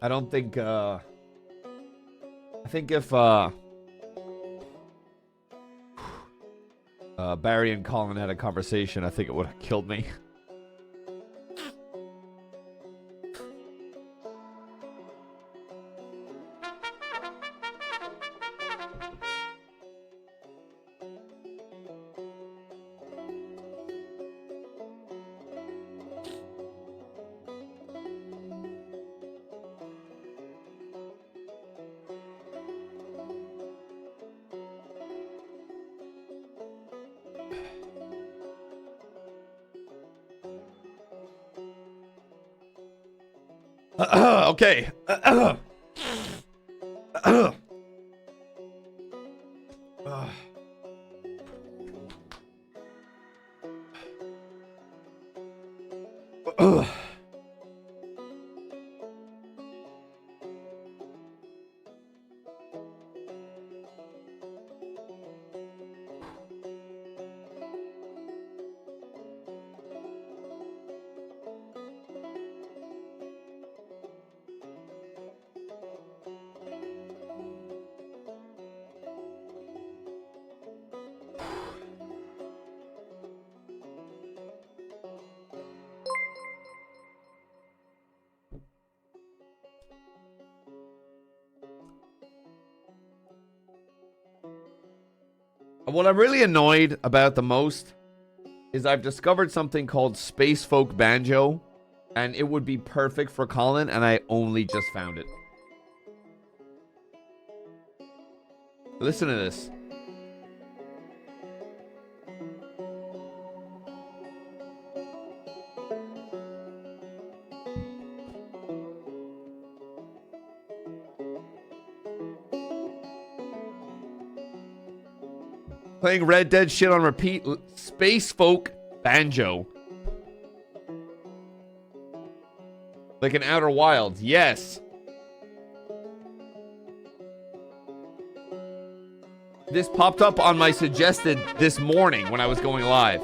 I don't think, I think if, Barry and Colin had a conversation, I think it would have killed me. Okay. What I'm really annoyed about the most is I've discovered something called Space Folk Banjo, and it would be perfect for Colin, and I only just found it. Listen to this. Playing Red Dead shit on repeat. Space Folk Banjo. Like an Outer Wilds. Yes. This popped up on my suggested this morning when I was going live.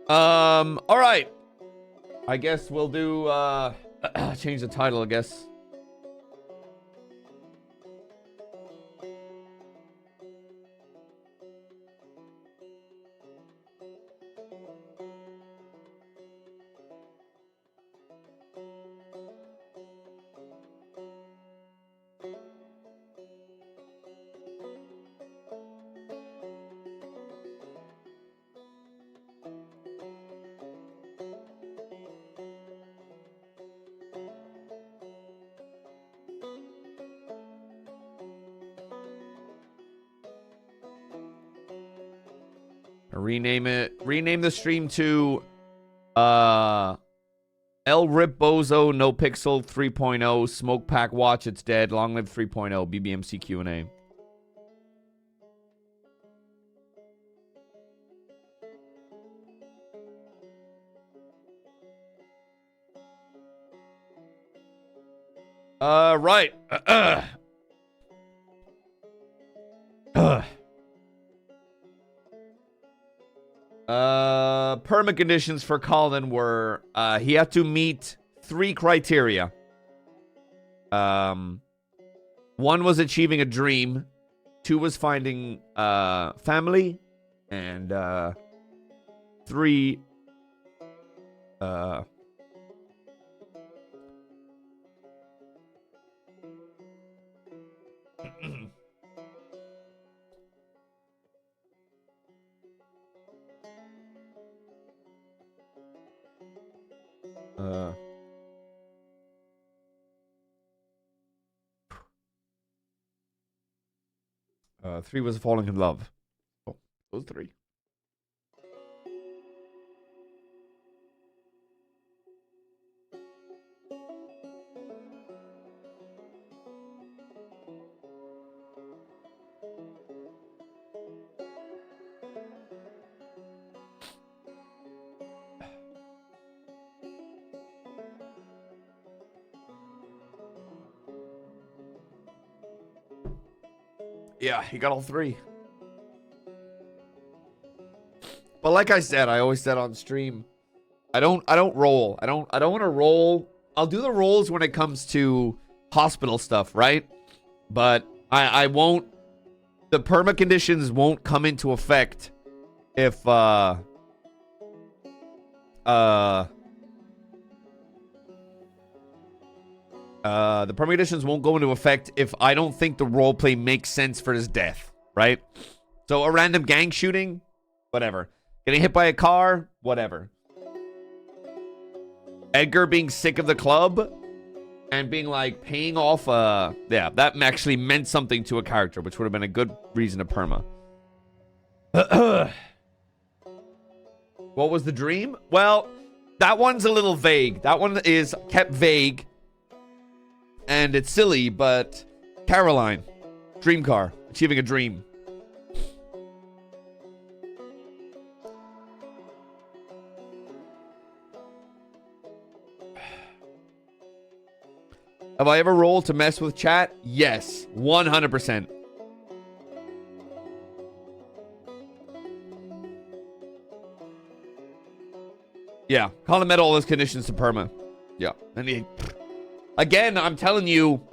All right. I guess we'll do, change the title, I guess. Rename the stream to El Rip Bozo No Pixel 3.0 Smoke Pack Watch It's Dead Long Live 3.0 BBMC Q&A. Right. Permit conditions for Colin were he had to meet 3 criteria. One was achieving a dream, 2 was finding family, and 3 3 was falling in love. Oh, those 3. Yeah, he got all 3. But like I said, I always said on stream, I don't roll. I don't want to roll. I'll do the rolls when it comes to hospital stuff, right? But I won't. The perma conditions won't come into effect if the perma conditions won't go into effect if I don't think the roleplay makes sense for his death, right? So a random gang shooting, whatever. Getting hit by a car, whatever. Edgar being sick of the club and being like paying off yeah, that actually meant something to a character, which would have been a good reason to perma. What was the dream? Well, that one's a little vague. That one is kept vague. And it's silly, but Caroline, dream car, achieving a dream. Have I ever rolled to mess with chat? Yes, 100%. Yeah, Colin met all his conditions to perma. Yeah, and he... Again, I'm telling you,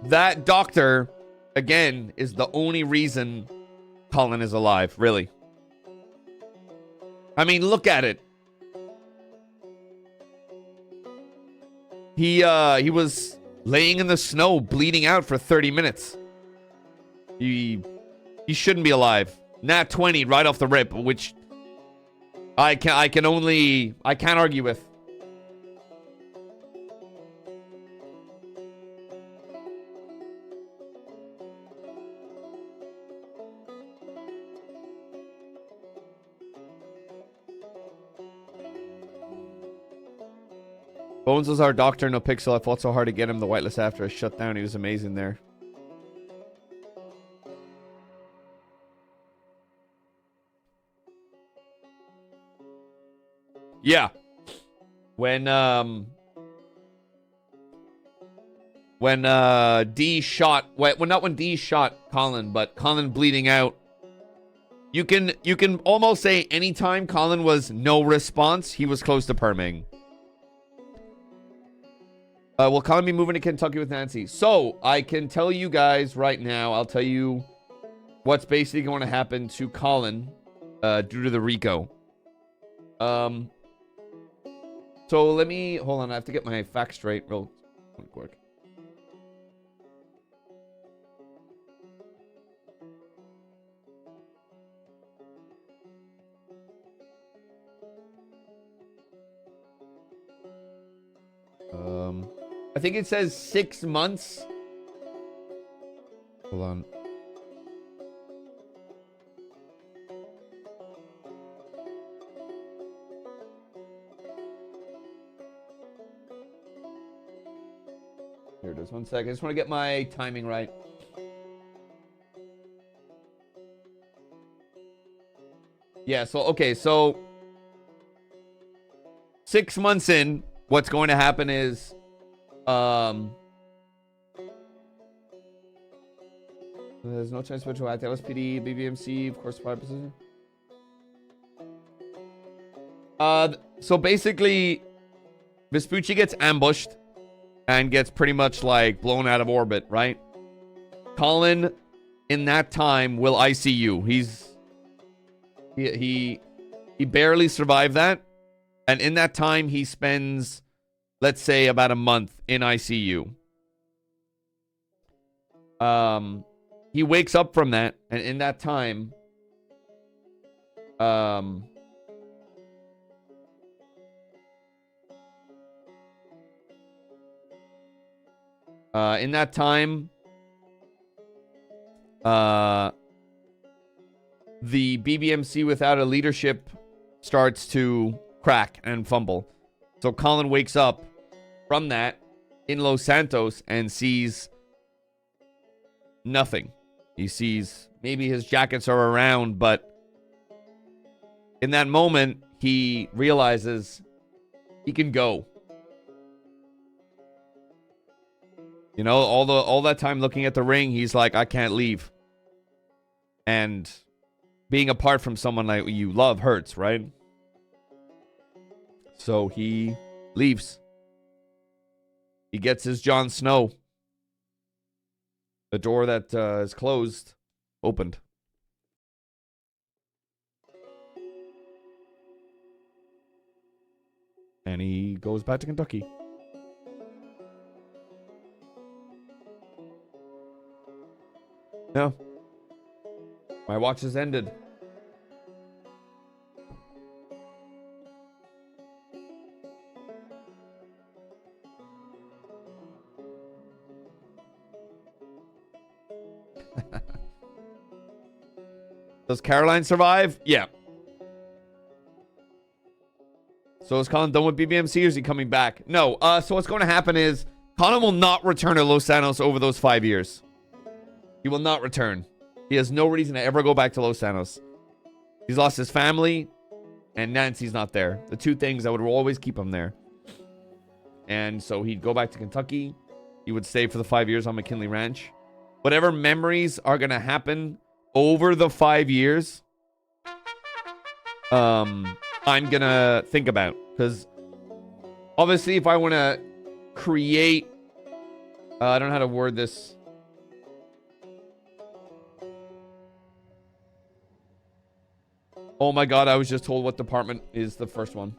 that doctor, again, is the only reason Colin is alive, really. I mean, look at it. He was laying in the snow, bleeding out for 30 minutes. He shouldn't be alive. Nat 20 right off the rip, which I can't argue with. Bones was our doctor, no pixel. I fought so hard to get him the whitelist after I shut down. He was amazing there. Yeah. When D shot, well, not when D shot Colin, but Colin bleeding out. You can almost say anytime Colin was no response, he was close to perming. Will Colin be moving to Kentucky with Nancy? So, I can tell you guys right now, I'll tell you what's basically going to happen to Colin due to the RICO. So, let me... Hold on, I have to get my facts straight real quick. I think it says 6 months. Hold on. Here it is. 1 second. I just want to get my timing right. Yeah, so, okay, so 6 months in, what's going to happen is there's no chance to act. LSPD, BBMC, of course, 5%. So basically, Vespucci gets ambushed and gets pretty much like blown out of orbit, right? Colin, in that time, will ICU. He barely survived that, and in that time, he spends, let's say, about a month in ICU. He wakes up from that, and in that time, the BBMC without a leadership starts to crack and fumble. So Colin wakes up from that in Los Santos and sees nothing. He sees maybe his jackets are around, but in that moment, he realizes he can go. You know, all that time looking at the ring, he's like, I can't leave. And being apart from someone like you love hurts, right? So he leaves. He gets his Jon Snow. The door that is closed opened. And he goes back to Kentucky. No. My watch has ended. Does Caroline survive? Yeah. So is Colin done with BBMC or is he coming back? No. So what's going to happen is Colin will not return to Los Santos over those 5 years. He will not return. He has no reason to ever go back to Los Santos. He's lost his family and Nancy's not there. The two things that would always keep him there. And so he'd go back to Kentucky. He would stay for the 5 years on McKinley Ranch. Whatever memories are going to happen over the 5 years, I'm going to think about. Because obviously if I want to create... I don't know how to word this. Oh my god, I was just told what department is the first one.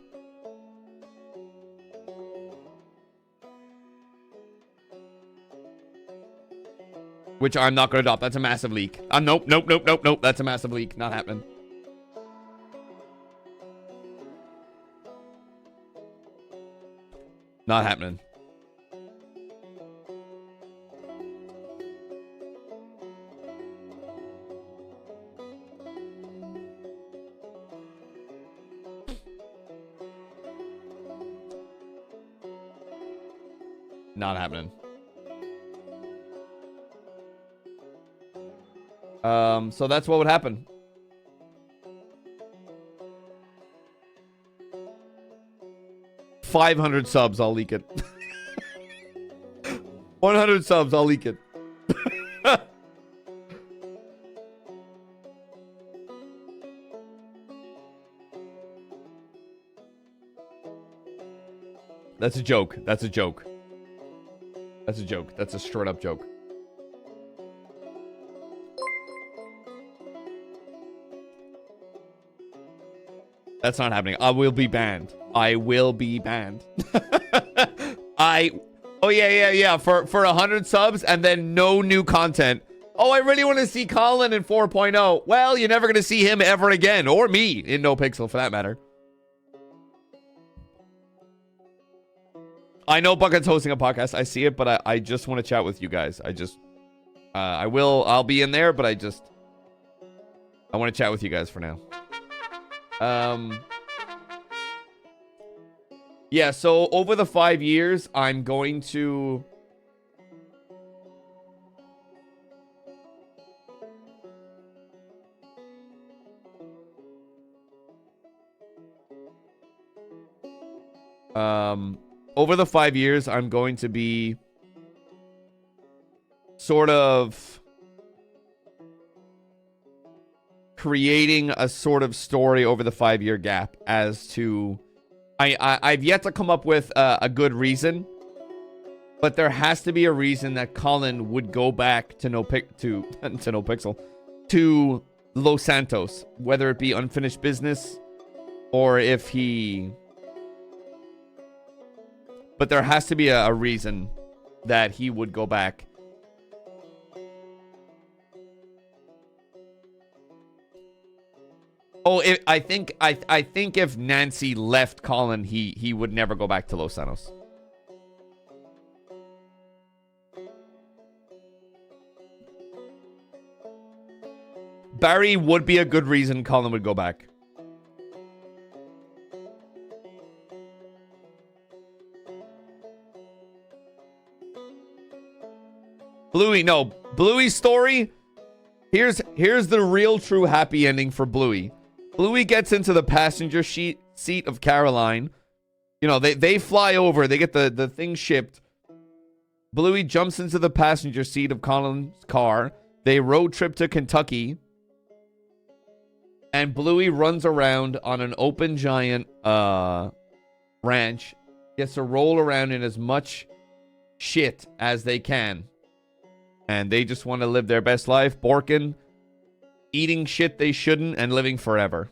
Which I'm not going to adopt. That's a massive leak. Nope. That's a massive leak. Not happening. Not happening. Not happening. So that's what would happen. $500 subs, I'll leak it. 100 subs, I'll leak it. That's a joke. That's a joke. That's a joke. That's a straight up joke. That's not happening. I will be banned. I will be banned. Oh yeah. For 100 subs and then no new content. Oh, I really want to see Colin in 4.0. Well, you're never going to see him ever again. Or me in No Pixel for that matter. I know Bucket's hosting a podcast. I see it, but I just want to chat with you guys. I'll be in there, but I want to chat with you guys for now. Yeah, so over the 5 years, I'm going to... over the 5 years, I'm going to be sort of creating a sort of story over the 5-year gap as to... I've yet to come up with a good reason, but there has to be a reason that Colin would go back to No Pixel, to Los Santos, whether it be unfinished business or if he... But there has to be a reason that he would go back. Oh, I think if Nancy left Colin, he would never go back to Los Santos. Barry would be a good reason Colin would go back. Bluey, no. Bluey's story. Here's the real true happy ending for Bluey. Bluey gets into the passenger seat of Caroline. You know, they fly over. They get the thing shipped. Bluey jumps into the passenger seat of Colin's car. They road trip to Kentucky. And Bluey runs around on an open giant ranch, gets to roll around in as much shit as they can. And they just want to live their best life, borking, eating shit they shouldn't, and living forever.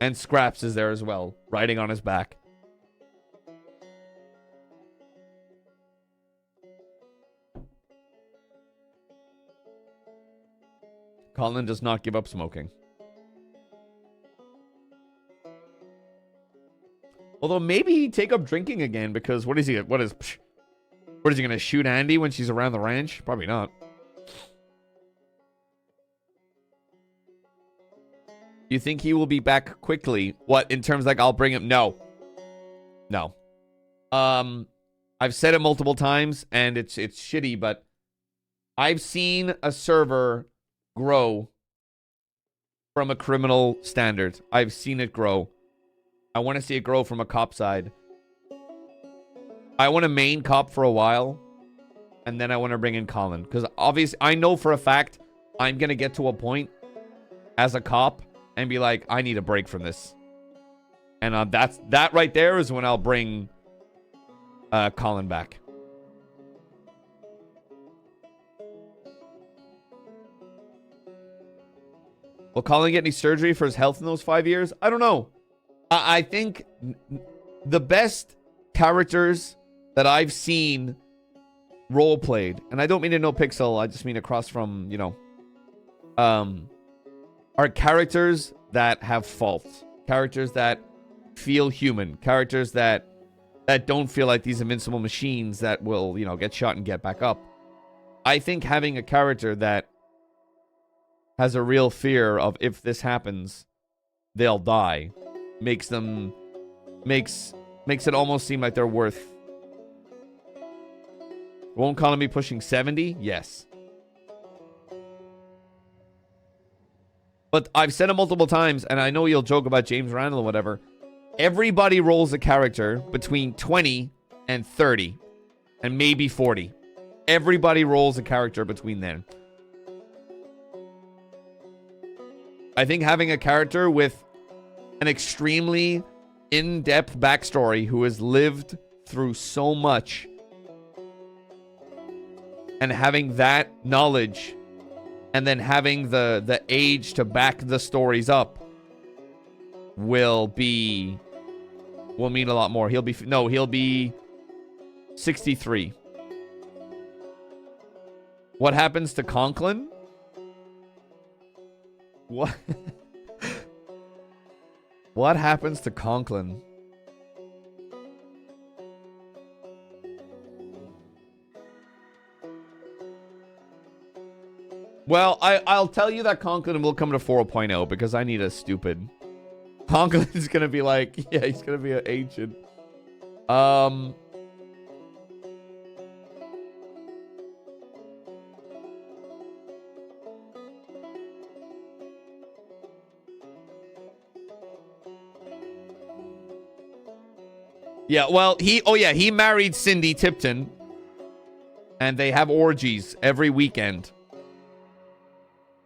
And Scraps is there as well, riding on his back. Colin does not give up smoking. Although maybe he'd take up drinking again, because what is he going to shoot Andy when she's around the ranch? Probably not. You think he will be back quickly? What, in terms like I'll bring him? No. No. I've said it multiple times, and it's shitty, but I've seen a server grow from a criminal standard. I've seen it grow. I want to see it grow from a cop side. I want a main cop for a while, and then I want to bring in Colin. Because obviously, I know for a fact I'm going to get to a point as a cop and be like, I need a break from this. And that right there is when I'll bring Colin back. Will Colin get any surgery for his health in those 5 years? I don't know. I think the best characters that I've seen role played, and I don't mean in No Pixel, I just mean across from, you know, are characters that have faults, characters that feel human, characters that don't feel like these invincible machines that will, you know, get shot and get back up. I think having a character that has a real fear of if this happens, they'll die, makes it almost seem like they're worth. Won't Colin be pushing 70? Yes. But I've said it multiple times, and I know you'll joke about James Randall or whatever. Everybody rolls a character between 20 and 30, and maybe 40. Everybody rolls a character between then. I think having a character with an extremely in-depth backstory who has lived through so much and having that knowledge and then having the age to back the stories up will mean a lot more. He'll be 63. What happens to Conklin? What? What happens to Conklin? Well, I'll tell you that Conklin will come to 4.0 because I need a stupid. Conklin's gonna be like, yeah, he's gonna be an ancient. Yeah, well, he married Cindy Tipton. And they have orgies every weekend.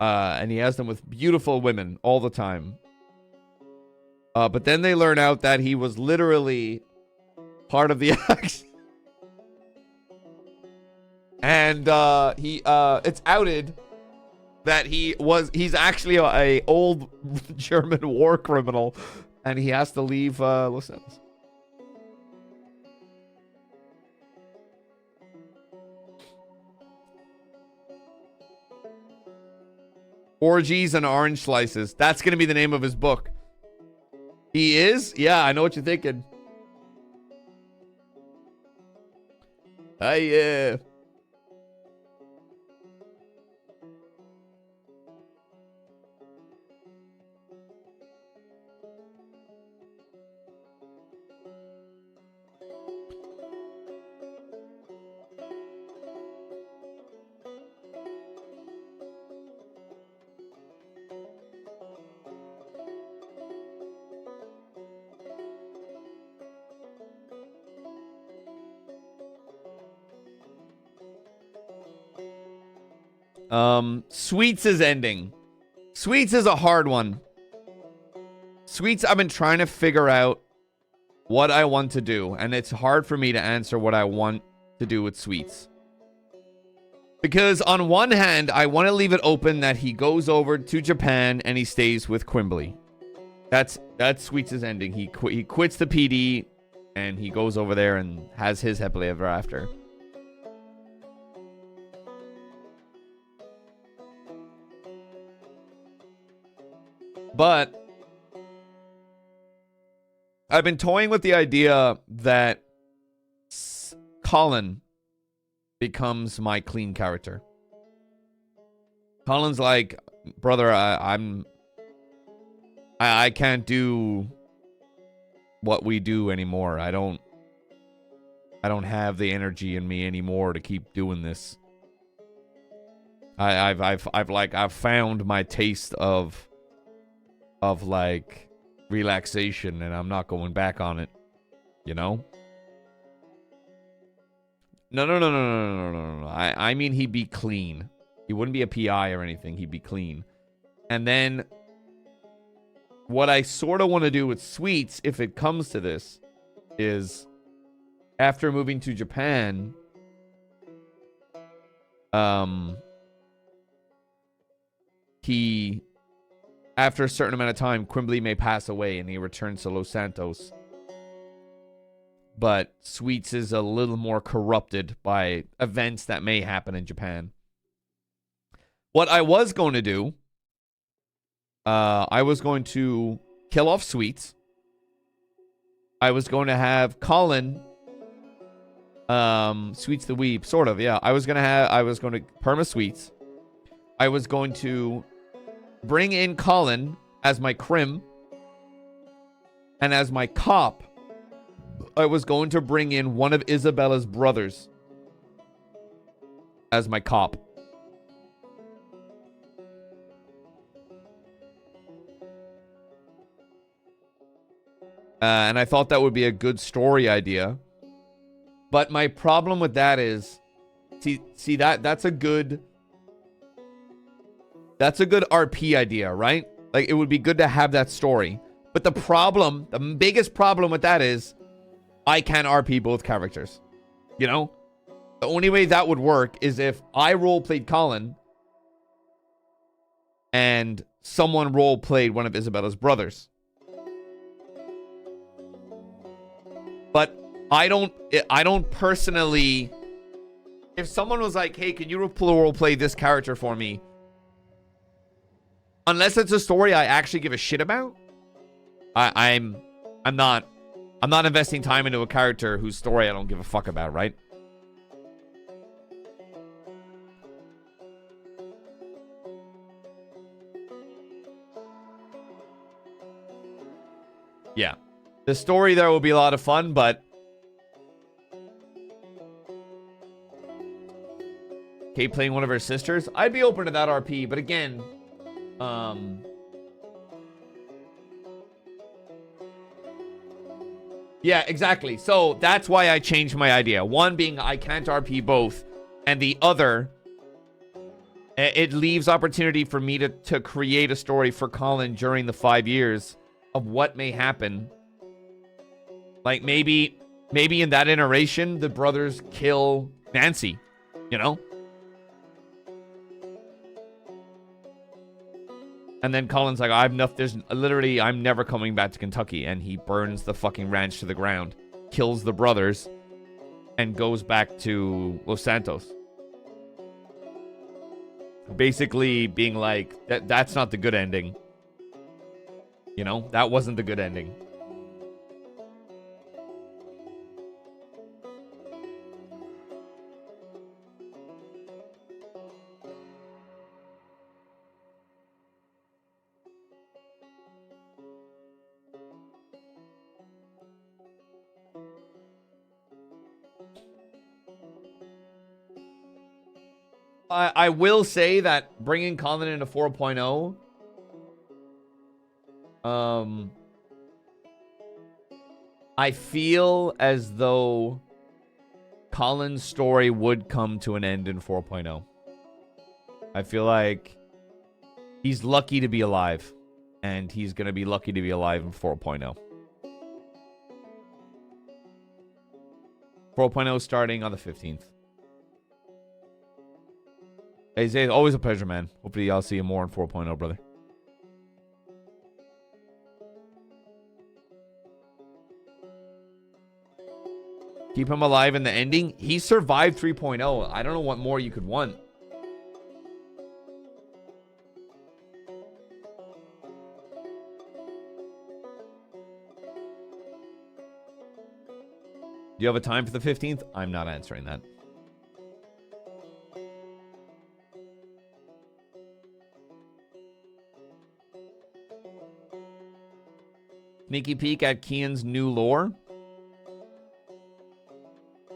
And he has them with beautiful women all the time. But then they learn out that he was literally part of the act. And it's outed that he's actually a old German war criminal. And he has to leave Los Angeles. Orgies and Orange Slices. That's going to be the name of his book. He is? Yeah, I know what you're thinking. Yeah. Sweets is ending. Sweets is a hard one. Sweets, I've been trying to figure out what I want to do, and it's hard for me to answer what I want to do with Sweets. Because on one hand, I want to leave it open that he goes over to Japan and he stays with Quimbley. That's Sweets' ending. He quits the PD and he goes over there and has his happily ever after. But I've been toying with the idea that Colin becomes my clean character. Colin's like, brother, I can't do what we do anymore. I don't have the energy in me anymore to keep doing this. I've found my taste of like relaxation, and I'm not going back on it. You know? No. I mean, he'd be clean. He wouldn't be a PI or anything. He'd be clean. And then what I sort of want to do with Sweets, if it comes to this, is after moving to Japan, he, after a certain amount of time, Quimbley may pass away and he returns to Los Santos. But Sweets is a little more corrupted by events that may happen in Japan. What I was going to do, I was going to kill off Sweets. I was going to have Colin, Sweets the Weeb, sort of, yeah. I was going to perma Sweets. I was going to bring in Colin as my crim, and as my cop, I was going to bring in one of Isabella's brothers as my cop. And I thought that would be a good story idea. But my problem with that is, see that's a good RP idea, right? Like, it would be good to have that story. But the biggest problem with that is I can't RP both characters. You know? The only way that would work is if I role-played Colin and someone role-played one of Isabella's brothers. But I don't personally... If someone was like, hey, can you role-play this character for me? Unless it's a story I actually give a shit about, I'm not investing time into a character whose story I don't give a fuck about, right? Yeah. The story there will be a lot of fun, but Kate playing one of her sisters, I'd be open to that RP, but again, yeah, exactly. So that's why I changed my idea. One being I can't RP both, and the other, it leaves opportunity for me to create a story for Colin during the 5 years of what may happen. Like maybe in that iteration, the brothers kill Nancy, you know? And then Colin's like, I'm never coming back to Kentucky. And he burns the fucking ranch to the ground, kills the brothers, and goes back to Los Santos. Basically being like, that's not the good ending. You know, that wasn't the good ending. I will say that bringing Colin into 4.0, I feel as though Colin's story would come to an end in 4.0. I feel like He's lucky to be alive. And he's going to be lucky to be alive in 4.0. 4.0 starting on the 15th. Hey, Zay, always a pleasure, man. Hopefully I'll see you more in 4.0, brother. Keep him alive in the ending. He survived 3.0. I don't know what more you could want. Do you have a time for the 15th? I'm not answering that. Sneaky peek at Kian's new lore.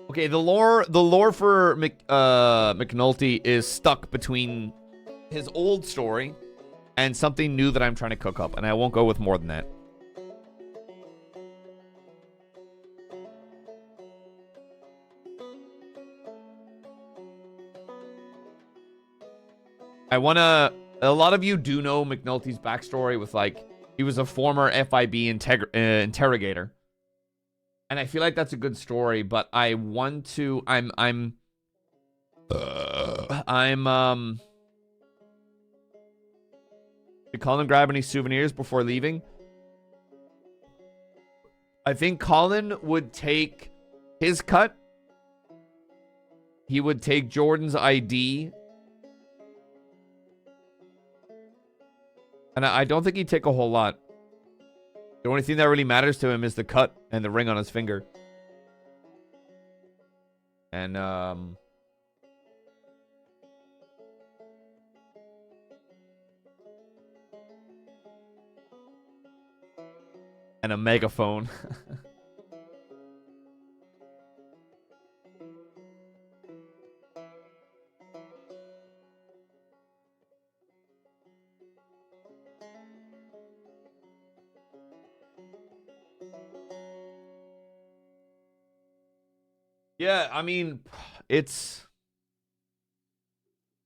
Okay, the lore for McNulty is stuck between his old story and something new that I'm trying to cook up, and I won't go with more than that. A lot of you do know McNulty's backstory with, like, he was a former FIB interrogator. And I feel like that's a good story, but I want to, did Colin grab any souvenirs before leaving? I think Colin would take his cut. He would take Jordan's ID. And I don't think he'd take a whole lot. The only thing that really matters to him is the cut and the ring on his finger. And, and a megaphone. Yeah, I mean, it's...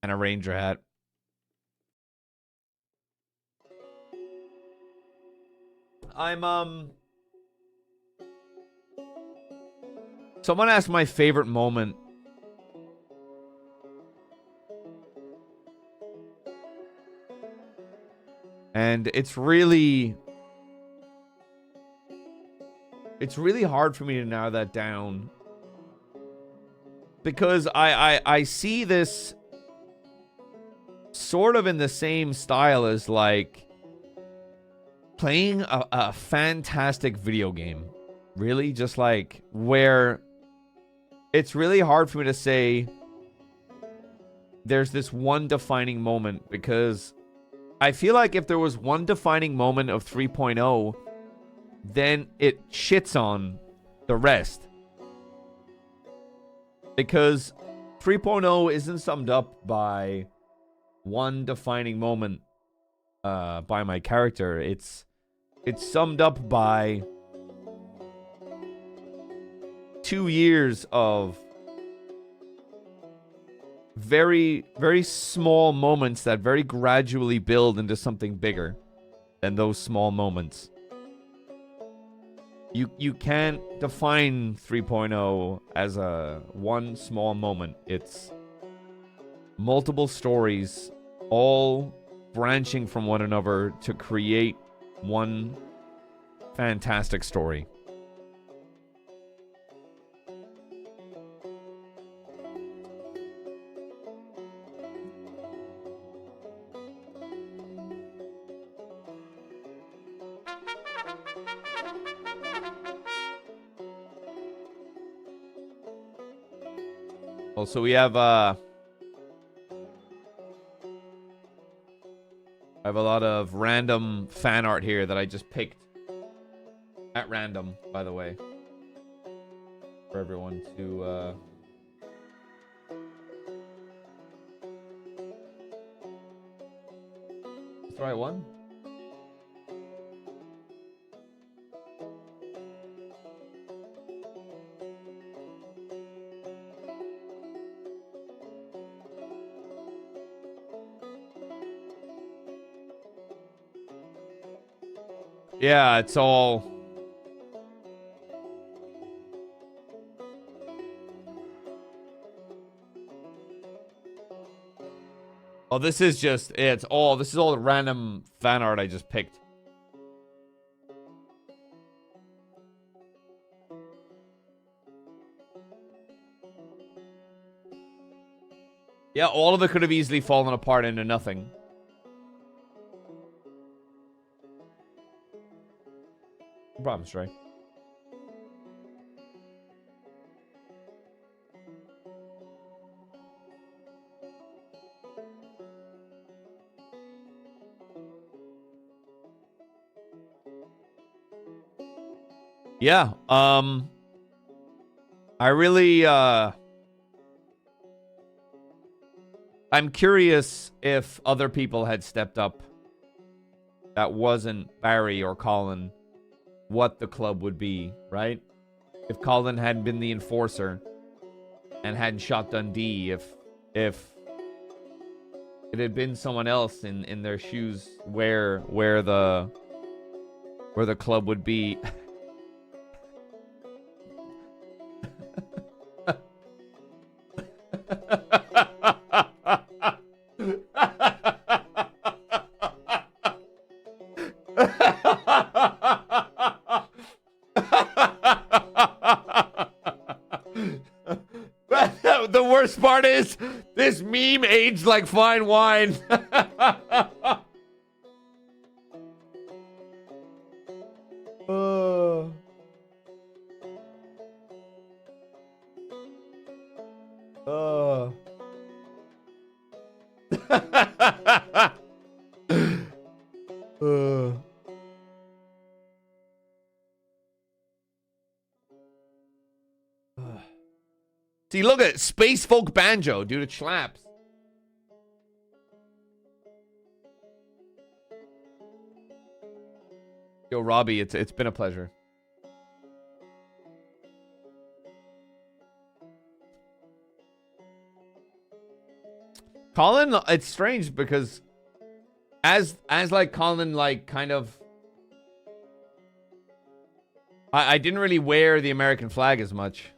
And a ranger hat. Someone asked my favorite moment. And it's really hard for me to narrow that down. Because I see this sort of in the same style as, like, playing a fantastic video game. Really? Just, like, where it's really hard for me to say there's this one defining moment, because I feel like if there was one defining moment of 3.0, then it shits on the rest. Because 3.0 isn't summed up by one defining moment by my character. It's summed up by 2 years of very, very small moments that very gradually build into something bigger than those small moments. You can't define 3.0 as a one small moment. It's multiple stories all branching from one another to create one fantastic story. Also, we have I have a lot of random fan art here that I just picked at random, by the way, for everyone to That's the right one. Yeah, it's all... Oh, this is just... This is all the random fan art I just picked. Yeah, all of it could have easily fallen apart into nothing. No problem, Stray. Yeah, I really, I'm curious if other people had stepped up that wasn't Barry or Colin, what the club would be, right? If Colin hadn't been the enforcer and hadn't shot Dundee, if it had been someone else in their shoes, where the club would be. The worst part is this meme aged like fine wine. See, look at it. Space folk banjo, dude. It slaps. Yo, Robbie, it's been a pleasure. Colin, it's strange because as like Colin, like kind of, I didn't really wear the American flag as much.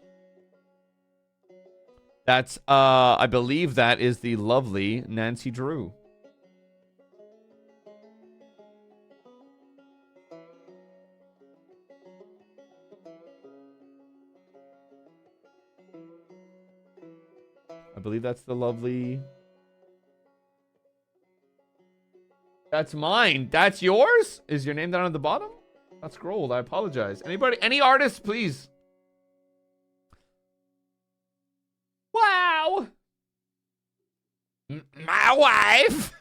That's, I believe that is the lovely Nancy Drew. I believe that's the lovely... That's mine. That's yours? Is your name down at the bottom? Not scrolled. I apologize. Anybody, any artists, please. Wow. My wife.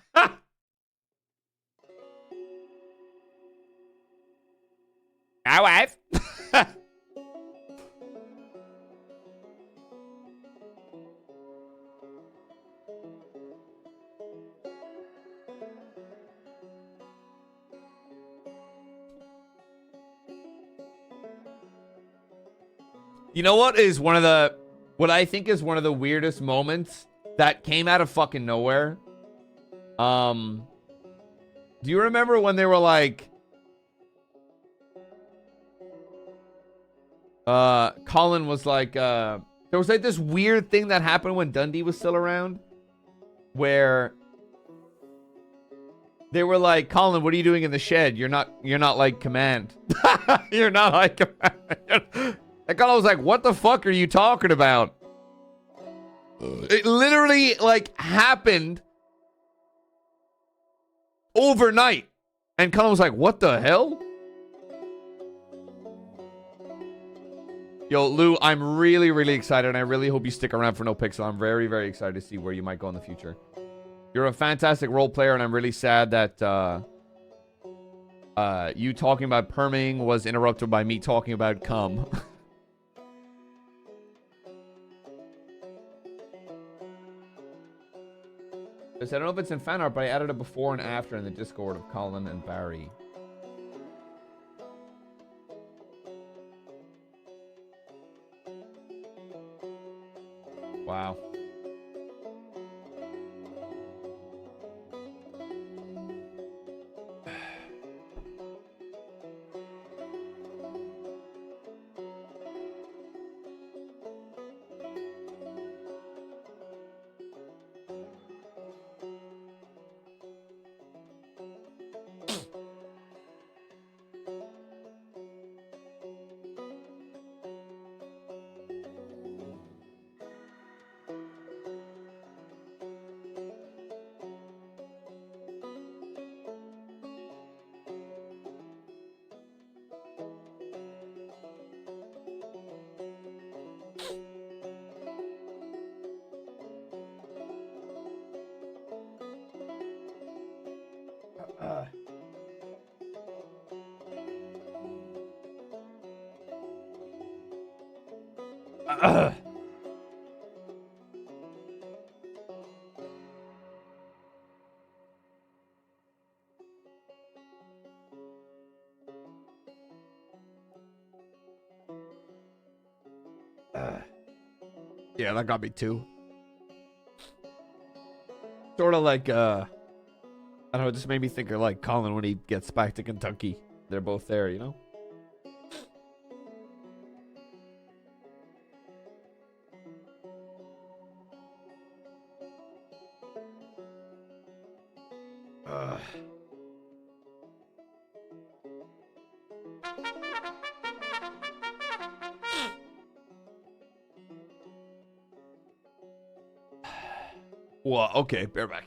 My wife. You know what is one of the... What I think is one of the weirdest moments that came out of fucking nowhere? Do you remember when they were like... Colin was like, there was like this weird thing that happened when Dundee was still around, where they were like, Colin, what are you doing in the shed? You're not like command. You're not like command. And Colin was like, what the fuck are you talking about? It literally like happened overnight. And Colin was like, what the hell? Yo, Lou, I'm really, really excited, and I really hope you stick around for No Pixel. I'm very, very excited to see where you might go in the future. You're a fantastic role player, and I'm really sad that you talking about perming was interrupted by me talking about cum. I don't know if it's in fan art, but I added a before and after in the Discord of Colin and Barry. Wow. Yeah, that got me too. Sort of like, I don't know, it just made me think of like Colin when he gets back to Kentucky. They're both there, you know? Well, okay, bear back.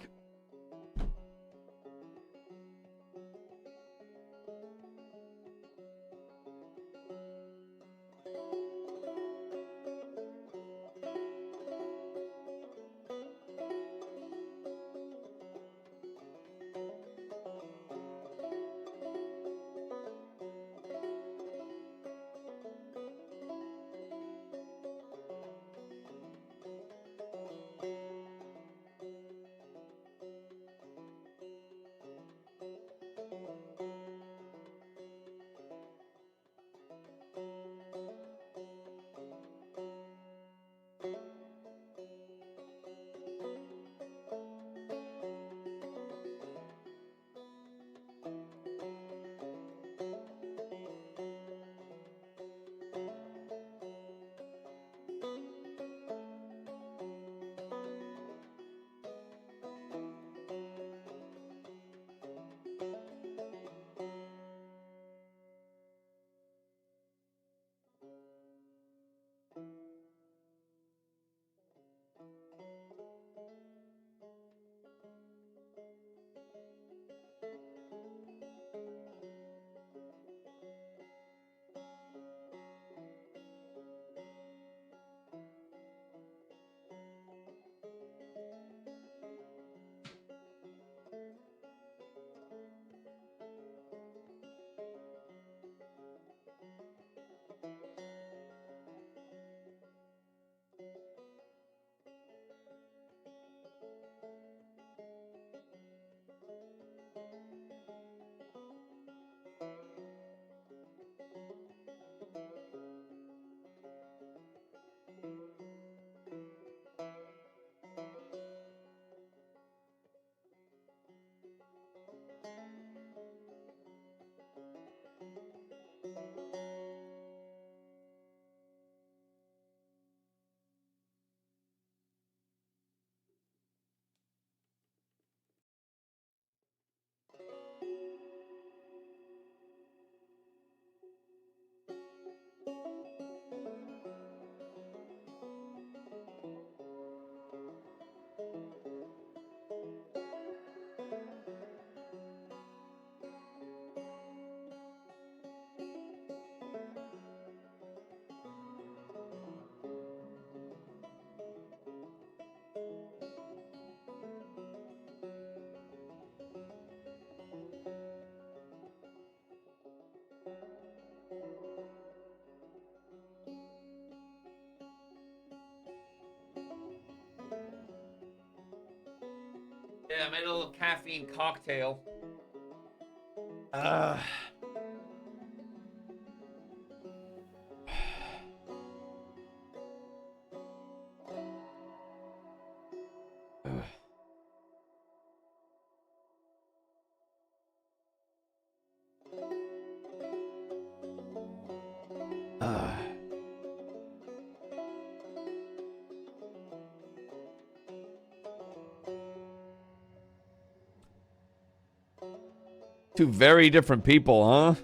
Yeah, I made a little caffeine cocktail. Uh, uh, Two very different people, huh?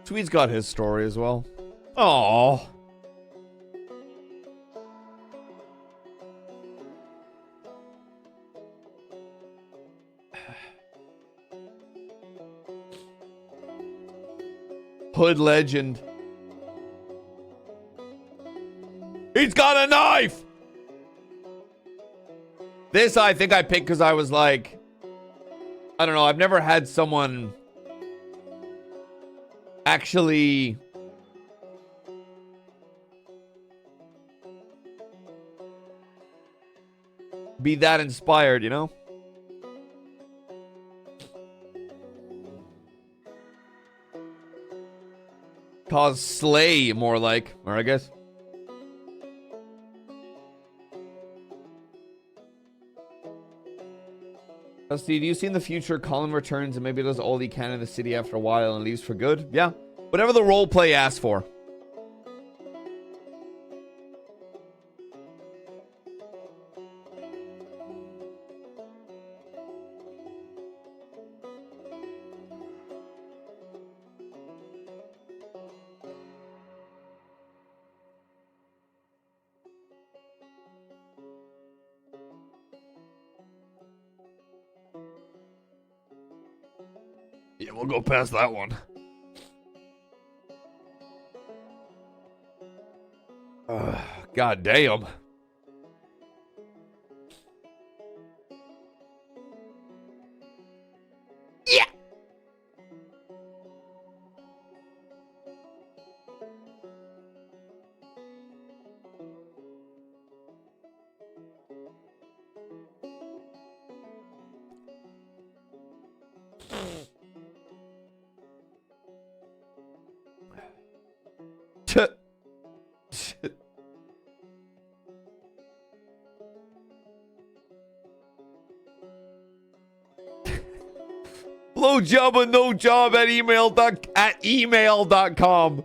Sweet's got his story as well. Oh. Hood legend. He's got a knife! This I think I picked because I was like, I don't know, I've never had someone actually be that inspired, you know? Cause slay, more like, or I guess. Custy, do you see in the future Colin returns and maybe does all he can in the city after a while and leaves for good? Yeah. Whatever the role play asks for. Yeah, we'll go past that one. God damn. Yeah. Blowjob or no job at email.com.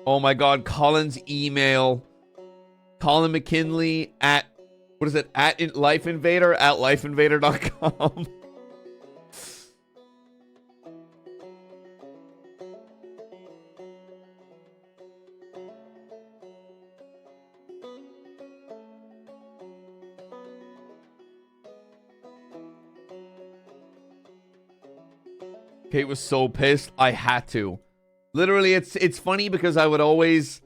Oh my god, Colin's email. Colin McKinley at, what is it? At Life Invader at lifeinvader.com. Kate was so pissed. I had to. Literally, it's funny because I would always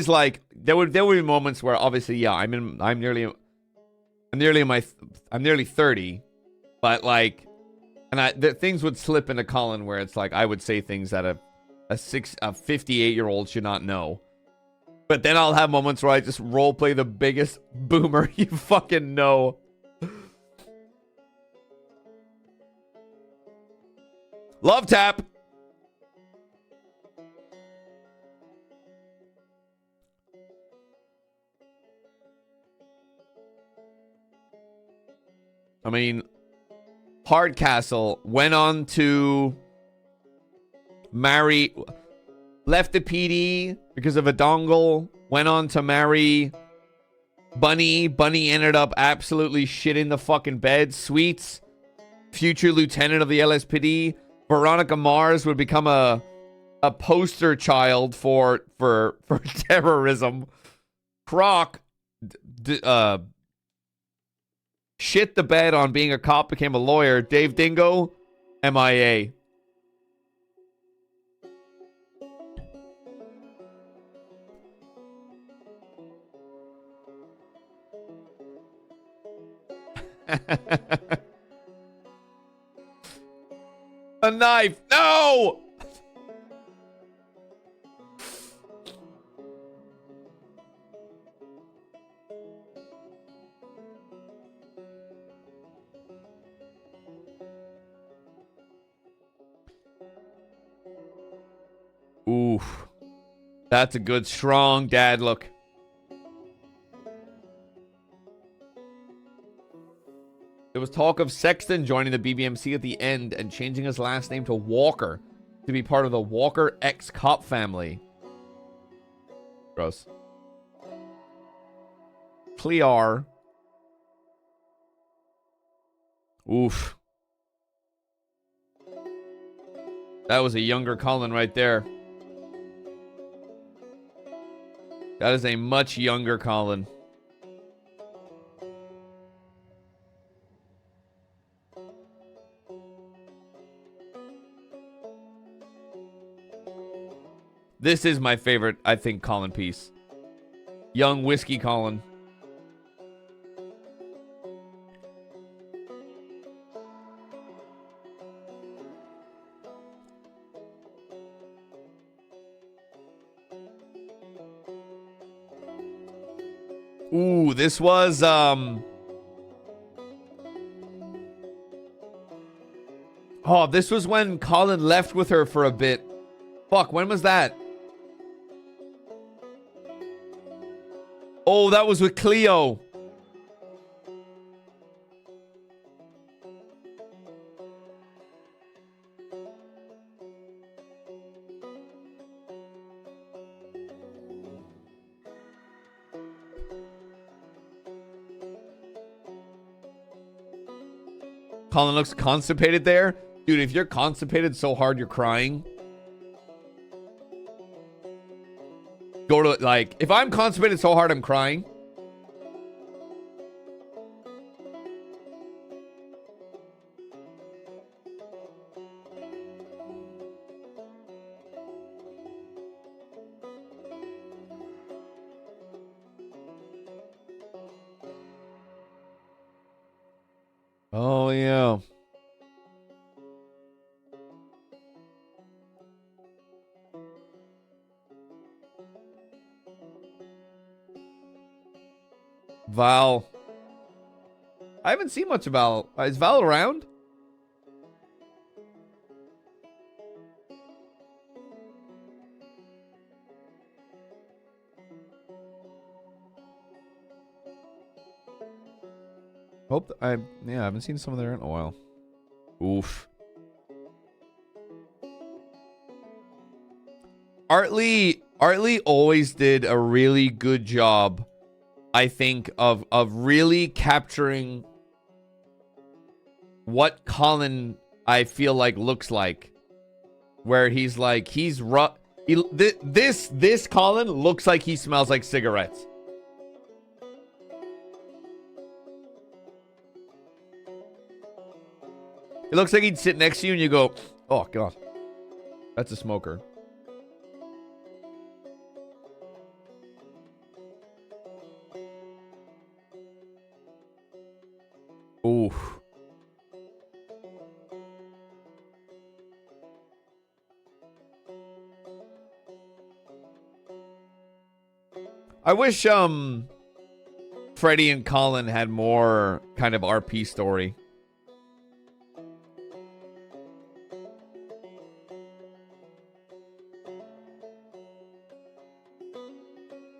like there would be moments where obviously I'm nearly 30, but like, and things would slip into Colin where it's like I would say things that a 58-year-old should not know. But then I'll have moments where I just role play the biggest boomer you fucking know. Love tap. I mean, Hardcastle went on to marry, left the PD because of a dongle, went on to marry Bunny. Bunny ended up absolutely shitting the fucking bed. Sweets, future lieutenant of the LSPD. Veronica Mars would become a poster child for terrorism. Croc shit the bed on being a cop, became a lawyer. Dave Dingo, MIA. A knife. No! Oof. That's a good, strong dad look. There was talk of Sexton joining the BBMC at the end and changing his last name to Walker to be part of the Walker ex-cop family. Gross. Clear. Oof. That was a younger Colin right there. That is a much younger Colin. This is my favorite, I think, Colin piece. Young Whiskey Colin. Ooh, this was, oh, this was when Colin left with her for a bit. Fuck, when was that? Oh, that was with Cleo. Colin looks constipated there. Dude, if you're constipated so hard you're crying, go to, like, if I'm constipated so hard I'm crying. Oh, yeah. Val. I haven't seen much of Val. Is Val around? I haven't seen some of there in a while. Oof. Artley always did a really good job, I think, of really capturing what Colin, I feel like, looks like. Where he's like, he's rough. This Colin looks like he smells like cigarettes. It looks like he'd sit next to you and you go, oh, God. That's a smoker. Ooh. I wish Freddie and Colin had more kind of RP story.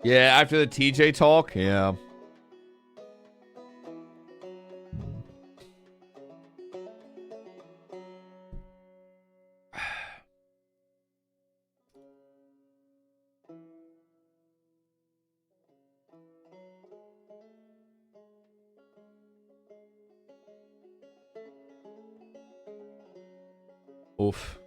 Yeah, after the TJ talk, yeah. Oof.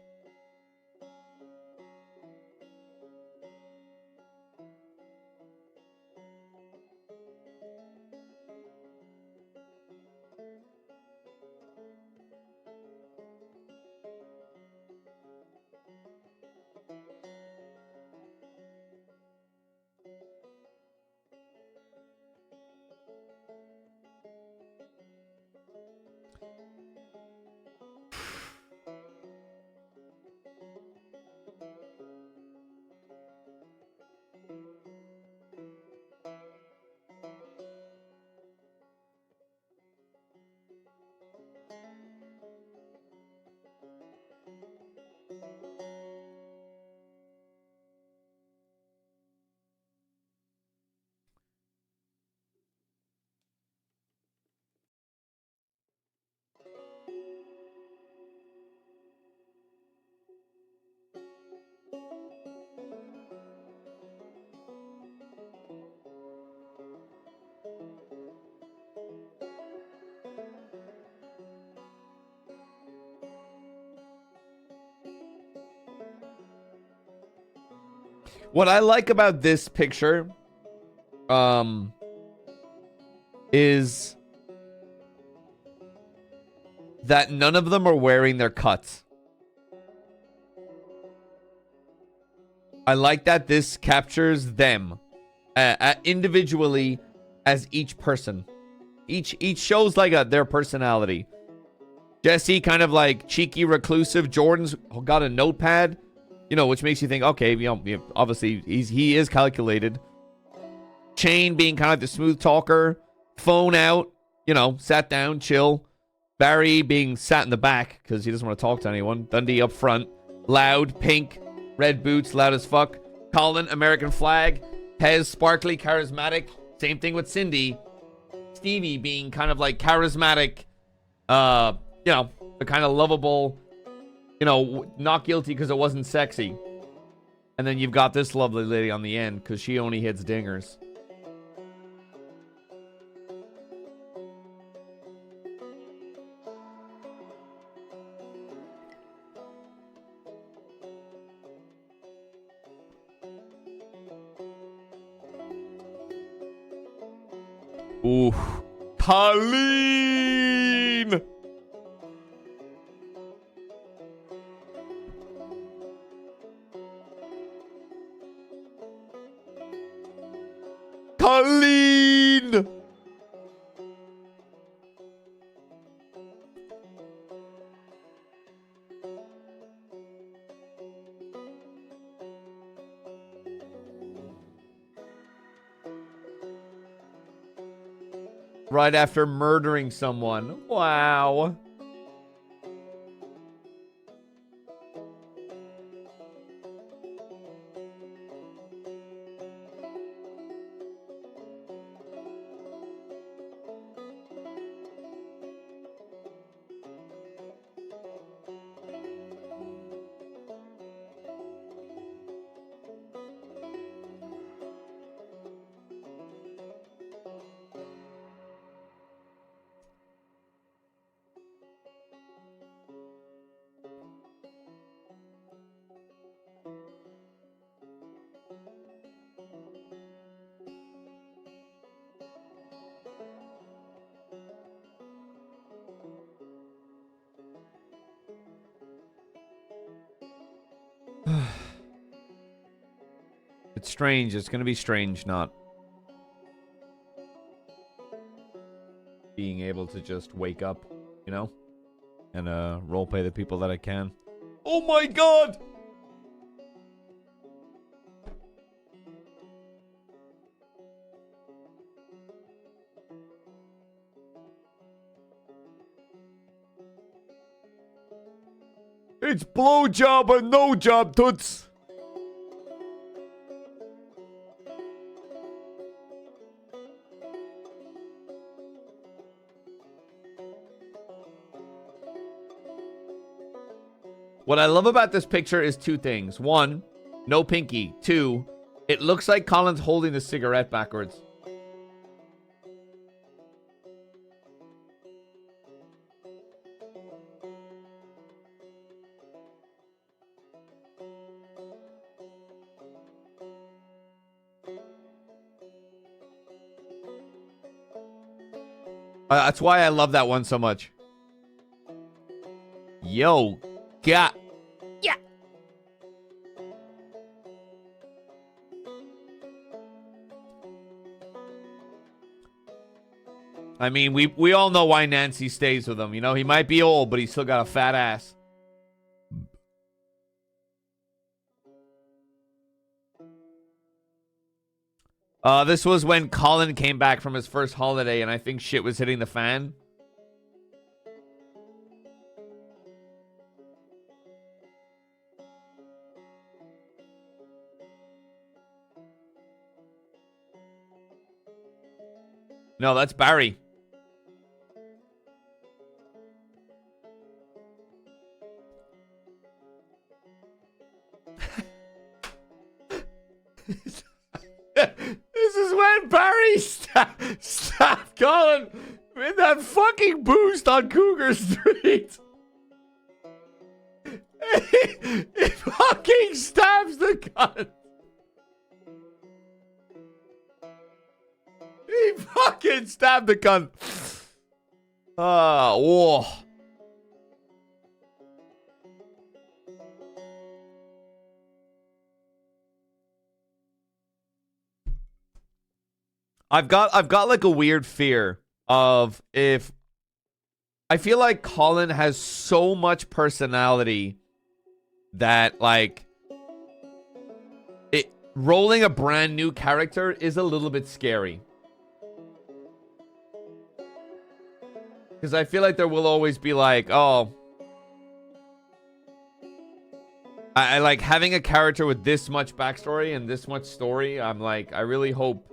What I like about this picture, is that none of them are wearing their cuts. I like that this captures them individually as each person. Each shows like their personality. Jesse kind of like cheeky, reclusive. Jordan's got a notepad, you know, which makes you think, okay, you know, obviously he is calculated. Shane being kind of like the smooth talker, phone out, you know, sat down, chill. Barry being sat in the back because he doesn't want to talk to anyone. Dundee up front, loud, pink, red boots, loud as fuck. Colin, American flag. Pez, sparkly, charismatic. Same thing with Cindy. Stevie being kind of like charismatic, you know, the kind of lovable, you know, not guilty because it wasn't sexy. And then you've got this lovely lady on the end because she only hits dingers. Ooh, Colleen! Colleen! Right after murdering someone. Wow. It's strange. It's going to be strange not being able to just wake up, you know? And roleplay the people that I can. Oh my god! It's blowjob and no job, toots! What I love about this picture is two things. One, no pinky. Two, it looks like Colin's holding the cigarette backwards. That's why I love that one so much. Yo, got. Yeah. I mean, we all know why Nancy stays with him. You know, he might be old, but he's still got a fat ass. This was when Colin came back from his first holiday, and I think shit was hitting the fan. No, that's Barry. This is when Barry stabbed Colin in that fucking boost on Cougar Street. He fucking stabs the gun. He fucking stabbed the cunt. Whoa. I've got like a weird fear of if I feel like Colin has so much personality that like rolling a brand new character is a little bit scary. Because I feel like there will always be like, oh, I like having a character with this much backstory and this much story. I'm like, I really hope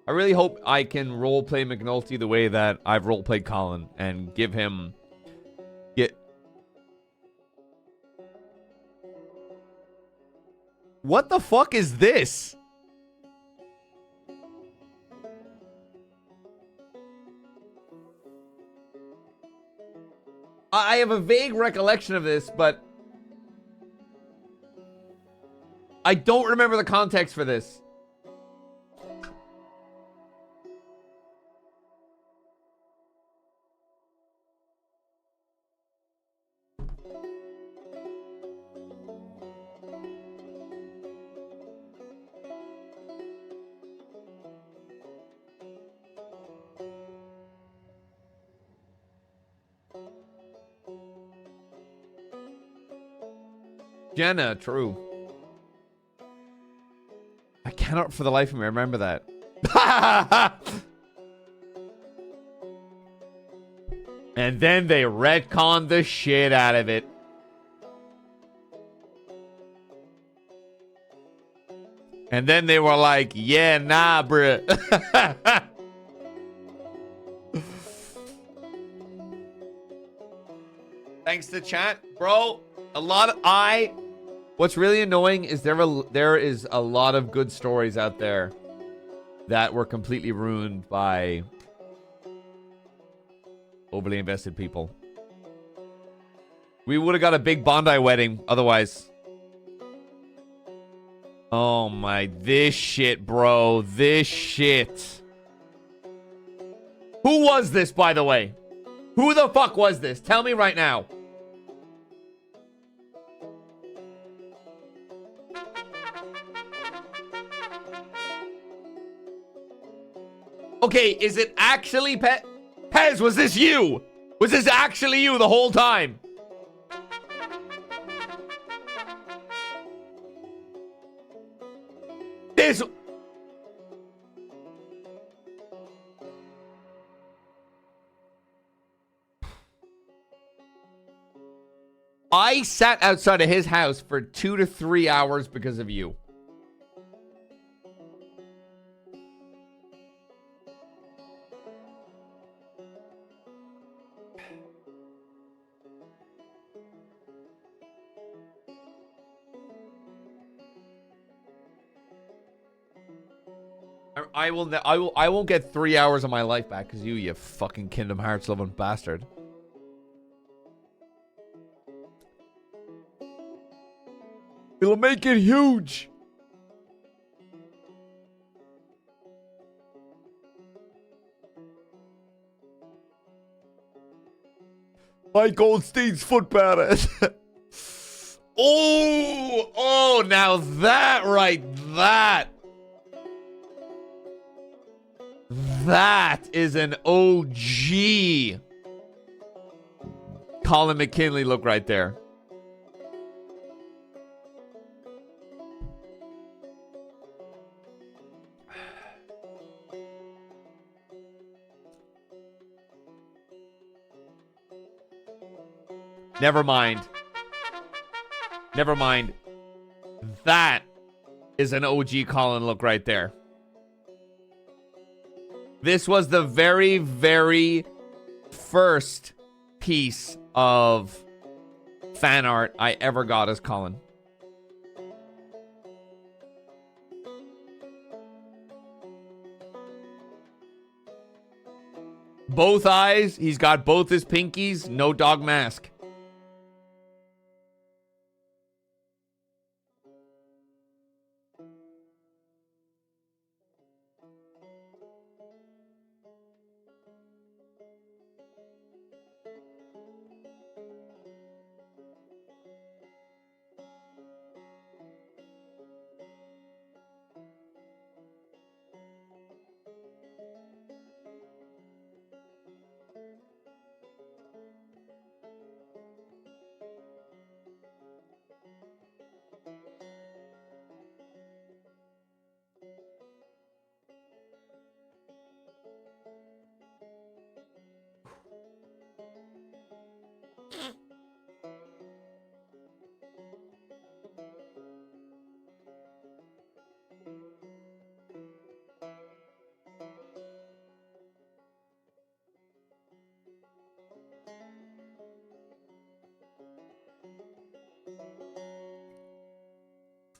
I can roleplay McNulty the way that I've roleplayed Colin and give him What the fuck is this? I have a vague recollection of this, but I don't remember the context for this. Jenna, true. I cannot for the life of me remember that. And then they retconned the shit out of it. And then they were like, yeah, nah, bruh. Thanks to chat, bro. What's really annoying is there is a lot of good stories out there that were completely ruined by overly invested people. We would have got a big Bondi wedding otherwise. Oh my, this shit, bro. This shit. Who was this, by the way? Who the fuck was this? Tell me right now. Okay, is it actually Pez, was this you? Was this actually you the whole time? This... I sat outside of his house for 2 to 3 hours because of you. I won't get 3 hours of my life back because you fucking Kingdom Hearts loving bastard. It'll make it huge. Mike Goldstein's foot pattern. Oh, now that that is an OG Colin McKinley look right there. Never mind. Never mind. That is an OG Colin look right there. This was the very, very first piece of fan art I ever got as Colin. Both eyes. He's got both his pinkies. No dog mask.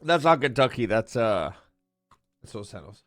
That's not Kentucky. That's Los Santos.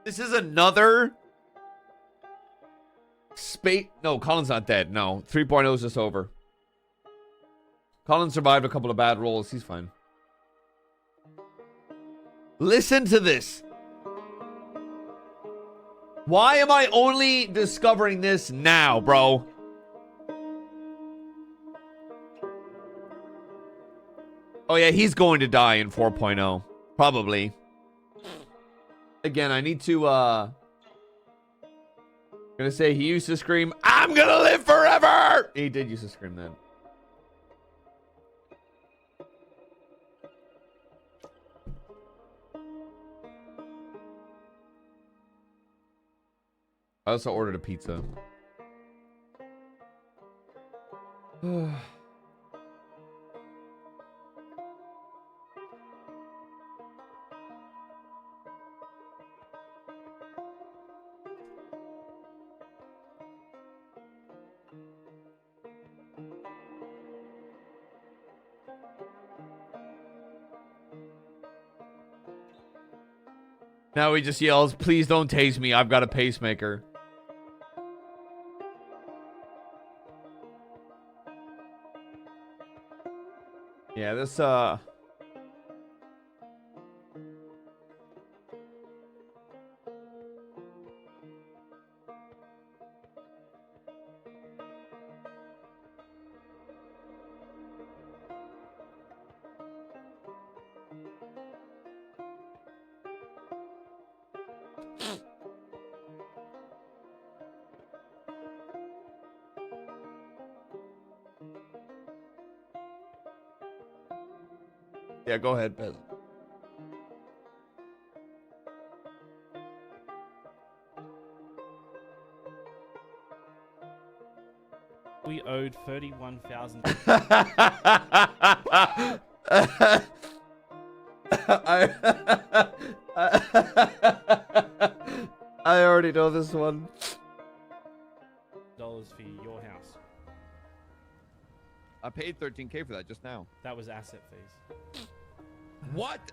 This is another space. No, Colin's not dead. No, 3.0 is just over. Colin survived a couple of bad rolls. He's fine. Listen to this. Why am I only discovering this now, bro? Oh, yeah, he's going to die in 4.0. Probably. Again, I need to, gonna say he used to scream, "I'm gonna live forever!" He did used to scream that. I also ordered a pizza. Now he just yells, "Please don't tase me. I've got a pacemaker." Yeah, this, yeah, go ahead, Pez. We owed 31,000. I already know this one. Dollars for your house. I paid 13K for that just now. That was asset fees. What?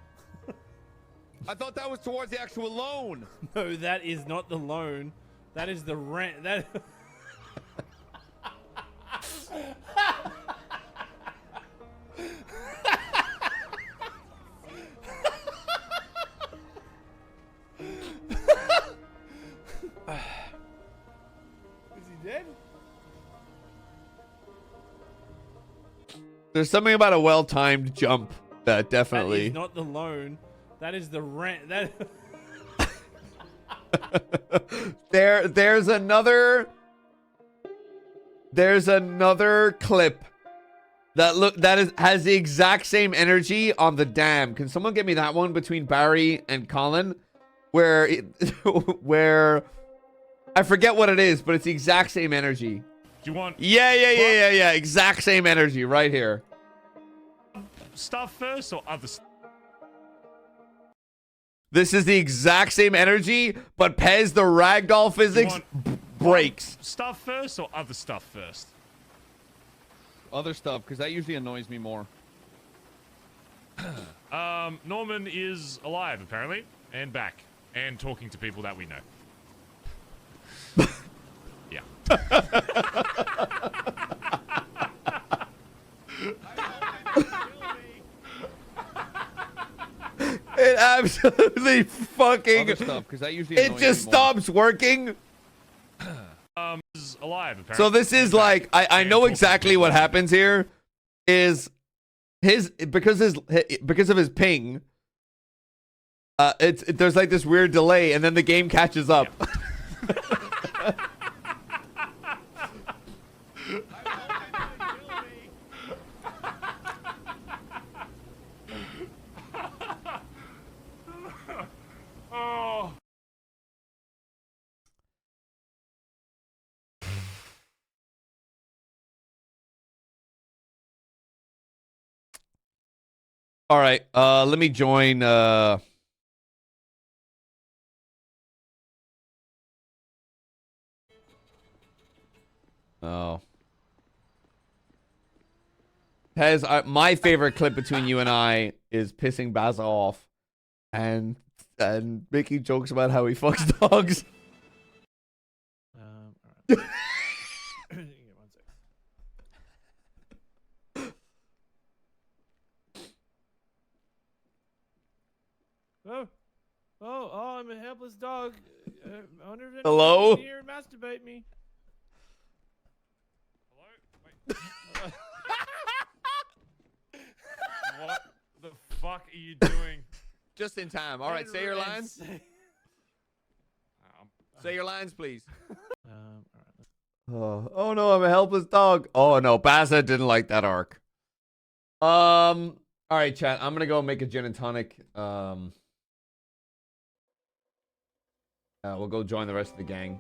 I thought that was towards the actual loan. No, that is not the loan. That is the rent. That. Is he dead? There's something about a well-timed jump that definitely. That is not the loan. That is the rent. That. There's another clip that has the exact same energy on the dam. Can someone get me that one between Barry and Colin where where I forget what it is, but it's the exact same energy. Do you want Yeah, exact same energy right here. stuff first or other stuff? This is the exact same energy, but Pez, the ragdoll physics breaks. Stuff first or other stuff first? Other stuff, because that usually annoys me more. Norman is alive, apparently, and back, and talking to people that we know. Yeah. It absolutely fucking. Other stuff, because that usually it just stops working. Is alive apparently. So this is like I know exactly what happens here. Is his because of his ping. There's like this weird delay, and then the game catches up. Oh. All right, let me join. Oh. Pez, my favorite clip between you and I is pissing Baza off and making jokes about how he fucks dogs. All right. Give me 1 sec. Oh, I'm a helpless dog. I wonder if anyone Hello? can hear and masturbate me. Hello? Wait. What the fuck are you doing? Just in time. All right, say your lines. Say your lines, please. All right. Oh no, I'm a helpless dog. Oh no, Baza didn't like that arc. All right, chat. I'm gonna go make a gin and tonic. We'll go join the rest of the gang.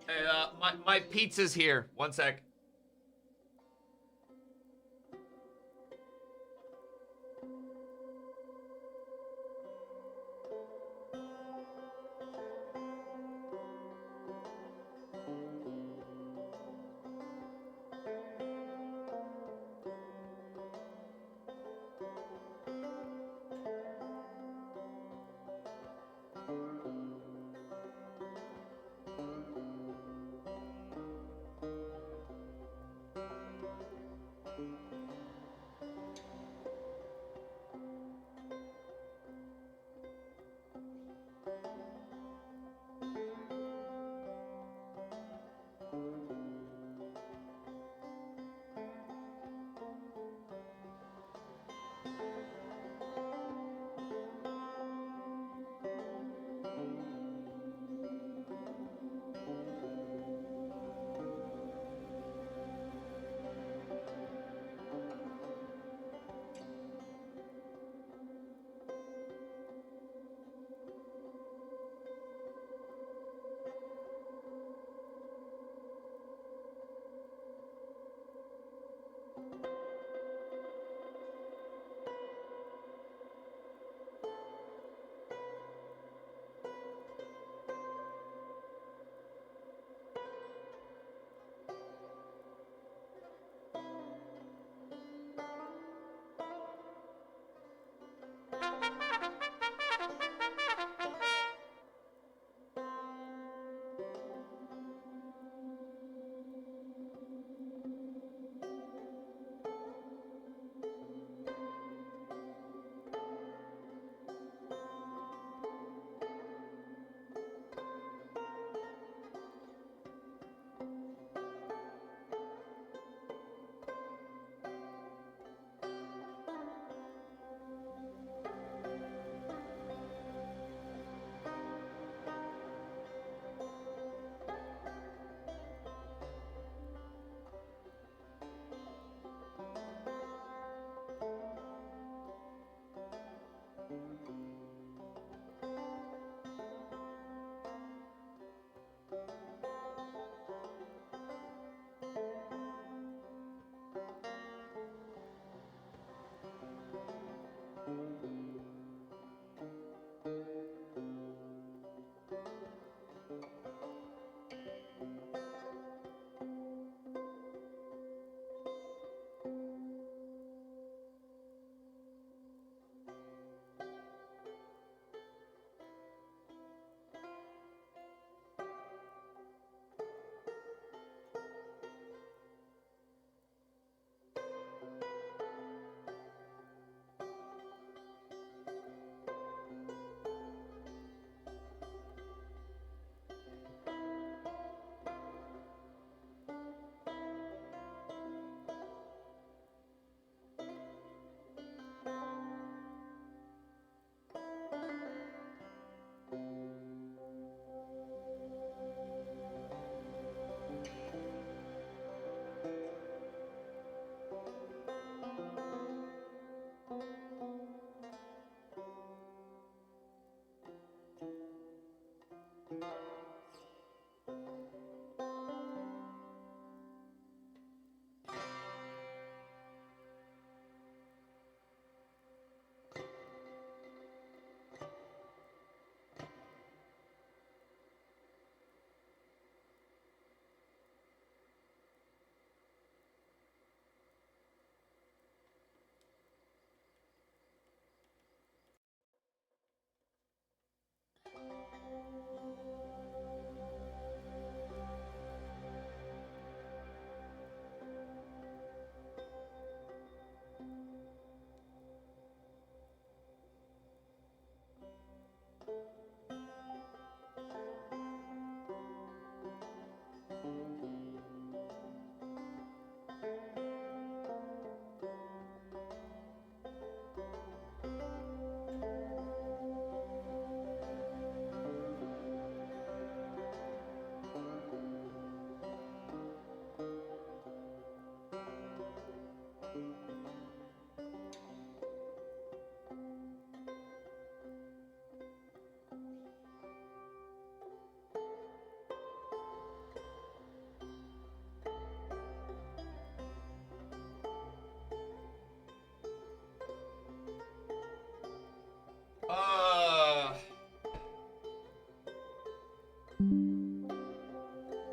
Hey, my pizza's here. 1 sec.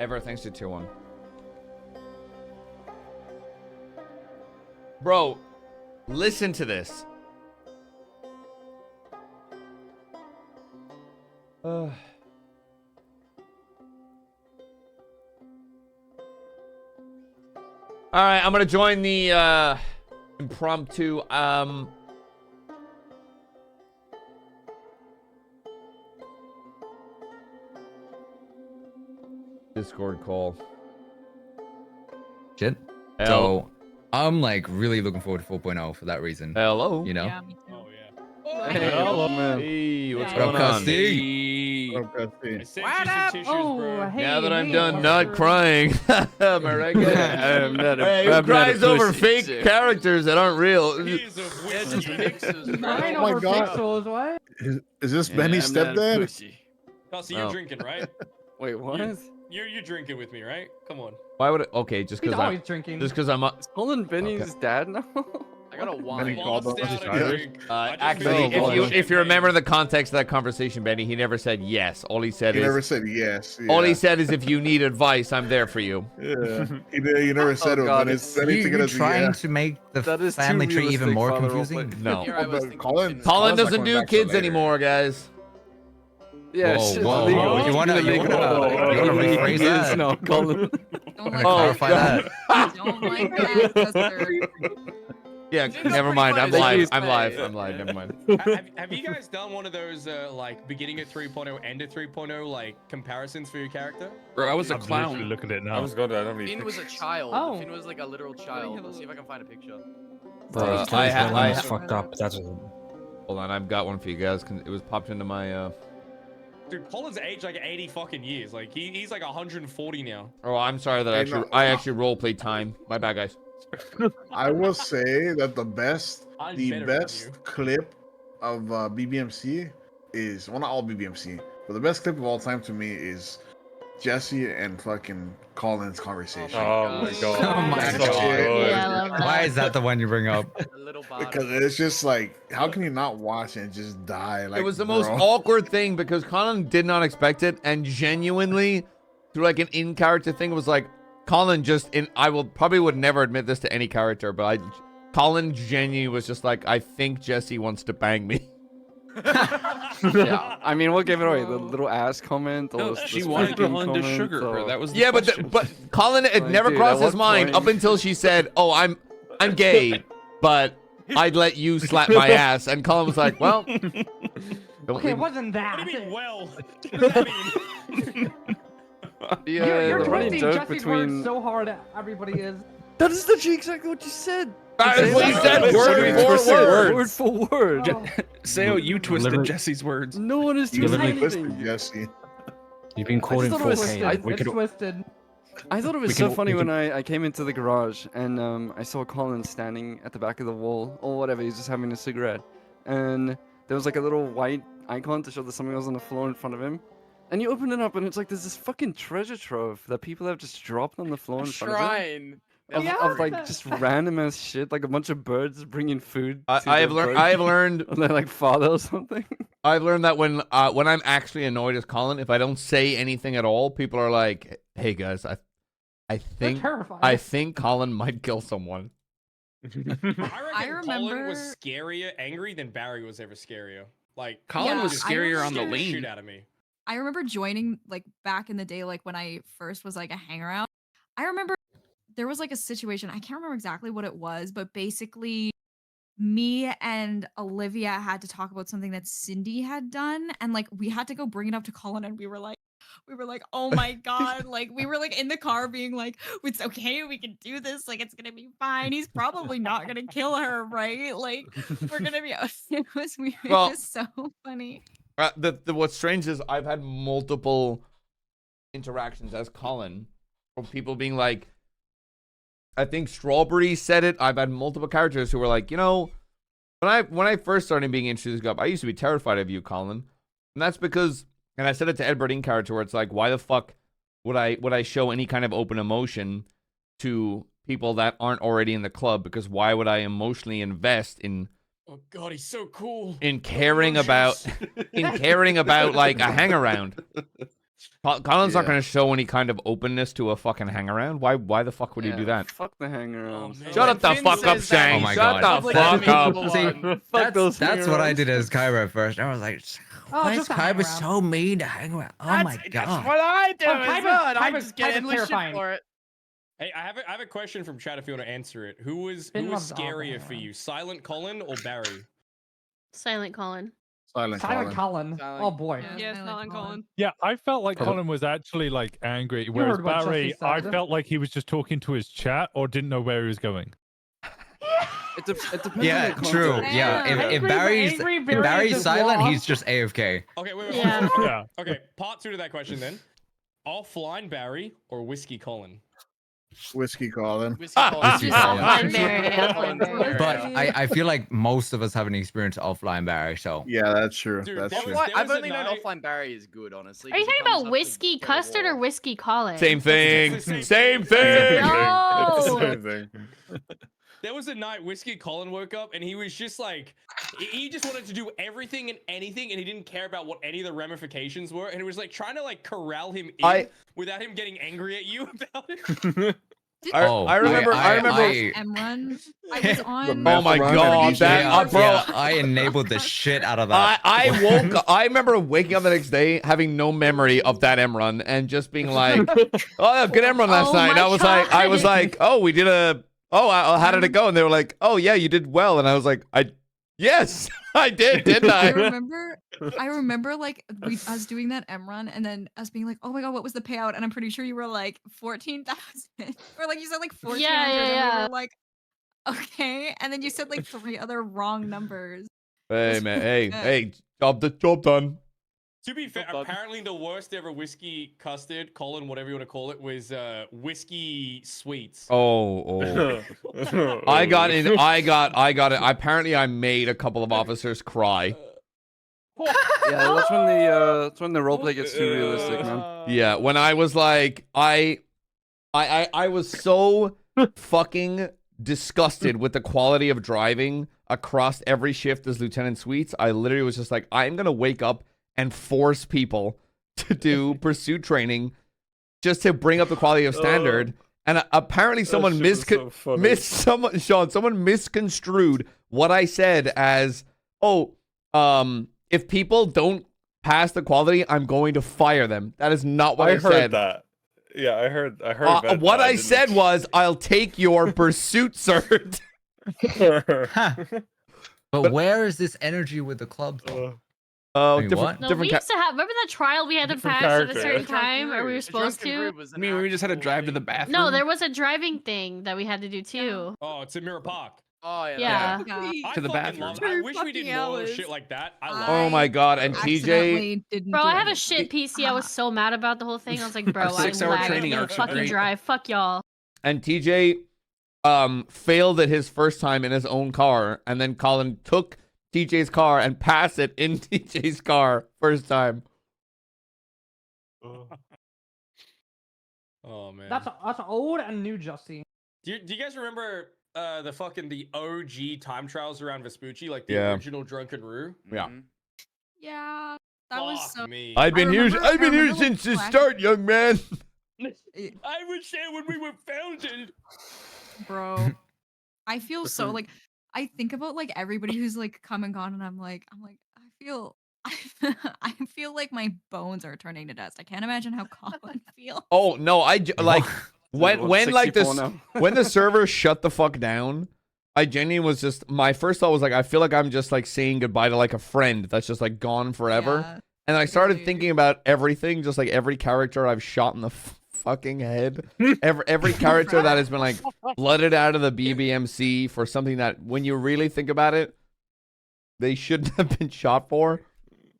Ever thanks to tier 1. Bro, listen to this. All right, I'm gonna join the impromptu Discord call. Shit. So I'm like really looking forward to 4.0 for that reason. Hello. You know. Yeah, me too. Oh yeah. Hey, Hello. man. Hey, what's Yeah. going What up, on? Custy? Oh, Custy. I sent What you some up? tissues, Oh, bro. hey, Now that I'm hey, done what's not your- crying. Am I right? I'm not a- Hey, who I'm not a cries over pussy, fake shit. characters that aren't real? Here's a whiskey. Mine Oh my over God. pixels, what? Is this Benny's I'm not a stepdad? pussy. Kelsey, you're Oh. drinking, right? Wait, what? You're drinking with me, right? Come on. Why would it? Okay, just He's because I'm always drinking. just because I'm Is Colin Benny's dad now? I got a Benny wine. called Lost us out his a Irish. drink. I just actually, finished if you- champagne. if you remember the context of that conversation, Benny, he never said yes. All he said He is never said yes. Yeah. all he said is if you need advice, I'm there for you. Yeah. He never said it, God, but it's Benny took it You're as a trying yeah. to make the That is too family tree even realistic, more father confusing. roleplay. No. Here I Oh, was but thinking Colin- Colin Colin not doesn't coming do back till kids later. anymore, guys. Yeah, Whoa, shit's whoa, illegal. whoa. You wanna He's make it illegal. up? You wanna rephrase He is that? now, Colin. Don't I'm like gonna Oh, clarify God. that. Don't like that, Custer. Yeah, It's never pretty mind. funny. I'm Thank live. you. I'm live. Yeah. I'm live. Never mind. Have you guys done one of those like beginning of 3.0, end of 3.0 like comparisons for your character? Bro, I was a I'm literally clown. looking at it now. I was going to. I don't Finn was a child. Oh. Finn was like a literal child. Let's see if I can find a picture. I fucked up. That's Hold on, I've got one for you guys. It was popped into my. Dude, Colin's aged like 80 fucking years. Like he's like 140 now. Oh, I'm sorry that Hey, no. I actually roleplay time. My bad, guys. I will say that the I'm better than best you. clip of BBMC is, well, not all BBMC, but the best clip of all time to me is Jesse and fucking Colin's conversation. Oh my god. Oh my That's God. it. Yeah, I love that. Why is that the one you bring up? A little bottom. Because it's just like, how can you not watch and just die? Like, It was the most bro. awkward thing because Colin did not expect it, and genuinely, through like an in-character thing, was like Colin just in. I will probably would never admit this to any character, but Colin genuinely was just like, I think Jesse wants to bang me. Yeah, I mean, we'll give it away. The little ass comment. No, the she wanted spanking Colin to comment, sugar her. so- That was the Yeah, but question. but Colin it Like, never dude, crossed at his what mind point- up until she said, "Oh, I'm gay, but I'd let you slap my ass," and Colin was like, "Well, don't Okay, leave- it wasn't that. What do you mean, well? What does that mean? You're the running twisting joke Jesse's between. words so hard, everybody is. That is literally exactly what you said. That's what he said, It's word literally for twisted word. Word for word. Oh. Sao, you twisted Deliver- Jesse's words. No one is You twisting literally anything. twisted Jesse. You've been I caught in just thought it was 4K. twisted. We It's could. twisted. I thought it was We so can- funny we when can- I came into the garage and I saw Colin standing at the back of the wall or whatever. He's just having a cigarette, and there was like a little white icon to show that something was on the floor in front of him. And you open it up, and it's like there's this fucking treasure trove that people have just dropped on the floor in front of him. Shrine. Of, Yeah. of like just random ass shit, like a bunch of birds bringing food. to I have the learned. bird I have learned. and they're like father or something. I've learned that when I'm actually annoyed as Colin, if I don't say anything at all, people are like, "Hey guys, I They're think terrifying. I think Colin might kill someone." I reckon Colin remember- was scarier, angry than Barry was ever scarier. Like Colin Yeah, was I scarier on the scared the shit lane. out of me. I remember joining like back in the day, like when I first was like a hangaround. I remember there was like a situation, I can't remember exactly what it was, but basically me and Olivia had to talk about something that Cindy had done, and like we had to go bring it up to Colin, and we were like, oh my god, like we were like in the car being like, it's okay, we can do this, like it's gonna be fine. He's probably not gonna kill her, right? Like we're gonna be it was weird. Well- It was so funny. What's strange is I've had multiple interactions as Colin from people being like, I think Strawberry said it. I've had multiple characters who were like, you know, when I first started being introduced up, I used to be terrified of you, Colin, and that's because, and I said it to Ed Burdine character where it's like, why the fuck would I show any kind of open emotion to people that aren't already in the club? Because why would I emotionally invest in Oh god, he's so cool. caring about like a hang around? Colin's not Yeah. going to show any kind of openness to a fucking hang around. Why the fuck would he do that? Fuck the hang around. man. Shut When up the Finn fuck up, says that, Shane. Oh my Shut God. the Like, fuck up. number See, one. that's what I did as Kyra at first. I was like, Oh, why is just a hang Kyra around. so mean to hang around? Oh my That's God. what I do Oh, as Kyra's- well, and I Kyra's- just get Kyra's endless shit terrifying. for it. Hey, I have a question from chat if you want to answer it. Who was Finn scarier loves all for that. you, Silent Colin or Barry? Silent Colin. Silent Silent Colin. Colin. Silent- Oh boy. Yeah, Silent Colin. Yeah, I felt like Probably- Colin was actually like angry, whereas heard what Barry, Jesse I said. felt like he was just talking to his chat or didn't know where he was going. It depends Yeah, on the true. context. Yeah, if Angry Barry's Barry if Barry's just silent, lost. he's just AFK. Okay, wait. Yeah. Yeah. Okay, part 2 to that question then. Offline Barry or Whiskey Colin? Whiskey Colin. Whiskey Colin. Whiskey Colin. Offline Barry. Offline Barry. But I feel like most of us have an experience offline Barry, so Yeah, that's true. Dude, That's that true. was- I've a only known night- offline Barry is good, honestly. Are you 'cause he talking comes about up to whiskey get a custard or wall. whiskey Colin? Same thing. It's the same Same thing. thing. No. Same thing. There was a night Whiskey Colin woke up and he was just like, he just wanted to do everything and anything and he didn't care about what any of the ramifications were. And it was like trying to like corral him in without him getting angry at you about it. I remember. I remember. M-Run. I was on. Oh my god, that bro! yeah, I enabled the shit out of that. I remember waking up the next day having no memory of that M run and just being like, "Oh, yeah, good M run last Oh night." And my I was God. like, "Oh, we did a. Oh, how did it go?" And they were like, "Oh yeah, you did well." And I was like, yes, I did, didn't I I?" remember like us doing that M run and then us being like, oh my god, what was the payout? And I'm pretty sure you were like 14,000 or like you said like 1400 and we yeah. were like, okay. And then you said like 3 other wrong numbers. Hey That's man, really hey, good. job done. To be fair, apparently the worst ever whiskey custard, Colin, whatever you want to call it, was whiskey sweets. Oh. I got it. Apparently, I made a couple of officers cry. Yeah, that's when the roleplay gets too realistic, man. Yeah, when I was like, I was so fucking disgusted with the quality of driving across every shift as Lieutenant Sweets. I literally was just like, I'm gonna wake up and force people to do pursuit training just to bring up the quality of standard. And apparently, someone someone misconstrued what I said as, if people don't pass the quality, I'm going to fire them. That is not what I said. heard that. Yeah, I heard that. What I said was, I'll take your pursuit cert. But where is this energy with the club? Though? Oh, I mean, different, No, different. we used to have. Remember that trial we had to Different pass at a character. certain time, or we were supposed to? I mean, we just had to drive to the bathroom. No, there was a driving thing that we had to do too. Oh, it's in Mirror Park. Oh Yeah. I To the fucking bathroom. love it. I wish we did fucking more hours. shit like that. I love Oh it. my god, and TJ. Accidentally didn't Bro, do I have a it. shit PC. I was so mad about the whole thing. I was like, bro, I'm 6-hour lagging. training I can't arcs are fucking great. drive. Fuck y'all. And TJ failed at his first time in his own car, and then Colin took TJ's car and passed it in TJ's car first time. Oh man. That's old and new, Justy. Do you guys remember the OG time trials around Vespucci, like the Yeah. original Drunken Roo? Yeah. Mhm. Yeah, that was so. Me. I've been here remember, since the like, start, young man. I was there when we were founded. Bro, I feel so like I think about like everybody who's like come and gone, and I'm like I feel I feel like my bones are turning to dust. I can't imagine how Colin feels. Oh no, like when like 64 this now. when the server shut the fuck down, I genuinely was just, my first thought was like, I feel like I'm just like saying goodbye to like a friend that's just like gone forever. Yeah, And I started really. thinking about everything, just like every character I've shot in the fucking head, every character that has been like blooded out of the BBMC for something that, when you really think about it, they shouldn't have been shot for.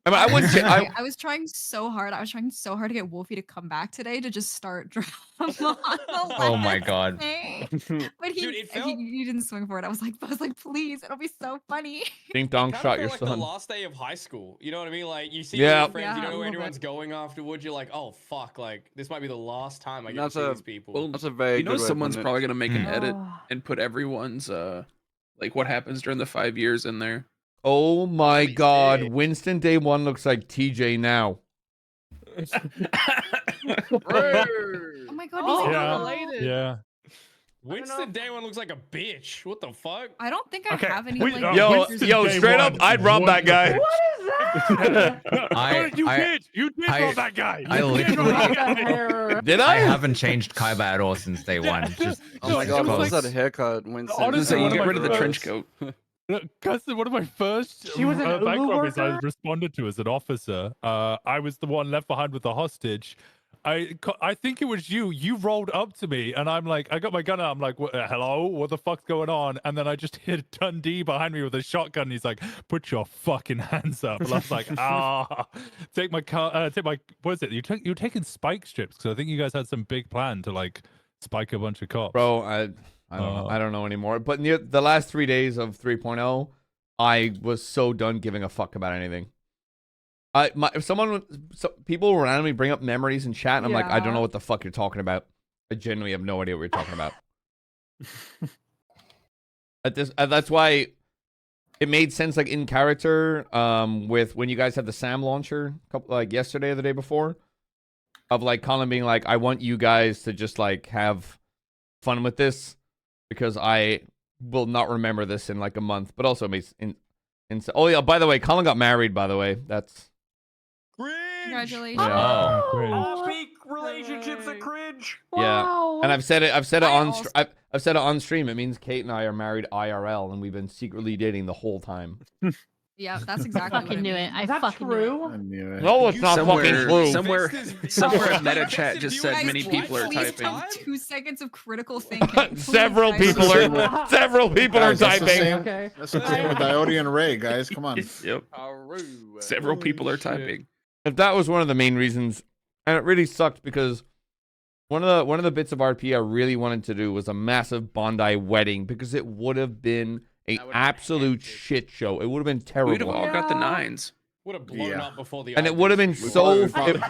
I mean, I wouldn't. I was trying so hard. I was trying so hard to get Wolfie to come back today to just start drama on the Oh my last god. day. But Dude, it felt- he didn't swing for it. I was like, please, it'll be so funny. Ding dong Kinda shot felt your like son. the last day of high school. You know what I mean? Like you see Yeah. your friends, Yeah, you a know where little everyone's going afterwards. You're like, oh fuck, like this might be the last time I get That's to see a- these people. That's a very You know good way of someone's putting it. probably gonna make an Hmm. edit and put everyone's like what happens during the 5 years in there. Oh my That'd be god, sick. Winston Day 1 looks like TJ now. Oh my god, Oh, he's yeah. related. Yeah. Winston Day one looks like a bitch. What the fuck? I don't think I Okay, have any wait, like. Yo, pictures of yo, Day straight up, one I'd rob that was guy. a What is that? You did rob that guy. I You did rob literally- that guy. Hair. Did I I? haven't changed Kaiba at all since day one. Just, Oh my It god, was what was like- that haircut, Winston? Honestly, So you one of get my rid of the trench first- coat. Custom, one of my first She was an bank Ulu robberies I worker? responded to as an officer. I was the one left behind with the hostage. I think it was you. You rolled up to me, and I'm like, I got my gun out. I'm like, hello, what the fuck's going on? And then I just hit Dundee behind me with a shotgun. And he's like, put your fucking hands up. And I was like, take my car, take my, what is it? You're taking spike strips because I think you guys had some big plan to like spike a bunch of cops. Bro, I don't know anymore. But near the last 3 days of 3.0, I was so done giving a fuck about anything. If people randomly bring up memories in chat, and I'm like, I don't Yeah. know what the fuck you're talking about. I genuinely have no idea what you're talking about. That's why it made sense, like in character, with when you guys had the Sam launcher, like yesterday or the day before, of like Colin being like, I want you guys to just like have fun with this because I will not remember this in like a month. But also it makes oh yeah, by the way, Colin got married. By the way, that's. Congratulations. Yeah. Oh, Peak relationships are cringe. Yeah, wow. and I've said it I on also- I've said it on stream. It means Kate and I are married IRL, and we've been secretly dating the whole time. Yeah, that's exactly what Fucking knew it. mean. I Is that fucking knew it. true? I knew it. No, it's not fucking true. Somewhere in meta chat just said Guys, many people are please typing. have 2 seconds of critical thinking. Several Please, people guys. are several people are Guys, that's the typing. same- Okay. That's the same with Diode and Ray, guys. Come on. Yep. Several people are typing. If that was one of the main reasons, and it really sucked because one of the bits of RP I really wanted to do was a massive Bondi wedding because it would have been an absolute shit show. It would have been We'd have terrible. all got the nines. Would have blown Yeah. up before the. And it would have been We so. probably-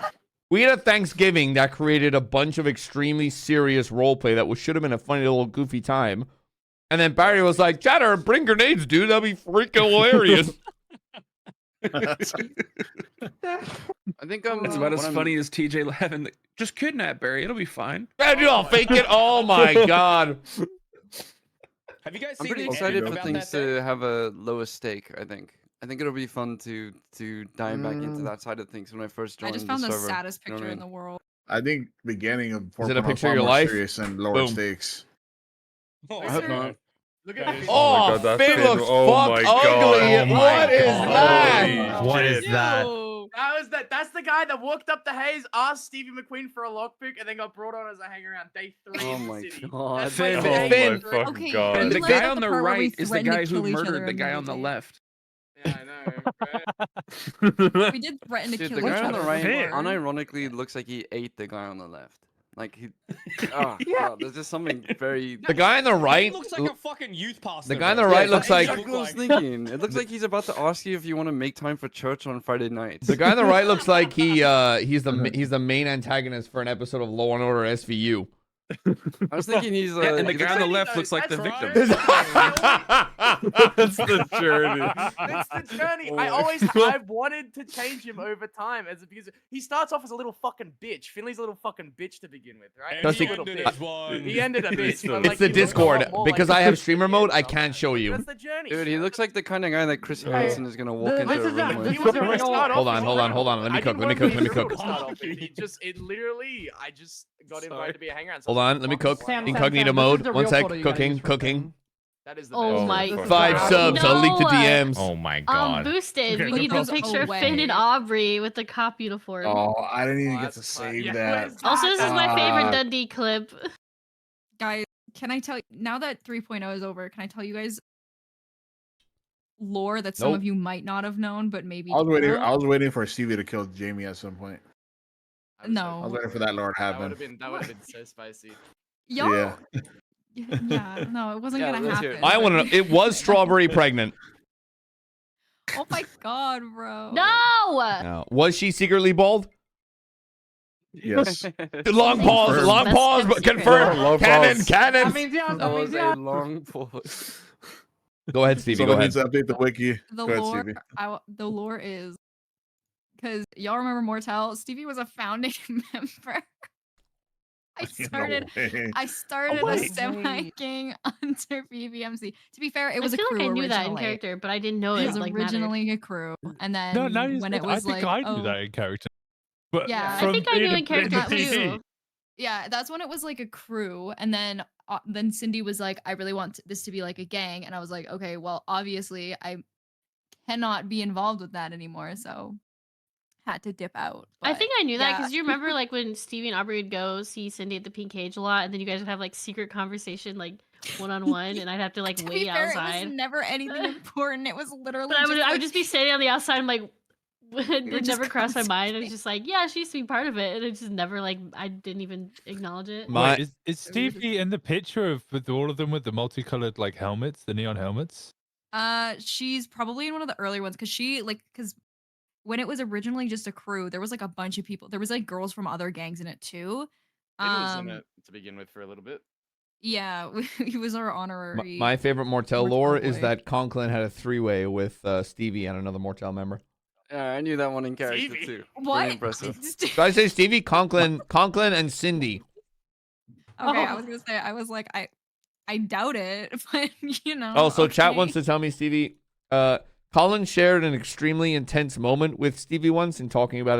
We had a Thanksgiving that created a bunch of extremely serious roleplay that should have been a funny little goofy time. And then Barry was like, Chatter, bring grenades, dude. That'd be freaking hilarious. I think It's about as funny as TJ laughing. Just kidnap Barry. It'll be fine. Man, dude, I'll fake it. Oh my god. Have you guys I'm seen pretty the excited edit for about things that thing? to have a lower stake. I think it'll be fun to dive back into that side of things when I first I joined just found the the server. saddest You know picture what I in mean? the world. I think beginning of 4.0 Is it a picture of far your more life? serious and lower Boom. stakes. Oh, I hope not. Look at that. Oh, Finn looks fuck ugly. What is that? What is that? That's the guy that walked up the haze, asked Stevie McQueen for a lockpick, and then got brought on as a hang around day 3 Oh in the my city. god. That's Finn, like Finn, day Finn. three. Okay, And you the left guy out on the part where we right is the threatened to guy who kill each other murdered the in guy on the day. left. Yeah, I know. We did threaten to Dude, kill the each guy on other. the right Finn. unironically looks like he ate the guy on the left. Like he, oh god, there's just something very. The guy on the right. He looks like a fucking youth pastor. The guy on bro. the right That's looks what like- he Exactly what I was like. thinking. It looks like he's about to ask you if you want to make time for church on Friday nights. The guy on the right looks like he's the main antagonist for an episode of Law and Order SVU. I was thinking he's. Yeah, and the he guy looks on the like- left looks like the That's victim. right. That's the journey. That's the journey. I've wanted to change him over time because he starts off as a little fucking bitch. Finley's a little fucking bitch to begin with, right? And Dusty- he ended as one. He ended a bitch. but, It's like, the he looks a Discord. lot more like Because a I have bitch streamer than mode, I sometimes. can't show you. That's the journey. Dude, he looks like the kind of guy that Chris Hansen is gonna walk This into a is room that- with. this He wasn't really Hold start off Hold as on, a hold on, criminal. hold on. Let me I cook, didn't let me want cook, to let me be cook. a criminal to start off with. It literally, I just got invited to be a hanger. Hold on, let me cook. Sam, Incognito Sam, mode. this is the One real sec. photo you gotta Cooking, use for cooking. Sam. That is the Oh best. my This is 5 the- subs. I'll leak the No. DMs. Oh my god. Boosted. Okay, We need the goes picture of Finn away. and Aubrey with the cop uniform. Oh, I didn't even Oh, get to that's fine. save Yeah, that. where's Also, this is my favorite Ah. Dundee clip. Guys, can I tell you now that 3.0 is over? Can I tell you guys lore that some Nope. of you might not have known, but maybe I was do waiting. know? I was waiting for Stevie to kill Jamie at some point. No. I was waiting for that lore to That would happen. have been. That would have been so spicy. Y'all, Yeah. yeah, no, it wasn't Yeah, gonna let's hear happen. it. I want to know. It was strawberry pregnant. Oh my god, bro. No! No. Was she secretly bald? Yes. Long pause. Confirmed. Long Best pause. kept But secret. confirm. Long Cannon. pause. That Cannon. means yes. That That was means a yes. long pause. Go ahead, Stevie. Go Someone ahead. needs to update the wiki. The Go ahead, lore, Stevie. the lore is because y'all remember Mortel? Stevie was a founding member. I started a wait. semi-king under BBMC. To be fair, it was I a feel crew like I knew that in originally. character, but I didn't know It it was like mattered. originally a crew, and then No, no, when it I was think like, I knew that in character. But Yeah. I think I knew in character that was- too. yeah, that's when it was like a crew, and then Cindy was like, I really want this to be like a gang, and I was like, okay, well, obviously I cannot be involved with that anymore, so had to dip out. I think I knew that yeah. because you remember like when Stevie and Aubrey would go see Cindy at the Pink Cage a lot, and then you guys would have like secret conversation like one-on-one, and I'd have to like To wait be fair, outside. it was never anything important. It was literally. But I would like, just be standing on the outside. I'm like, were it just never crossed my mind. It's just like, yeah, she used to be part of it, and it just never like I didn't even acknowledge it. Wait, is Stevie in the picture of with all of them with the multicolored like helmets, the neon helmets? She's probably in one of the earlier ones because when it was originally just a crew, there was like a bunch of people. There was like girls from other gangs in it too. It was in it to begin with for a little bit. Yeah, he was our honorary. My favorite Mortel Mortel lore is boy. that Conklin had a three-way with Stevie and another Mortel member. Yeah, I knew that one in character Stevie? too. What? Very impressive. Did I say Stevie? Conklin, and Cindy. Okay, I was gonna say I was like I doubt it, but you know. Oh, so chat okay. wants to tell me, Stevie. Colin shared an extremely intense moment with Stevie once in talking about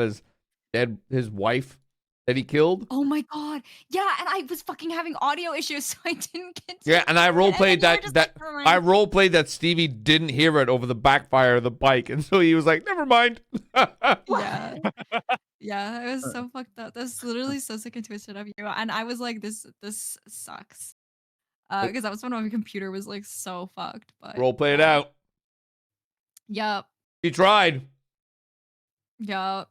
his wife that he killed. Oh my god, yeah, and I was fucking having audio issues, so I didn't get. To Yeah, and I role played then you were that just like, I role played that Stevie didn't hear it over the backfire of the bike, and so he was like, "Never mind." Yeah. Yeah, it was so fucked up. That's literally so sick and twisted of you. And I was like, this sucks. Because that was when my computer was like so fucked. But Role play it out. Yup. He tried. Yup.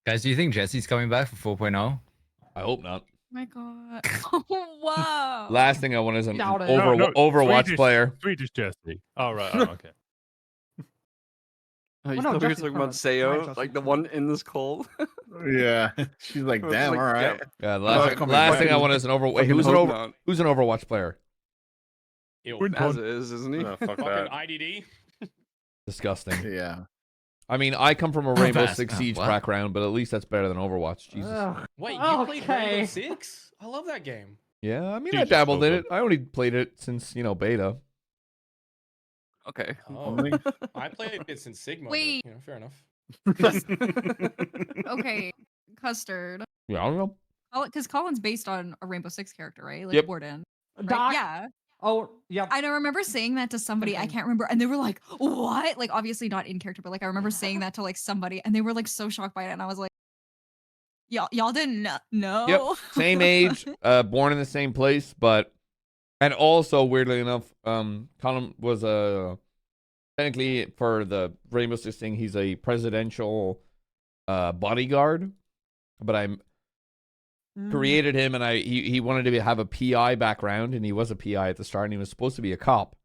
Guys, do you think Jesse's coming back for 4.0? I hope not. Oh my god. Oh, wow. Last thing I want is an Doubt it. Overwatch Swedish, player. Swedish Jesse. Oh right. Oh, okay. Oh, you no, thought we were Jesse's talking about permanent. Right, Sayo, Jesse's like the one in this call. Yeah, she's like, I was damn, like, all right. Yeah, Like, last thing I want is an Overwatch. Wait, who's an Overwatch player? Ew. As is, isn't he? No, fuck Fucking that. IDD. Disgusting. Yeah. I mean, I come from a Rainbow fast. Six Oh, Siege what? background, but at least that's better than Overwatch. Jesus. Ugh. Wait, you played Okay. Rainbow Six? I love that game. Yeah, I mean, I Jesus, dabbled in so it. I only played it since beta. Okay. Oh, I played it since Sigma. Wait. But, fair enough. Okay. Custard. Yeah, I don't know. Because Colin's based on a Rainbow Six character, right? Like Yep. Warden. Right? Doc. Yeah. Oh, yeah. I don't remember saying that to somebody. I can't remember. And they were like, what? Like, obviously not in character, but like, I remember saying that to like somebody and they were like so shocked by it. And I was like, y'all didn't know. Yep, same age, born in the same place, and also weirdly enough, Colin was technically for the Rainbow Six thing, he's a presidential bodyguard, but I created him, and he wanted to have a PI background, and he was a PI at the start, and he was supposed to be a cop.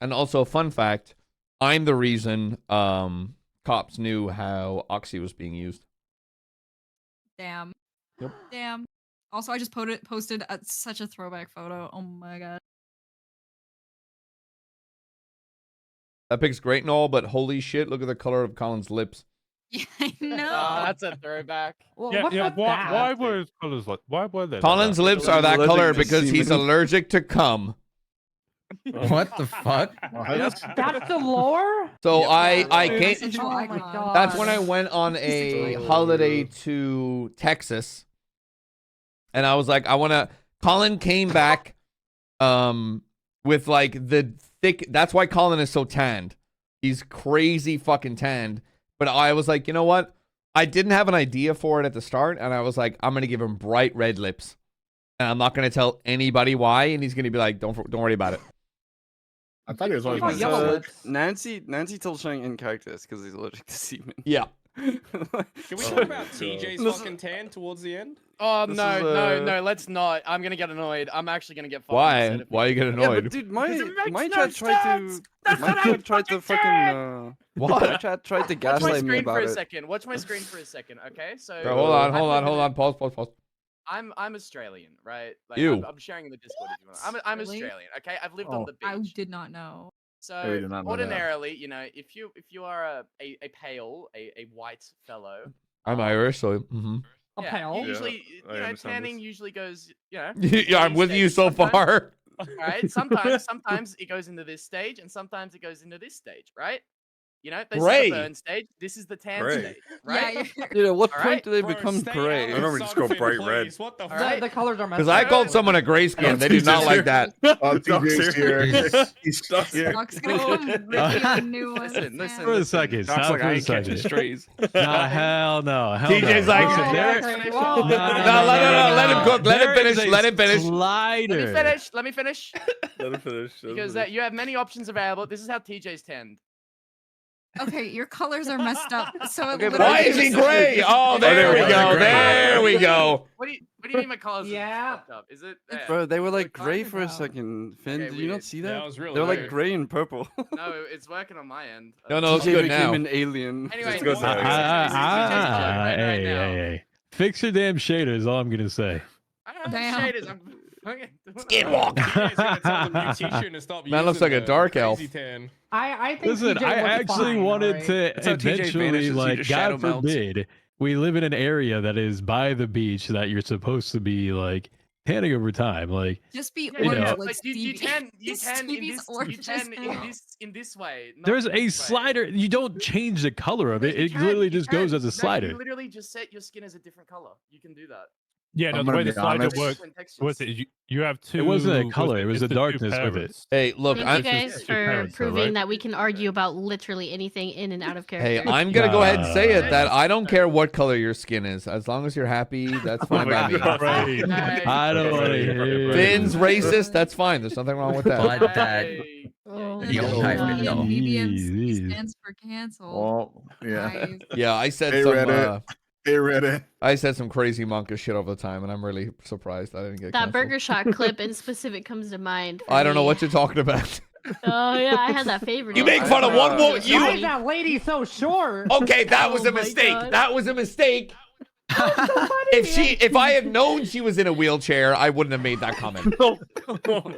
And also, fun fact, I'm the reason cops knew how Oxy was being used. Damn. Yep. Damn. Also, I just posted such a throwback photo. Oh my god. That pic's great and all, but holy shit, look at the color of Colin's lips. Yeah, I know. That's a throwback. Well, Yeah, what's yeah. with Why that? were his colors like? Why were they? Colin's like that? lips are that Allergic color to because he's semen. allergic to cum. What the fuck? That's the lore? So Yeah. I Dude, can't. such an Oh my icon. God. That's when I went on a holiday to Texas, and I was like, I want to. Colin came back, with like the thick. That's why Colin is so tanned. He's crazy fucking tanned. But I was like, you know what? I didn't have an idea for it at the start, and I was like, I'm gonna give him bright red lips, and I'm not gonna tell anybody why, and he's gonna be like, don't worry about it. I thought he was always What been about yellow sus. lips? Nancy told Shang in characters because he's allergic to semen. Yeah. Can we talk about TJ's This- fucking tan towards the end? Oh This no, is, no, let's not. I'm gonna get annoyed. I'm actually gonna get fucking Why? upset if we Why you get keep Yeah, annoyed? but dude, Because it makes my no chat tried to. sense. That's My what I chat would tried to fucking fucking. My What? chat tried to Watch my gaslight me screen for about a it. second. Watch my screen for a second, okay? So Bro, hold on, I live in a- Pause. I'm Australian, right? Like, You. I'm sharing in the Discord if you want. I'm Really? Australian, okay? I've lived Oh. on the I beach. did not know. I really So did not know that. ordinarily, you know, if you are a pale, a white fellow, I'm Irish, so mhm. A yeah, pale? usually, I you know, understand tanning this. usually goes, you know. Yeah, I'm three with you stages. so Sometimes- far. All right. Sometimes it goes into this stage, and sometimes it goes into this stage, right? You know, this is Gray. the burn stage. This is the tan Gray. stage, right? Yeah, Dude, at what All point right. do they Bro, become stay gray? out of I normally just go Sunfin, bright red. please. What the All fuck? right. The colors are messed Because up. I called someone a grayskin. They did not like that. TJ's here. He's stuck here. Docs gonna come rip you a new one. Listen, For a second. Doc's Stop like, for I a ain't catching second. strays. Nah, hell no. Hell TJ's no. like- Listen, Oh, there- okay, No, well, no, No, let him cook. Let him There finish. is a Let him finish. Slider. Let me finish. Let me finish. Let him finish. Because you have many options available. This is how TJ's tend. Okay, your colors are messed up. So it Okay, but Why literally is he just- gray? Oh, there we go. There we go. What do you mean my colors Yeah. are fucked up? Is it? Yeah. Bro, they were like Look, gray fine. for a now. second. Finn, Okay, did you not weird. see That that? was really They were like weird. gray and purple. No, it's working on my end. No, it's TJ good became now. an alien. Anyway, It's good this is- now, this is- yeah. this is TJ's joke right hey, now. hey, hey. Fix your damn shaders, all I'm going to say. I don't have Damn. shaders. I'm fucking doing it. Skinwalker. TJ's gonna tell the beautician to stop Man looks using like a the dark crazy elf. tan. I think Listen, TJ I looks actually fine, wanted alright? to That's how TJ eventually, vanishes, he like, just God shadow melts. forbid, we live in an area that is by the beach that you're supposed to be, like, tanning over time. Like, Just be Yeah, You orange know. like but you Stevie. tan in Stevie's this orange you tan as in this way. not there's in a this way. slider. You don't change the color of No, it. you It can, literally you just goes can. as a No, slider. You literally just set your skin as a different color. You can do that. Yeah, no, I'm the gonna way the be slider honest. works. Different textures. What's it? You have two. It wasn't a what's color, it was it's the two darkness with it. parents. Hey, look, Thank I'm you guys two for parents, though, proving right? that we can argue about literally anything in and out of character. hey, I'm gonna go ahead and say it that I don't care Right. what color your skin is, as long as you're happy. That's fine by me. Right. Hey, I don't want to Right, hear. right. Finn's racist. That's fine. There's nothing wrong with that. But that hey, Oh yeah, you don't my type it, God. no. BBMC Jeez. stands for canceled. Oh, yeah. Guys. Yeah, I said Hey, some. Reddit. Hey, Reddit. I said some crazy monkish shit all the time, and I'm really surprised I didn't get That canceled. Burger Shot clip in specific comes to mind. for I don't know me. what you're talking about. Oh yeah, I had that favorite. You make fun of one woman. Why You is that lady so short? okay? That was Oh a my mistake. God. That was a mistake. If I had known she was in a wheelchair, I wouldn't have made that comment. I just want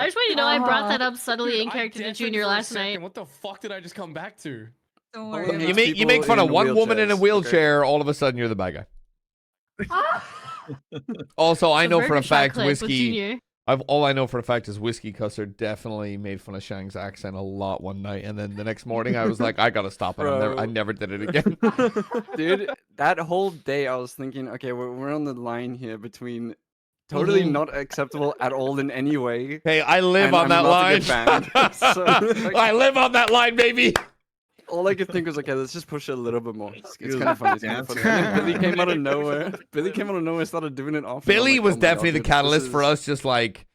you to know I brought that up subtly Dude, in I character to deafened Junior for a last second. night. What the fuck did I just come back to? Don't Oh, worry yeah. about You it. make fun of People one in woman in a wheelchairs, okay. wheelchair. All of a sudden, you're the bad guy. Also, I The know for Burger a Shot fact clip with whiskey. Junior. All I know for a fact is Whiskey Custard definitely made fun of Shang's accent a lot one night, and then the next morning I was like, I gotta stop it. I Bro. never did it again. Dude, that whole day I was thinking, okay, we're on the line here between totally Mhm. not acceptable at all in any way. Hey, I live And on I'm that about line. to get banned. So, like- I live on that line, baby. All I could think was, okay, let's just push it a little bit more. It's He was kind of funny. It's kind of funny. And then Billy came out of nowhere. Billy came out of nowhere, started doing it off. and I'm Billy like, was oh my God, definitely the dude, this catalyst for is- us, just like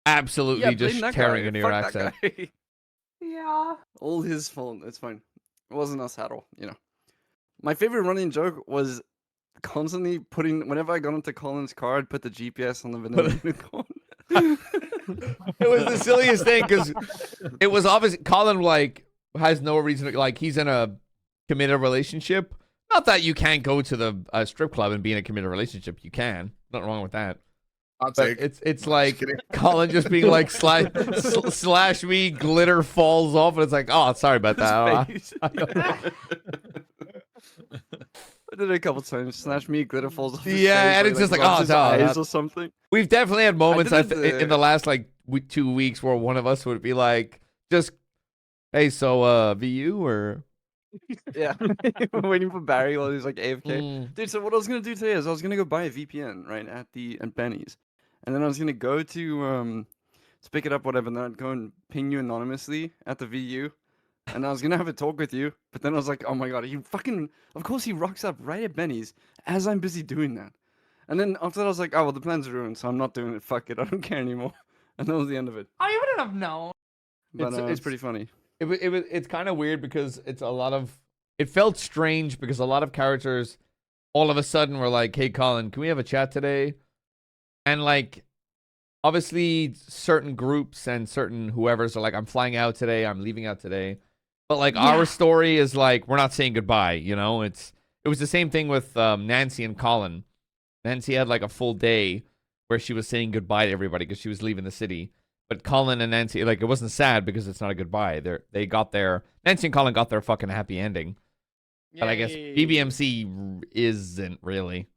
absolutely Yeah, just blame that tearing guy. into your Fuck that accent. guy. Yeah. All his fault. It's fine. It wasn't us at all, you know. My favorite running joke was constantly putting, whenever I got into Colin's car, I'd put the GPS on the vanilla unicorn. It was the silliest thing because it was obvious. Colin like has no reason to, like he's in a committed relationship. Not that you can't go to the strip club and be in a committed relationship. You can. Nothing wrong with that. Hot But take. it's No, like just kidding. Colin just being like slash me, glitter falls off, and it's like, oh, sorry about that. His face. I did it a couple times. Slash me, glitter falls off. His Yeah, face, and or it's he, just like, rubs oh, his no, eyes that- or something. We've definitely had moments did it in the last like 2 weeks where one of us would be like, just, hey, so VU or Yeah, we're waiting for Barry while he's like AFK. Mm. Dude, so what I was gonna do today is I was gonna go buy a VPN right at Benny's, and then I was gonna go to pick it up, whatever, and then I'd go and ping you anonymously at the VU, and I was gonna have a talk with you, but then I was like, oh my God, of course he rocks up right at Benny's as I'm busy doing that, and then after that I was like, oh well, the plan's ruined, so I'm not doing it. Fuck it, I don't care anymore, and that was the end of it. I wouldn't have known. But It's- it's it's- pretty funny. it's kind of weird because it's a lot of, it felt strange because a lot of characters all of a sudden were like, hey, Colin, can we have a chat today? And like, obviously certain groups and certain whoever's are like, I'm flying out today, I'm leaving out today. But like our story is like, we're not saying goodbye, you know? It was the same thing with Nancy and Colin. Nancy had like a full day where she was saying goodbye to everybody because she was leaving the city. But Colin and Nancy, like, it wasn't sad because it's not a goodbye. They got their Nancy and Colin got their fucking happy ending. But I guess BBMC isn't really.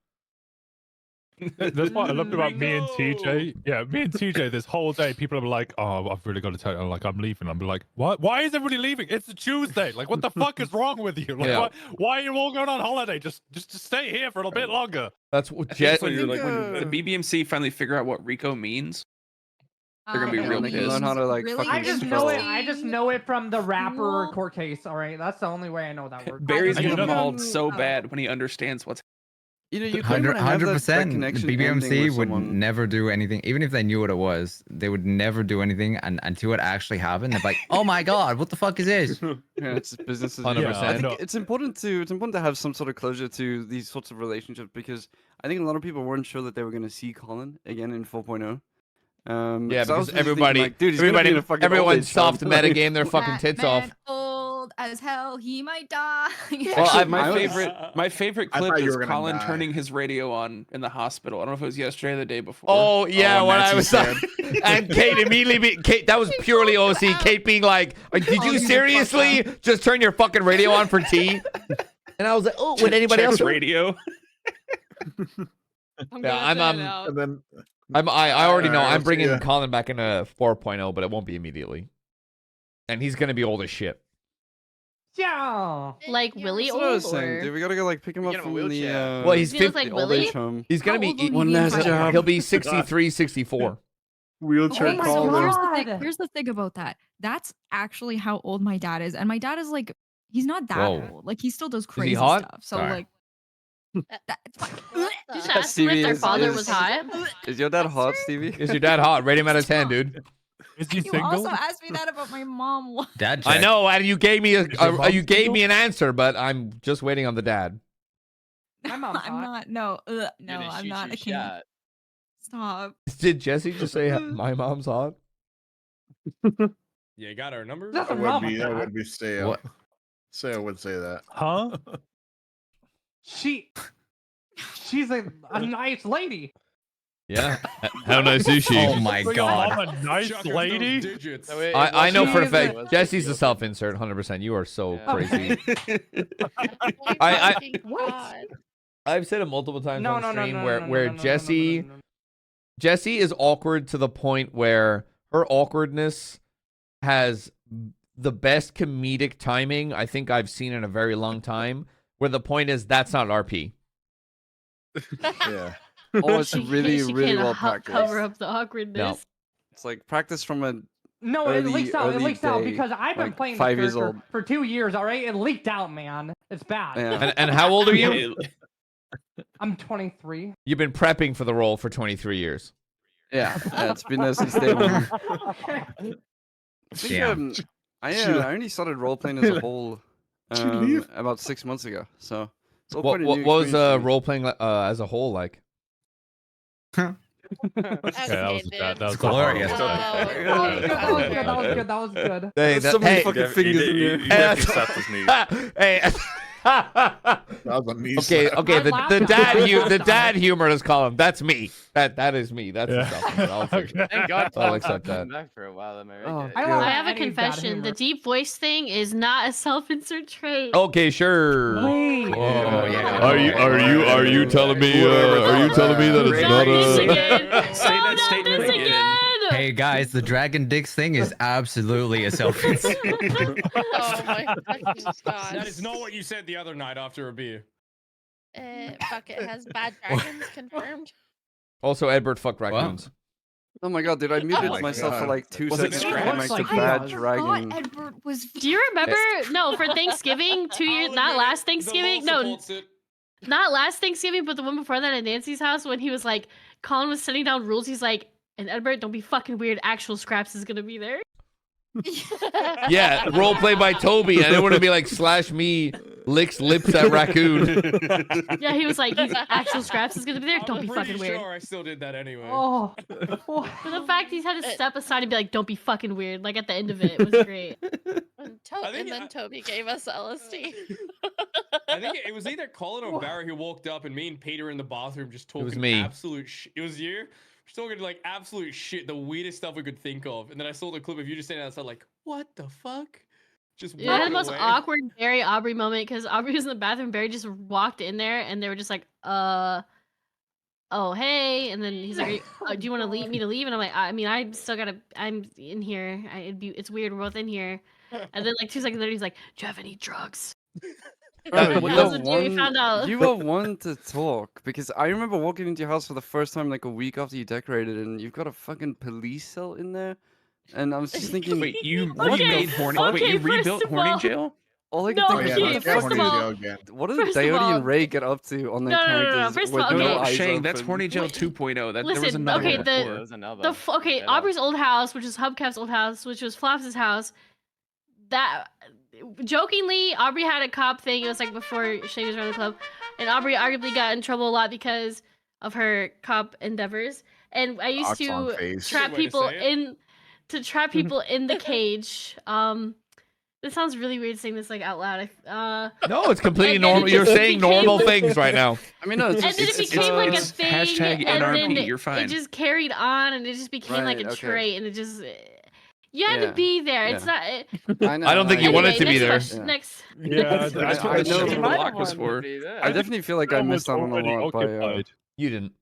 That's what I loved about me and TJ. Yeah, me and TJ. This whole day, people are like, "Oh, I've really got to tell you, like, I'm leaving." I'm like, "What? Why is everybody leaving? It's a Tuesday. Like, what the fuck is wrong with you? Like, why are you all going on holiday? Just stay here for a little bit longer." That's what Like when the BBMC finally figure out what Rico means, they're gonna be real they can pissed. learn how to like Really? fucking I just spell. know it. I just know it from the rapper Cool. court case. All right, that's the only way I know that word. Barry's I gonna don't mauled know. so bad when he understands what's. You know, you kind of have that 100%. connection The ending BBMC with would someone. never do anything, even if they knew what it was. They would never do anything, and until it actually happened, they're like, "Oh my god, what the fuck is this?" Yeah, it's business as 100%. usual. I think No. it's important to have some sort of closure to these sorts of relationships because I think a lot of people weren't sure that they were going to see Colin again in 4.0. Yeah, so I because was busy thinking, everybody, like, dude, he's gonna be in a fucking old everyone's age home. soft meta game their fucking That tits man off. old as hell. He might die. Well, Actually, I my favorite I clip thought you is were gonna Colin die. turning his radio on in the hospital. I don't know if it was yesterday or the day before. Oh yeah, and when I Nancy's was and Kate immediately Kate, that was purely OC. Kate being like, "Did you seriously just turn your fucking radio on for tea?" And I was like, "Oh, would anybody Checks else?" radio. Yeah, And then I already know. Alright, I'm let's see bringing ya. Colin back into 4.0, but it won't be immediately. And he's gonna be old as shit. Yeah. Like Willie That's what I old, was saying, or dude. We gotta go like pick him up Get him a from the wheelchair. Well, he's Does he look 50. like old Willie? age home. He's gonna How be. old will he One be in last 5 job. years? He'll be 63, 64. wheelchair Oh my Colin. God. God. Here's the thing about that. That's actually how old my dad is, and my dad is like, he's not that Whoa. old. Like he still does he crazy hot? stuff. So Sorry. like, it's fine. Just ask him if their father was hot. Is your dad hot, Stevie? Is your dad hot? Rate him out of 10, dude. Is he You single? also asked me that about my mom. once. Dad I check. know, and you gave me Is your mom you gave single? me an answer, but I'm just waiting on the dad. My mom's I'm hot. not. No, no, I'm not. I can't. Stop. Did Jesse just say my mom's hot? Yeah, got our numbers. That's That a wrong would be with that that. would be Sayo. What? Sayo would say that. Huh? She's a nice lady. Yeah. How nice is she? Oh my So your god. mom a nice Chuck us those lady? digits. I know for a She fact is Jesse's a self insert 100%. You are so Yeah. crazy. What? I've said it multiple times No, on no, no, stream no, where no, no, where no, no, no, Jesse no, no, no. Jesse is awkward to the point where her awkwardness has the best comedic timing I think I've seen in a very long time. Where the point is that's not RP. Yeah. Oh, it's She really, can't- she really can't well cover practiced. up the awkwardness. It's like practice from a No, it early- leaks out. It early leaks out day, because I've been like, playing 5 this years character old. for 2 years. All right, it leaked out, man. It's bad. Yeah. And how old are you? I'm 23. You've been prepping for the role for 23 years. Yeah, it's been there since day one. Okay. I think, Damn. I only started role playing as a whole Did you leave? about 6 months ago. So it's all What quite a new was experience for me. role playing as a whole like? Yeah, that was bad. That was Glorious. That was good. That was good. That was good. Hey, There's so many fucking fingers in there. Hey, That was a knee okay, slap. okay. I laughed The at dad, that. the dad humor is Colin. That's me. That is me. That's Yeah. the stuff. I'll take it. Thank God. I'll accept that. Come back for a while. Am I right? Oh, guys? I God. laugh I at have a any bad confession. The humor. deep voice thing is not a self-insert trait. Okay, sure. Wait. Oh, yeah. Are you telling me that it's Not not this a? again. Say No, that not statement this again. again. Hey guys, the dragon dicks thing is absolutely a selfie. Oh my fucking god. That is not what you said the other night after a beer. Bucket has bad dragons confirmed. Also, Edward fucked raccoons. Oh my god, dude! I muted my myself for God. like 2 Was it seconds. Scratch? And I Like a bad God. dragon. Edward was. Do you remember? No, for Thanksgiving, 2 years, not last Thanksgiving. No, not last Thanksgiving, but the one before that at Nancy's house when he was like, Colin was setting down rules. He's like, and Edward, don't be fucking weird. Actual Scraps is gonna be there. Yeah, role play by Toby, and it would be like /me licks lips at raccoon. Yeah, he was like, actual Scraps is gonna be there. Don't be fucking weird. Sure, I still did that anyway. Oh. For the fact he's had to step aside and be like, don't be fucking weird. Like at the end of it, it was great. And then Toby gave us LSD. I think it was either Colin or Barry who walked up, and me and Peter in the bathroom just talking was me. absolute shit. It was you? Just talking like absolute shit, the weirdest stuff we could think of. And then I saw the clip of you just standing outside like, what the fuck? Just Yeah, I had the most away. awkward Barry Aubrey moment because Aubrey was in the bathroom. Barry just walked in there and they were just like, oh hey, and then he's like, do you want to leave me to leave? And I'm like, I mean, I'm in here. It's weird. We're both in here. And then like 2 seconds later, he's like, do you have any drugs? Bro, That was the day we found out. You were one to talk because I remember walking into your house for the first time like a week after you decorated, and you've got a fucking police cell in there. And I was just thinking, Wait, you Okay, remade Horny? okay, Wait, you first rebuilt of Horny all- Jail? all I No, can think okay, is, first of all- what are first of Diody all- and Ray get up to on their No, no, no, no, characters? first of with all, no okay. No, eyes Shane, that's open? Horny Jail Wait, 2.0. There was Listen, another okay, one the- before. There's another. Okay, Aubrey's old house, which is Hubcap's old house, which was Flops' house. That jokingly, Aubrey had a cop thing. It was like before Shane was running the club, and Aubrey arguably got in trouble a lot because of her cop endeavors. And I used Ox on to face. trap Good way to people say it. trap people in the cage. This sounds really weird saying this like out loud. No, it's completely And then normal. it You're just saying became- normal things right now. I mean, no, it's And just, then it became like a it's thing, hashtag and NRP, then you're fine. it just carried on, and it just became like Right, a okay. trait, and it just you had Yeah, to be there. It's yeah. not. I don't think you wanted to be next there. question, Yeah. Next. Yeah, That's I what know- that's what the might lock have was wanted to for. be there. I definitely feel like I missed out on a already lot by. occupied. You didn't.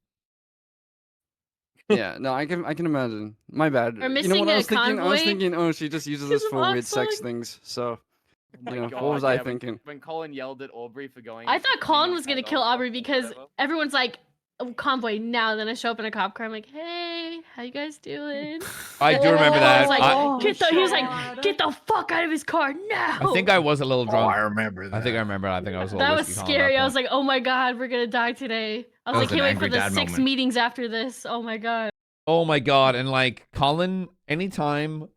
Yeah, no, I can imagine. My bad. Or You know missing what I a was thinking? I was convoy thinking, oh, she just uses because this of for weird sex Oxford? things. So, Oh my you know, God, what was I yeah, thinking? When Colin yelled at Aubrey for going. I for thought being Colin a was gonna pedo kill or Aubrey because whatever. everyone's like, oh, convoy now. Then I show up in a cop car. I'm like, hey, how you guys doing? I And do then remember everyone that. was like, I he was like, God. get the fuck out of his car now. think I was a little Oh, drunk. I remember that. I think I remember. I think I was a little That was whiskey Colin at scary. that I was point. like, oh my god, we're gonna die today. I was That like, was an can't wait angry for the dad 6 moment. meetings after this. Oh my god. Oh my god! And like Colin, anytime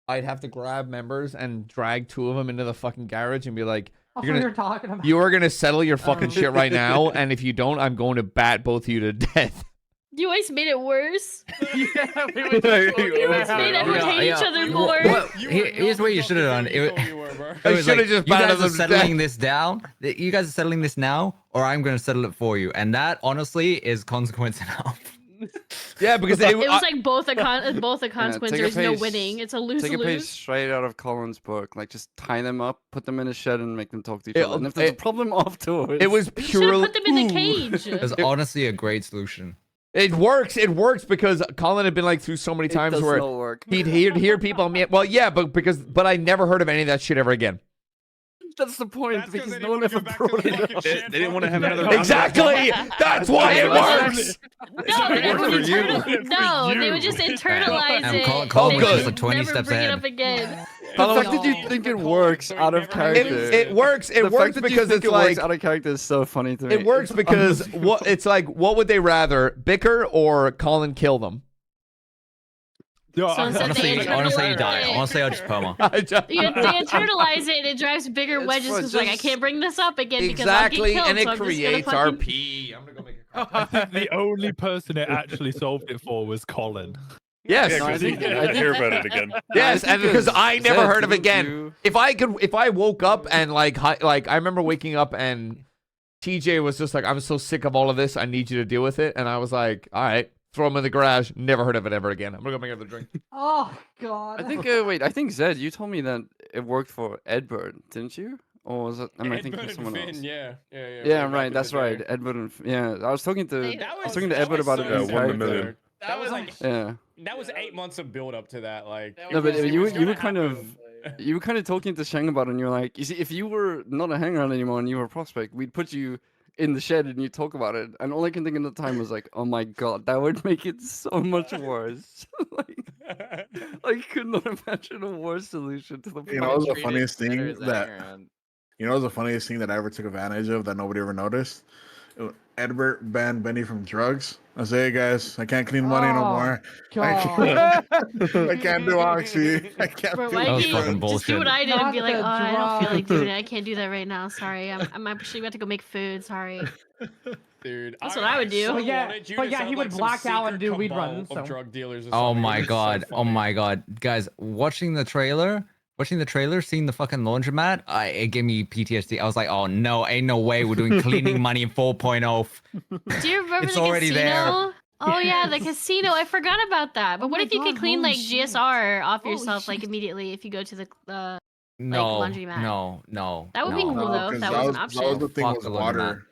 I'd have to grab members and drag 2 of them into the fucking garage and be like, That's "You're what gonna, you're talking about. you are gonna settle your fucking Oh. shit right now, and if you don't, I'm going to bat both of you to death." You always made it worse. Yeah, we were just talking You always about made it. everyone Yeah, hate yeah. each other You- more. what- You here- were here's not what the you should have done. fucking hero It, you were, bro. I it was shoulda like, just you batted guys them are to settling death. this down. You guys are settling this now, or I'm going to settle it for you. And that, honestly, is consequence enough. Yeah, because It was like both a consequence. take a There's no page- winning. It's a lose Take a page lose. straight out of Colin's book. Like, just tie them up, put them in a shed, and make them talk to each It- other. And if there's a it- problem afterwards, it was You should have purely. put them in the cage. It's honestly a great solution. It works. It works because Colin had been like through so many it times does where not work. he'd hear people. Well, yeah, but I never heard of any of that shit ever again. That's the point, That's 'cause because they no one didn't ever wanna go back to brought the it fucking up. shed They didn't want to have fucking- another round. Exactly. That's why it works. No, they would for you. no, they would just internalize And it. Colin was They just would like 20 never steps bring it ahead. up again. The Colin fact that you was- think it Colin, works so he out of never- character. It works. It the works fact that you because think it's it works like out of character is so funny to me. it works because what it's like. What would they rather, bicker or Colin kill them? Yeah, So instead they Honestly, you internalize die. it. Honestly, I'll just perma. They internalize it and it drives bigger It's wedges for because like I just- can't bring this up again because Exactly, I'll get killed. and it so I'm just creates gonna fucking... RP. I'm gonna go make a I think the only person it actually solved it for was Colin. Yes. No, I think- I think- hear about it again. Yes, I and think because it's I never Zed, heard of it didn't again. you- If I woke up and like I remember waking up and TJ was just like, I'm so sick of all of this. I need you to deal with it. And I was like, all right, throw him in the garage. Never heard of it ever again. I'm gonna go make another drink. Oh god. I think, wait, I think Zed, you told me that it worked for Edward, didn't you? Or was it, am I thinking Edmund of and someone Finn, else? yeah. Yeah, way back right, in that's the day. right. Edward and, yeah, I was talking to, That I was talking to Edward about it so in his sad, 1 in a character. million. That was like Yeah. that was 8 months of build up to that. Like No, but it you was were gonna kind of happen. you were kind of talking to Shang about it, and you're like, you see, if you were not a hangaround anymore and you were a prospect, we'd put you in the shed and you talk about it. And all I can think at the time was like, oh my god, that would make it so much worse. like, I could not imagine a worse solution to the You know, point. the funniest thing the funniest thing that I ever took advantage of that nobody ever noticed. Edward banned Benny from drugs. I say, hey guys, I can't clean money no Oh, more. God. I can't do oxy. I can't Bro, do why That was can't fucking you just do bullshit. what I did and be Not like, the oh, I don't feel like drugs. doing it. I can't do that right now. Sorry, I'm actually about to go make food. Sorry. Dude, That's what I would do. so But yeah- wanted you but to yeah, sound he would like some black out and secret do weed cabal runs, of so. drug dealers or Oh something. my It was so god. Oh funny. my god. Guys, watching the trailer, watching the trailer, seeing the fucking laundromat, it gave me PTSD. I was like, oh no, ain't no way we're doing cleaning money 4.0. Do you remember It's the already casino? there. Oh yeah, the casino. I forgot about that. But Oh what my if you could God, clean holy like shit. GSR off Holy yourself like shit. immediately if you go to the No, laundromat? no. That would be cool No, though if because that that was was an that was option. the thing Fuck with the laundromat. water.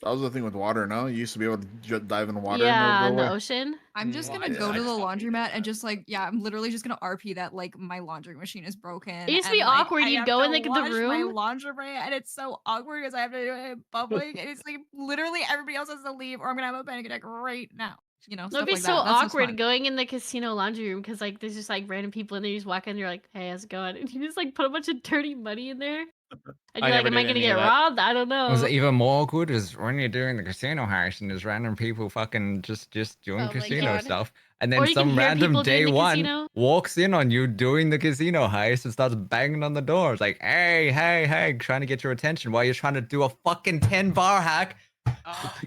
That was the thing with water. No, you used to be able to dive in the water Yeah, and in it would the go away. ocean. I'm just gonna Yeah, go I to the just laundromat and just like, yeah, I'm literally just gonna RP that like my laundry machine is broken. It used to be and, like, awkward. I You'd have go to in like the wash my room. lingerie, and it's so awkward because I have to do it in public, and it's like literally everybody else has to leave, or I'm gonna have a panic attack right now. You know, It'd stuff be like so that. That's just awkward fun. going in the casino laundry room because like there's just like random people in there. You just walk in, you're like, "Hey, how's it going?" And you just like put a bunch of dirty money in there, and I you're like, never "Am I did gonna any get of that. robbed? I don't know." Was even more awkward is when you're doing the casino heist and there's random people fucking just doing Oh my casino God. stuff, and Or then you can some hear random people doing day the one casino. walks in on you doing the casino heist and starts banging on the door. It's like, hey, trying to get your attention while you're trying to do a fucking 10-bar hack.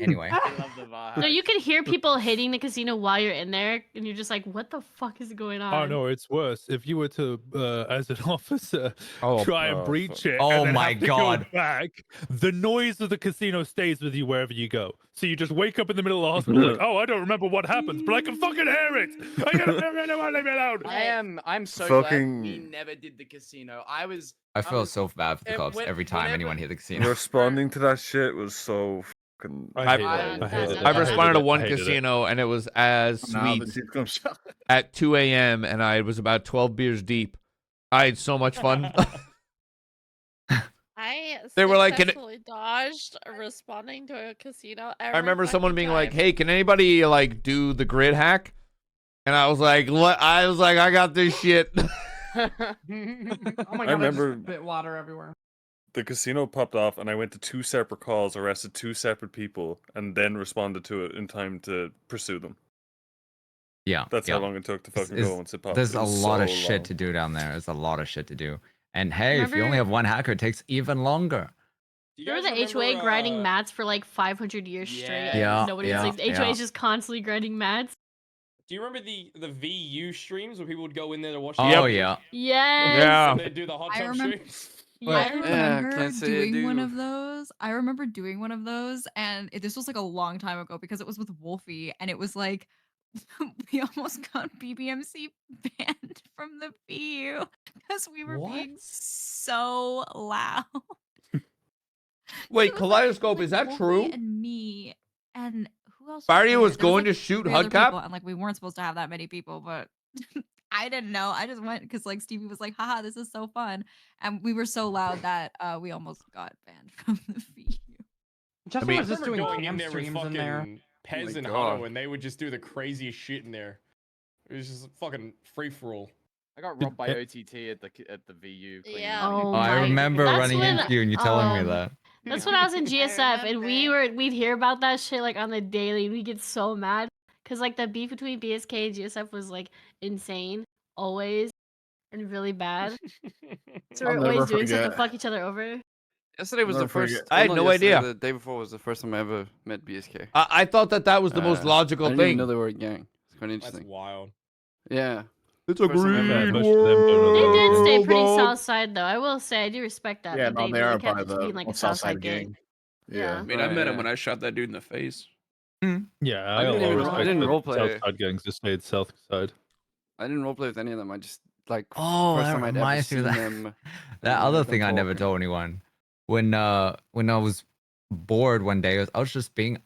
Anyway, I love the vibe. No, you can hear people hitting the casino while you're in there, and you're just like, "What the fuck is going on?" Oh no, it's worse. If you were to, as an officer, Oh, try and breach it, Oh and then my have to God. go back, the noise of the casino stays with you wherever you go. So you just wake up in the middle of the hospital, like, oh, I don't remember what happens, but I can fucking hear it. I gotta leave me alone. I'm so glad we Fucking- never did the casino. I feel was- so bad for the cops every time whenever- anyone hit the casino. Responding to that shit was so fucking. I I've- hate it. I hated it. I've I responded to hated it. one I hated it. casino and it was as Now sweet the teeth comes out. at 2 a.m. and I was about 12 beers deep. I had so much fun. I They were like, "Can it-" successfully dodged responding to a casino. I remember every someone fucking being like, time. "Hey, can anybody like do the grid hack?" And I was like, "What?" I was like, "I got this shit." Oh my god, I remember- just spit water everywhere. The casino popped off, and I went to 2 separate calls, arrested 2 separate people, and then responded to it in time to pursue them. Yeah, That's yeah. how long it took to fucking go once it popped. There's It a was lot of so shit long. to do down there. There's a lot of shit to do. And hey, if you only Remember- have one hacker, it takes even longer. Remember the HOA grinding mats for like 500 years straight? Yeah, Nobody yeah, was like, HOA yeah. is just constantly grinding mats. Do you remember the VU streams where people would go in there to watch? Oh, the yeah. Yes. Yeah. And they'd do the hot I tub remember- streams. I Yeah, remember can't say I doing one do. of those. I remember doing one of those, and this was like a long time ago because it was with Wolfie, and it was like we almost got BBMC banned from the VU because we were being so loud. Wait, It was, like, Kaleidoscope, is that Wolfie true? And me and who else? Barrio there? was There going like, to shoot 3 other Hudcap? people, and like we weren't supposed to have that many people, but I didn't know. I just went because like Stevie was like, "Haha, this is so fun," and we were so loud that we almost got banned from the VU. Justin mean- was just doing going in cam there with streams in there. fucking Pez my and God. Hutto, and they would just do the craziest shit in there. It was just fucking free for all. I got robbed by OTT at the VU. cleaning Yeah. money. Oh I my- remember that's running when, into you and you telling me um, that. That's when I was in GSF and remember. we'd hear about that shit like on the daily. We'd get so mad because like the beef between BSK and GSF was like insane, always, and really bad. So I'll we're always never doing stuff to forget. fuck each other over. Yesterday was the Never forget. first. I had well, not no yesterday, idea. The day before was the first time I ever met BSK. I thought that was the most I logical didn't even thing. know they were a gang. It's quite That's interesting. wild. Yeah. It's a First time I green met most of them don't know They the did world. stay pretty dog. south side though. I will say I do respect that. Yeah, that no, they they really are kept by it to the being like a South south Side side gang. gang. Yeah. I mean, I Right, met him yeah. when I shot that dude in the face. Yeah, I didn't got a lot even- of I respect didn't for roleplay. Southside gangs just stayed south side. I didn't roleplay with any of them. I just like Oh, first that time I'd ever reminds me seen of that. them. That and other heard them thing I never talking. told anyone. When I was bored one day, I was just being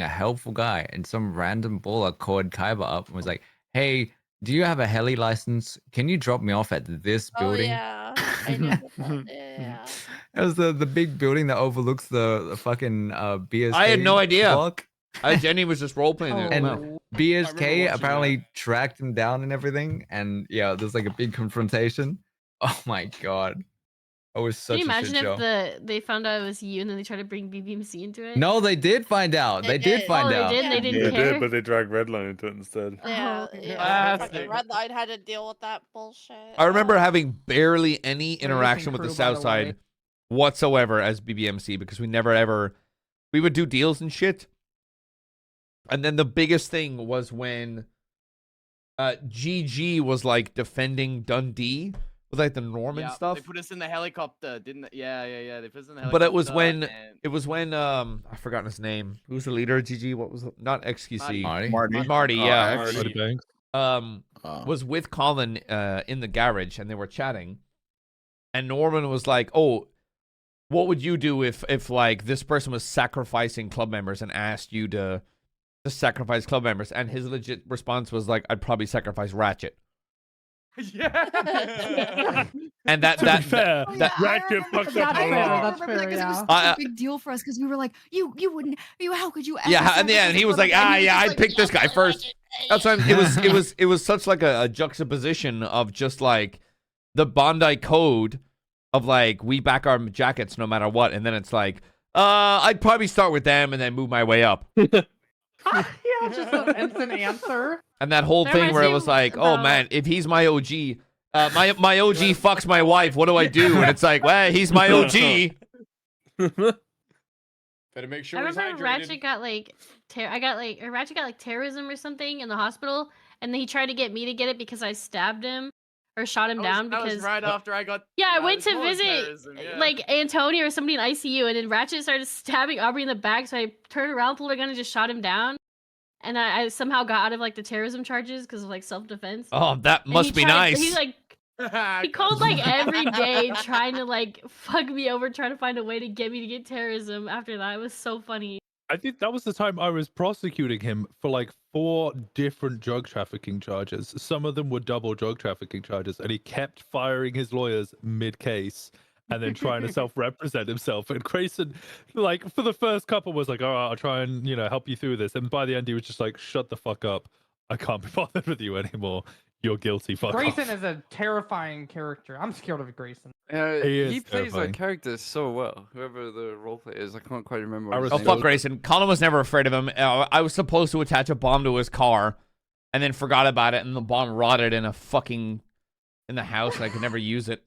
a helpful guy, and some random baller called Kaiba up and was like, "Hey, do you have a heli license? Can you drop me off at this Oh building?" yeah, I knew that. Yeah. It was the big building that overlooks the fucking BSK. I had no idea. block. Jenny was just role playing there. And Wow. I remember BSK watching apparently tracked him down and everything, and yeah, there's like a big confrontation. Oh my god, I was Can such you a imagine shit show. if they found out it was you and then they tried to bring BBMC into it? No, they did find out. They did find Oh, out. they did. They Yeah, didn't they care. did, but they dragged Redline into it instead. Yeah, Oh, yeah. classic. Fucking Redline had to deal with that bullshit. I remember having barely any interaction with the crew, by South the Side way. whatsoever as BBMC because we would do deals and shit. And then the biggest thing was when GG was like defending Dundee with like the Norman Yeah, stuff. they put us in the helicopter, didn't they? Yeah. They put us in the helicopter. But it was when and... I've forgotten his name. Who's the leader? GG. What was it? Not XQC. Marty. Yeah. Marty Banks. Was with Colin in the garage, and they were chatting, and Norman was like, "Oh, what would you do if like this person was sacrificing club members and asked you to sacrifice club members?" And his legit response was like, "I'd probably sacrifice Ratchet." Yeah. And that fair, Ratchet fucked up a lot. That's fair, because it was such a big deal for us because we were like, you wouldn't, how could you ever? Yeah, and he was like, I'd pick this guy first. That's why it was such like a juxtaposition of just like the Bondi code of like we back our jackets no matter what, and then it's like, I'd probably start with them and then move my way up. Yeah, just an instant answer. And that whole thing where it was like, oh man, if he's my OG, my OG fucks my wife, what do I do? And it's like, well, he's my OG. Better make sure I he's remember hydrated. Ratchet got like Ratchet got like terrorism or something in the hospital, and then he tried to get me to get it because I stabbed him or shot him down that because was right after I got. yeah, I went it to was more visit terrorism, yeah. like Antonio or somebody in ICU, and then Ratchet started stabbing Aubrey in the back, so I turned around, pulled a gun, and just shot him down. And I somehow got out of like the terrorism charges because of like self-defense. Oh, that must be nice. He like he called like every day trying to like fuck me over, trying to find a way to get me to get terrorism. After that, it was so funny. I think that was the time I was prosecuting him for like 4 different drug trafficking charges. Some of them were double drug trafficking charges, and he kept firing his lawyers mid-case and then trying to self-represent himself. And Grayson, like, for the first couple was like, all right, I'll try and, help you through this. And by the end, he was just like, shut the fuck up. I can't be bothered with you anymore. You're guilty, fuck Grayson off. is a terrifying character. I'm scared of Grayson. He plays terrifying. that character so well. Whoever the roleplay is, I can't quite remember. Oh, fuck Grayson. Colin was never afraid of him. I was supposed to attach a bomb to his car and then forgot about it, and the bomb rotted in the house, and I could never use it.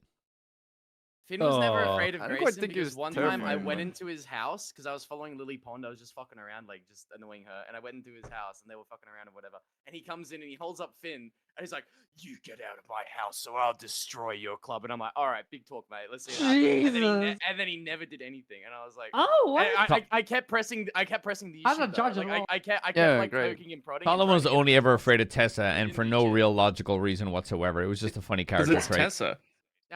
Finn was never afraid of I don't Grayson quite think he because was one time I terrifying, went man. into his house because I was following Lily Pond. I was just fucking around, like just annoying her, and I went into his house and they were fucking around or whatever. And he comes in and he holds up Finn and he's like, "You get out of my house, or I'll destroy your club." And I'm like, "All right, big talk, mate. Let's see." And then he never did anything, and I was like, "Oh, what?" I kept pressing. I kept pressing the I'm issue. a judge though. of Like, all. I kept Yeah, like great. poking and prodding. Colin was only ever afraid of Tessa, and for no real logical reason whatsoever. It was just a funny Because character it's trait. Tessa.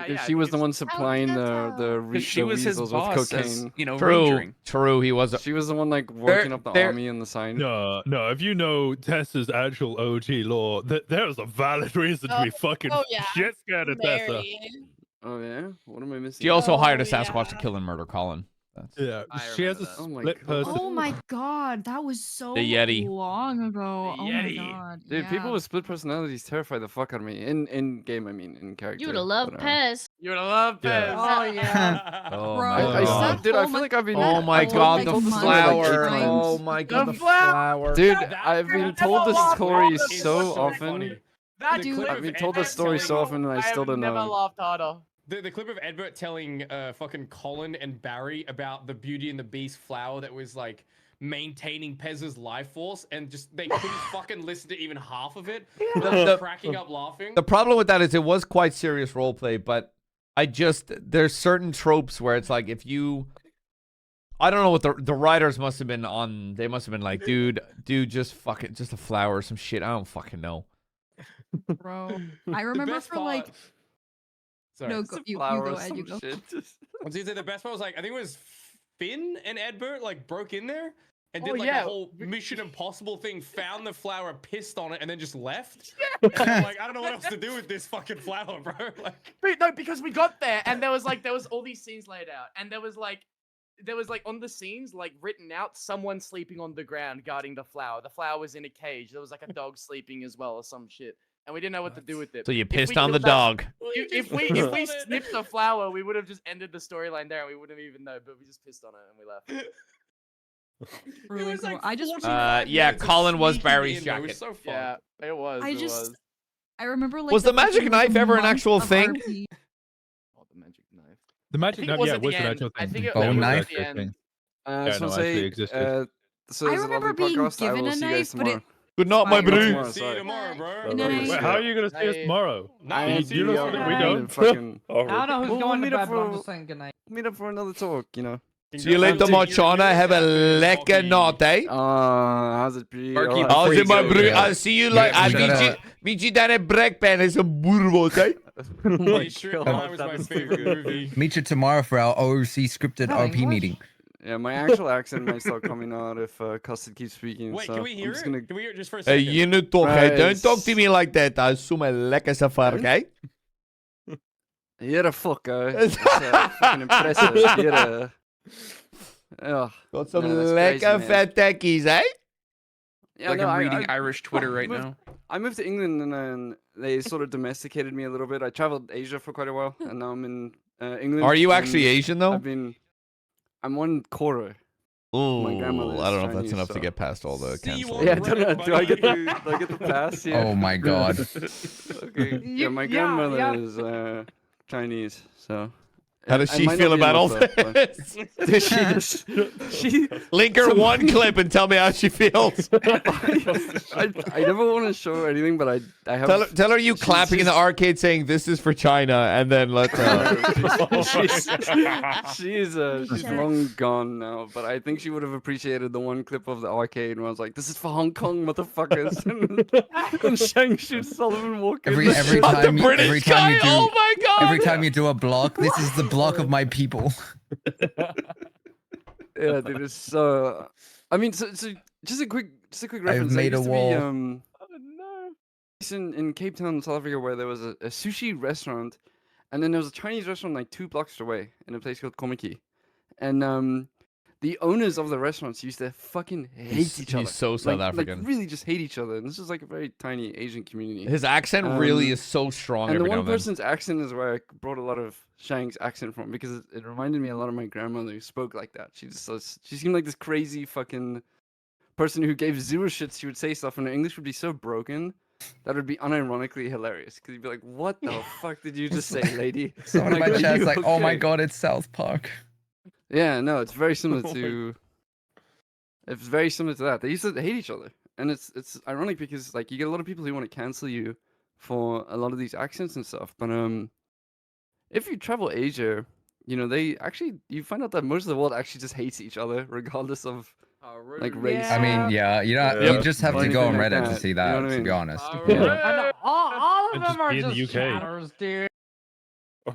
Because she was the one supplying the She was his weasels boss, with as, cocaine. True. He was. She was the one like working up the army and the sign. No. If you know Tessa's actual OG lore, there's a valid reason to be fucking shit scared of Tessa. Oh yeah, what am I missing? She also hired a Sasquatch to kill and murder Colin. Yeah, she has a split person. Oh my god, that was so The Yeti. long ago. Oh my god. Dude, people yeah. with split personalities terrify the fuck out of me. In game, I mean, in character. You would have loved but, Pez. You would have loved Yeah. Pez. Oh yeah. Oh Bro, my I god. dude, I feel like I've been. Oh my I've god, been the told this story, flower. like, 8 times. Oh my god, the The flower. flower. Dude, That I've been never told this laughed story harder. so It's so often. funny. That The clip clip I've of been told this Edbert story so telling- often, and I still have don't never know. laughed harder. The clip of Edbert telling fucking Colin and Barry about the Beauty and the Beast flower that was like maintaining Pez's life force, and just they couldn't fucking listen to even half of it. The- Cracking up laughing. The problem with that is it was quite serious roleplay, but there's certain tropes where it's like if you, I don't know what the writers must have been on. They must have been like, dude, just fucking just a flower or some shit. I don't fucking know. Bro, I remember for like. Sorry. No, go, you go, Ed, you go. I was gonna say the best part was like I think it was Finn and Edbert like broke in there and did like a whole Mission Impossible thing, found the flower, pissed on it, and then just left. And I'm like, I don't know what else to do with this fucking flower, bro. Like, No, because we got there and there was all these scenes laid out, and there was like on the scenes like written out someone sleeping on the ground guarding the flower. The flower was in a cage. There was like a dog sleeping as well or some shit. And we didn't know what to do with it. So you If pissed we on the killed that- dog. If we snipped the flower, we would have just ended the storyline there, and we wouldn't even know. But we just pissed on it and we left. Really cool. I just Yeah, Colin was Barry's in, though. It was jacket. so fun. Yeah, it was. I it just was. I remember like Was the magic fucking, knife ever an month actual of thing? RP. Oh, the magic knife. The magic I think knife, it was yeah, at it the was an end. actual I thing. think it Bone was knife? at the end. I Yeah, just no, want to actually say, existed. so I it's a remember lovely being podcast. I given will a see you guys knife, but it tomorrow. Good night, my Fine. bro. Tomorrow, See you sorry. tomorrow, bro. Good night. Wait, how are you gonna see us Night. tomorrow? Nah, I see you you know tomorrow. we don't. Fucking I don't know who's We'll going to meet up bed, but I'm for- just saying goodnight. meet up for another talk, you know. See you later, my China. Have a lekker night, eh? How's it be? Barkeep, Alright. How's before it, my you go, bro? yeah. I'll see you like. I we gotta- meet you down at Brekpan. It's a boerewort, eh? Oh my Hey, Strip God, Mine was my that's favorite good. movie. Meet you tomorrow for our OOC scripted No, RP English? meeting. Yeah, my actual accent might start coming out if Custy keeps speaking. Wait, so can we I'm hear just it? gonna... Can we hear it just for a Hey, second? you know toch, hè? Don't Guys. talk to me like that. I zoom a lekker safark, eh? You're a fucker. That's fucking impressive. You're a... Ugh. Got some No, that's crazy, lekker man. fat tekkies, eh? Yeah, Like no, I'm reading I Irish Twitter right moved- now. I moved to England and then they sort of domesticated me a little bit. I traveled Asia for quite a while, and now I'm in England. Are you actually and Asian, though? I'm 1/4. Oh, grandmother I don't is know if that's Chinese, enough to so- get past all the See you cancel. on Yeah, Reddit, do I get buddy. the pass? Yeah. Oh my god. Okay. Yeah, my grandmother is Chinese, so. How does I she might not feel be about all enough, though, but- this? she Link her one clip and tell me how she feels. I never want to show her anything, but I have. Tell her you clapping in the arcade saying this is for China, and then let's. she's long gone now, but I think she would have appreciated the one clip of the arcade where I was like, "This is for Hong Kong, motherfuckers!" and Shang shoots Sullivan Walker. Every the time British guy. you do Oh my god! every time you do a block, this is the block of my people. Yeah, dude, it's so. I mean, so just a quick reference. made I a used to wall. Be, in Cape Town, South Africa, where there was a sushi restaurant, and then there was a Chinese restaurant like 2 blocks away in a place called Komiki, and the owners of the restaurants used to fucking hate each other. He's so South African. Like really just hate each other. And this is like a very tiny Asian community. His accent really is so strong. And the every now one and then. person's accent is where I brought a lot of Shang's accent from because it reminded me a lot of my grandmother who spoke like that. She seemed like this crazy fucking person who gave zero shits. She would say stuff and her English would be so broken that would be unironically hilarious. Because you'd be like, "What the fuck did you just say, lady?" Someone in my "Are chat's you like, "Oh my okay?" god, it's South Park." Yeah, no, it's very similar to. It's very similar to that. They used to hate each other, and it's ironic because like you get a lot of people who want to cancel you for a lot of these accents and stuff. But if you travel Asia, you know you find out that most of the world actually just hates each other regardless of like race. I mean, yeah, you know, Yeah. you just have Or to go on anything like Reddit to that, see you know that. what I To be mean? honest. I know, all of And them just are be in the just UK. chatters, dude.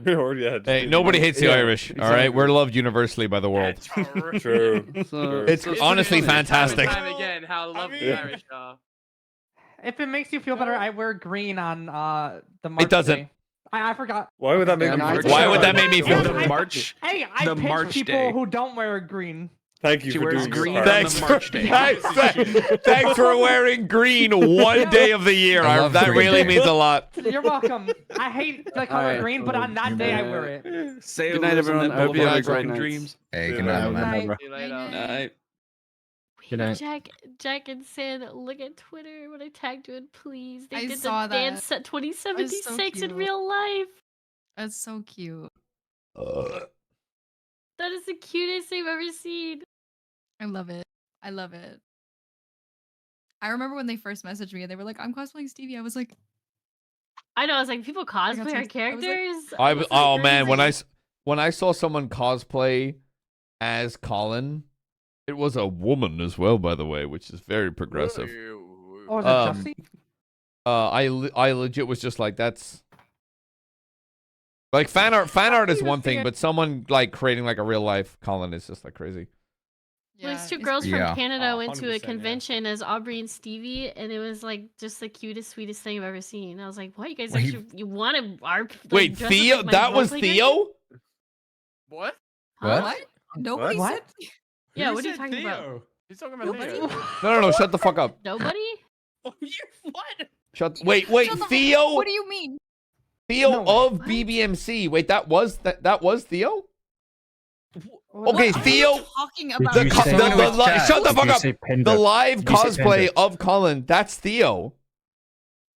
Or, yeah, just Hey, be- nobody hates the Yeah, Irish. All right, exactly. we're loved universally by the world. True. So, It's honestly funny. fantastic. Time again, how lovely mean- Irish are. If it makes you feel better, I wear green on the March. It doesn't. Day. I forgot. Why would that make Yeah, me no, feel Why bad? would that make me feel? The March. Hey, I The pitch March people Day. who don't wear green. Thank you She for wears doing green your on part. Thanks the for, March Day. thanks for wearing green one day of the year. I love That Green really Day. means a lot. You're welcome. I hate the color Alright. green, but on that day I wear it. Sailors Good night, everyone. on I that hope you have a boulevard, great fucking night. dreams. Hey, Yeah. good night, Good man. night. See you later. Night. Good night. Jack and San, look at Twitter when I tagged you in, please. They I did saw the dance that. at 2076 in cute. real life. That's so cute. That is the cutest thing I've ever seen. I love it. I love it. I remember when they first messaged me and they were like, "I'm cosplaying Stevie." I was like, I know, I was like, people got cosplay so- our I was like- characters. I That's oh like man, crazy. when I saw someone cosplay as Colin, it was a woman as well, by the way, which is very progressive. Oh, is that Um, Justy? I legit was just like, that's like fan art is one thing, but someone like creating like a real life Colin is just like crazy. These two it's- girls Yeah. from Canada Oh, went to 100%, a yeah. convention as Aubrey and Stevie, and it was like just the cutest, sweetest thing I've ever seen. I was like, "What, you guys Wait. actually you wanted our like, Wait, dress up Theo, like my that was roleplay Theo? What? character?" What? Huh? Nobody What? said. Yeah, Who what are you said talking about? Theo? He's talking about Nobody? Theo. No, shut the fuck up. Nobody? Oh, you what? Wait, Shut the- Theo? What do you mean? Theo No, of what? BBMC. Wait, that was Theo? What Okay, What are Theo. you talking The, about? co- the, Someone the, with li- chat. shut the fuck up. Panda? The live Did you say cosplay Panda? of Colin, that's Theo.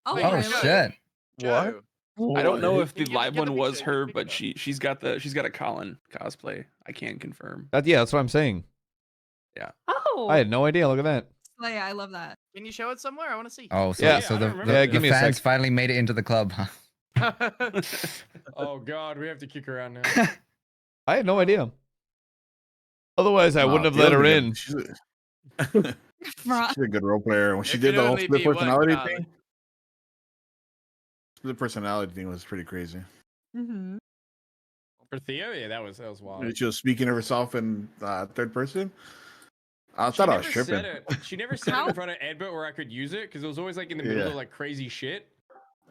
Oh, Wait, Oh really? shit. Joe. I don't know if the Get live the one was picture, her, get the but picture. she's got a Colin cosplay. I can't confirm. Yeah, that's what I'm saying. Oh, I had no idea. Look at that. Slay, I love that. Can you show it somewhere? I want to see. Oh, so Yeah. so I the, don't the, remember. the Give me a fans sec. finally made it into the club, huh? Oh god, we have to kick her out now. I had no idea. Otherwise, I wouldn't have She let does her a in. good- she's a good role player. When she It did could the whole only split be one personality color. thing, split personality thing was pretty crazy. Mm-hmm. For Theo, yeah, that was wild. She was speaking of herself in third person. I She thought I was never tripping. said it. She never said it in front of Edbert where I could use it because it was always like in the middle Yeah. of like crazy shit.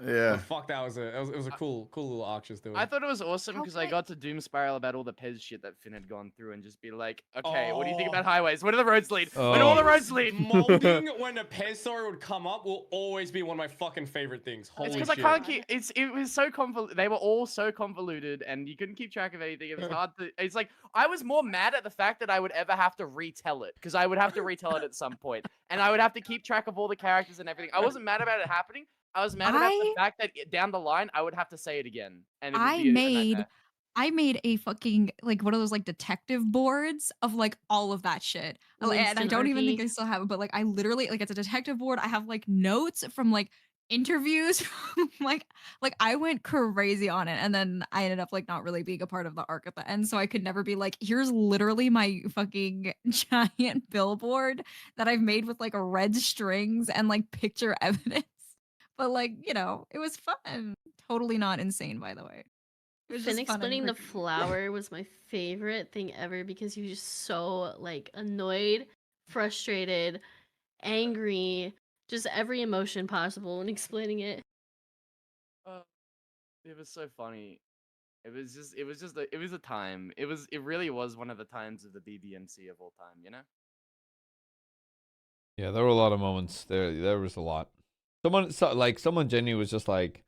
Yeah. But fuck, it was a cool little arc just doing. I thought it was awesome How because can I I- got to doom spiral about all the Pez shit that Finn had gone through and just be like, okay, what do you think Oh. about highways? Where do the roads lead? Where do all the roads lead? Molding when a Pez story would come up will always be one of my fucking favorite things. Holy It's shit. because I can't keep. It was so convoluted. They were all so convoluted, and you couldn't keep track of anything. It was hard to. It's like I was more mad at the fact that I would ever have to retell it because I would have to retell it at some point, and I would have to keep track of all the characters and everything. I wasn't mad about it happening. I was mad about the fact that down the line I would have to say it again, and it would be a nightmare. I made a fucking like one of those like detective boards of like all of that shit. And I Instant don't even think RP. I still have it, but like I literally like it's a detective board. I have like notes from like interviews like I went crazy on it, and then I ended up like not really being a part of the arc at the end, so I could never be like, here's literally my fucking giant billboard that I've made with like red strings and like picture evidence. But like, you know, it was fun. Totally not insane, by the way. It was Finn just fun and explaining the quirky. flower was my favorite thing ever because he was just so like annoyed, frustrated, angry, just every emotion possible when explaining it. It was so funny. It was a time. It really was one of the times of the BBMC of all time, you know? Yeah, there were a lot of moments. There was a lot. Someone genuinely was just like,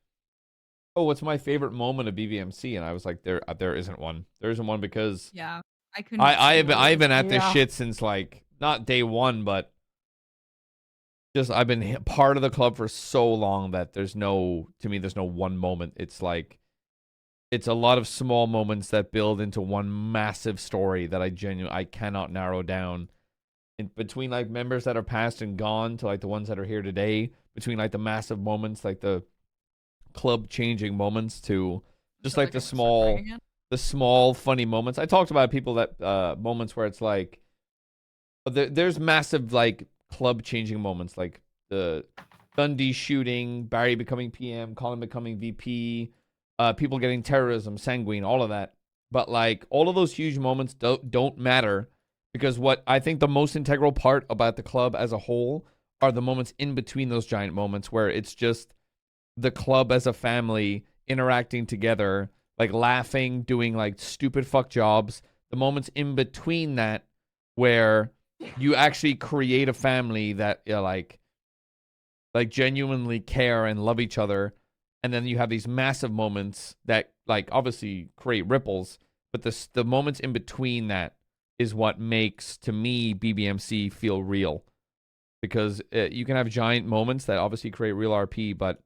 "Oh, what's my favorite moment of BBMC?" And I was like, "There isn't one. There isn't one because Yeah, I couldn't. I've been at this shit since like not day one, but just I've been part of the club for so long that there's no one moment. It's like it's a lot of small moments that build into one massive story that I cannot narrow down. In between like members that are past and gone to like the ones that are here today, between like the massive moments, like the club changing moments to just like the small funny moments. I talked about people that moments where it's like there's massive like club changing moments, like the Dundee shooting, Barry becoming PM, Colin becoming VP, people getting terrorism, sanguine, all of that. But like all of those huge moments don't matter, because what I think the most integral part about the club as a whole are the moments in between those giant moments where it's just the club as a family interacting together, like laughing, doing like stupid fuck jobs. The moments in between that where you actually create a family that like genuinely care and love each other. And then you have these massive moments that like obviously create ripples, but the moments in between that is what makes, to me, BBMC feel real. Because you can have giant moments that obviously create real RP, but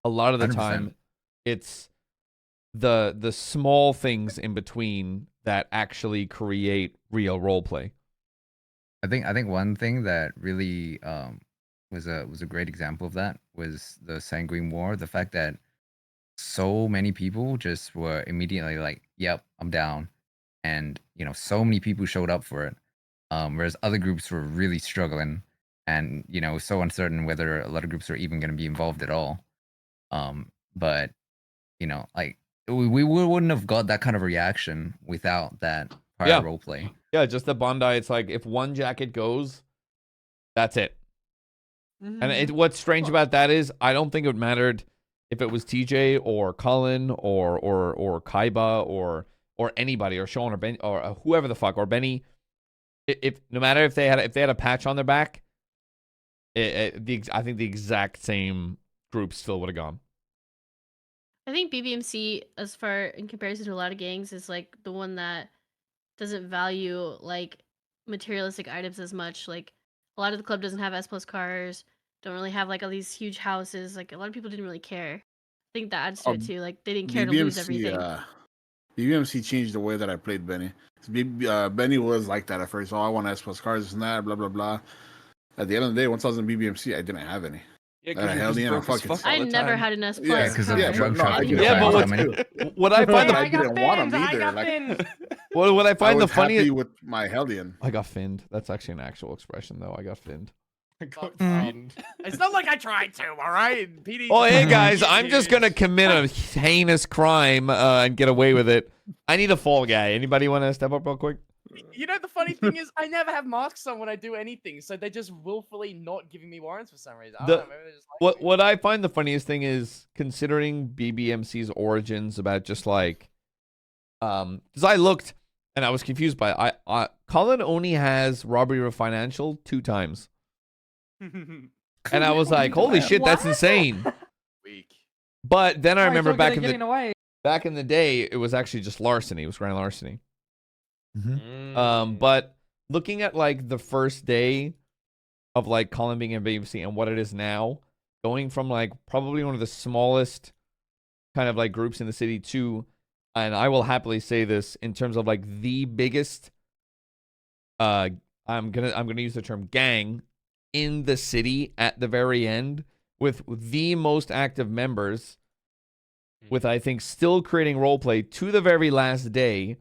a lot of the 100%. time it's the small things in between that actually create real roleplay. I think one thing that really was a great example of that was the Sanguine War. The fact that so many people just were immediately like, "Yep, I'm down," and you know, so many people showed up for it. Whereas other groups were really struggling, and you know, so uncertain whether a lot of groups are even going to be involved at all. But you know, like we wouldn't have got that kind of reaction without that prior roleplay. Yeah, just the Bondi. It's like if one jacket goes, that's it. And what's strange about that is I don't think it mattered if it was TJ or Cullen or Kaiba or anybody or Sean or Ben or whoever the fuck or Benny. If no matter if they had a patch on their back, I think the exact same group still would have gone. I think BBMC, as far in comparison to a lot of gangs, is like the one that doesn't value like materialistic items as much. Like a lot of the club doesn't have S+ cars, don't really have like all these huge houses. Like a lot of people didn't really care. I think that adds to it too. Like they didn't care to lose everything. BBMC changed the way that I played Benny. Benny was like that at first. Oh, I want S+ cars and that, blah blah blah. At the end of the day, once I was in BBMC, I didn't have any. Yeah, I held in, I fucking. I never had an S plus. Yeah, because of drug trafficking. Yeah, but what I find I didn't want them either. What I find the funniest with my Hellion. I got finned. That's actually an actual expression, though. I got finned. It's not like I tried to, all right? PD. Oh, hey guys, I'm just gonna commit a heinous crime and get away with it. I need a fall guy. Anybody want to step up real quick? You know, the funny thing is, I never have masks on when I do anything, so they're just willfully not giving me warrants for some reason. I don't know, maybe they're just like What I find the funniest thing is considering BBMC's origins about just like, because I looked and I was confused by it. Colin only has robbery of financial 2 times. And I was like, holy shit, that's insane. But then I remember back in the day, it was actually just larceny. It was grand larceny. But looking at like the first day of like Colin being in BBMC and what it is now, going from like probably one of the smallest kind of like groups in the city to, and I will happily say this in terms of like the biggest, I'm gonna use the term gang in the city at the very end with the most active members, with I think still creating roleplay to the very last day,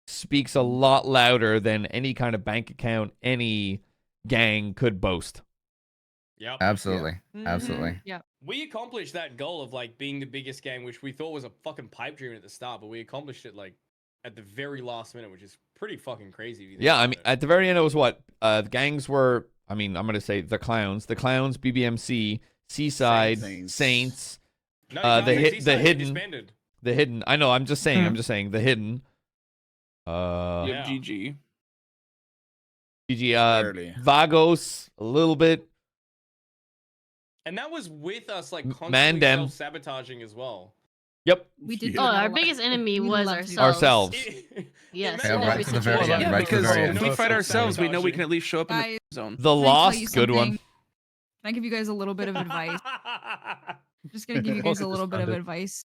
speaks a lot louder than any kind of bank account any gang could boast. Yep. Absolutely. Absolutely. Yeah. We accomplished that goal of like being the biggest gang, which we thought was a fucking pipe dream at the start, but we accomplished it like at the very last minute, which is pretty fucking crazy. If you think Yeah, I about mean, it. at the very end, it was what? The gangs were, I mean, I'm going to say the clowns, BBMC, Seaside, Saints, No, you can't the say Seaside, they hidden, disbanded. the hidden. I know, I'm just saying, the hidden. Yeah, GG. GG, Vagos, a little bit. And that was with us like constantly Mandem. self-sabotaging as well. Yep. We did. Oh, our biggest enemy was ourselves. Ourselves. Yes. Yeah, in right every to the very situation. end. Right to the because very if end. we fight ourselves, we know we can at least show up in Guys, the zone. The Can I tell Lost, you good one. something? Can I give you guys a little bit of advice? I'm just gonna give you guys a little bit of advice.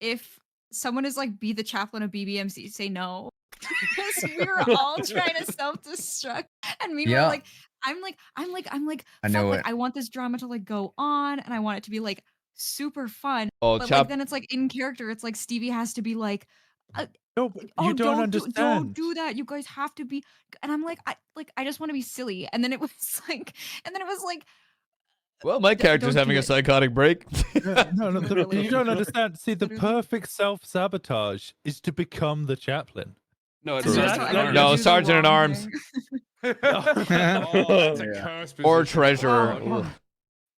If someone is like, be the chaplain of BBMC, say no. Because we were all trying to self-destruct, and we were like, I'm like, I know fuck, it. I want this drama to like go on, and I want it to be like super fun. Oh, but like then it's like in character, it's like Stevie has to be like, no, but oh, you don't don't understand. do that. You guys have to be. And I'm like, I just want to be silly. And then it was like, Well, my character's don't having do a it. psychotic break. No, you don't understand. See, the perfect self-sabotage is to become the chaplain. No, it's So not. that's- No, Sergeant at Arms. Oh, that's a curse Or position. treasurer. Oh, Ugh.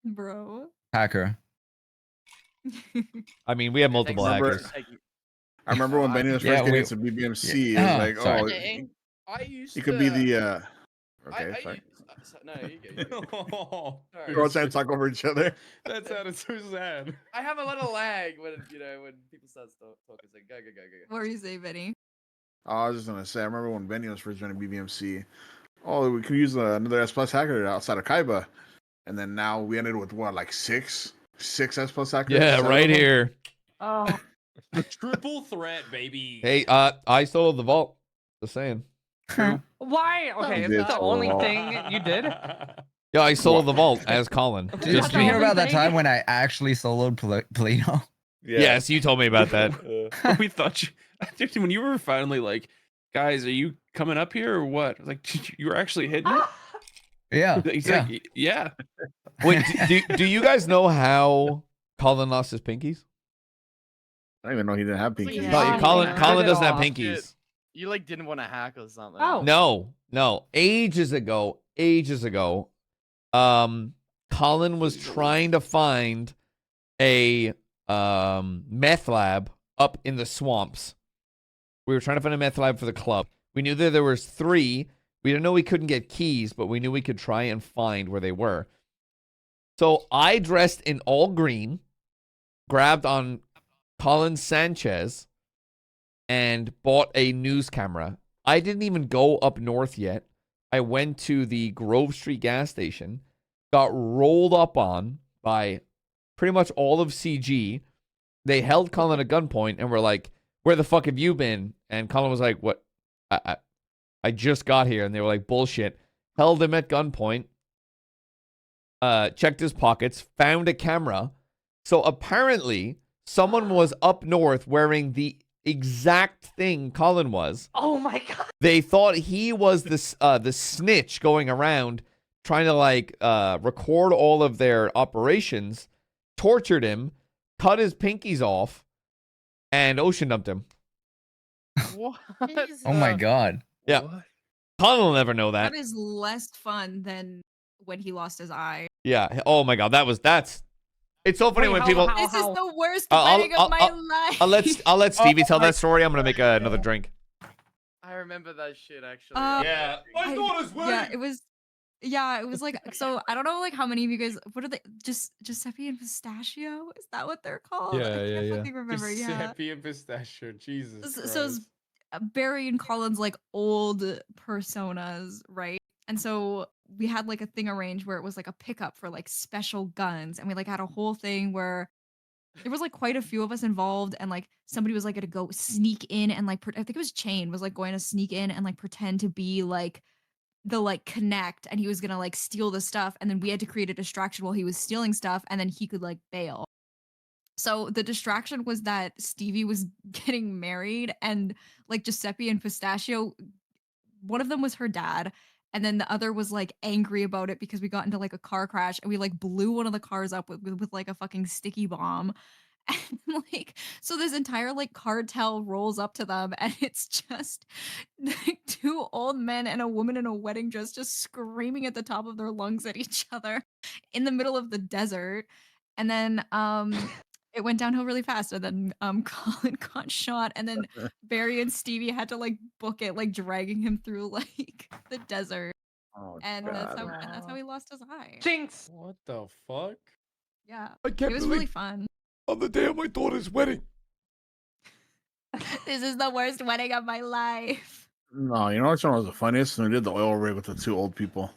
bro. Hacker. I mean, we have multiple Remember- hackers. I remember when Benny was Yeah, first getting we- into BBMC, Yeah. it was like, Sorry. oh, I used he could be to- the. Okay, sorry. No, you go. Sorry. We're all trying to talk over each other. That sounded so sad. I have a lot of lag when when people start talking. It's like go. What were you saying, Benny? I was just gonna say, I remember when Benny was first joining BBMC. Oh, we could use another S Plus hacker outside of Kaiba, and then now we ended with what, like six S Plus hackers. Yeah, Seven right of them? here. Oh. Triple threat, baby. Hey, I stole the vault. Just saying. Why? Okay, is You that did the only so thing you did? Yeah, I sold the vault as Colin. Did Just you hear me. about that time when I actually soloed Polino? Yes, you told me about that. We thought you, dude, when you were finally like, guys, are you coming up here or what? I was like, you were actually hitting it? Yeah. He's yeah. like, yeah. Wait, do you guys know how Colin lost his pinkies? I didn't even know he didn't have pinkies. Yeah. No, Colin doesn't have off, pinkies. dude. You like didn't want to hack or something. Oh. No. Ages ago, Colin was trying to find a meth lab up in the swamps. We were trying to find a meth lab for the club. We knew that there was 3. We didn't know we couldn't get keys, but we knew we could try and find where they were. So I dressed in all green, grabbed on Colin Sanchez, and bought a news camera. I didn't even go up north yet. I went to the Grove Street gas station, got rolled up on by pretty much all of CG. They held Colin at gunpoint and were like, "Where the fuck have you been?" And Colin was like, "What? I just got here." And they were like, "Bullshit." held him at gunpoint, checked his pockets, found a camera. So apparently, someone was up north wearing the exact thing Colin was. Oh my god. They thought he was the snitch going around trying to like record all of their operations, tortured him, cut his pinkies off, and ocean dumped him. What? Oh my god. Yeah. What? Colin will never know that. That is less fun than when he lost his eye. Yeah. Oh my god, that's. It's so funny Wait, when how- people. how- This is the worst I'll- wedding I'll- of my life. I'll let Stevie tell my that story. I'm gonna make another drink. I remember that shit actually. Uh, My daughter's Yeah, it was. Yeah, it was like so. I don't know, like how many of you guys. What are they? Just Giuseppe and Pistachio? Is that what they're called? Yeah, I yeah, can't yeah. fucking remember. Yeah. Giuseppe and pistachio. Jesus. So it's Barry and Colin's like old personas, right? And so we had like a thing arranged where it was like a pickup for like special guns, and we like had a whole thing where there was like quite a few of us involved, and like somebody was like gonna go sneak in and like I think it was Chain was like going to sneak in and like pretend to be like the like connect, and he was gonna like steal the stuff, and then we had to create a distraction while he was stealing stuff, and then he could like bail. So the distraction was that Stevie was getting married, and like Giuseppe and Pistachio, one of them was her dad, and then the other was like angry about it because we got into like a car crash and we like blew one of the cars up with like a fucking sticky bomb. And like so this entire like cartel rolls up to them, and it's just like two old men and a woman in a wedding dress just screaming at the top of their lungs at each other in the middle of the desert. And then it went downhill really fast, and then Colin got shot, and then Barry and Stevie had to like book it, like dragging him through like the desert. Oh, And God. that's how he lost his eye. Jinx. What the fuck? Yeah. I can't It was really fun. on the day of my daughter's wedding. This is the worst wedding of my life. No, you know which one was the funniest? When we did the oil rig with the two old people.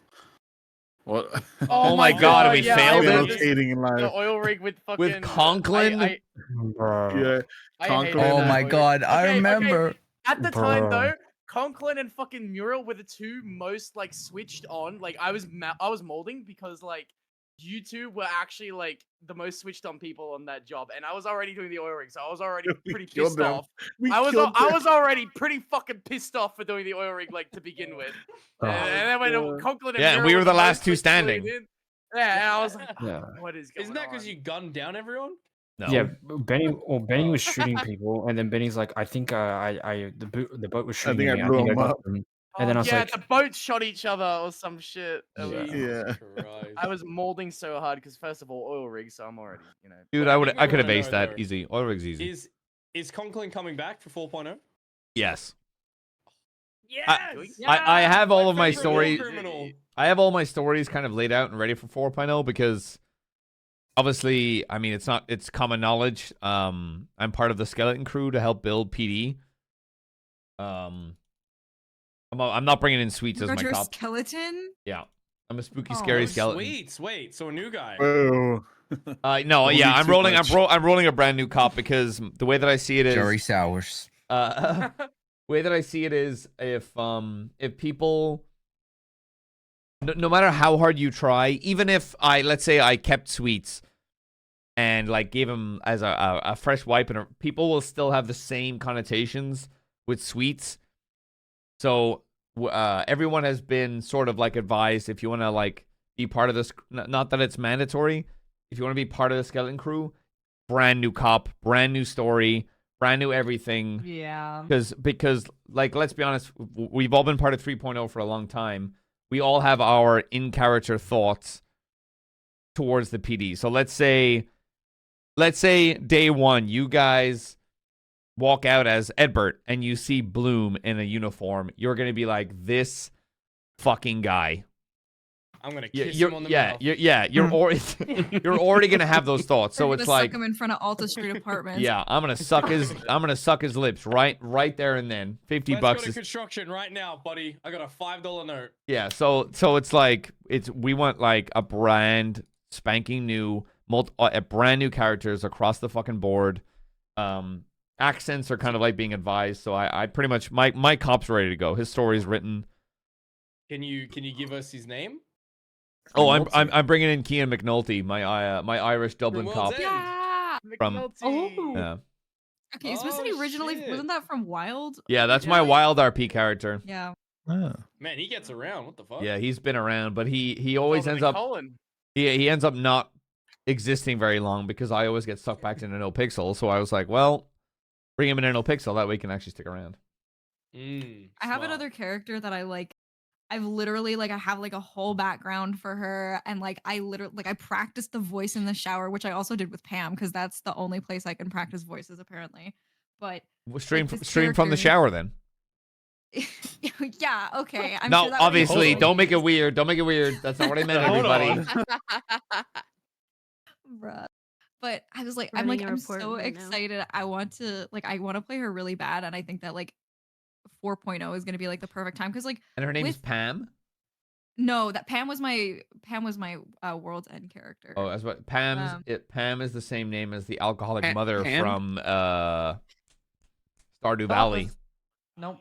What? Oh my God, and we failed I it? was hating in life. The oil rig with fucking With Conklin? Yeah. I Conklin. hated Oh that my movie. god, I Okay, remember. At the time Bruh. though, Conklin and fucking Muriel were the two most like switched on. Like I was molding because like you two were actually like the most switched on people on that job, and I was already doing the oil rig, so I was already pretty killed pissed them. off. We I killed them. was already pretty fucking pissed off for doing the oil rig like to begin with. And then when Conklin and Yeah, and Muriel we were the most, last two like, standing. clued in, yeah, and I was like, Yeah. what is going Isn't that because on? you gunned down everyone? No. Yeah, Benny was shooting people, and then Benny's like, I think the boat was shooting think I me. blew him got up. them. Oh, And then I was yeah, like, the boats shot each other or some shit. Yeah. Yeah. I was molding so hard because first of all, oil rig, so I'm already, you know. Dude, Well, I think I we could have wanna based know, that though, easy. Oil rig's easy. Is Conklin coming back for 4.0? Yes. Yes. I have all of my favorite war stories. criminal. I have all my stories kind of laid out and ready for 4.0 because obviously, I mean, it's common knowledge. I'm part of the skeleton crew to help build PD. I'm not bringing in Sweets as my You're a cop. skeleton? Yeah. I'm a spooky, Oh, scary Oh, skeleton. sweet. Wait, so a new guy. Oh. No, Don't yeah, need I'm too rolling. much. I'm rolling a brand new cop because the way that I see it is Jory Sours. way that I see it is if people no matter how hard you try, even if let's say I kept Sweets and like gave him as a fresh wipe, and people will still have the same connotations with Sweets. So everyone has been sort of like advised, if you want to like be part of this, not that it's mandatory, if you want to be part of the skeleton crew, brand new cop, brand new story, brand new everything. Yeah. Because like, let's be honest, we've all been part of 3.0 for a long time. We all have our in-character thoughts towards the PD. So let's say day one, you guys walk out as Edbert and you see Bloom in a uniform. You're going to be like, this fucking guy. I'm gonna kiss him on the mouth. You're already gonna have those thoughts. So You're it's gonna like, suck him in front of Alta Street Apartments. yeah, I'm gonna suck his lips right there and then. $50 Let's go to is construction right now, buddy. I got a $5 note. yeah. So it's like we want like a brand spanking new, brand new characters across the fucking board. Accents are kind of like being advised. So I pretty much my cop's ready to go. His story's written. Can you give us his name? Oh, I'm bringing in Cian McNulty, my Irish Dublin World's cop. End. Yeah. From Oh. yeah. Okay, so wasn't he originally wasn't that from Wild? Yeah, that's my Wild RP character. Yeah. Man, he gets around. What the fuck? Yeah, he's been around, but he always ends up Colin. he ends up not existing very long because I always get sucked back into No Pixel. So I was like, well, bring him in No Pixel, that way he can actually stick around. I have another character that I like. I've literally I have a whole background for her, and I literally I practiced the voice in the shower, which I also did with Pam because that's the only place I can practice voices apparently. But Stream from the shower then. Yeah, okay. I'm no, sure that obviously, don't make it weird. Don't make it weird. That's not what I meant, everybody. Bruh. But I was like, Running a I'm report so right now. excited. I want to play her really bad, and I think that 4.0 is gonna be the perfect time because And her name is Pam. no, that Pam was my World's End character. Oh, that's what Pam is the same name as the alcoholic mother Pam? from Stardew Valley. Nope.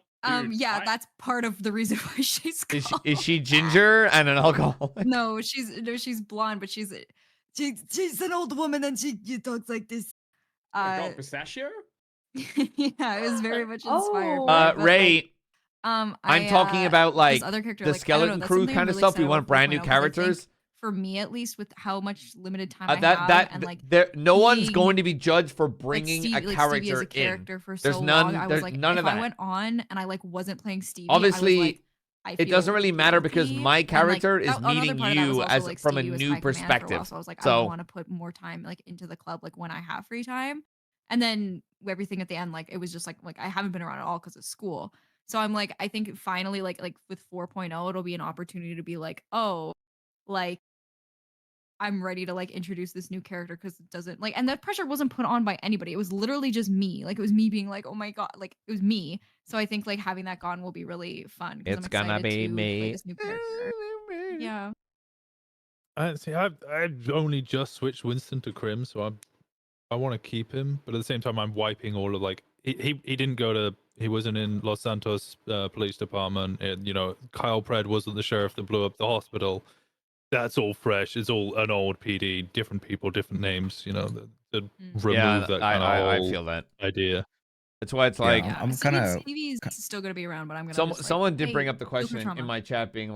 Yeah, that's part of the reason why she's called. Is she ginger and an alcoholic? No, she's blonde, but she's an old woman and she talks like this. Oh my God, pistachio? Yeah, it was very much inspired. Ray. I'm talking about this other character, the I don't know, skeleton that's crew something I'm kind of really stuff. We excited want about brand new 4.0 'cause I think characters. For me, at least, with how much limited time I have, and no one's being, going to be judged for bringing Stevie, a Stevie as character a character in. for There's so none. long. I There's was none if of that. I went on and I wasn't playing Stevie, Obviously, I was I it doesn't feel really matter because guilty, my and, character is another meeting part of that was you also, as from a Stevie was new high command for a while, perspective. so I was I So want to put more time into the club when I have free time, and then everything at the end it was just I haven't been around at all because of school. So I'm I think finally with 4.0 it'll be an opportunity to be oh I'm ready to introduce this new character because it doesn't and that pressure wasn't put on by anybody. It was literally just me. It was me being oh my God, it was me. So I think having that gone will be really fun. it's I'm gonna excited be to me. play this new character. Yeah. See, I've only just switched Winston to Crim, so I want to keep him, but at the same time, I'm wiping all of he didn't go to, he wasn't in Los Santos Police Department. And, Kyle Pred wasn't the sheriff that blew up the hospital. That's all fresh. It's all an old PD, different people, different names. To remove that kind of I whole feel that idea. That's why it's I'm kind of Stevie's still gonna be around, but I'm gonna. Someone did hey, bring up the feel question for in trauma. my chat, being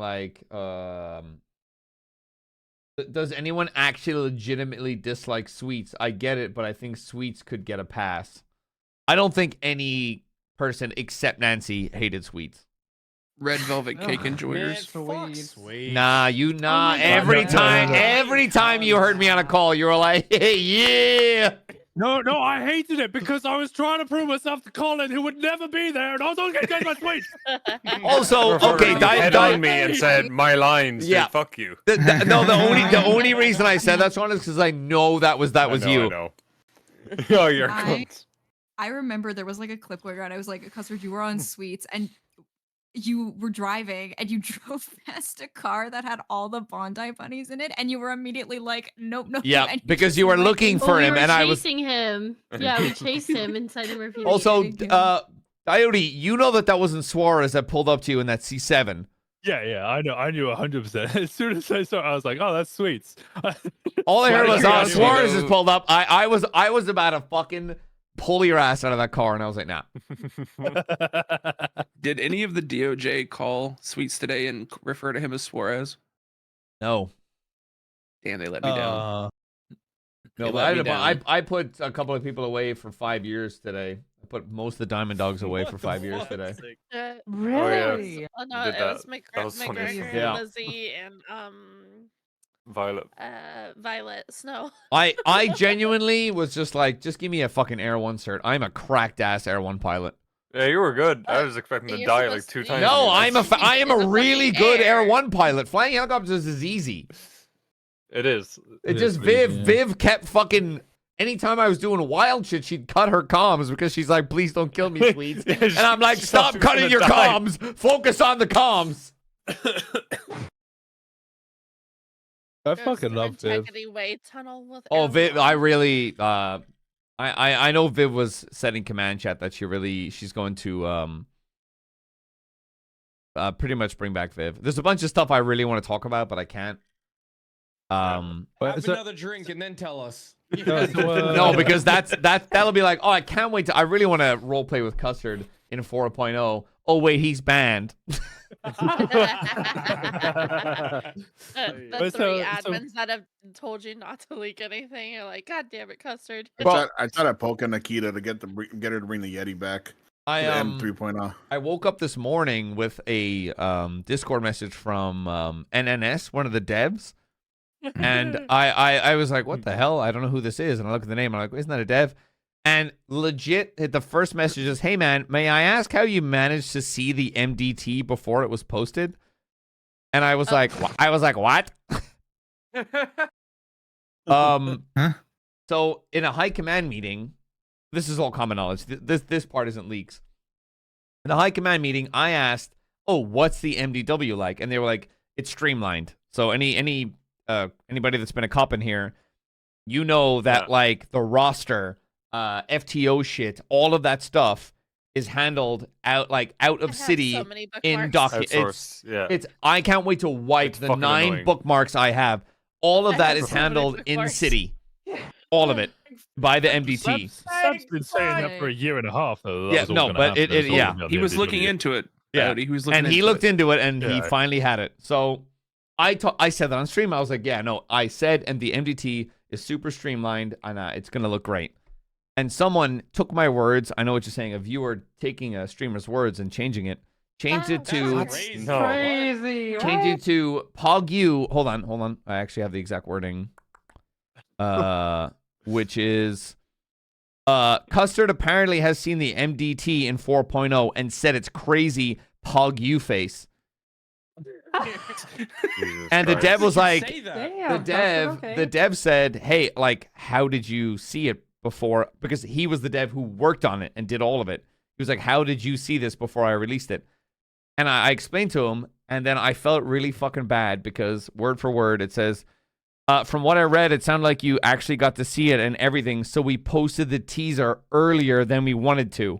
does anyone actually legitimately dislike Sweets? I get it, but I think Sweets could get a pass. I don't think any person except Nancy hated Sweets. Red velvet cake enjoyers. Sweet. Nah, my every God. time you heard me on a call, you were like, hey, yeah. No, I hated it because I was trying to prove myself to Colin, who would never be there, and I was only gonna get my sweet. Also, okay, head on me and said my lines. Yeah. Dude, fuck you. No, the only reason I said that's wrong is because I know that was you. I know. Oh, you're a I- cunt. I remember there was a clip where I was Custard, you were on Sweets and you were driving and you drove past a car that had all the Bondi bunnies in it, and you were immediately nope. Yeah, and because you were looking for we him, were and I was chasing him. Yeah, we chased him inside the review. also Coyote. You know that wasn't Suarez that pulled up to you in that C7. Yeah, I know. I knew 100%. As soon as I saw it, I was like, oh, that's Sweets. All I heard was, Yeah. Suarez is pulled up. I was about to fucking pull your ass out of that car, and I was like, nah. Did any of the DOJ call Sweets today and refer to him as Suarez? No. Damn, they let me down. No, They but let me down. I put a couple of people away for 5 years today. I put most of the Diamond Dogs away for 5 years today. Really? Oh no, did it that. was That was funny as McGregor, fuck. Yeah. Lizzie, and Violet. Violet Snow. I genuinely was just just give me a fucking Air 1 cert. I'm a cracked ass Air 1 pilot. Yeah, you were good. I was expecting to You're die supposed 2 to- times. No, again. I am a It's a really fucking good Air air. 1 pilot. Flying helicopters is easy. It is. It It just is pretty, Viv kept fucking. Anytime I was doing wild shit, she'd cut her comms because she's like, "Please don't kill me, Sweets." Yeah, And I'm like, she "Stop thought she was cutting gonna your die." comms. Focus on the comms." I There's fucking an love Viv. Integrity Way tunnel with. Oh, Viv, everyone. I really, I know Viv was setting command chat that she's going to pretty much bring back Viv. There's a bunch of stuff I really want to talk about, but I can't. Have another drink and then tell us. No, because that'll be like, oh, I can't wait to. I really want to role play with Custard in 4.0. Oh wait, he's banned. The three admins that have told you not to leak anything. You're like, God damn it, Custard. I tried to poke Nikita to get her to bring the Yeti back. I M 3.0. I woke up this morning with a Discord message from NNS, one of the devs, and I was like, what the hell? I don't know who this is, and I look at the name, and I'm like, isn't that a dev? And legit, the first message is, hey man, may I ask how you managed to see the MDT before it was posted? And I was like, what? So in a high command meeting, this is all common knowledge. This part isn't leaks. In a high command meeting, I asked, oh, what's the MDW like? And they were like, it's streamlined. So anybody that's been a cop in here, you know that like the roster, FTO shit, all of that stuff is handled out of city so many in bookmarks. It's I can't wait to wipe the 9 annoying. bookmarks I have. All of that is so many handled in bookmarks. city. All of it by the MDT. Sam's been saying that for a year and a half. Though. Yeah, no, but He was looking into it. Yeah, He was looking and he looked into it, and he Yeah. finally had it. So I said that on stream. I was like, yeah, no, I said, and the MDT is super streamlined, and it's gonna look great. And someone took my words. I know what you're saying. A viewer taking a streamer's words and changed it to Crazy. change it to Pog. Hold on. I actually have the exact wording. Which is Custard apparently has seen the MDT in 4.0 and said it's crazy Pog you face. And the dev was like, the dev said, hey, like, how did you see it before? Because he was the dev who worked on it and did all of it. He was like, how did you see this before I released it? And I explained to him, and then I felt really fucking bad because word for word, it says, from what I read, it sounded like you actually got to see it and everything, so we posted the teaser earlier than we wanted to.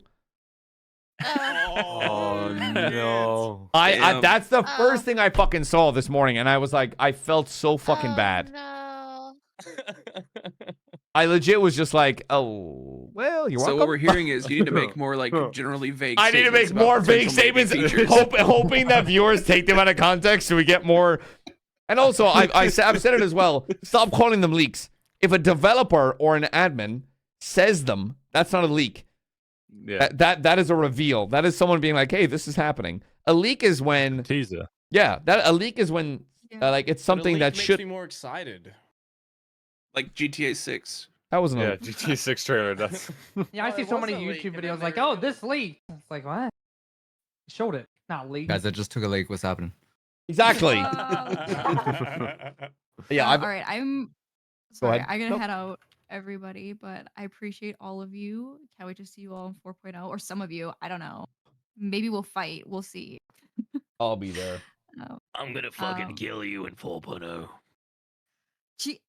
Oh no! I that's the first thing I fucking saw this morning, and I was like, I felt so fucking bad. No. I legit was just like, oh, well, you're welcome. So what we're hearing is you need to make more like generally vague. I need to make more vague statements, hoping that viewers take them out of context so we get more. And also, I've said it as well. Stop calling them leaks. If a developer or an admin says them, that's not a leak. Yeah. That is a reveal. That is someone being like, "Hey, this is happening." A leak is when teaser. Yeah, a leak is when like it's something that should makes me more excited. Like GTA 6. That wasn't a GTA 6 trailer. That's Yeah, I see so many YouTube videos like, oh, this leak. It's like, what? Showed it, not leak. Guys, I just took a leak. What's happening? Exactly. Yeah. All right, I'm sorry. ahead. I'm gonna Nope. head out, everybody, but I appreciate all of you. Can't wait to see you all in 4.0, or some of you. I don't know. Maybe we'll fight. We'll see. I'll be there. I'm gonna fucking kill you in 4.0. Gee.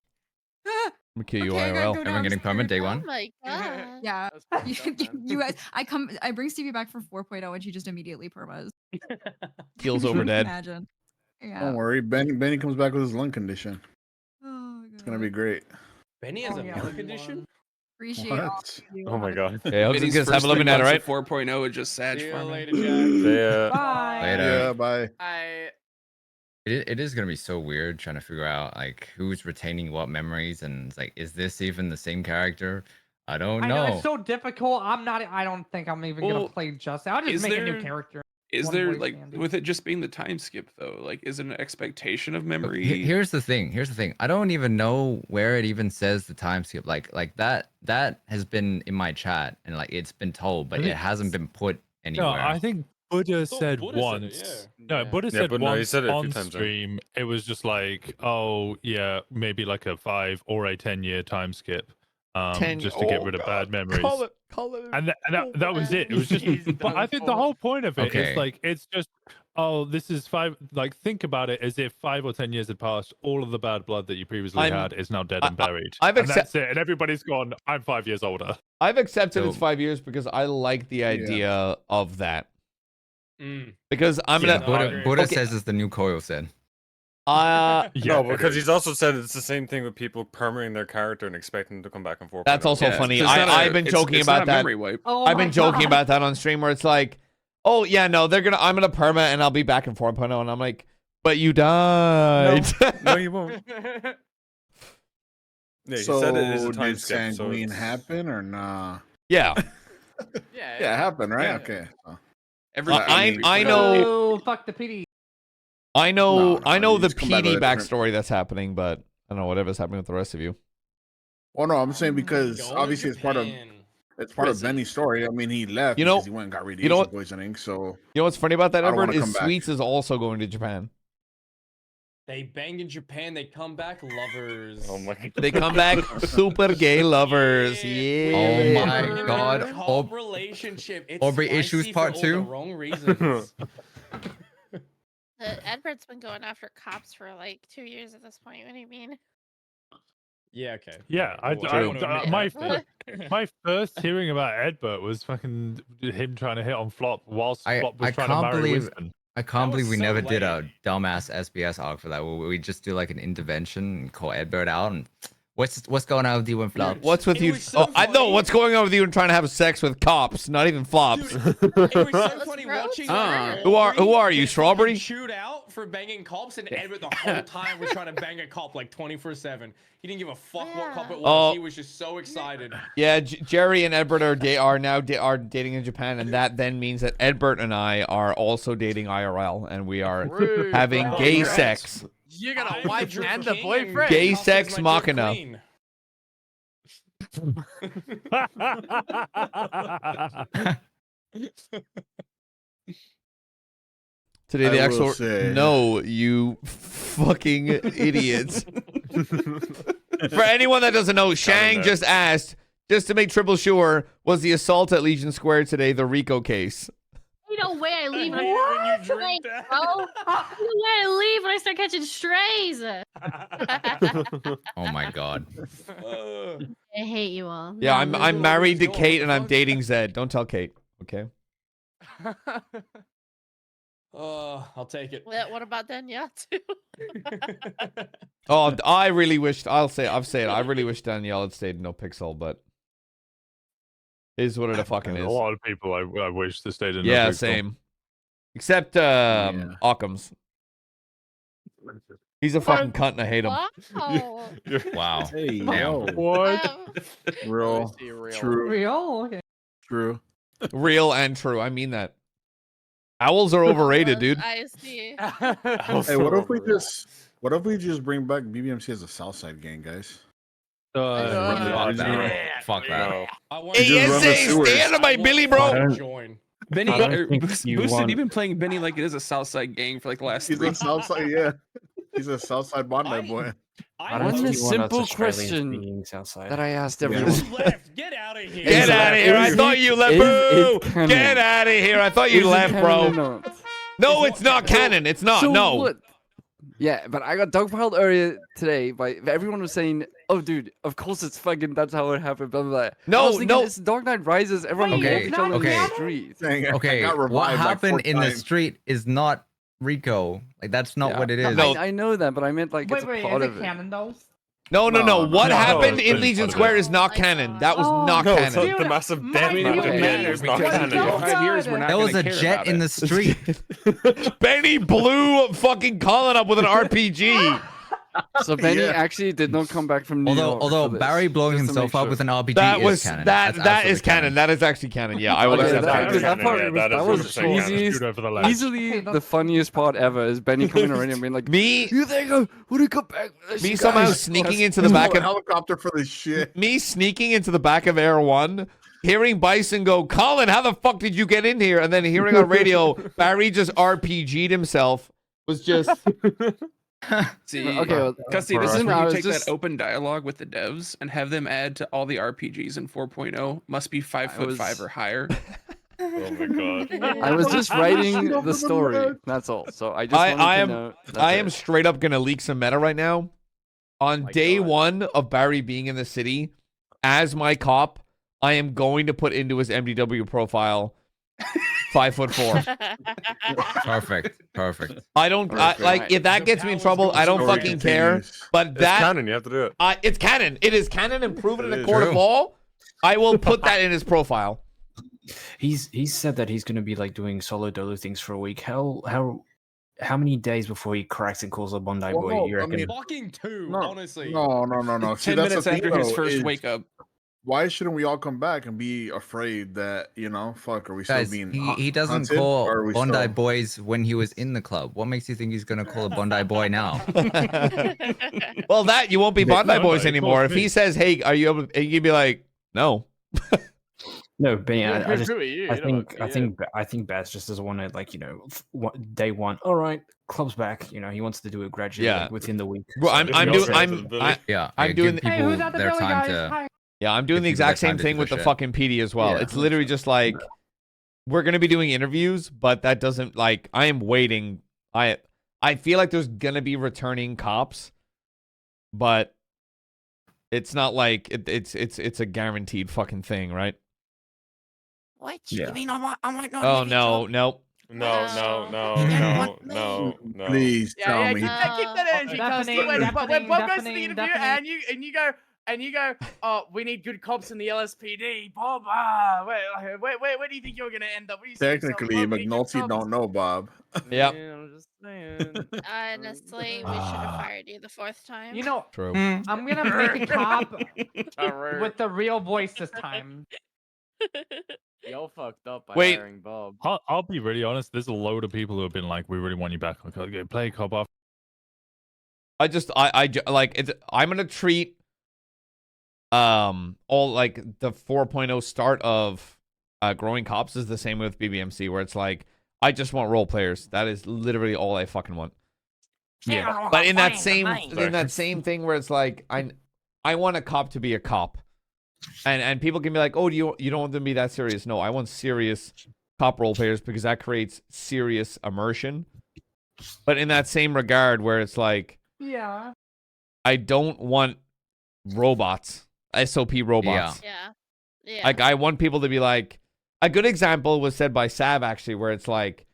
I'm gonna kill you Okay, I gotta IRL. go Everyone getting permanent day Oh one? my god. Yeah. You guys, I bring Stevie back for 4.0 and she just immediately permas. Keel's over dead. Imagine. Yeah. Don't worry, Benny comes back with his lung condition. Oh, It's gonna be great. Benny has a lung condition? Appreciate What? all of you. oh my god. Yeah, Benny's just have first a living 3 at it, months right? of 4.0 is just Sag See you farming. later, Jack. Yeah. Bye. Later. Yeah, bye. It is gonna be so weird trying to figure out like who's retaining what memories and it's like, is this even the same character? I don't I know know. it's so difficult. I don't think I'm even gonna Well, play Justice. I'll just is make a new there- character. Is One there voice like Andy. with it just being the time skip though? Like, is it an expectation of memory? Here's the thing. I don't even know where it even says the time skip. Like that has been in my chat and like it's been told, but I it think- hasn't been put anywhere. No, I think Buddha said Buddha said once. it, No, Buddha Yeah, said but no, he once said it a few on times, though. stream. It was just like, oh yeah, maybe like a 5 or a 10-year time skip, just to get rid of bad memories. Call it. And that was it. It was just. But I think the whole point of it is Okay. like it's just. Oh, this is 5. Like, think about it as if 5 or 10 years had passed. All of the bad blood that you previously had is now dead and buried. I've and that's it. And everybody's gone. I'm 5 years older. I've accepted it's So- 5 years because I like the idea of that. Because I'm gonna. Buddha says it's the new Koyo said. No, because he's also said it's the same thing with people permanent their character and expecting them to come back and forth. That's also funny. I've been joking about that. I've been joking about that on stream where it's like, oh yeah, no, I'm gonna perma and I'll be back in 4.0, and I'm like, but you died. No, you won't. Yeah, so said it is a time did skip, so Sanguine it's- happen or nah? Yeah. Yeah, it happened, right? Yeah. Okay. Oh. I know. Oh, fuck the PD. I know. No, I know you the just come back PD with a different- backstory that's happening, but I don't know whatever's happening with the rest of you. Well, no, I'm saying because Go to obviously it's part of Prison. Benny's story. I mean, he left You know- because he went and got you radiation know what- poisoning. So You know what's funny about that, I don't Edward? wanna come Is back. Sweets is also going to Japan. They bang in Japan. They come back lovers. Oh my god. They come back super gay lovers. Yeah. Oh my god. Cop relationship. It's Aubrey spicy issues for part all 2? The wrong reasons. Edward's been going after cops for like 2 years at this point. What do you mean? Yeah. Okay. Yeah, my first hearing about Edbert was fucking him trying to hit on Flop whilst Flop was trying to marry Winston. I can't believe we so never did a lame. dumbass SBS arc for that. Where we just do like an intervention and call Edbert out and what's going on with you and Flop? What's with you? I know what's going on with you and trying to have sex with cops, not even flops. It was so funny watching. Who are you, Strawberry? Chewed out for banging cops, and Edward the whole time was trying to bang a cop like 24/7. He didn't give a fuck what cop it was. Oh. He was just so excited. Yeah, Jerry and Edbert are now dating in Japan, and that then means that Edbert and I are also dating IRL, and we are having gay sex. You got a wife and a boyfriend. Gay sex machina. Today the I actual will say- no, you fucking idiots. For anyone that doesn't know, Shang just asked, just to make triple sure, was the assault at Legion Square today the Rico case? Ain't no way I leave. hate it when you What? drink Bro. that. Ain't no way I leave when I start catching strays. Oh my god. I hate you all. Yeah, No, I'm married to Kate and I'm dating Zed. Don't tell Kate, okay? I'll take it. What about Danielle too? Oh, I really wished. I've said it. I really wish Danielle had stayed in No Pixel, but is what it fucking is. A lot of people I wish to stayed in. Yeah, No Pixel. same. Except Occam's. He's a fucking cunt and I hate him. Wow. Wow. Hey, Damn. yo. What? Real. True. Real? Okay. True. Real and true. I mean that. Owls are overrated, dude. I see. Hey, what if we just bring back BBMC as a Southside gang, guys? Fuck that. Stay out of my Billy, bro. Join. Benny, I don't think you Boosted, want- you've been playing Benny like it is a Southside gang for like the last He's 3 a Southside, yeah. He's a Southside Bondi boy. I don't What's think the you want us simple Australians question being Southside. that I asked Yeah. everyone? You left. Get out of here. Get out of here. I thought you left. Boo. Get out of here. I thought you left, bro. No, it's not canon. It's not. So No. what? Yeah, but I got dogpiled earlier today by everyone was saying, "Oh, dude, of course it's fucking. That's how it happened." Blah blah blah. No, I was thinking, no. It's Dark Knight Rises. Everyone Okay, okay, each other in okay. the street. Dang, I Okay, got what revived like happened 4 in the times. street is not Rico. Like that's not Yeah. what it is. No. I know that, but I meant like it's Wait, a part is of it it. canon though? No. No, What no, happened it's in been Legion part of Square it. is not canon. That was not No, it's canon. the massive my death video after game Benny is not because in canon. Oh, 5 years we're not There was gonna a care jet about in it. the street. Benny blew fucking Colin up with an RPG. So Benny Yeah. actually did not come back from New York. Although for this, Barry blowing just to make himself up sure. with an RPG That is was canon. that That's that is absolutely canon. That is actually canon. Yeah, I will Okay, accept that, that. that part Yeah, was, that is that was 100% the canon. easiest, Shoot over the ledge. easily the funniest part ever is Benny coming around and being like, Me "You think I would have come back?" with this, Me you somehow guys?" sneaking That's- into the he's back going of helicopter for this shit. me sneaking into the back of Air One, hearing Bison go, Colin, how the fuck did you get in here? And then hearing on radio, Barry just RPG'd himself. Was just See, Okay, well, Custy, for this us. is where I you was take just- that open dialogue with the devs and have them add to all the RPGs in 4.0 must be 5'5" or higher. Oh my god. I was just writing the story. That's all. So I just wanted I to am know. That's I it. am straight up gonna leak some meta right now. On day one of Barry being in the city, as my cop, I am going to put into his MDW profile 5'4". Perfect. I don't like if that gets me in trouble. I don't fucking care. But It's that canon. You have to do it. it's canon. It is canon and proven in It a is. court of True. law. I will put that in his profile. He's said that he's going to be like doing solo dolo things for a week. How many days before he cracks and calls a Bondi Well, boy? no, You I reckon? mean- Fucking two, No, honestly. no. See, 10 that's the minutes thing, after his though, first is wake up. Why shouldn't we all come back and be afraid that, fuck, are we still Guys, being he doesn't hunted, call or are we Bondi still... boys when he was in the club. What makes you think he's gonna call a Bondi boy now? Well, that you won't be Bondi No, boys he anymore. calls If me. he says, "Hey, are you able?" You'd be like, "No." No, Benny, I just Who are you? I You know think what, I think Baz just doesn't want to day one. All right, club's back. He wants to do it gradually Yeah. like, within the week. Well, I'm So- doing Yeah, I'm doing give people Hey, who's at the their Billy, time guys? to. Hi. Yeah, I'm doing Give the people their exact same time to thing give a with the shit. fucking PD as well. Yeah. It's literally just like we're gonna be doing interviews, but that doesn't like I am waiting. I feel like there's gonna be returning cops, but it's not like it's a guaranteed fucking thing, right? What? Yeah. You mean I might not Oh have a no, job? nope. No. Please tell Yeah, me. keep that energy, Custy. Deafening, When Bob goes to the deafening, interview deafening. and you go, oh, we need good cops in the LSPD. Bob, where do you think you're gonna end up? Where do you see yourself? Technically, Bob, we need good McNulty cops. don't know, Bob. Yep. Man, I'm just saying. Honestly, we should have fired you the fourth time. You know, True. I'm gonna make a cop True. with the real voice this time. Y'all fucked up by Wait. hiring Bob. I'll be really honest. There's a load of people who have been like, "We really want you back." Like, okay, play cop off. I like it's. I'm gonna treat all like the 4.0 start of growing cops is the same with BBMC, where it's like I just want role players. That is literally all I fucking want. Yeah. But in that same thing where it's like I want a cop to be a cop. And people can be like, "Oh, you don't want them to be that serious." No, I want serious cop role players because that creates serious immersion. But in that same regard where it's like Yeah. I don't want robots, SOP robots. Yeah. Like I want people to be like a good example was said by Sav actually, where it's like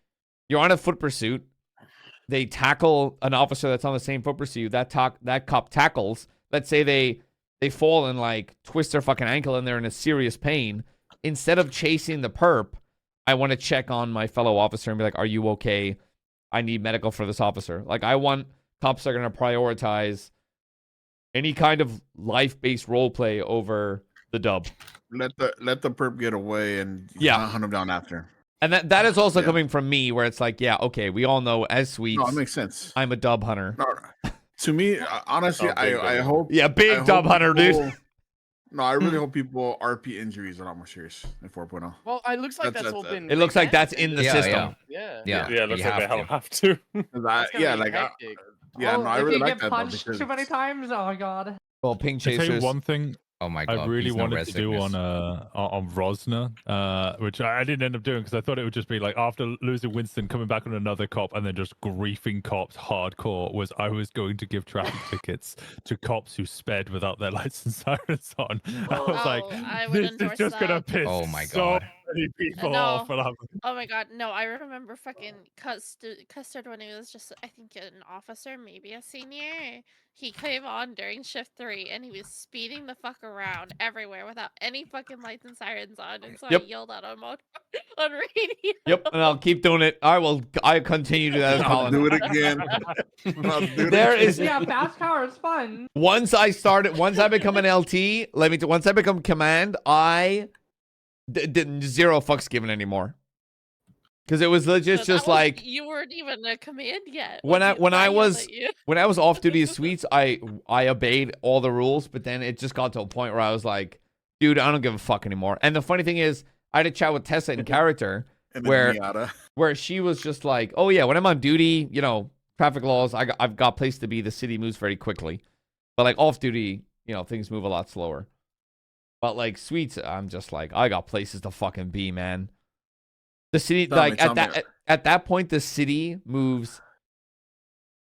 you're on a foot pursuit, they tackle an officer that's on the same foot pursuit. That cop tackles. Let's say they fall and like twist their fucking ankle and they're in a serious pain. Instead of chasing the perp, I want to check on my fellow officer and be like, "Are you okay? I need medical for this officer." Like I want cops that are going to prioritize any kind of life-based role play over the dub. Let the perp get away and hunt him down after. And that is also coming from me, where it's like, yeah, okay, we all know as Sweets. No, it makes sense. I'm a dub hunter. No, to me, honestly, I hope. Yeah, big I dub hope hunter, people- dude. No, I really hope people RP injuries are a lot more serious in 4.0. Well, it looks like that's all been. It looks like that's in the system. Yeah. It looks like they have to. I if really you like get that. punched Though, too many times, oh my god. Well, ping I tell chasers. you one thing. Oh my I god, really he's no wanted red to do sickness. on Rosner, which I didn't end up doing because I thought it would just be like after losing Winston, coming back on another cop and then just griefing cops hardcore. I was going to give traffic tickets to cops who sped without their license sirens on. I was like, I would this is endorse just gonna that. piss Oh my so god. many people No. off. And I'm Oh my god, no, I remember fucking Custard when he was just, I think, an officer, maybe a senior. He came on during shift 3 and he was speeding the fuck around everywhere without any fucking lights and sirens on. And so Yep. I yelled at him on radio. Yep, and I'll keep doing it. I continue to do that as I'll Colin. do it again. I'll do it There again. is Yeah, fast car is fun. once I become an LT, once I become command, I did zero fucks given anymore. Because it was legit just like You weren't even a command yet. when I yelled was at you. when I was off duty as Sweets, I obeyed all the rules, but then it just got to a point where I was like, dude, I don't give a fuck anymore. And the funny thing is, I had a chat with Tessa in character And then where Miata. where she was just like, oh yeah, when I'm on duty, traffic laws, I've got place to be. The city moves very quickly, but like off duty, things move a lot slower. But like Sweets, I'm just like, I got places to fucking be, man. The city, at that point, the city moves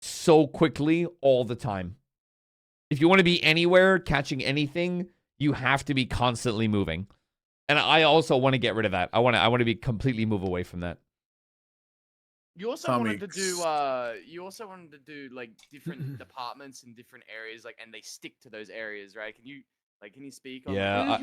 so quickly all the time. If you want to be anywhere, catching anything, you have to be constantly moving. And I also want to get rid of that. I want to be completely move away from that. You also wanted to do like different departments in different areas, like, and they stick to those areas, right? Can you speak on Yeah,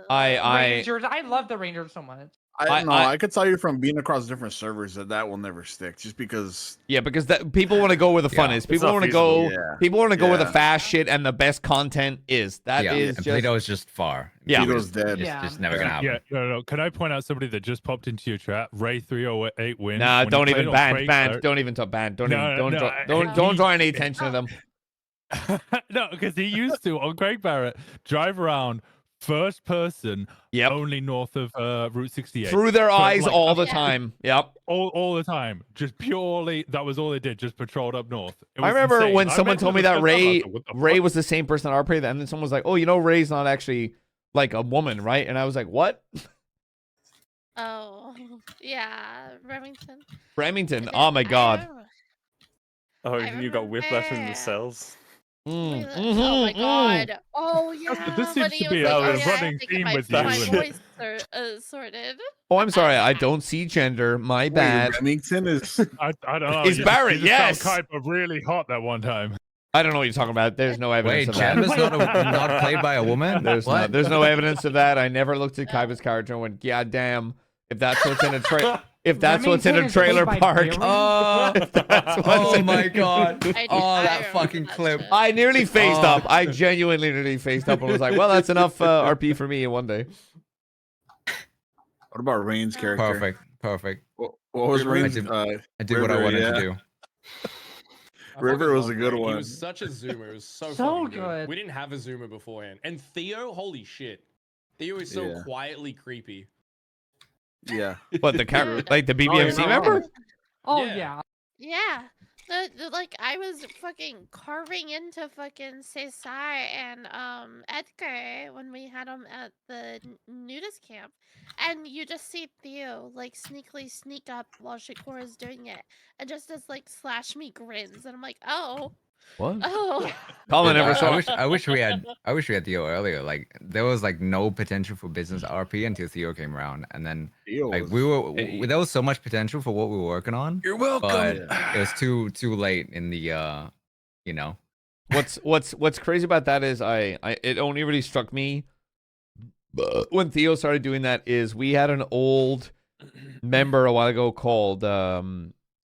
like, Rangers. I love the Rangers so much. I could tell you from being across different servers that will never stick, just because. Yeah, because people want to go where the fun is. People want to go. People want to go where the fast shit and the best content is. That is and just. Play-Doh is just far. Yeah, Play-Doh's dead. It's just never gonna happen. Yeah, no. Can I point out somebody that just popped into your chat? Ray 308 wins. Nah, don't even ban. Barrett. Don't even talk ban. Don't No, don't draw any attention to them. No, because he used to on Craig Barrett drive around first person, only north of Route 68 Through their eyes all the time. Yep. All the time. Just purely, that was all they did. Just patrolled up north. I remember insane. when I someone met told me him at that the Ray festival. What the Ray fuck? was the same person at RP, and then someone was like, "Oh, you know, Ray's not actually like a woman, right?" And I was like, "What?" Oh, yeah, Remington. Remington. Oh my god. Oh, you got whiplash in the cells. Oh my god. Oh yeah. This seems when he to be was like, a "Oh, yeah, I have running to get theme my, with you. my voice sorted. Oh, I'm sorry. I don't see gender. My bad. Remington is. I don't know. Is Barrett? You just Yes. found Kuiper really hot that one time. I don't know what you're talking about. There's no evidence Wait, of that. Jem is not played by a woman? There's What? not. There's no evidence of that. I never looked at Kaiba's character and went, "God damn, if that's what's in a if that's what's in a trailer park." Oh my god. I That fucking clip. I nearly phased up. I genuinely nearly phased up and was like, "Well, that's enough RP for me in one day." What about Rain's character? Perfect. What was Rain's? I did what I wanted to do. River was a good one. He was such a zoomer. It was so So fucking good. We didn't have a zoomer beforehand. And Theo, holy shit. Theo is so quietly creepy. Yeah. But the character, like the BBMC member? Oh Yeah. Yeah. Like I was fucking carving into fucking Cesar and Edgar when we had them at the nudist camp, and you just see Theo like sneakily sneak up while Shakora's doing it, and just does like slash me grins, and I'm like, oh. What? Oh. Colin never saw. I wish we had Theo earlier. Like there was like no potential for business RP until Theo came around, and then like there was so much potential for what we were working on. You're welcome. But it was too late in the you know. What's crazy about that is it only really struck me when Theo started doing that is we had an old member a while ago called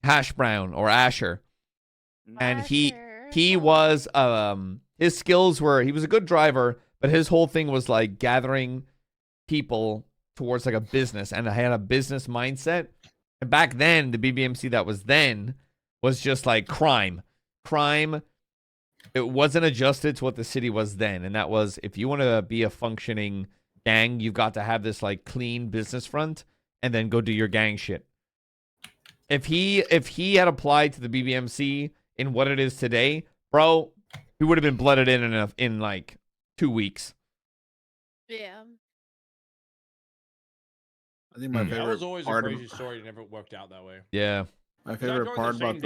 Hash Brown or Asher, and he was his skills were he was a good driver, but his whole thing was like gathering people towards like a business, and I had a business mindset. And back then the BBMC that was then was just like crime. It wasn't adjusted to what the city was then, and that was if you want to be a functioning gang, you've got to have this like clean business front and then go do your gang shit. If he had applied to the BBMC in what it is today, bro, he would have been blooded in like 2 weeks. Yeah. I think my That favorite was always a part crazy of story. It never worked out that way. Yeah. my favorite part about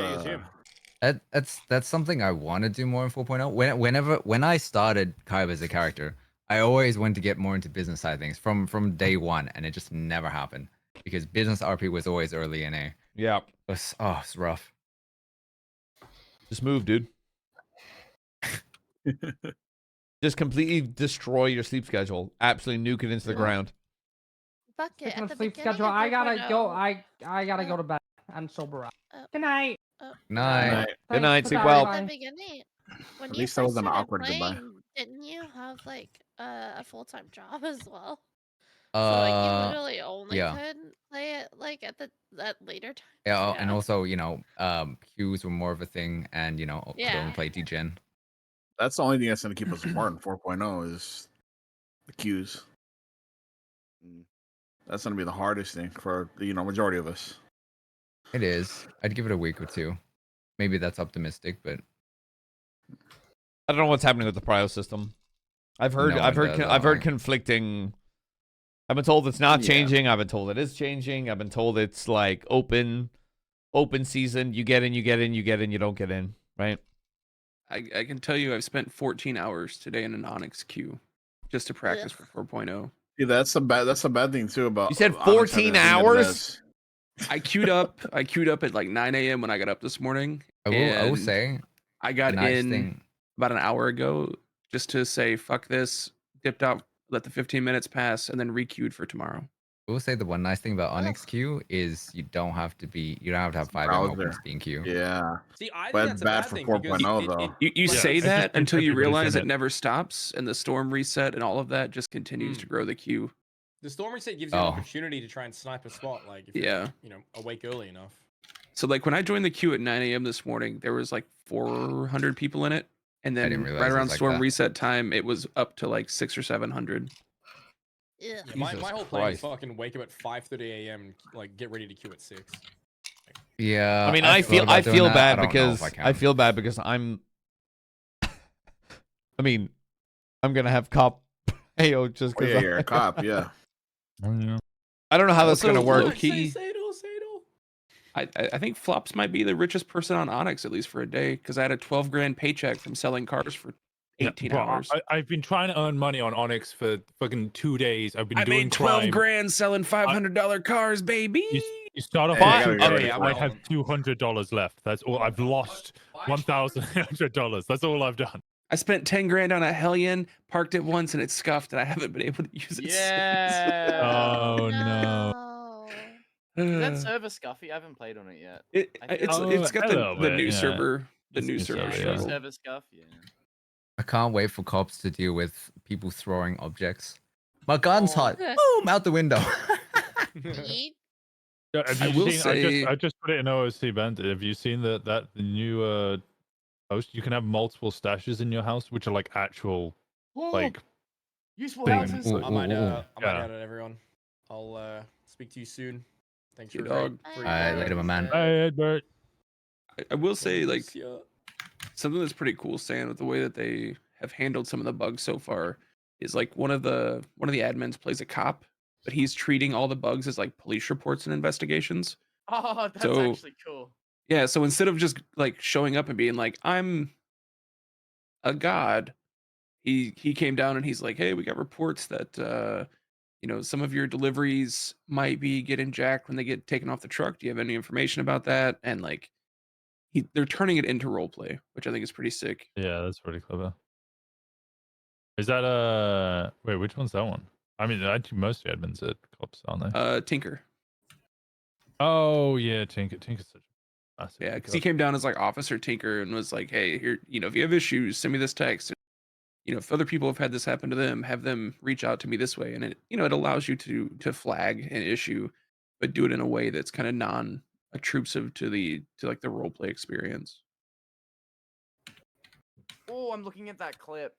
That's something I want to do more in 4.0. When I started Kaiba as a character, I always wanted to get more into business side of things from day one, and it just never happened because business RP was always early in A. Yeah. It's rough. Just move, dude. Just completely destroy your sleep schedule. Absolutely nuke it into the ground. Fuck it. Speaking At of the sleep beginning schedule, of I gotta 4.0, go. I gotta go to bed. I'm sober up. Good night. Night. Good night. Sleep Bye. well. At the beginning, when At you least that first wasn't started awkward goodbye. playing, didn't you have like a full-time job as well? So like you literally only could play it like at later time. Yeah, and also queues were more of a thing, and could only play DGen. That's the only thing that's gonna keep us apart in 4.0 is the queues. That's gonna be the hardest thing for majority of us. It is. I'd give it a week or two. Maybe that's optimistic, but I don't know what's happening with the prio system. I've heard conflicting. I've been told it's not changing. I've been told it is changing. I've been told it's like open season. You get in, you don't get in, right? I can tell you I've spent 14 hours today in an Onyx queue just to practice for 4.0. Yeah, that's a bad thing too about. You said Onyx 14 having the hours? best. I queued up at like 9 a.m. when I got up this morning. I will and say, I got nice in thing. about an hour ago just to say fuck this, dipped out, let the 15 minutes pass, and then requeued for tomorrow. I will say the one nice thing about Onyx queue is you don't have to have 5 M open to be in queue. Yeah. See, I think But that's a bad bad for thing 4.0 because though. You like, say I just that think until you everybody's realize in it never stops, and the storm reset and all of that just continues to grow the queue. the storm reset gives you an Oh. opportunity to try and snipe a spot, like if Yeah. you're awake early enough. So like when I joined the queue at 9 a.m. this morning, there was like 400 people in it, and I then didn't realize right it was around like storm that. reset time, it was up to like 600 or 700. Yeah, Jesus my whole plan is Christ. fucking wake up at 5:30 a.m. and like get ready to queue at 6. Yeah. I mean, I I feel thought about doing that. bad I don't know if because I can. feel bad because I'm. I mean, I'm gonna have cop AO just Oh, because. yeah, you're a cop. Yeah. I don't know how that's gonna work. Low-key, I think Flops might be the richest person on Onyx, at least for a day, because I had a 12 grand paycheck from selling cars for 18 bro, hours. I've been trying to earn money on Onyx for fucking 2 days. I've been I doing made 12 crime. grand selling $500 cars, baby. You start off Hey, I with gotta 2K, get I ready might have $200 left. That's all. I've lost $1,800. That's all I've done. I spent 10 grand on a Hellion, parked it once, and it's scuffed, and I haven't been able to use it Oh no. Is that since. server scuffy? I haven't played on it yet. It's got the new server, the new server struggle. server scuff. Yeah. I can't wait for cops to deal with people throwing objects. My gun's hot. Yeah. Boom! Out the window. Yeah, have I you will seen, say- I just put it in OOC Band. Have you seen the new post? You can have multiple stashes in your house, which are like actual like useful things. houses. I might Yeah. add it, everyone. I'll speak to you soon. Thanks You for dog. Alright, later, my man. Hey, Bert. I will say, like, something that's pretty cool, Stan, with the way that they have handled some of the bugs so far is like one of the admins plays a cop, but he's treating all the bugs as like police reports and investigations. Oh, that's So- actually cool. Yeah, so instead of just like showing up and being like, I'm a god, he came down and he's like, hey, we got reports that some of your deliveries might be getting jacked when they get taken off the truck. Do you have any information about that? And like they're turning it into role play, which I think is pretty sick. Yeah, that's pretty clever. Is that wait, which one's that one? I mean, actually, most admins are cops, aren't they? Tinker. Oh yeah, Tinker's such a massive. Yeah, because he came down as like Officer Tinker and was like, hey, here, if you have issues, send me this text. If other people have had this happen to them, have them reach out to me this way. And it, it allows you to flag an issue, but do it in a way that's kind of non-obtrusive to like the role play experience. Oh, I'm looking at that clip.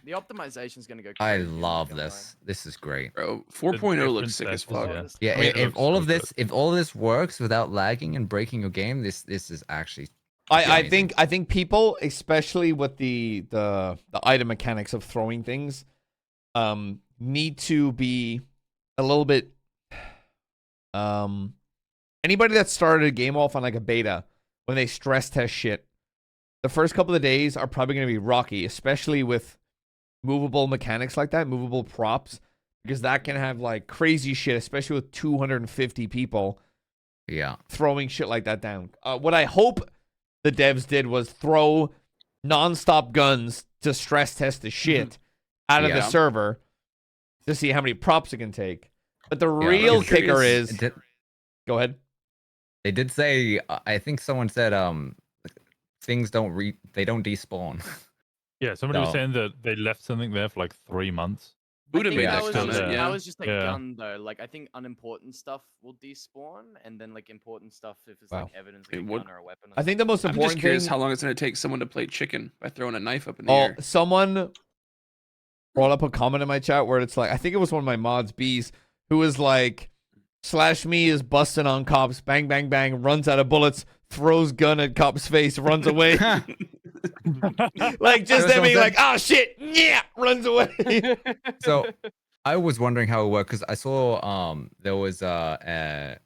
The optimization's gonna go crazy. I love this. This is great. Bro, 4.0 looks sick as fuck. Yeah, I mean, it if looks all so of this works without lagging and breaking your game, this is actually I think people, especially with the item mechanics of throwing things, need to be a little bit. Anybody that started a game off on like a beta, when they stress test shit, the first couple of days are probably going to be rocky, especially with movable mechanics like that, movable props, because that can have like crazy shit, especially with 250 people. Yeah, throwing shit like that down. What I hope the devs did was throw non-stop guns to stress test the shit out of the server to see how many props it can take. But the real kicker is... Go ahead. They did say, I think someone said, things don't despawn. Yeah, somebody was saying that they left something there for like 3 months. Buddha made that that was comment, just, yeah. that was just a Yeah. gun though. Like I think unimportant stuff will despawn, and then like important stuff if it's like evidence like a gun or a weapon. I think the most I'm important just curious thing... how long it's going to take someone to play chicken by throwing a knife up in the Oh, air. someone brought up a comment in my chat where it's like, I think it was one of my mods, Bees, who was like, /me is busting on cops, bang, bang, bang, runs out of bullets, throws gun at cop's face, runs away. Like, just them being like, oh shit, yeah, runs away. So I was wondering how it worked because I saw there was a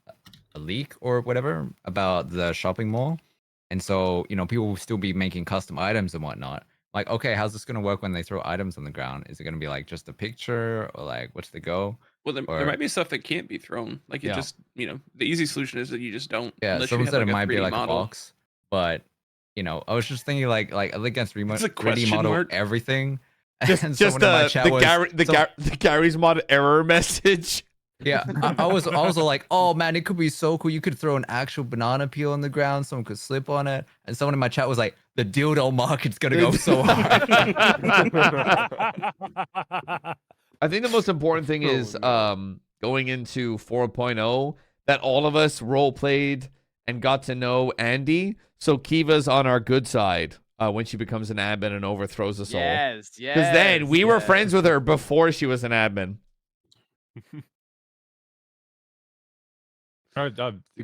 leak or whatever about the shopping mall, and so people will still be making custom items and whatnot. Like, okay, how's this gonna work when they throw items on the ground? Is it gonna be like just a picture, or like what's the go? Well, there might be stuff that can't be thrown. Like it just, the easy solution is that you just don't. Yeah, Unless you someone have said like it a might be 3D like model. a box, but I was just thinking like against It's a 3D question model mark. everything. Just And just someone in my chat was the Gary's mod error message. yeah, I was also like, oh man, it could be so cool. You could throw an actual banana peel on the ground, someone could slip on it, and someone in my chat was like, the dildo market's gonna go so hard. I think the most important thing is going into 4.0 that all of us role played and got to know Andy. So Kiva's on our good side when she becomes an admin and overthrows us all. Yes, Because then we were friends with her before she was an admin.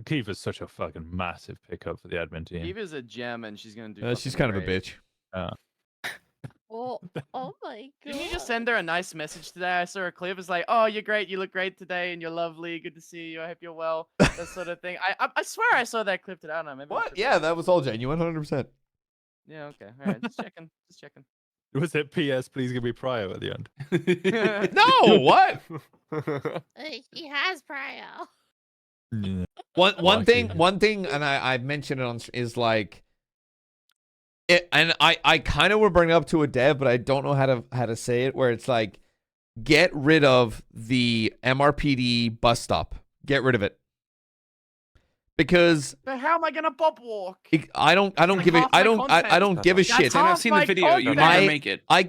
Kiva's such a fucking massive pickup for the admin team. Kiva's a gem, and she's gonna do. She's kind of a bitch. Oh my god. Didn't you just send her a nice message today? I saw her clip. It's like, oh, you're great. You look great today, and you're lovely. Good to see you. I hope you're well. That sort of thing. I swear I saw that clip today. I don't know. Maybe What? Yeah, that was all genuine, 100%. Yeah. Okay. All right. Just checking. Just checking. Was it P.S. Please give me prio at the end? No, what? He has prio. Yeah. One thing, and I've mentioned it on is like it, and I kind of would bring it up to a dev, but I don't know how to say it. Where it's like, get rid of the MRPD bus stop. Get rid of it. Because But how am I gonna bob walk? I don't give a I don't give a shit. That's I've seen the video. You never make it. I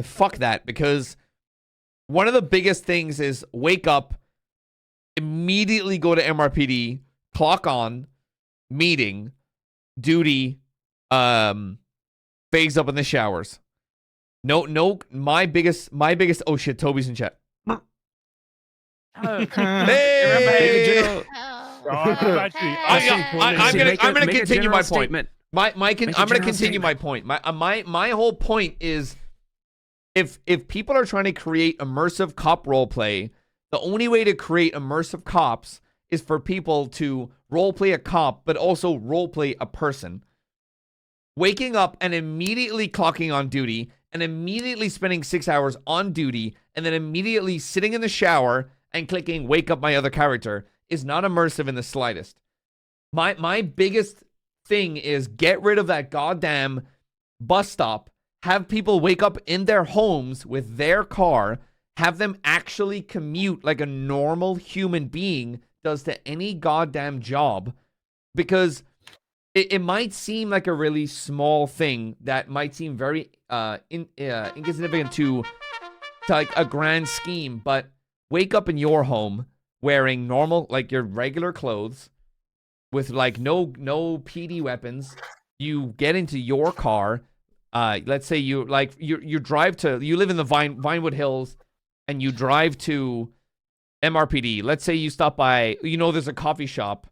fuck that, because one of the biggest things is wake up, immediately go to MRPD, clock on, meeting, duty, phase up in the showers. No, my biggest oh shit, Toby's in chat. Hey! I'm gonna continue my point. I'm gonna continue my point. My whole point is, if people are trying to create immersive cop roleplay, the only way to create immersive cops is for people to roleplay a cop, but also roleplay a person. Waking up and immediately clocking on duty, and immediately spending 6 hours on duty, and then immediately sitting in the shower and clicking wake up my other character is not immersive in the slightest. My biggest thing is get rid of that goddamn bus stop. Have people wake up in their homes with their car. Have them actually commute like a normal human being does to any goddamn job. Because it might seem like a really small thing that might seem very insignificant to like a grand scheme, but wake up in your home wearing normal, like your regular clothes, with like no PD weapons. You get into your car. Let's say you drive to, you live in the Vinewood Hills, and you drive to MRPD. Let's say you stop by, there's a coffee shop.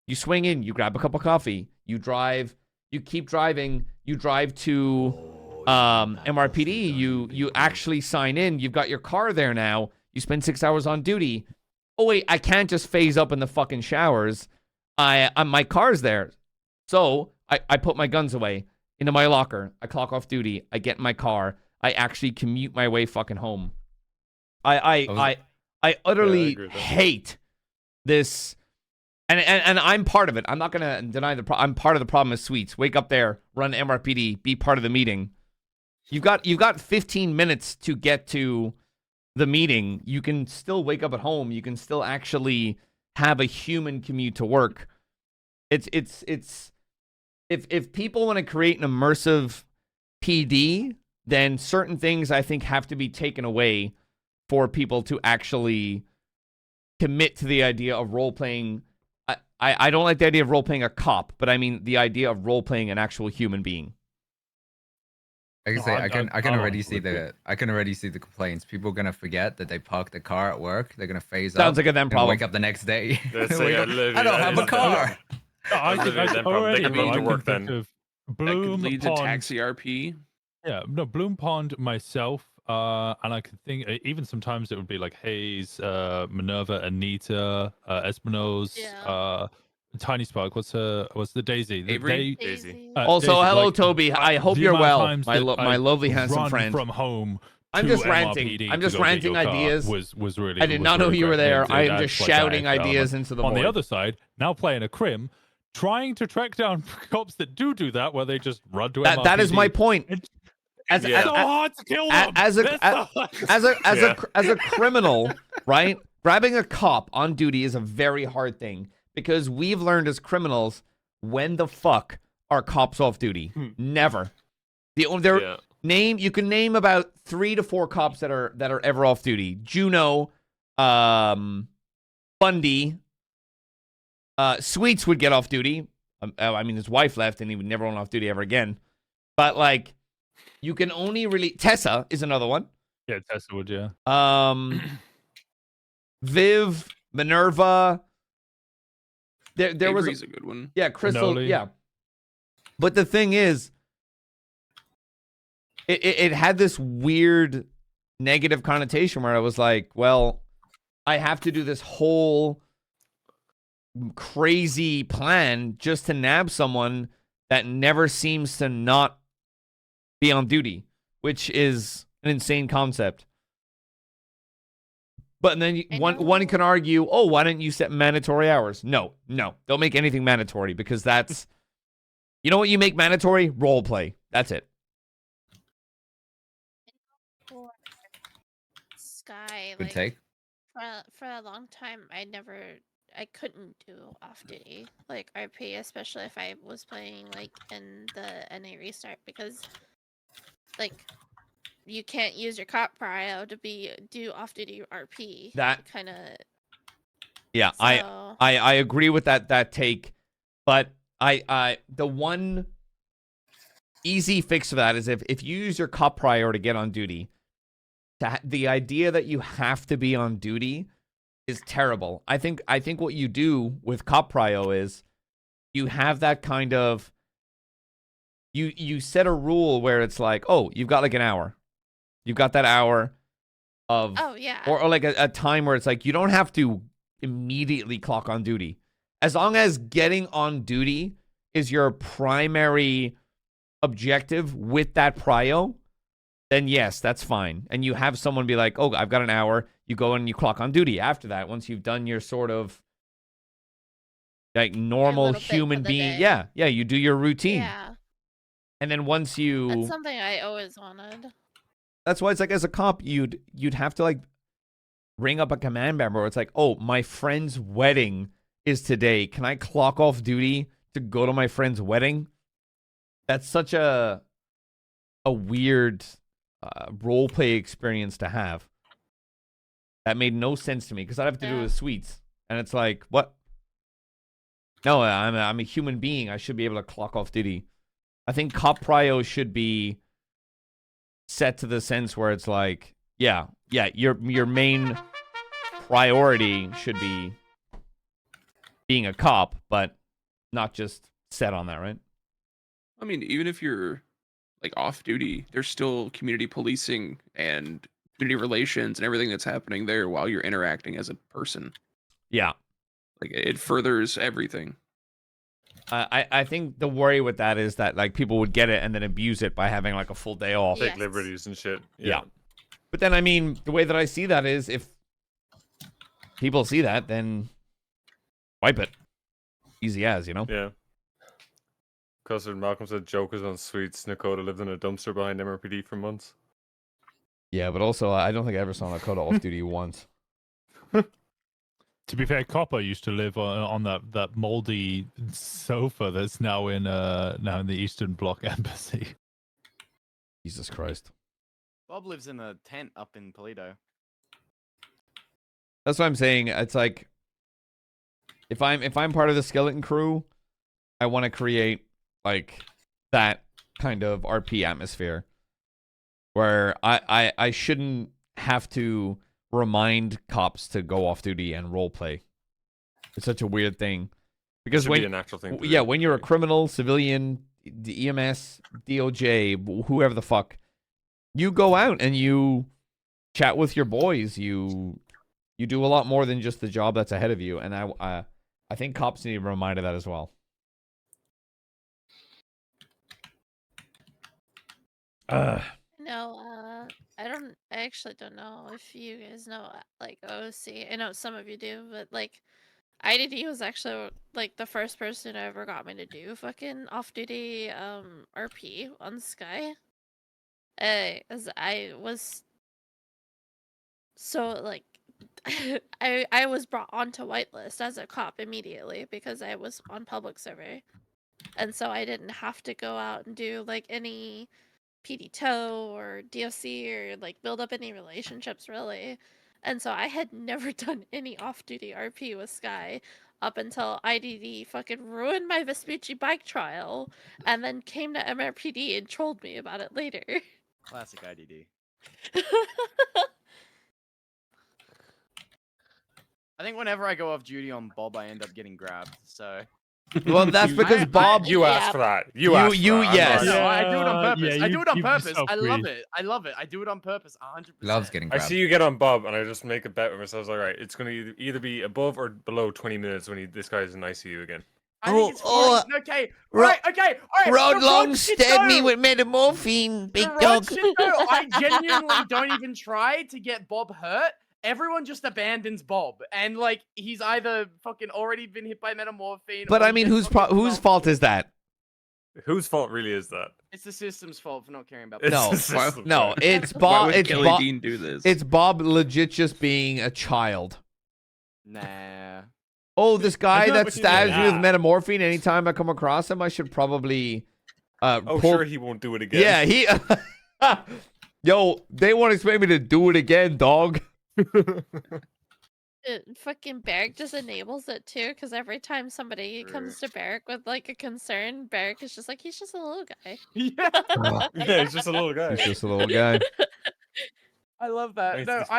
You swing in, you grab a cup of coffee. You drive, you keep driving. You drive to MRPD. You actually sign in. You've got your car there now. You spend 6 hours on duty. Oh wait, I can't just phase up in the fucking showers. My car's there. So I put my guns away into my locker. I clock off duty. I get in my car. I actually commute my way fucking home. I utterly hate this, and I'm part of it. I'm not gonna deny I'm part of the problem with Sweets. Wake up there, run MRPD, be part of the meeting. You've got 15 minutes to get to the meeting. You can still wake up at home. You can still actually have a human commute to work. It's if people want to create an immersive PD, then certain things I think have to be taken away for people to actually commit to the idea of role-playing. I don't like the idea of role-playing a cop, but I mean the idea of role-playing an actual human being. I can say I can already see the complaints. People are gonna forget that they parked the car at work. They're gonna phase up. Sounds like a them problem. Wake up the next day. I don't have a car. Already to work then. Bloom lead to Pond. taxi RP. Yeah, no, Bloom Pond myself, and I can think even sometimes it would be like Hayes, Minerva, Anita, Espinoz, Tiny Spark. What's the Daisy? Avery? Daisy. Also, Daisy, hello, like, Toby. I hope the you're amount of well, times that my lovely handsome run friend. from home. I'm to just ranting. MRPD I'm to just go get ranting your car ideas. Was really. I did was not know really you were great. there. I am adds, just like, that shouting extra ideas element. into the On void. the other side, now playing a crim, trying to track down cops that do that, where they just run to MRPD. That is my point. It's so hard to kill them. As a criminal, right? Grabbing a cop on duty is a very hard thing because we've learned as criminals when the fuck are cops off duty? Never. You can name about 3 to 4 cops that are ever off duty. Juno, Bundy, Sweets would get off duty. I mean, his wife left and he would never went off duty ever again. But like, you can only really Tessa is another one. Yeah, Tessa would, yeah. Viv, Minerva. There was Avery's a good one. Yeah, Crystal. Finale. Yeah. But the thing is, it had this weird negative connotation where I was like, well, I have to do this whole crazy plan just to nab someone that never seems to not be on duty, which is an insane concept. But then one can argue, oh, why didn't you set mandatory hours? No, don't make anything mandatory because that's, you know what you make mandatory? Role play. That's it. Sky, Good like, take. for a long time, I couldn't do off duty, like RP, especially if I was playing like in the NA restart, because like you can't use your cop prio to do off duty RP. That kind of. Yeah, So... I agree with that take, but I the one easy fix for that is if you use your cop prio to get on duty, the idea that you have to be on duty is terrible. I think what you do with cop prio is you have that kind of you set a rule where it's like, oh, you've got like an hour. You've got that hour of or like a time where it's like you don't have to immediately clock on duty. As long as getting on duty is your primary objective with that prio, then yes, that's fine. And you have someone be like, oh, I've got an hour. You go and you clock on duty after that. Once you've done your sort of like normal human being. Yeah, you do your routine. Yeah. And then once you... That's something I always wanted. That's why it's like as a cop, you'd have to like ring up a command member where it's like, oh, my friend's wedding is today. Can I clock off duty to go to my friend's wedding? That's such a weird roleplay experience to have. That made no sense to me because I'd have to do it with Sweets. And it's like, what? No, I'm a human being. I should be able to clock off duty. I think cop prio should be set to the sense where it's like, yeah, your main priority should be being a cop, but not just set on that, right? I mean, even if you're like off duty, there's still community policing and community relations and everything that's happening there while you're interacting as a person. Yeah. Like it furthers everything. I think the worry with that is that like people would get it and then abuse it by having like a full day off. Take liberties and shit. Yeah. But then, I mean, the way that I see that is if people see that, then wipe it. Easy as, you know? Yeah. Custard Malcolm said Joker's on Sweets. Nakota lived in a dumpster behind MRPD for months. Yeah, but also I don't think I ever saw Nakota off duty once. To be fair, Copper used to live on that moldy sofa that's now in the Eastern Bloc embassy. Jesus Christ. Bob lives in a tent up in Toledo. That's what I'm saying. It's like if I'm part of the skeleton crew, I want to create like that kind of RP atmosphere where I shouldn't have to remind cops to go off duty and role play. It's such a weird thing because Should be a natural thing to yeah, do. when you're a criminal, civilian, the EMS, DOJ, whoever the fuck, you go out and you chat with your boys. You do a lot more than just the job that's ahead of you. And I think cops need to be reminded of that as well. No, I actually don't know if you guys know, like, OC. I know some of you do, but, like, IDD was actually, like, the first person who ever got me to do fucking off-duty, RP on Sky. As I was... So, like, I was brought onto whitelist as a cop immediately because I was on public survey. And so I didn't have to go out and do, like, any Pt.2 or DOC or like build up any relationships really. And so I had never done any off-duty RP with Sky up until IDD fucking ruined my Vespucci bike trial and then came to MRPD and trolled me about it later. Classic IDD. I think whenever I go off duty on Bob, I end up getting grabbed. So. Well, that's because Bob. You asked for that. You asked for that. Yes. No, I do it on purpose. Yeah, I do it on purpose. yourself I love free. it. I love it. I do it on purpose. 100%. Loves getting I grabbed. see you get on Bob, and I just make a bet with myself. All right, it's going to either be above or below 20 minutes when this guy's in ICU again. I think it's 40. Okay. Right. Okay. All right. Rod the Long shit stabbed me though- with metamorphine, big the Rod dog. shit though, I genuinely don't even try to get Bob hurt. Everyone just abandons Bob, and like he's either fucking already been hit by metamorphine. But or I he mean, gets fucking whose bumped. fault is that? Whose fault really is that? It's the system's fault for not caring about. It's No, the system, no, right? it's Why Bob. would It's Kelly Bob. Dean do this? It's Bob legit just being a child. Nah. Oh, this guy know that what you stabs mean. me with metamorphine. Anytime I come across him, I should probably. Oh, pull- sure, he won't do it again. Yeah, he. Yo, they won't expect me to do it again, dog. Fucking Barrick just enables it too, because every time somebody comes to Barrick with like a concern, Barrick is just like, he's just a little guy. Yeah. Yeah, he's just a little guy. He's just a little guy. I love that. Nice No, to see.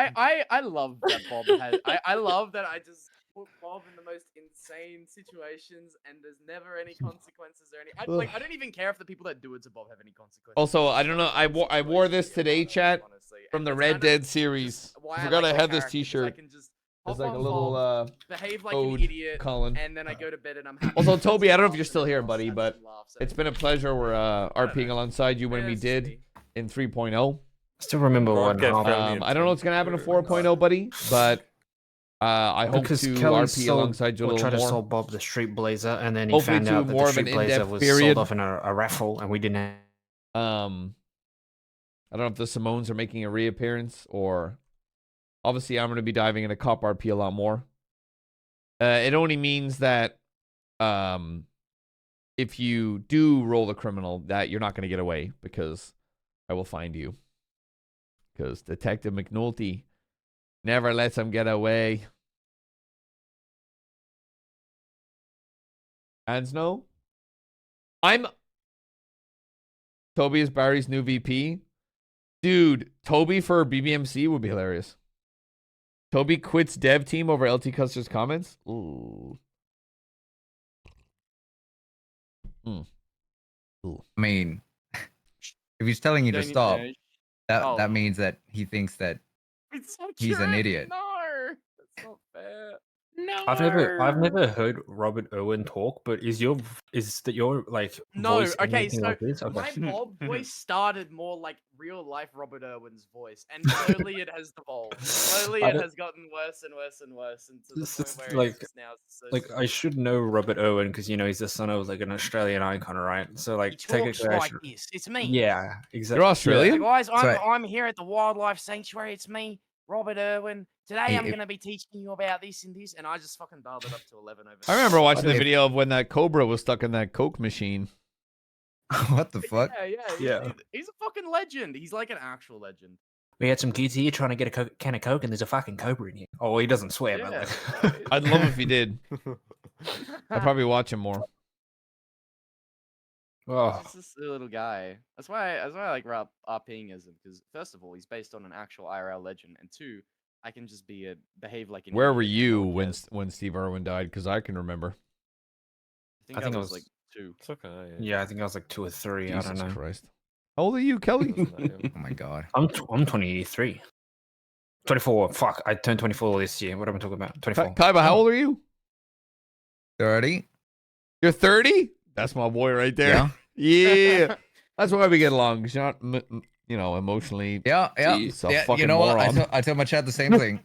I love that Bob has. I love that I just put Bob in the most insane situations and there's never any consequences or any. I don't even care if the people that do it to Bob have any consequences. Also, I don't know. I wore this today, chat, from the Red Dead series. I forgot I had this T-shirt. It's like a little behave like ode, an idiot, Colin. and then I go to bed and I'm happy. Also, Toby, I don't know if you're still here, buddy, but it's been a pleasure. We're RPing alongside you when we did in 3.0. Still remember one. I don't know what's gonna happen in 4.0, buddy, but I hope Because to Kelly RP alongside you a tried little to more. sell Bob the Street Blazer, and then he Hopefully found to out that more the of an Street Blazer in-depth was period. sold off in a raffle, and we didn't. I don't know if the Simones are making a reappearance, or obviously I'm going to be diving into cop RP a lot more. It only means that if you do roll the criminal, that you're not going to get away, because I will find you. Because Detective McNulty never lets him get away. And Snow? Toby is Barry's new VP. Dude, Toby for BBMC would be hilarious. Toby quits dev team over LT Custer's comments? Ooh. Ooh. I mean, if he's telling you to stop, Oh. that means that he thinks that It's so he's an true. idiot. No, that's not fair. No. I've never heard Robert Owen talk, but is that your like No, voice okay, anything so like this? my Okay. Bob voice started more like real life Robert Irwin's voice, and slowly it has devolved. Slowly I it don't- has gotten worse and worse and worse, and to the This point is where like, it's just now so like I should know Robert Owen because he's the son of like an Australian icon, right? So like talks technically, I like should... this. It's me. Yeah, exactly. You're Australian? Hey guys, Sorry. I'm here at the Wildlife Sanctuary. It's me, Robert Irwin. Today Hey, I'm if- going to be teaching you about this and this, and I just fucking dialed it up to 11 over. I remember watching the Okay. video of when that Cobra was stuck in that Coke machine. What the fuck? Yeah. He's a fucking legend. He's like an actual legend. We had some kids here trying to get a can of Coke, and there's a fucking cobra in here. Oh, he doesn't swear, Yeah. but like... I'd love if he did. I'd probably watch him more. Oh, He's just a little guy. That's why I like RPing as him, because first of all, he's based on an actual IRL legend, and two, I can just behave like an Where idiot were and you no one cares. when Steve Irwin died? Because I can remember. I think I was like 2. It's okay. yeah, I think I was like 2 or 3. I don't know. Christ. How old are you, Kelly? Oh my god. I'm 23. 24. Fuck, I turned 24 this year. What am I talking about? 24. Kaiba, how old are you? 30. You're 30? That's my boy right there. Yeah. That's why we get along. 'Cause you're not, emotionally. Yeah. Fucking You know moron. what? I tell my chat the same thing.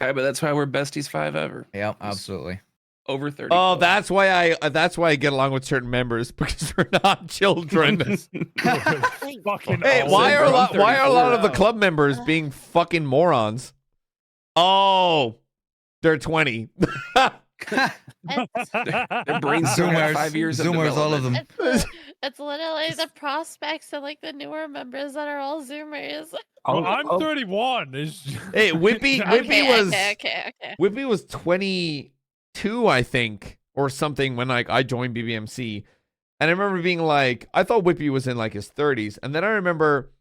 Okay, but that's why we're besties 5 ever. Yeah, absolutely. Over 30. Oh, that's why I get along with certain members because we're not children. Fucking Hey, awesome. why are a lot of the club members being fucking morons? Oh, they're 20. Their brains still have 5 years of Zoomers, all of them. It's literally the prospects and like the newer members that are all Zoomers. Well, I'm 31. Hey, Whippy was okay. Whippy was 22, I think, or something when I joined BBMC. And I remember being like, I thought Whippy was in like his 30s. And then I remember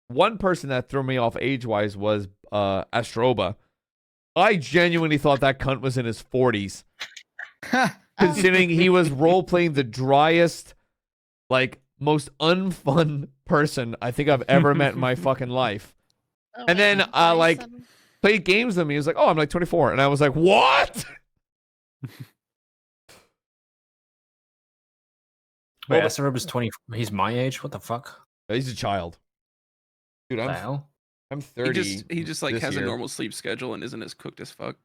one person that threw me off age-wise was Astroba. I genuinely thought that cunt was in his 40s. Considering he was role-playing the driest, like, most unfun person I think I've ever met in my fucking life. And then, played games with him. He was like, oh, I'm like 24. And I was like, what? Wait, Asaroba's 20. He's my age? What the fuck? He's a child. Dude, I'm 30. He just like this has year. a normal sleep schedule and isn't as cooked as fuck.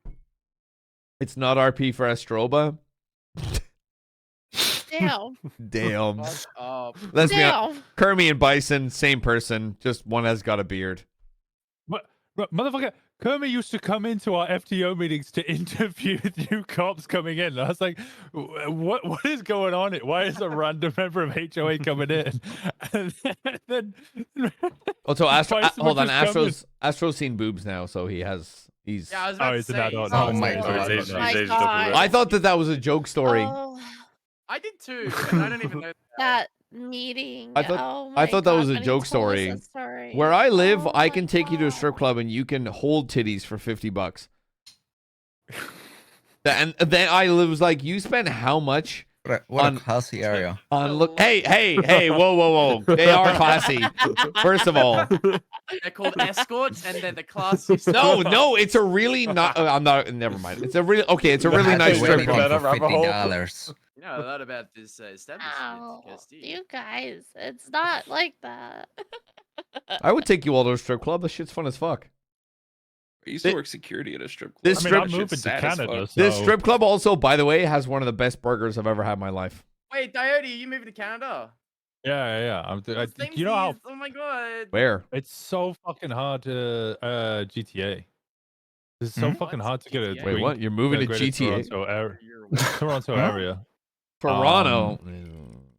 It's not RP for Astroba. Damn. Damn. Fuck up. Let's be honest. Kermie and Bison, same person. Just one has got a beard. But motherfucker, Kermit used to come into our FTO meetings to interview new cops coming in. I was like, what is going on here? Why is a random member of HOA coming in? And then Also, hold on. just come in. Astro's seen boobs now, so he's. Yeah, I was about to he's an say. adult. Oh my god. He's aged up a bit. I thought that was a joke story. Oh, I did too, and I don't even know that meeting. I thought that was a when he joke told us story. that story. Where I live, Oh I my can take you to a strip God. club and you can hold titties for $50. And then I was like, you spent how much? What a classy area. On look, hey, whoa. They are classy. First of all, They're called escorts, and they're the classiest. no, it's a really not. I'm not. Never mind. It's a really nice strip club. For $50. You know a lot about this establishment, Ow, Custy. you guys, it's not like that. I would take you all to a strip club. This shit's fun as fuck. I used to work security at a strip club. This I'm moving to Canada. This so- strip club also, by the way, has one of the best burgers I've ever had in my life. Wait, Diote, you moving to Canada? Yeah. You know how Oh my god. Where? it's so fucking hard to GTA. It's so fucking hard to get a Wait, what? You're moving to greater GTA? Toronto area. Toronto.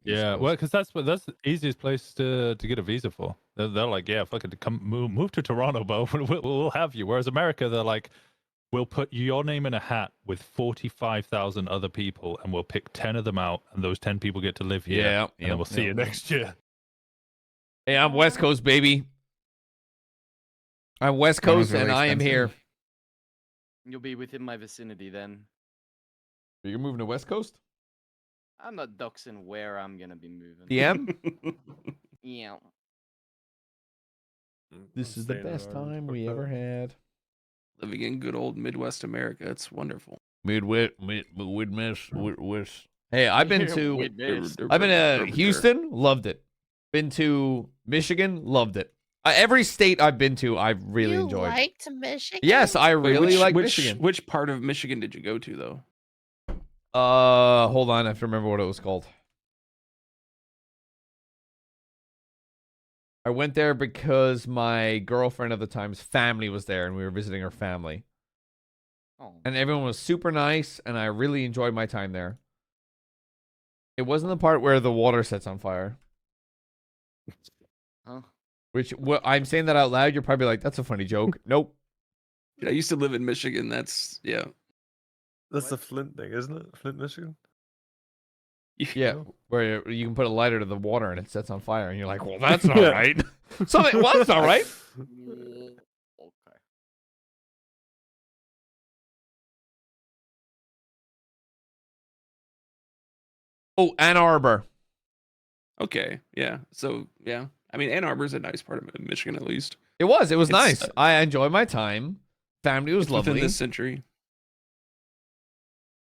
Yeah, well, because that's the easiest place to get a visa for. They're like, yeah, fucking come move to Toronto, bro. We'll have you. Whereas America, they're like, we'll put your name in a hat with 45,000 other people, and we'll pick 10 of them out, and those 10 people get to live here. Yeah, and then we'll see you next year. Hey, I'm West Coast, baby. I'm West Coast, and I am here. You'll be within my vicinity then. You're moving to West Coast? I'm not doxing where I'm gonna be moving. DM? Yeah. This is the best time we ever had. Living in good old Midwest America. It's wonderful. Midwest. Hey, I've been to Houston, loved it. Been to Michigan, loved it. Every state I've been to, I've really You enjoyed. liked Michigan? Yes, I really like which, Michigan. Which part of Michigan did you go to though? Hold on, I have to remember what it was called. I went there because my girlfriend at the time's family was there, and we were visiting her family. Oh. And everyone was super nice, and I really enjoyed my time there. It wasn't the part where the water sets on fire. Huh? Which, I'm saying that out loud, you're probably like, that's a funny joke. Nope. I used to live in Michigan. That's That's the Flint thing, isn't it? Flint, Michigan. Yeah, where you can put a lighter to the water and it sets on fire, and you're like, well, that's not right. Something, well, that's not right. Okay. Oh, Ann Arbor. Okay, yeah. So yeah, I mean Ann Arbor's a nice part of Michigan, at least. It was It's, nice. I enjoyed my time. Family was it's lovely. within this century.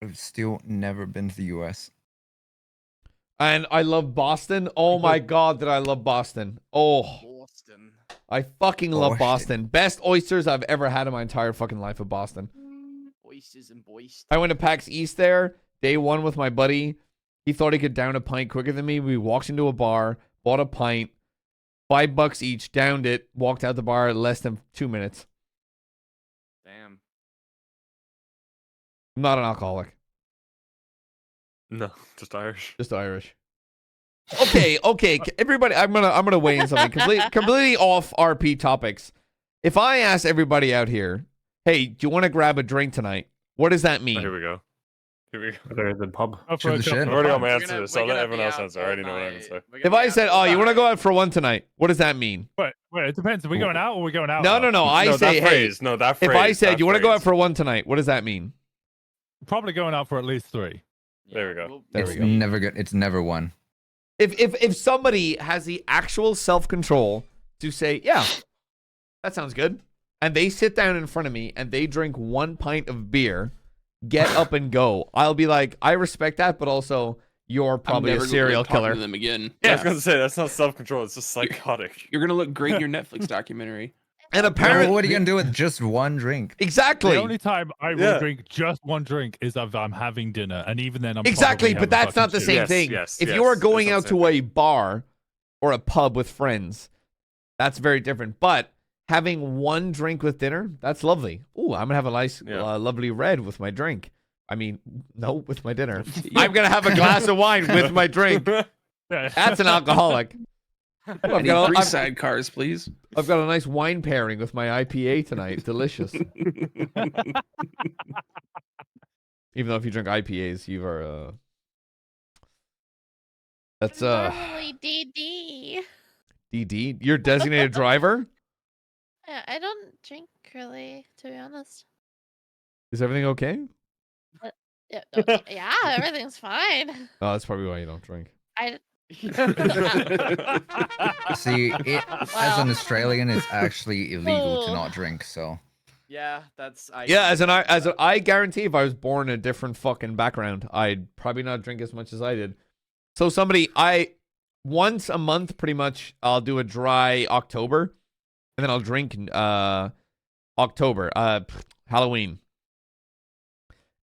I've still never been to the U.S. And I love Boston. Oh my god, did I love Boston? Oh, Boston. I fucking love Boston. Best oysters I've ever had in my entire fucking life of Boston. Oysters and boys. I went to PAX East there, day one with my buddy. He thought he could down a pint quicker than me. We walked into a bar, bought a pint, $5 each, downed it, walked out the bar in less than 2 minutes. Damn. I'm not an alcoholic. No, just Irish. Just Irish. Okay, everybody, I'm gonna weigh in something completely off RP topics. If I ask everybody out here, hey, do you want to grab a drink tonight? What does that mean? Oh, here we go. Go to the pub. I've already got my answer to this, so I'll let everyone else answer. I already know what I'm going to say. If I said, oh, you want to go out for one tonight? What does that mean? Wait, it depends. Are we going out or are we going out? No. I say, that phrase. No, that phrase. If I said, that you want to go phrase. out for one tonight, what does that mean? Probably going out for at least 3. There we go. It's never good. It's never one. If somebody has the actual self-control to say, yeah, that sounds good, and they sit down in front of me and they drink 1 pint of beer, get up and go, I'll be like, I respect that, but also you're probably a serial killer. To them again. Yeah. I was going to say, that's not self-control. It's just psychotic. You're going to look great in your Netflix documentary. And apparently, what are you gonna do with just one drink? Exactly. The only time I will drink just one drink is if I'm having dinner, and even then I'm exactly. probably But that's not the having same thing. If you are going out to a bar or a pub with friends, that's very different. But having one drink with dinner, that's lovely. Ooh, I'm gonna have a nice, lovely red with my drink. I mean, no, with my dinner. I'm gonna have a glass of wine with my drink. That's an alcoholic. Ooh, I need 3 sidecars, please. I've got a nice wine pairing with my IPA tonight. Delicious. Even though if you drink IPAs, you are that's Normally DD. DD. You're designated driver? Yeah, I don't drink really, to be honest. Is everything okay? Yeah, everything's fine. Oh, that's probably why you don't drink. See, as an Australian, it's actually illegal to not drink. So. Yeah, that's. I guarantee if I was born in a different fucking background, I'd probably not drink as much as I did. So once a month, pretty much, I'll do a dry October, and then I'll drink October, Halloween.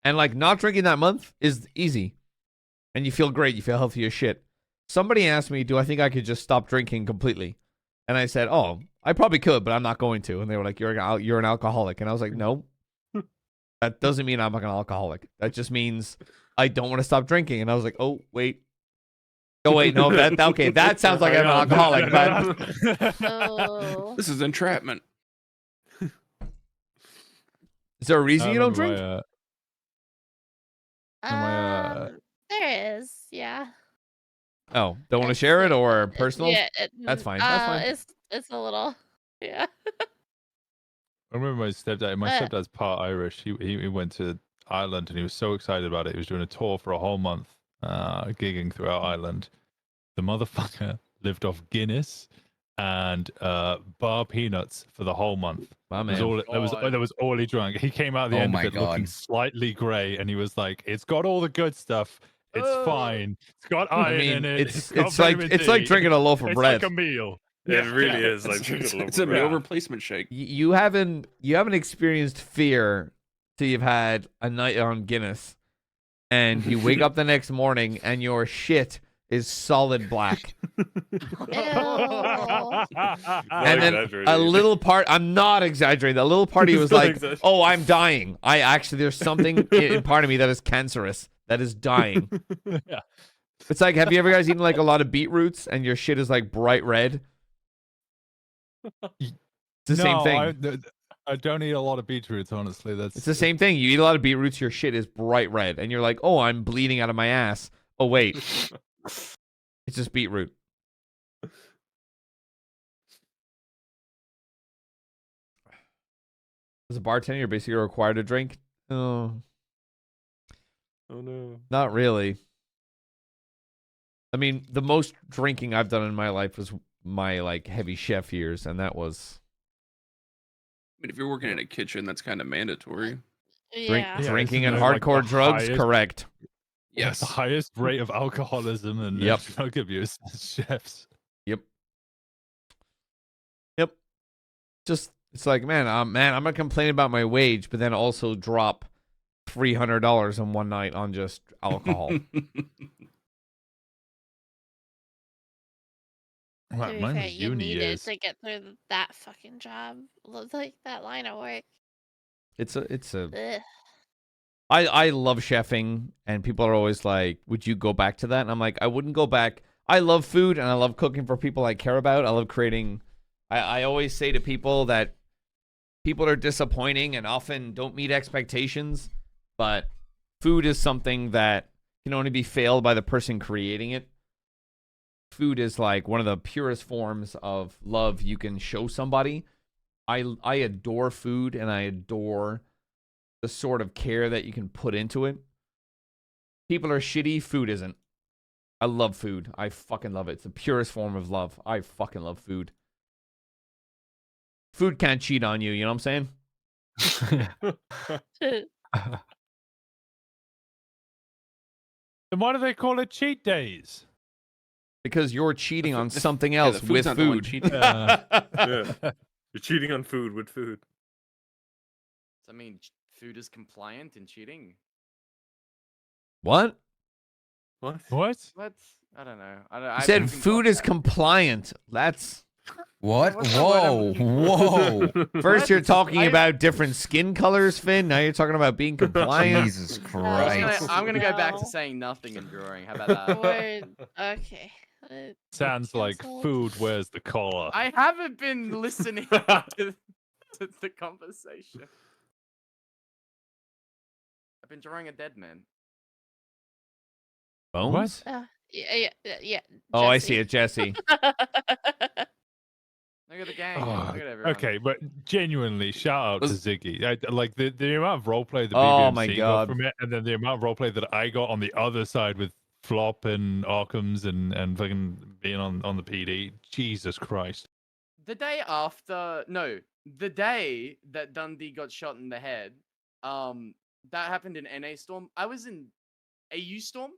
And like not drinking that month is easy, and you feel great. You feel healthy as shit. Somebody asked me, do I think I could just stop drinking completely? And I said, oh, I probably could, but I'm not going to. And they were like, you're an alcoholic. And I was like, no, that doesn't mean I'm like an alcoholic. That just means I don't want to stop drinking. And I was like, oh, wait. Oh, wait, no, okay, that sounds like I'm an alcoholic. But... This is entrapment. Is there a reason you don't drink? There is, yeah. Oh, don't want to share it or personal? Yeah, that's fine. That's fine. It's a little, yeah. I remember my stepdad. My stepdad's part Irish. He went to Ireland and he was so excited about it. He was doing a tour for a whole month, gigging throughout Ireland. The motherfucker lived off Guinness and bar peanuts for the whole month. My man. That was all he drank. He came out at the end of it looking slightly grey, and he was like, "It's got all the good stuff. It's fine. It's got iron in it. It's like drinking a loaf of bread. It's like a meal. It really is like drinking a loaf of bread. It's a meal replacement shake. You haven't experienced fear till you've had a night on Guinness, and you wake up the next morning and your shit is solid black. And then a little part, I'm not exaggerating, a little part of you was like, oh, I'm dying. There's something in part of me that is cancerous, that is dying. Yeah. It's like, have you ever guys eaten like a lot of beetroots and your shit is like bright red? It's the same thing. I don't eat a lot of beetroots, honestly. It's the same thing. You eat a lot of beetroots, your shit is bright red, and you're like, oh, I'm bleeding out of my ass. Oh, wait. It's just beetroot. As a bartender, you're basically required to drink? Oh. Oh, no. Not really. I mean, the most drinking I've done in my life was my, like, heavy chef years, and that was... I mean, if you're working in a kitchen, that's kind of mandatory. Yeah. Drinking isn't and it like hardcore the drugs, highest- correct. Yes, the highest rate of alcoholism and Yep. drug abuse. Chefs. Yep. Just it's like, man, I'm gonna complain about my wage, but then also drop $300 in one night on just alcohol. Well, To be mine fair, was you uni need years. it to get through that fucking job, like that line of work. It's a Ugh. I love chefing, and people are always like, would you go back to that? And I'm like, I wouldn't go back. I love food, and I love cooking for people I care about. I love creating. I always say to people that people are disappointing and often don't meet expectations, but food is something that can only be failed by the person creating it. Food is like one of the purest forms of love you can show somebody. I adore food, and I adore the sort of care that you can put into it. People are shitty, food isn't. I love food. I fucking love it. It's the purest form of love. I fucking love food. Food can't cheat on you, you know what I'm saying? Then why do they call it cheat days? Because you're cheating on something yeah, else the food's with not the one food. cheating. Yeah. You're cheating on food with food. So, I mean, food is compliant in cheating. What? What? What? What? I don't know. You said food is compliant. That's... What? What's the word Whoa, I'm- whoa. First you're talking about different skin colors, Finn. Now you're talking about being compliant. Jesus I'm Christ. gonna go back to No. saying nothing and drawing. How about that? Word. Okay. Sounds like Cancelled. food wears the collar. I haven't been listening to the conversation. I've been drawing a dead man. Bones? Yeah. Oh, I see it, Jesse. Look at the gang. Oh, Look at everyone. okay, but genuinely, shout out to Ziggy. Like the amount of roleplay the Oh BBMC my got God. from it, and then the amount of roleplay that I got on the other side with Flop and Arkhams and fucking being on the PD. Jesus Christ. The day after, no, the day that Dundee got shot in the head, that happened in NA Storm. I was in AU Storm,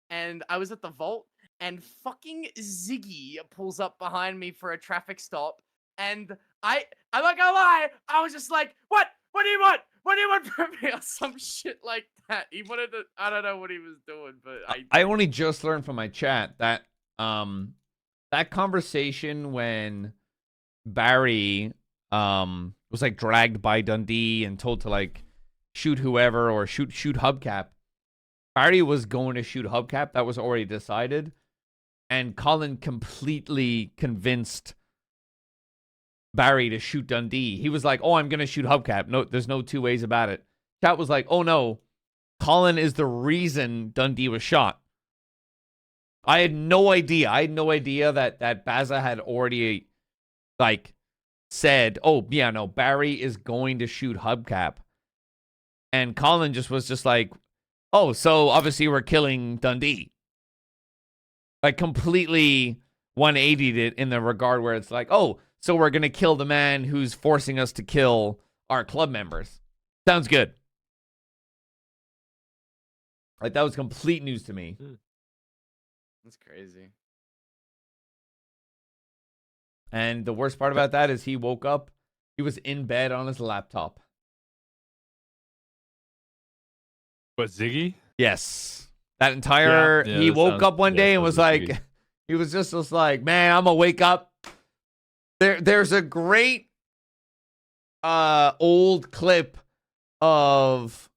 and I was at the vault, and fucking Ziggy pulls up behind me for a traffic stop, and I'm not gonna lie, I was just like, what? What do you want? What do you want from me? Or some shit like that. He wanted to, I don't know what he was doing, but I only just learned from my chat that that conversation when Barry was like dragged by Dundee and told to like shoot whoever or shoot Hubcap. Barry was going to shoot Hubcap. That was already decided. And Colin completely convinced Barry to shoot Dundee. He was like, oh, I'm going to shoot Hubcap. No, there's no two ways about it. Chat was like, oh no, Colin is the reason Dundee was shot. I had no idea. I had no idea that Baza had already like said, oh yeah, no, Barry is going to shoot Hubcap. And Colin was just like, oh, so obviously we're killing Dundee. Like completely 180'd it in the regard where it's like, oh, so we're going to kill the man who's forcing us to kill our club members. Sounds good. Like that was complete news to me. That's crazy. And the worst part about that is he woke up, he was in bed on his laptop. But Ziggy? Yes. That entire, Yeah, he that woke sounds- up one yeah, day and sounds was like like, he was just like, man, I'm gonna wake up. There's a great old clip of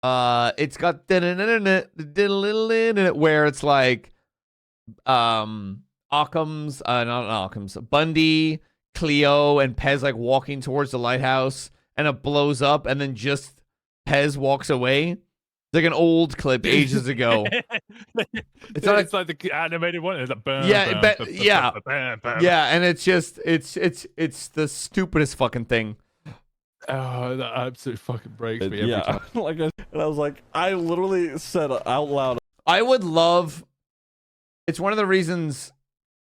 it's got where it's like Occam's not Occam's, Bundy, Cleo, and Pez like walking towards the lighthouse, and it blows up, and then just Pez walks away. It's like an old clip ages ago. It's like the animated one. It's like Yeah, and it's just it's the stupidest fucking thing. Oh, that absolutely fucking breaks me every time. Like and I was like, I literally said out loud. I would love. It's one of the reasons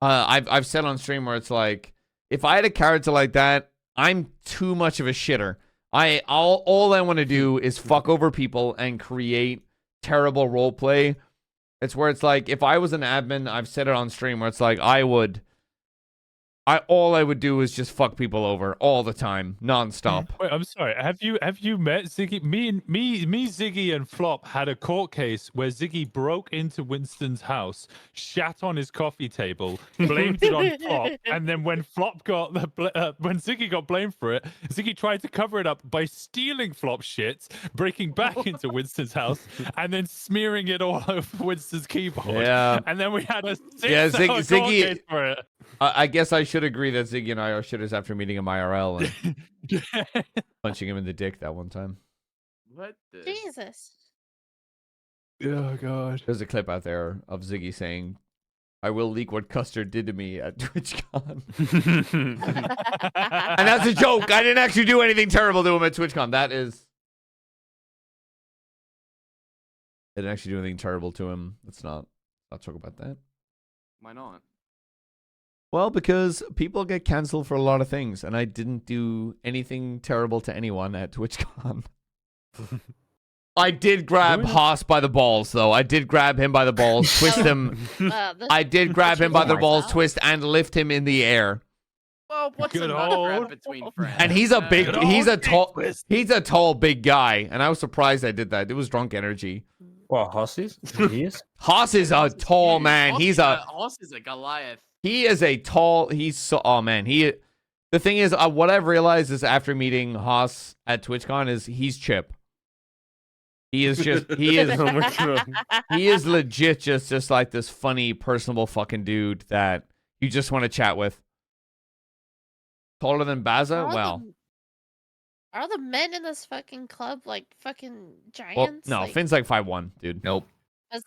I've said on stream where it's like, if I had a character like that, I'm too much of a shitter. All I want to do is fuck over people and create terrible role play. It's where it's like, if I was an admin, I've said it on stream, where it's like all I would do is just fuck people over all the time, nonstop. Wait, I'm sorry. Have you met Ziggy? Me, Ziggy, and Flop had a court case where Ziggy broke into Winston's house, shat on his coffee table, blamed it on Flop, and then when when Ziggy got blamed for it, Ziggy tried to cover it up by stealing Flop's shit, breaking back into Winston's house, and then smearing it all over Winston's keyboard. Yeah. And then we had a Ziggy, court case for it. I guess I should agree that Ziggy and I are shitters after meeting him IRL and punching him in the dick that one time. What the? Jesus. Oh god. There's a clip out there of Ziggy saying, "I will leak what Custard did to me at TwitchCon." And that's a joke. I didn't actually do anything terrible to him at TwitchCon. I didn't actually do anything terrible to him. Let's not talk about that. Why not? Well, because people get cancelled for a lot of things, and I didn't do anything terrible to anyone at TwitchCon. I did grab Haas by the balls, though. I did grab him by the balls, twist him. I did grab him by the balls, twist, and lift him in the air. Well, what's a nut grab between friends? And he's a tall, big guy, and I was surprised I did that. It was drunk energy. Well, Haas is? He is? Haas is a tall man. Haas is a Goliath. He is a tall. Oh man. The thing is, what I've realized is after meeting Haas at TwitchCon is he's Chip. He is he is legit just like this funny, personable fucking dude that you just want to chat with. Taller than Baza? Wow. Are the men in this fucking club like fucking giants? Well, no, like, Finn's like 5'1", dude. Nope.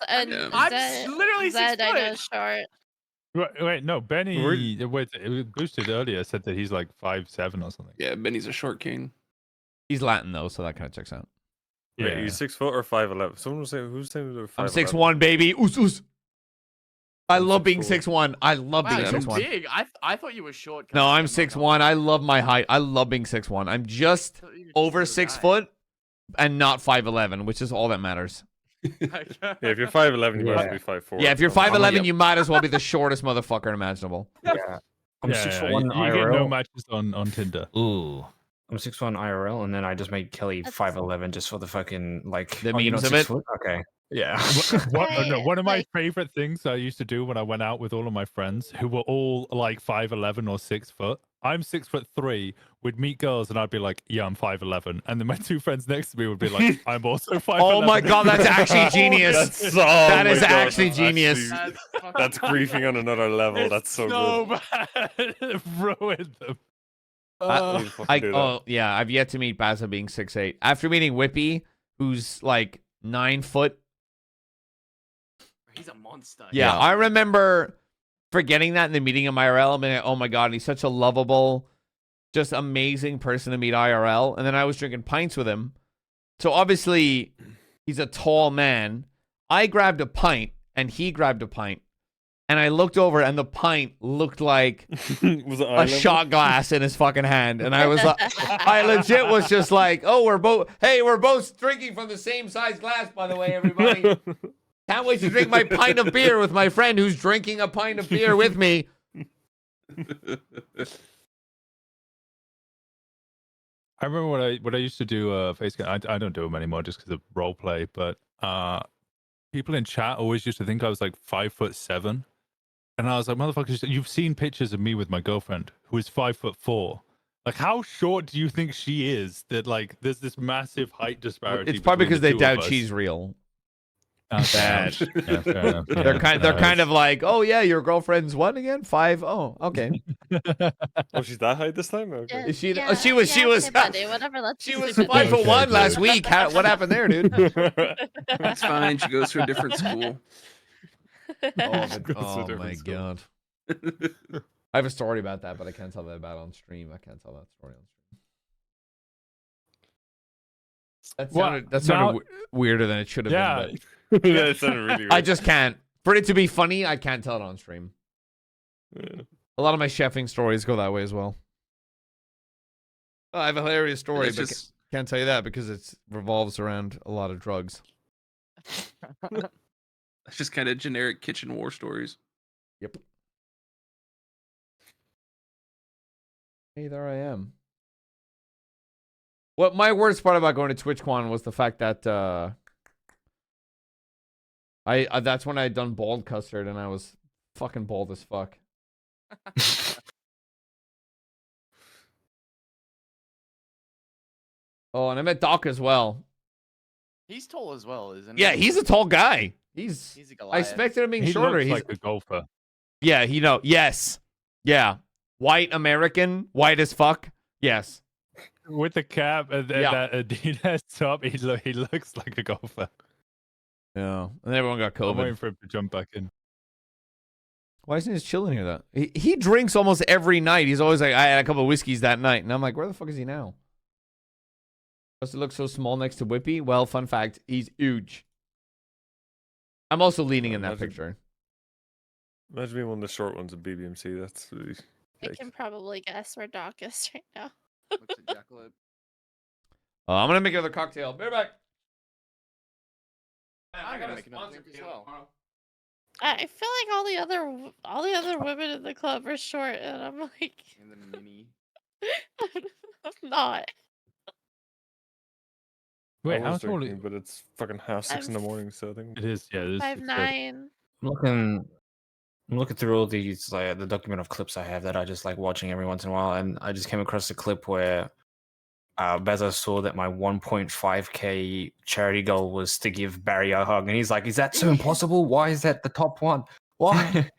I'm literally 6 I know foot. short. Wait, no, Benny. Wait, it was boosted earlier. Said that he's like 5'7" or something. Yeah, Benny's a short king. He's Latin though, so that kind of checks out. Yeah, you 6 foot or 5'11"? Someone was saying, who's saying they're 5'11"? I'm 6'1", baby. Oos, oos. I love being 6'1". I love being Wow, 6'1". big. I thought you were short. No, I'm 6'1". I love my height. I love being 6'1". I'm just over 6 foot and not 5'11", which is all that matters. Yeah, if you're 5'11", you might as well be 5'4". Yeah, if you're 5'11", you might as well be the shortest motherfucker imaginable. Yeah. I'm 6'1" You IRL. get no matches on Tinder. Ooh. I'm 6'1" IRL, and then I just made Kelly 5'11" just for the fucking, like... The you're memes not of 6 it? foot? Okay. Yeah. One of my favorite things I used to do when I went out with all of my friends who were all like 5'11" or 6 foot. I'm 6'3", would meet girls and I'd be like, yeah, I'm 5'11", and then my two friends next to me would be like, I'm also 5'11". Oh my god, that's actually genius. That is actually genius. That's griefing on another level. That's so good. Bad. Ruined them. Yeah, I've yet to meet Baza being 6'8". After meeting Whippy, who's like 9 foot. He's a monster. Yeah, I remember forgetting that in the meeting of IRL. I'm like, oh my god, he's such a lovable, just amazing person to meet IRL. And then I was drinking pints with him. So obviously, he's a tall man. I grabbed a pint, and he grabbed a pint. And I looked over, and the pint looked like a shot glass in his fucking hand. And I was like, I legit was just like, oh, we're both drinking from the same size glass, by the way, everybody. Can't wait to drink my pint of beer with my friend who's drinking a pint of beer with me. I remember what I used to do face game. I don't do them anymore just because of role play. But people in chat always used to think I was like 5'7", and I was like, motherfuckers, you've seen pictures of me with my girlfriend who is 5'4". Like, how short do you think she is? That like there's this massive height disparity. It's probably because they the two doubt of us. she's real. Bad. Yeah, fair enough. They're kind of like, oh yeah, your girlfriend's what again? 5? Oh, okay. Oh, she's that high this time? Okay. Is she? Yeah, She was. okay, buddy, whatever, let's She just was leave it there. 5'1" last week. What happened there, dude? That's fine. She goes to a different school. Oh my god. I have a story about that, but I can't tell that about on stream. I can't tell that story on stream. That sounded weirder than it should have been. But... Yeah, it sounded really weird. I just can't. For it to be funny, I can't tell it on stream. Yeah. A lot of my chefing stories go that way as well. I have a hilarious story, It's but just can't tell you that because it revolves around a lot of drugs. it's just kind of generic kitchen war stories. Yep. Hey, there I am. What my worst part about going to TwitchCon was the fact that I that's when I had done bald custard and I was fucking bald as fuck. Oh, and I met Doc as well. He's tall as well, isn't he? Yeah, he's a tall guy. He's a Goliath. I expected him being He shorter. looks He's like a golfer. Yeah, yes. Yeah. White American, white as fuck. Yes. With the cap and that Adidas top, he looks like a golfer. Yeah. And everyone got I'm COVID. waiting for him to jump back in. Why isn't he just chilling here though? He drinks almost every night. He's always like, I had a couple of whiskeys that night. And I'm like, where the fuck is he now? Does it look so small next to Whippy? Well, fun fact, he's huge. I'm also leaning in that picture. Imagine being one of the short ones at BBMC. That's really. I can probably guess where Doc is right now. Looks at Jackalope. I'm gonna make another cocktail. Be right back. I'm gonna make another drink as well. I feel like all the other women in the club are short, and I'm like, And the mini. I'm not. Wait, I how was tall? drinking, but it's fucking 6:30 in the morning, so I think It is. Yeah, it is. 5'9". I'm looking through all these like the document of clips I have that I just like watching every once in a while, and I just came across a clip where Beza saw that my 1.5k charity goal was to give Barry a hug, and he's like, "Is that so impossible? Why is that the top one? Why?"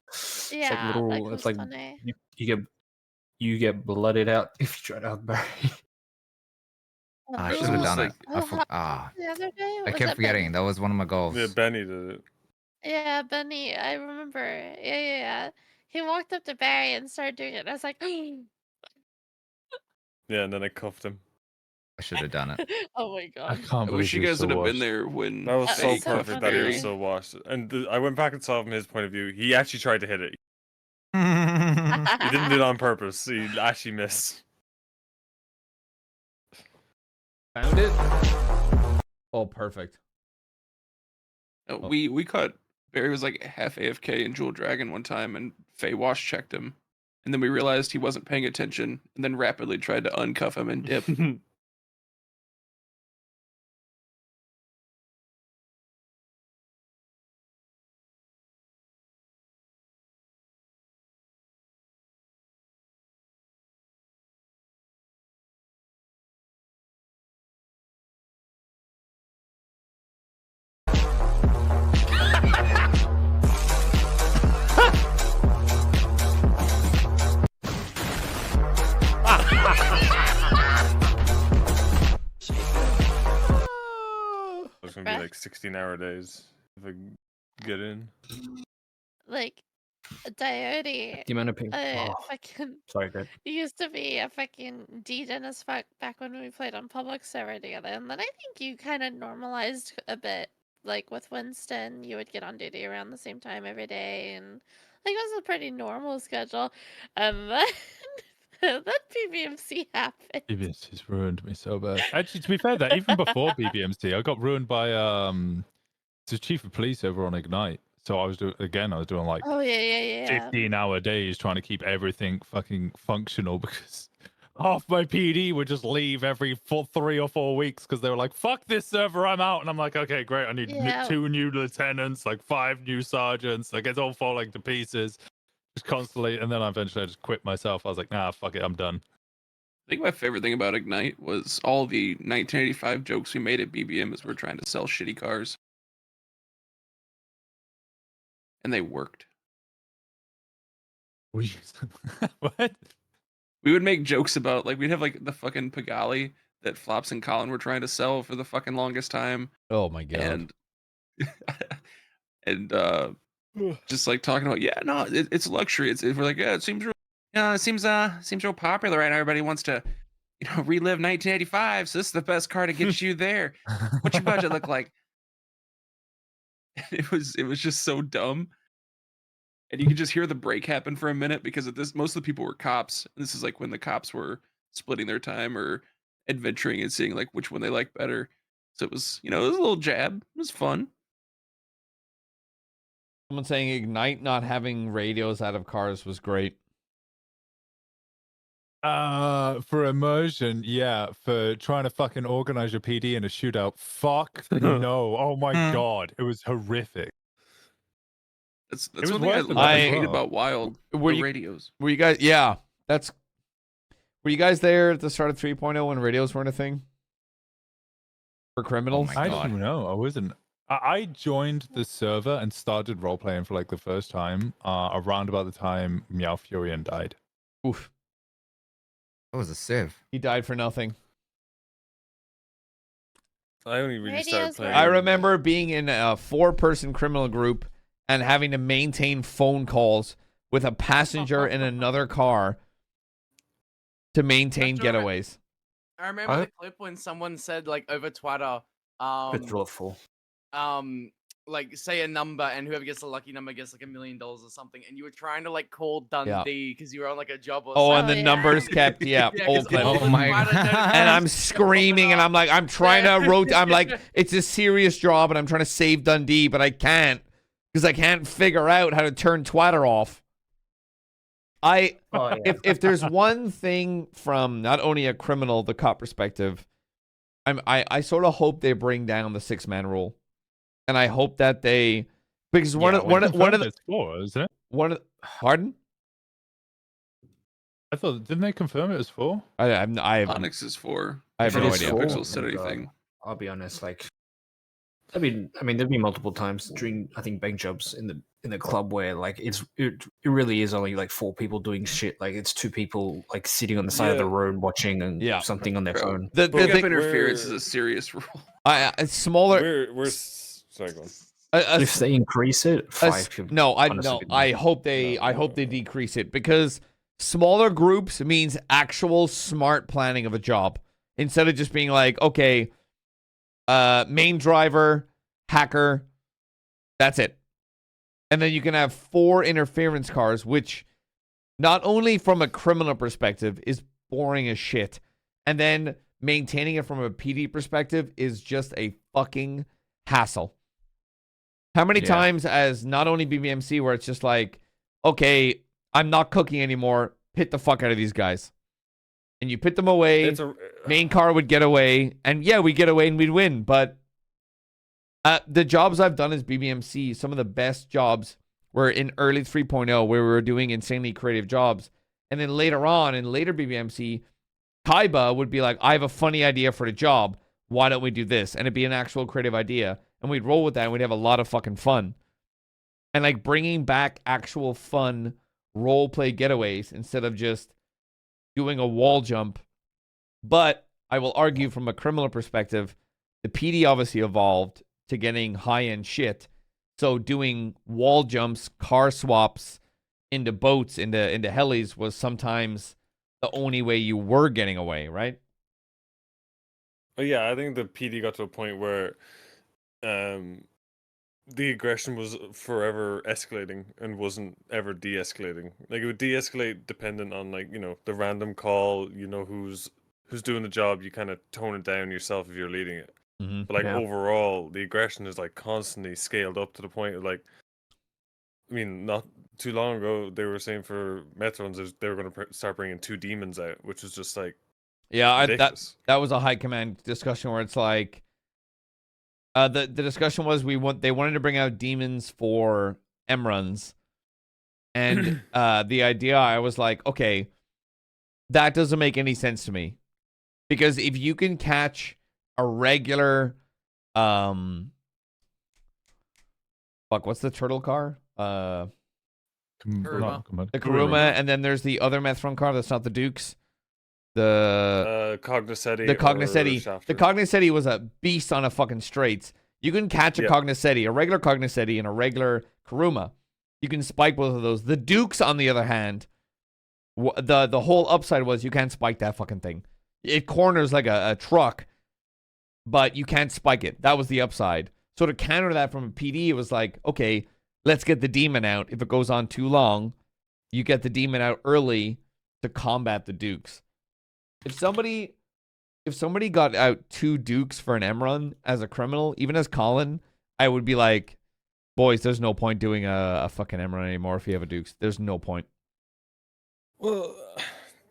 It's like Yeah, that little. was It's like funny. you get blooded out if you try to hug Barry. I should have done it. The other day? I Was kept it forgetting. Benny? That was one of my goals. Yeah, Benny did it. Yeah, Benny. I remember. Yeah. He walked up to Barry and started doing it. And I was like, Yeah, and then I cuffed him. I should have done it. oh my god. I wish you guys would have been there when That was so was so perfect that he was funny. so washed. And I went back and saw from his point of view. He actually tried to hit it. He didn't do it on purpose. He actually missed. Found it? Oh, perfect. We caught Barry was like half AFK in Jewel Dragon one time, and Faye Wash checked him, and then we realized he wasn't paying attention, and then rapidly tried to uncuff him and dip. It's gonna be like 16-hour days if I get in. Like, Diode. The amount of people. Fucking Sorry, good. used to be a fucking D-Den as fuck back when we played on public server together, and then I think you kind of normalized a bit. Like with Winston, you would get on duty around the same time every day, and like it was a pretty normal schedule. And then then PBMC happened. BBMC's ruined me so bad. Actually, to be fair, that even before BBMC, I got ruined by the chief of police over on Ignite. So I was doing like Oh yeah. 15-hour days trying to keep everything fucking functional because half my PD would just leave every 3 or 4 weeks because they were like, "Fuck this server, I'm out." And I'm like, "Okay, great. I need Yeah. 2 new lieutenants, like 5 new sergeants. Like it's all falling to pieces, just constantly." And then eventually I just quit myself. I was like, "Nah, fuck it, I'm done." I think my favorite thing about Ignite was all the 1985 jokes we made at BBM as we're trying to sell shitty cars. And they worked. What? We would make jokes about, like, we'd have, like, the fucking Pagali that Flops and Colin were trying to sell for the fucking longest time. Oh my god. And just, like, talking about, yeah, no, it's luxury. We're like, yeah, it seems real popular, right? Everybody wants to, relive 1985, so this is the best car to get you there. What's your budget look like? It was just so dumb. And you could just hear the break happen for a minute because of this. Most of the people were cops. And this is like when the cops were splitting their time or adventuring and seeing like which one they like better. So it was, it was a little jab. It was fun. Someone saying Ignite not having radios out of cars was great. For immersion, yeah. For trying to fucking organize your PD in a shootout, fuck no. Oh my god, it was horrific. That's was one thing I worse than love that and as hate well. about Wild. Were The you- radios. Were you guys? Yeah, were you guys there at the start of 3.0 when radios weren't a thing for criminals? I don't know. I wasn't. I joined the server and started role playing for like the first time around about the time Meow Furion died. Oof. That was a sieve. He died for nothing. I only really started Radios playing. I remember being in a 4-person criminal group and having to maintain phone calls with a passenger in another car to maintain getaways. I remember the clip when someone said like over Twitter, like say a number and whoever gets the lucky number gets like $1 million or something, and you were trying to like call Dundee because you were on like a job or Oh, something. and the numbers kept, old clip. Oh my God. And I'm screaming and I'm like, I'm trying to I'm like, it's a serious job and I'm trying to save Dundee, but I can't because I can't figure out how to turn Twitter off. If there's one thing from not only a criminal, the cop perspective, I sort of hope they bring down the 6-man rule. And I hope that they, because one of the four, isn't it? Pardon? I thought, didn't they confirm it was 4? I have Onyx is 4. I have If no it is idea. 4, Pixel said anything. I'll be honest, like, I mean, there'd be multiple times during, I think, bank jobs in the club where like it really is only like 4 people doing shit. Like it's 2 people like sitting on the side of the road watching and something on their phone. The Pickup interference is a serious rule. It's smaller. We're sorry, go on. If they increase it, 5 people. No, I hope they decrease it because smaller groups means actual smart planning of a job instead of just being like, okay, main driver, hacker, that's it. And then you can have 4 interference cars, which not only from a criminal perspective is boring as shit, and then maintaining it from a PD perspective is just a fucking hassle. How many times as not only BBMC where it's just like, okay, I'm not cooking anymore, pit the fuck out of these guys. And you pit them away, main car would get away, and yeah, we get away and we'd win. But the jobs I've done as BBMC, some of the best jobs were in early 3.0 where we were doing insanely creative jobs. And then later on, in later BBMC, Kaiba would be like, I have a funny idea for the job. Why don't we do this? And it'd be an actual creative idea. And we'd roll with that and we'd have a lot of fucking fun. And like bringing back actual fun role play getaways instead of just doing a wall jump. But I will argue from a criminal perspective, the PD obviously evolved to getting high-end shit. So doing wall jumps, car swaps into boats, into helis was sometimes the only way you were getting away, right? Oh yeah, I think the PD got to a point where the aggression was forever escalating and wasn't ever de-escalating. Like it would de-escalate dependent on like, the random call, who's doing the job, you kind of tone it down yourself if you're leading it. Mm-hmm. But like overall, the aggression is like constantly scaled up to the point of like, I mean, not too long ago, they were saying for Metrons they were going to start bringing 2 demons out, which was just like, that was a high command discussion where it's like, the discussion was they wanted to bring out demons for M-runs, and the idea I was like, okay, that doesn't make any sense to me, because if you can catch a regular what's the turtle car? The Kuruma, and then there's the other Metron car that's not the Dukes. The Cognoscenti. The Cognoscenti was a beast on a fucking straights. You can catch a Cognoscenti, a regular Cognoscenti, and a regular Kuruma. You can spike both of those. The Dukes, on the other hand, the whole upside was you can't spike that fucking thing. It corners like a truck, but you can't spike it. That was the upside. So to counter that from a PD, it was like, okay, let's get the demon out. If it goes on too long, you get the demon out early to combat the Dukes. If somebody got out 2 Dukes for an M run as a criminal, even as Colin, I would be like, boys, there's no point doing a fucking M run anymore if you have a Dukes. There's no point. Well,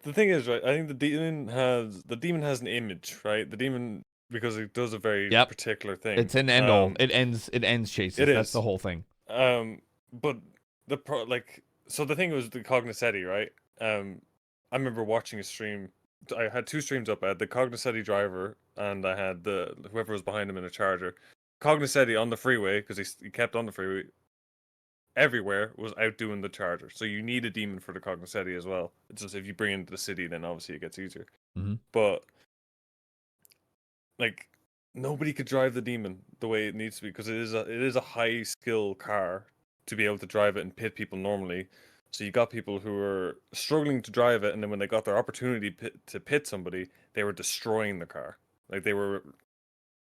the thing is, right? I think the demon has an image, right? The demon, because it does a very particular thing. It's an end all. It ends chases. That's the whole thing. But so the thing was the Cognoscenti, right? I remember watching a stream. I had 2 streams up. I had the Cognoscenti driver, and I had whoever was behind him in a Charger. Cognoscenti on the freeway, because he kept on the freeway. Everywhere was outdoing the Charger, so you need a demon for the Cognoscenti as well. It's just if you bring it into the city, then obviously it gets easier. But like, nobody could drive the demon the way it needs to be, because it is a high skill car to be able to drive it and pit people normally. So you got people who were struggling to drive it, and then when they got their opportunity to pit somebody, they were destroying the car. Like, they were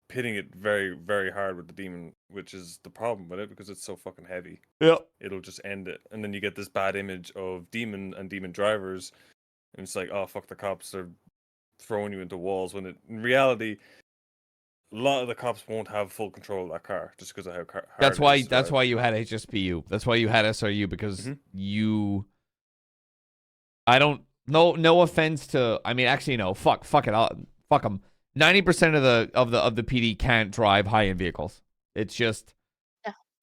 pitting it very, very hard with the demon, which is the problem with it, because it's so fucking heavy. Yeah. It'll just end it. And then you get this bad image of demon and demon drivers, and it's like, oh, fuck the cops, they're throwing you into walls, when in reality, a lot of the cops won't have full control of that car just because of how hard That's it why is to that's drive. why you had HSPU. That's why you had SRU, because I don't no offense to, I mean, actually no, fuck it, fuck them. 90% of the PD can't drive high-end vehicles. It's just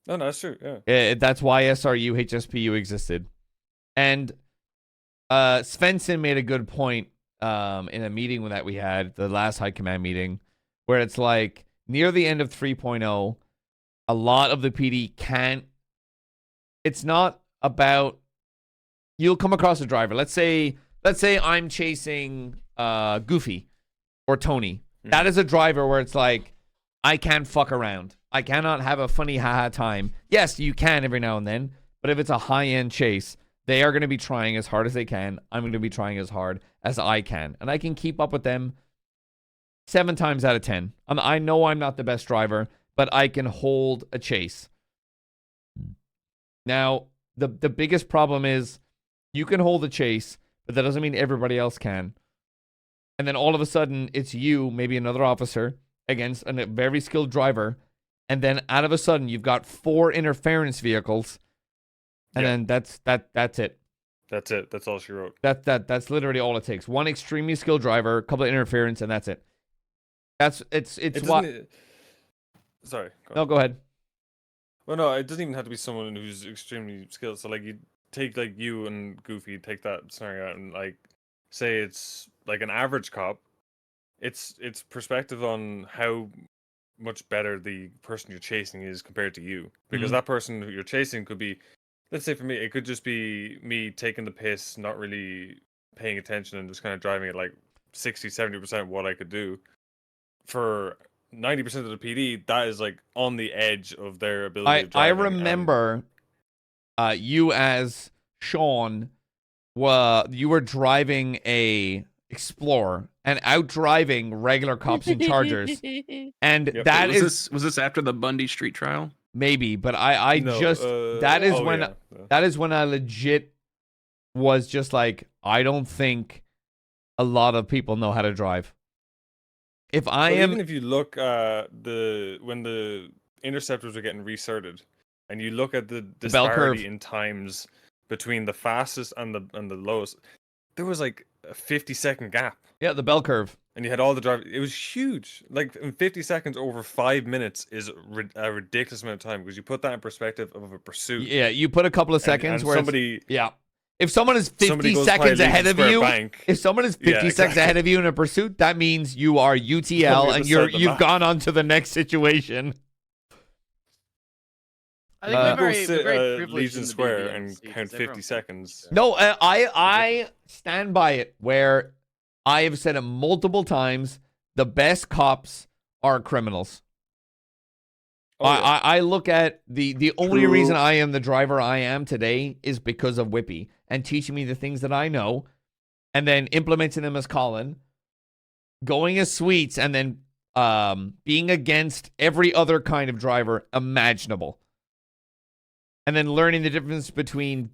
No, that's true. Yeah. that's why SRU HSPU existed. And Svensson made a good point in a meeting that we had, the last high command meeting, where it's like near the end of 3.0, a lot of the PD can't. It's not about, you'll come across a driver. Let's say I'm chasing Goofy or Tony. That is a driver where it's like, I can't fuck around. I cannot have a funny haha time. Yes, you can every now and then, but if it's a high-end chase, they are going to be trying as hard as they can. I'm going to be trying as hard as I can. And I can keep up with them 7 times out of 10. I know I'm not the best driver, but I can hold a chase. Now, the biggest problem is you can hold a chase, but that doesn't mean everybody else can. And then all of a sudden, it's you, maybe another officer, against a very skilled driver. And then out of a sudden, you've got 4 interference vehicles. And then that's it. That's it. That's all she wrote. That's literally all it takes. 1 extremely skilled driver, a couple of interference, and that's it. It's why. Sorry. Go ahead. Well, no, it doesn't even have to be someone who's extremely skilled. So, like, you take, like, you and Goofy, take that scenario out, and, like, say it's like an average cop. It's perspective on how much better the person you're chasing is compared to you, because that person who you're chasing could be, let's say for me, it could just be me taking the piss, not really paying attention, and just kind of driving at like 60-70% what I could do. For 90% of the PD, that is like on the edge of their ability of I driving. remember you as Sean, you were driving a Explorer and out driving regular cops and Chargers. And that was this after the Bundy Street trial? Maybe, but that is when I legit was just like, I don't think a lot of people know how to drive. Even if you look when the interceptors were getting recerted, and you look at the disparity in times between the fastest and the lowest, there was like a 50-second gap. Yeah, the bell curve. And you had all the drivers. It was huge. Like, in 50 seconds over 5 minutes is a ridiculous amount of time, because you put that in perspective of a pursuit. Yeah, you put a couple of seconds and where somebody. Yeah. If someone is 50 seconds ahead of you, seconds ahead of you in a pursuit, that means you are UTL and you've gone on to the next situation. I think we're very privileged Legion in the Square BBMC, and 'cause count 50 everyone- seconds. No, I stand by it, where I have said it multiple times, the best cops are criminals. I look at the only reason I am the driver I am today is because of Whippy and teaching me the things that I know, and then implementing them as Colin, going as Sweets, and then being against every other kind of driver imaginable. And then learning the difference between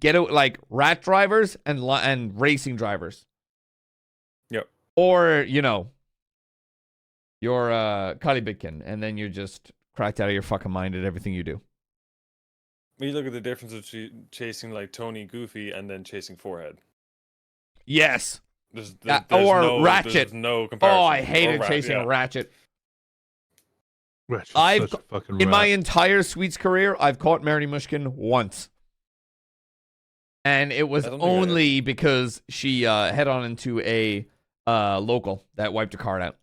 rat drivers and racing drivers. Yep. Or, you know, you're Kali Bitkin, and then you're just cracked out of your fucking mind at everything you do. When you look at the difference of chasing like Tony Goofy and then chasing Forehead. Yes. There's or no, Ratchet. There's no comparison. Oh, I hated chasing Ratchet. Ratchet's such a fucking in my rat. entire Sweets career, I've caught Mary Mushkin once. And it was only because she head on into a local that wiped her card out.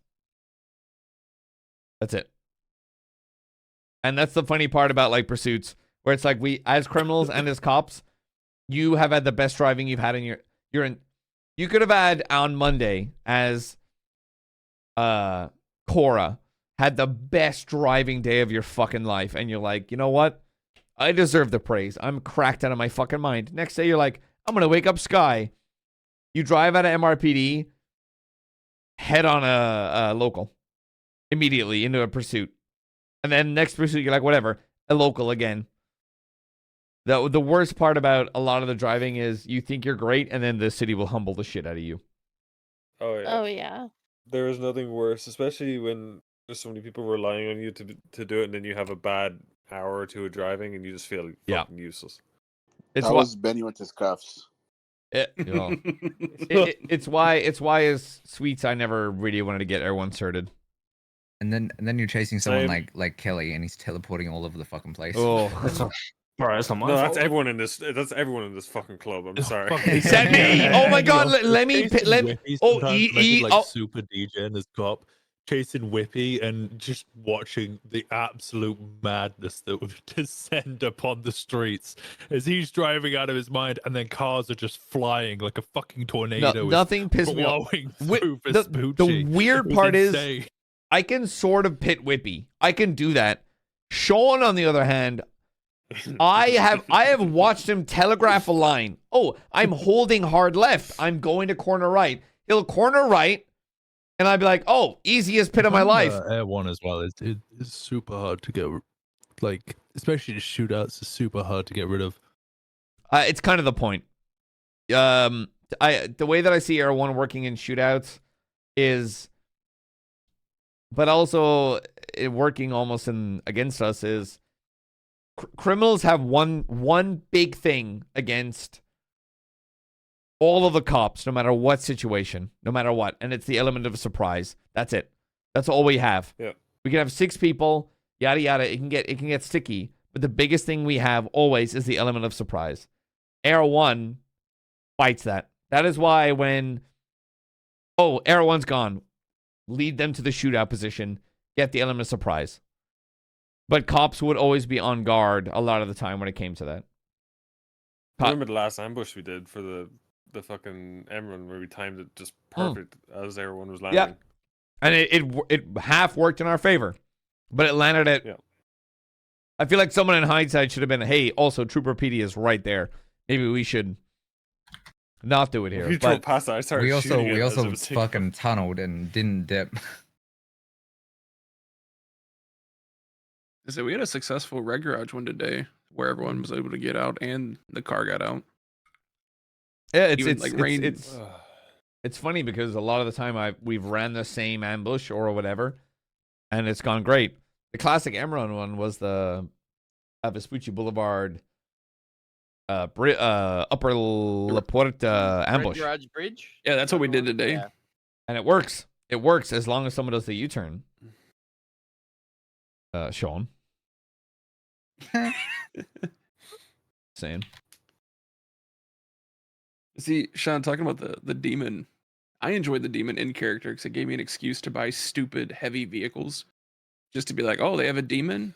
That's it. And that's the funny part about like pursuits, where it's like we, as criminals and as cops, you have had the best driving you've had in you could have had on Monday as Cora had the best driving day of your fucking life, and you're like, you know what? I deserve the praise. I'm cracked out of my fucking mind. Next day, you're like, I'm gonna wake up Sky. You drive out of MRPD, head on a local immediately into a pursuit, and then next pursuit, you're like, whatever, a local again. The worst part about a lot of the driving is you think you're great, and then the city will humble the shit out of you. Oh yeah. Oh yeah. There is nothing worse, especially when there's so many people relying on you to do it, and then you have a bad hour or two of driving, and you just feel fucking useless. It's that was Benny with his cuffs. It's why as Sweets I never really wanted to get everyone certed. And then you're chasing someone Same. like Kelly, and he's teleporting all over the fucking place. Oh, Bro, that's not my No, fault. that's everyone in this. That's everyone in this fucking club. I'm sorry. Except me. Oh my god, let me. Super DJ and his cop chasing Whippy and just watching the absolute madness that would descend upon the streets as he's driving out of his mind, and then cars are just flying like a fucking tornado. Nothing pissed me off. Through The weird part is, I can sort of pit Whippy. I can do that. Sean, on the other hand, I have watched him telegraph a line. Oh, I'm holding hard left. I'm going to corner right. He'll corner right, and I'd be like, oh, easiest pit of my life. Air one as well. It's super hard to get, like, especially the shootouts are super hard to get rid of. It's kind of the point. The way that I see Air One working in shootouts is, but also it working almost against us is. Criminals have one big thing against all of the cops, no matter what situation, no matter what, and it's the element of a surprise. That's it. That's all we have. Yeah. We can have 6 people, yada yada. It can get sticky, but the biggest thing we have always is the element of surprise. Air One fights that. That is why when Air One's gone, lead them to the shootout position, get the element of surprise. But cops would always be on guard a lot of the time when it came to that. Remember the last ambush we did for the fucking Emerald where we timed it just perfect as everyone was landing. Yeah, and it half worked in our favor, but it landed at. Yeah. I feel like someone in hindsight should have been, hey, also Trooper PD is right there. Maybe we should not do it here. We drove past that. I started we shooting also it fucking tunneled and didn't dip. So we had a successful red garage one today where everyone was able to get out and the car got out. Yeah, it's funny because a lot of the time we've ran the same ambush or whatever, and it's gone great. The classic Emron one was the Vespucci Boulevard Upper La Puerta ambush. Red Garage Bridge? Yeah, that's what we did today. Yeah. And it works. It works as long as someone does the U-turn. Sean. Saying. See, Sean, talking about the demon, I enjoyed the demon in character because it gave me an excuse to buy stupid, heavy vehicles. Just to be like, oh, they have a demon?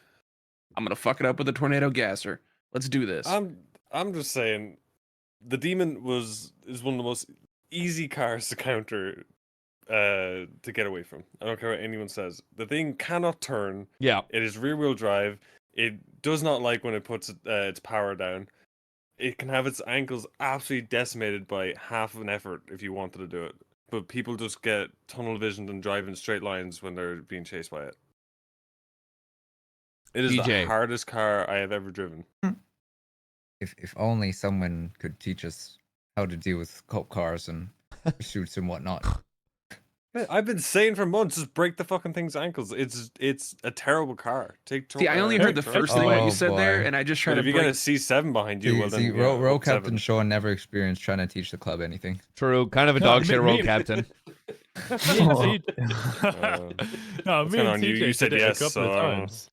I'm going to fuck it up with a tornado gasser. Let's do this. I'm just saying, the demon is one of the most easy cars to counter to get away from. I don't care what anyone says. The thing cannot turn. Yeah. It is rear-wheel drive. It does not like when it puts its power down. It can have its ankles absolutely decimated by half of an effort if you wanted to do it. But people just get tunnel vision and drive in straight lines when they're being chased by it. It is the hardest car I have ever driven. If only someone could teach us how to deal with cop cars and pursuits and whatnot. I've been saying for months, just break the fucking thing's ankles. It's a terrible car. See, I only heard the first thing that you said there, and I just tried But to if you get a break. C7 behind you, well then See, yeah, row up captain 7. Sean never experienced trying to teach the club anything. True, kind of a dog shit row captain. No, That's me and kinda on you. TJ You said did it yes, a couple of so, times.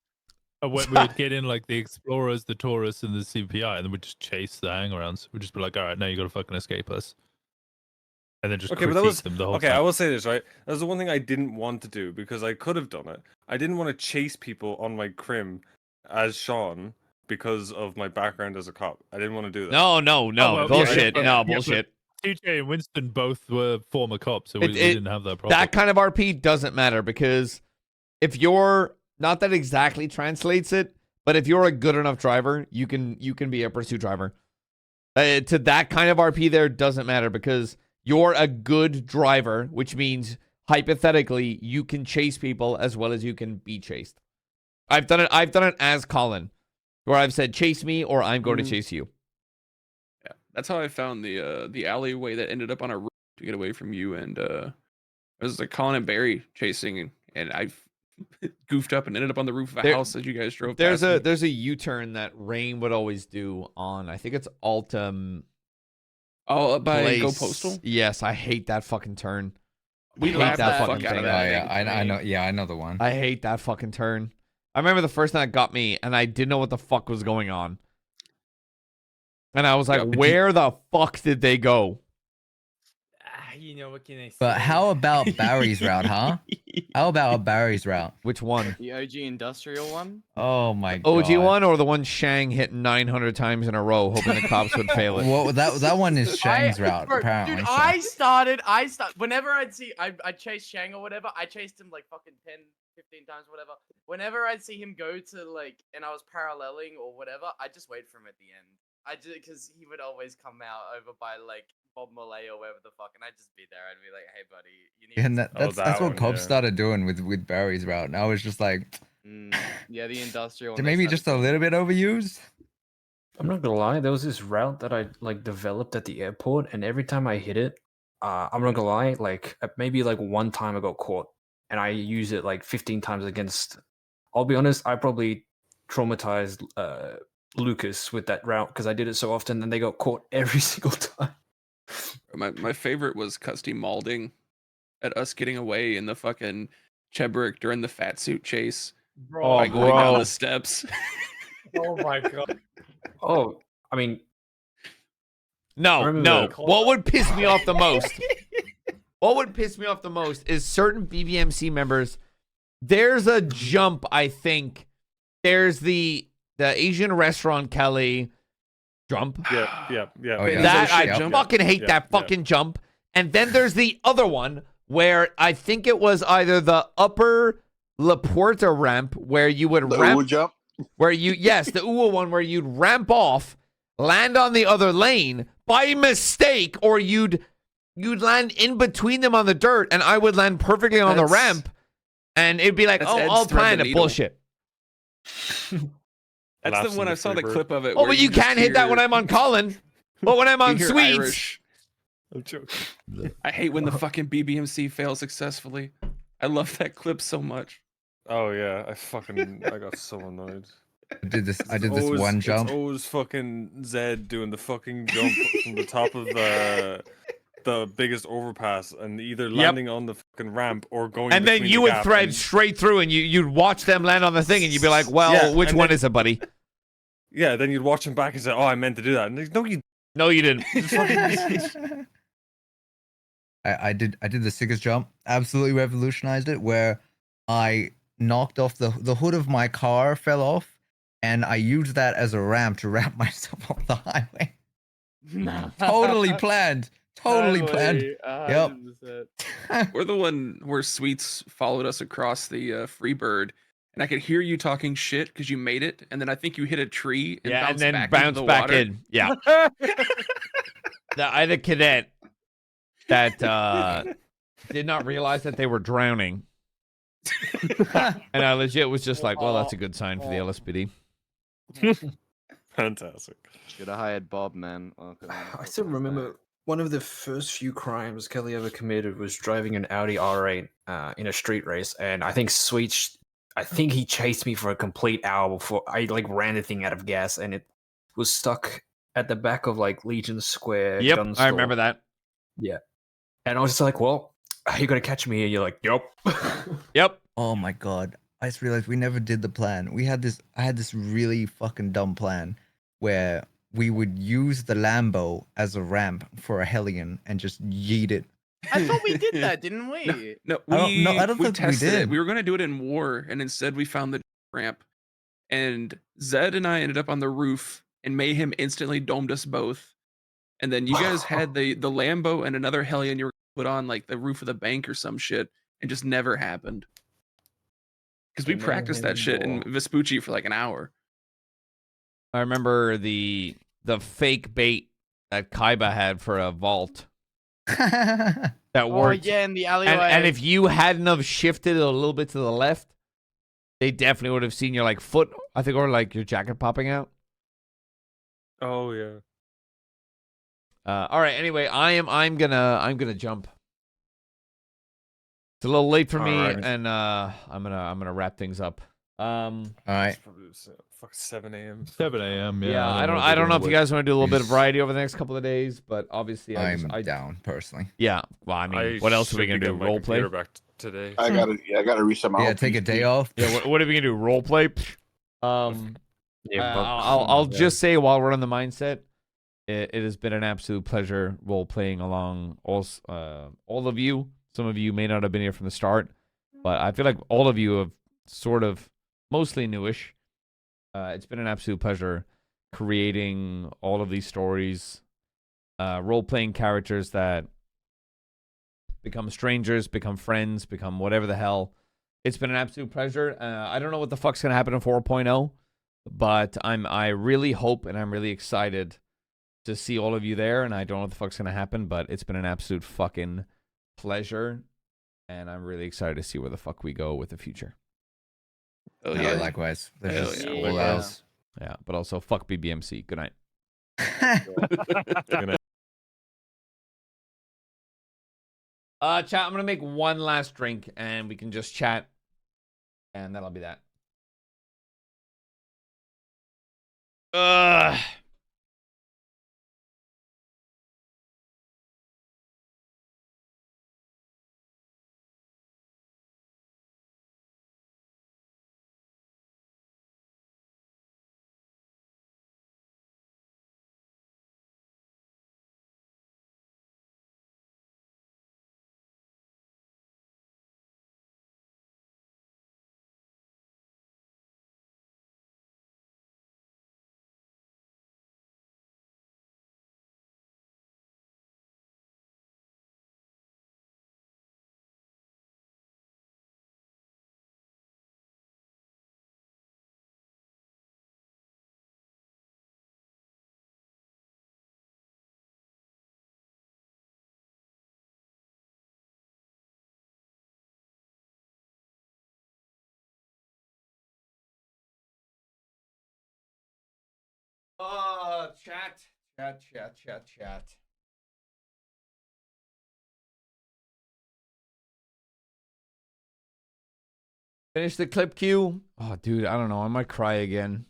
We'd get in like the Explorers, the Taurus, and the CPI, and then we'd just chase the hangarounds. We'd just be like, all right, now you got to fucking escape us. And then just okay, but critique that was them the whole okay. time. I will say this, right? That was the one thing I didn't want to do because I could have done it. I didn't want to chase people on my crim as Sean because of my background as a cop. I didn't want to do that. No, bullshit. but Bullshit. TJ and Winston both were former cops, so we didn't have that problem. That kind of RP doesn't matter because if you're not that exactly translates it, but if you're a good enough driver, you can be a pursuit driver. To that kind of RP there doesn't matter because you're a good driver, which means hypothetically you can chase people as well as you can be chased. I've done it as Colin, where I've said chase me or I'm going to chase you. Yeah, that's how I found the alleyway that ended up on a roof to get away from you, and it was like Colin and Barry chasing, and I goofed up and ended up on the roof of a house as you guys drove. There's past a U-turn that Rain would always do on, I think it's Altum. Oh, up by place. Go Postal? Yes, I hate that fucking turn. We I hate laughed that the fucking fuck out of thing. that. Oh yeah, I know. Yeah, I know the one. I hate that fucking turn. I remember the first time that got me, and I didn't know what the fuck was going on. And I was like, where the fuck did they go? You know, what can I say? But how about Barry's route, huh? How about Barry's route? Which one? The OG industrial one? Oh my god. OG one or the one Shang hit 900 times in a row, hoping the cops would fail it? Well, that one is Shang's route, Bro, apparently. Dude, so. I started, whenever I'd chase Shang or whatever, I chased him like fucking 10, 15 times, whatever. Whenever I'd see him go to like, and I was paralleling or whatever, I'd just wait for him at the end. Because he would always come out over by like Bob Malay or wherever the fuck, and I'd just be there. I'd be like, "Hey, buddy, you need." And that's what one, cops yeah. started doing with Barry's route. And I was just like, yeah, the industrial. maybe just a little bit overused. I'm not gonna lie, there was this route that I like developed at the airport, and every time I hit it, I'm not gonna lie, like maybe like one time I got caught, and I use it like 15 times against. I'll be honest, I probably traumatized Lucas with that route because I did it so often, and they got caught every single time. My favorite was Custy mauling at us getting away in the fucking Chebrick during the fat suit chase. Bro, by going down the steps. Oh my god. Oh, I mean, no. What would piss me off the most? What would piss me off the most is certain BBMC members. There's a jump, I think. There's the Asian restaurant Kelly jump. Yeah. Oh, yeah. That I Yep. fucking hate Yep. that fucking jump. And then there's the other one where I think it was either the upper La Puerta ramp where you would ramp jump. where you the UA one where you'd ramp off, land on the other lane by mistake, or you'd land in between them on the dirt, and I would land perfectly on the ramp, and it'd be like, that's oh, Ed's all thread the planned. needle. Bullshit. That's the one I saw the clip of it. Oh, where but you just can't hit that when hear- I'm on Colin. But when I'm you on hear Sweets, Irish. I'm joking. I hate when the fucking BBMC fails successfully. I love that clip so much. Oh yeah, I got so annoyed. I did this Always- one jump. It's always fucking Zed doing the fucking jump from the top of the biggest overpass and either landing on the fucking ramp or going. and then between you the would gap thread and- straight through, and you'd watch them land on the thing, and you'd be like, well, Yeah, which and one then- is it, buddy? Yeah, then you'd watch him back and say, "Oh, I meant to do that." And like, no, you didn't. I did the sickest jump. Absolutely revolutionized it. Where I knocked off the hood of my car, fell off, and I used that as a ramp to wrap myself off the highway. Totally planned. Totally planned. Yep. We're the one where Sweets followed us across the Freebird, and I could hear you talking shit because you made it, and then I think you hit a tree and Yeah, and bounced then back bounce into the back water. in. Yeah. I had a cadet that did not realize that they were drowning. And I legit was just like, well, that's a good sign for the LSPD. Fantastic. Should have hired Bob, man. I still remember one of the first few crimes Kelly ever committed was driving an Audi R8 in a street race, and I think he chased me for a complete hour before I like ran the thing out of gas, and it was stuck at the back of like Legion Square. Yep, gun I remember store. that. Yeah, and I was just like, "Well, are you gonna catch me?" And you're like, "Yep." Yep. Oh my god. I just realized we never did the plan. I had this really fucking dumb plan where we would use the Lambo as a ramp for a Hellion and just yeet it. I thought we did that, didn't we? No, I don't we think we tested it. did. We were going to do it in war, and instead we found the ramp. And Zed and I ended up on the roof, and Mayhem instantly domed us both. And then you guys had the Lambo and another Hellion you were put on like the roof of the bank or some shit, and just never happened. Because we practiced that shit in Vespucci for like an hour. I remember the fake bait that Kaiba had for a vault. That worked. Oh yeah, in the alleyway. And if you hadn't have shifted a little bit to the left, they definitely would have seen your like foot, I think, or like your jacket popping out. Oh yeah. All right. Anyway, I'm gonna jump. It's a little late for me, Alright. and I'm gonna wrap things up. All right. Fuck 7 a.m. 7 a.m. Yeah. Yeah, I don't know if you guys want to do a little bit of variety over the next couple of days, but obviously I'm down personally. Yeah. Well, I mean, what else are we gonna do? Role play? Back today. I gotta reset my. Yeah, whole take a PC. day off. Yeah. What are we gonna do? Role play? Yeah, I'll just say while we're on the mindset, it has been an absolute pleasure role playing along all of you. Some of you may not have been here from the start, but I feel like all of you have sort of mostly newish. It's been an absolute pleasure creating all of these stories, role playing characters that become strangers, become friends, become whatever the hell. It's been an absolute pleasure. I don't know what the fuck's gonna happen in 4.0, but I really hope and I'm really excited to see all of you there. And I don't know what the fuck's gonna happen, but it's been an absolute fucking pleasure, and I'm really excited to see where the fuck we go with the future. Oh yeah, likewise. Yeah, but also fuck BBMC. Good night. Good night. Chat, I'm gonna make one last drink and we can just chat, and that'll be that. Chat. Finish the clip queue. Oh, dude, I don't know. I might cry again.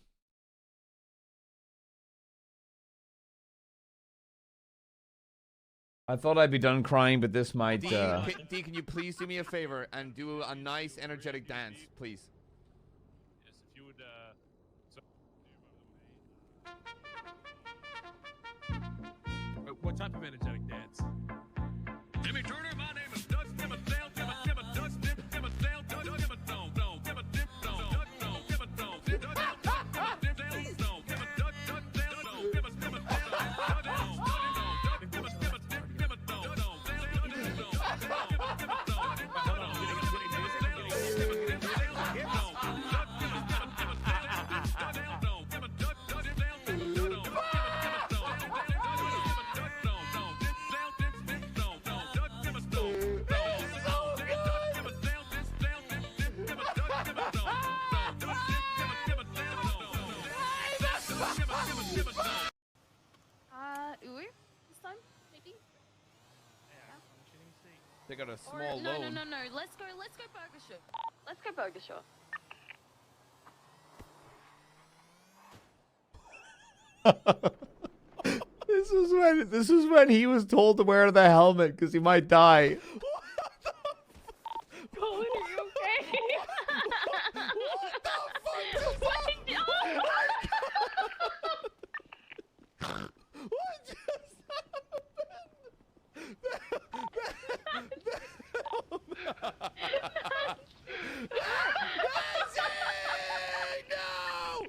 I thought I'd be done crying, but this might. D, can you please do me a favor and do a nice, energetic dance, please? Yes, if you would. What type of energetic dance? Jimmy Turner, my name is Dutch. Give a Dale, give a Dutch, give a Dale, give a Dome, give a Dip, Dome, give a Dome, give a Dale, Dome, give a Dutch, Dome, give a They got a Or, small no, loan. no. Let's go Burger Shop. Let's go Burger Shop. This was when he was told to wear the helmet because he might die. Colin, are you okay? What the fuck just happened? What just happened? No!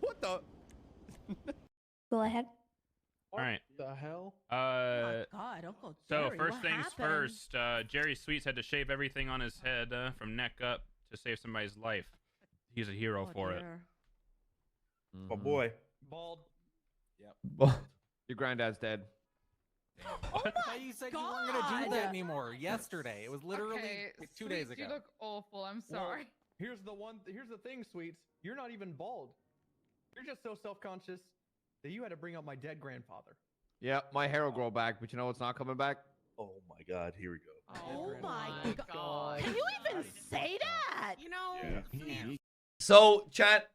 What the? Go ahead. All right. The hell? God, Uncle So Jerry, first what things happened? first, Jerry Sweets had to shave everything on his head from neck up to save somebody's life. He's a hero for it. Oh boy. Bald. Yep. Your granddad's dead. Oh my You said you weren't gonna do that anymore yesterday. It was literally Okay, 2 days Sweets, ago. You look awful. I'm Well, sorry. Here's the thing, Sweets. You're not even bald. You're just so self-conscious that you had to bring up my dead grandfather. Yeah, my hair will grow back, but you know what's not coming back? Oh my god, here we go. Oh my God! Can you even say that? You know. So, chat,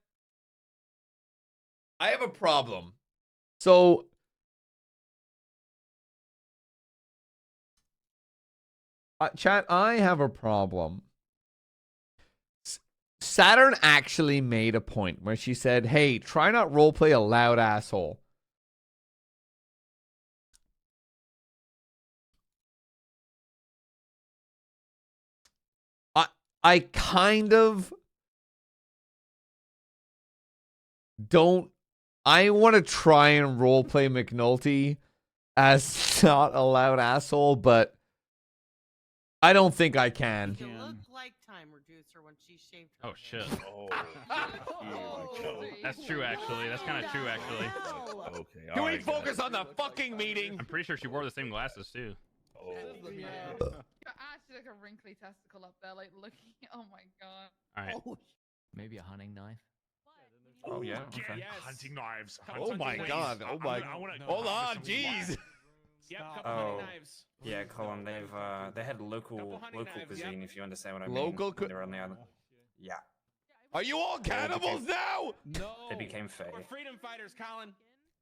I have a problem. So, chat, I have a problem. Saturn actually made a point where she said, hey, try not roleplay a loud asshole. I kind of don't. I want to try and roleplay McNulty as not a loud asshole, but I don't think I can. You look like Time Reducer when she shaved her Oh shit. Oh. That's true, actually. That's kind of true, actually. Okay. Can we focus on the fucking meeting? I'm pretty sure she wore the same glasses too. You're actually like a wrinkly testicle up there, like looking. Oh my God. All right. Maybe a hunting knife. Oh yeah. Okay. Yes. Hunting knives. Oh my god. Oh my. Hold on, jeez. Yep, couple Oh, hunting knives. yeah, Colin. They had local hunting knives, cuisine. yep. If you understand what I mean. Local when they were on the island. Yeah. Are you all cannibals now? No. They became fey. We're freedom fighters, Colin.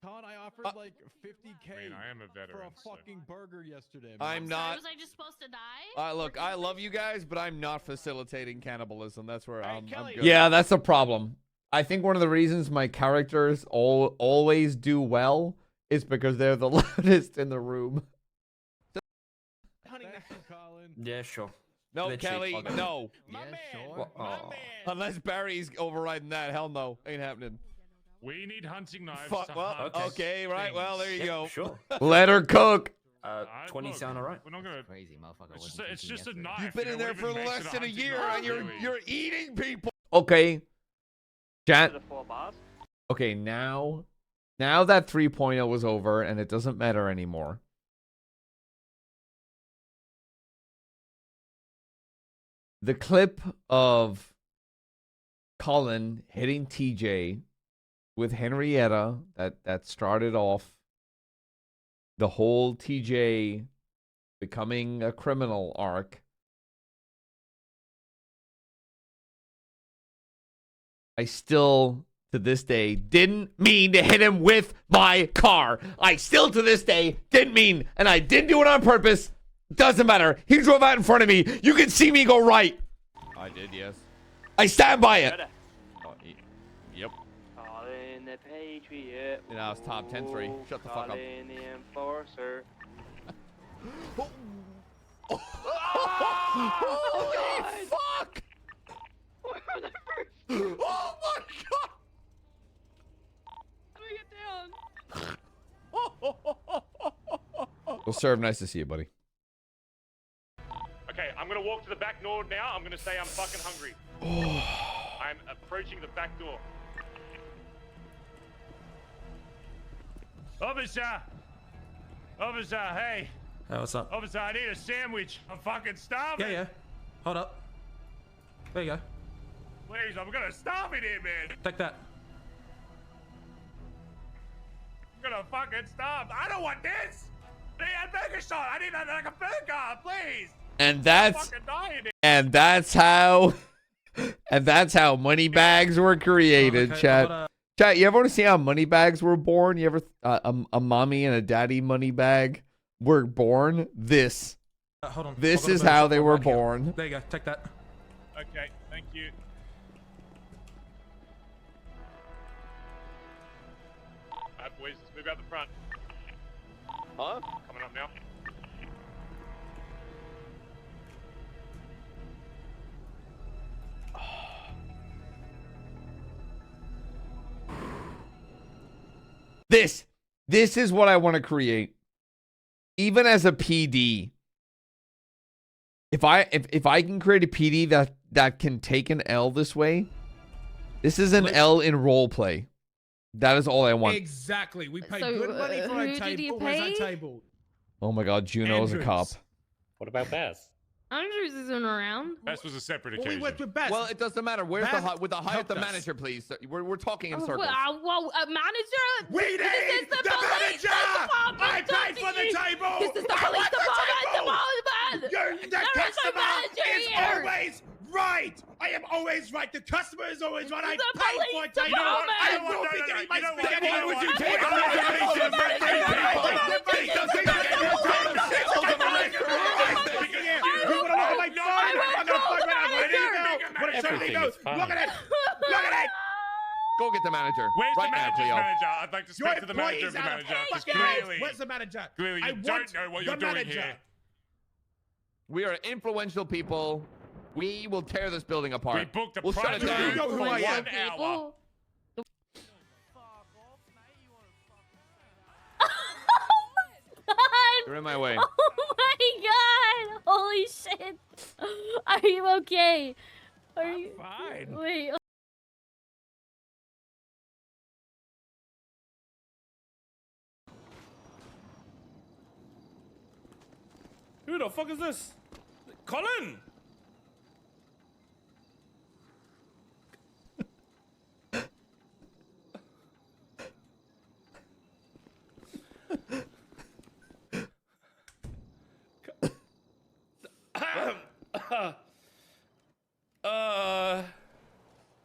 Colin, I offered like 50K I mean, I am a for veteran, a fucking burger yesterday. I'm not. Was I just supposed to die? Look, I love you guys, but I'm not facilitating cannibalism. That's where I'm Kelly. good. Yeah, that's the problem. I think one of the reasons my characters always do well is because they're the loudest in the room. Hunting knives. Colin. Yeah, sure. No, They're cheap, Kelly, fuck it. no. My man. What? My Oh. man. Unless Barry's overriding that, hell no, ain't happening. We need hunting knives. Fuck. to Well, hunt okay, right. Well, there you Yeah, go. sure. Let her cook. 20 look, sound alright. We're not gonna. Crazy motherfucker. It's just a knife. You've been you in know, there what for even makes less it a than a hunting year, knife, and really? you're eating people. Okay, chat. The 4 bars. Okay, now that 3.0 was over and it doesn't matter anymore. The clip of Colin hitting TJ with Henrietta that started off the whole TJ becoming a criminal arc. I still, to this day, didn't mean to hit him with my car. I still, to this day, didn't mean, and I didn't do it on purpose. Doesn't matter. He drove out in front of me. You can see me go right. I did, yes. I stand by it. Yep. Calling the Patriot. And now it's top 10-3. Shut the fuck up. Calling the Enforcer. Holy fuck! Oh my god! How do we get down? Well, Serve, nice to see you, buddy. Okay, I'm gonna walk to the back door now. I'm gonna say I'm fucking hungry. I'm approaching the back door. Officer! Officer, hey! Hey, what's up? Officer, I need a sandwich. I'm fucking starving. Yeah. Hold up. There you go. Please, I'm gonna starve in here, man. Take that. gonna fucking stop. I don't want this. They had burger shot. I need like a burger, please. And that's how money bags were created, chat. Chat, you ever want to see how money bags were born? You ever a mommy and a daddy money bag were born? This. Hold on. This is how they were born. There you go. Take that. Okay, thank you. Alright, boys, let's move out the front. Huh? Coming up now. This is what I want to create. Even as a PD. If I can create a PD that can take an L this way, this is an L in role play. That is all I want. Exactly. We pay So, good money for who our did you table. Where's pay? our table? Oh my God, Juno's a cop. What about Beth? Andrews isn't around. Beth was a separate Well, we occasion. worked with Beth. Well, it doesn't matter. Where's Beth with the hire the helped us. manager, please? We're talking in Oh, circles. well, manager. We need This is the police manager! department, I paid for the Dusty. table! This is the I police want the table! department. The There is no customer manager is here. always right! I am always right. The customer is always right. I The paid for police a table. department. I You know will what? be No, getting no, my you know what? spaghetti. You know Would you what? take You know Go get the manager. Where's right the now, manager's Cleo. manager? I'd like to speak to the manager of the manager. Because clearly, Where's the manager? clearly I you want don't know what you're the doing manager. here. We are influential people. We will tear this building apart. We booked a We'll shut it private down. You know who I am. 1 hour. You're in my way. Oh my God! Holy shit! Are you okay? Are you fine. Wait. Who the fuck is this? Colin!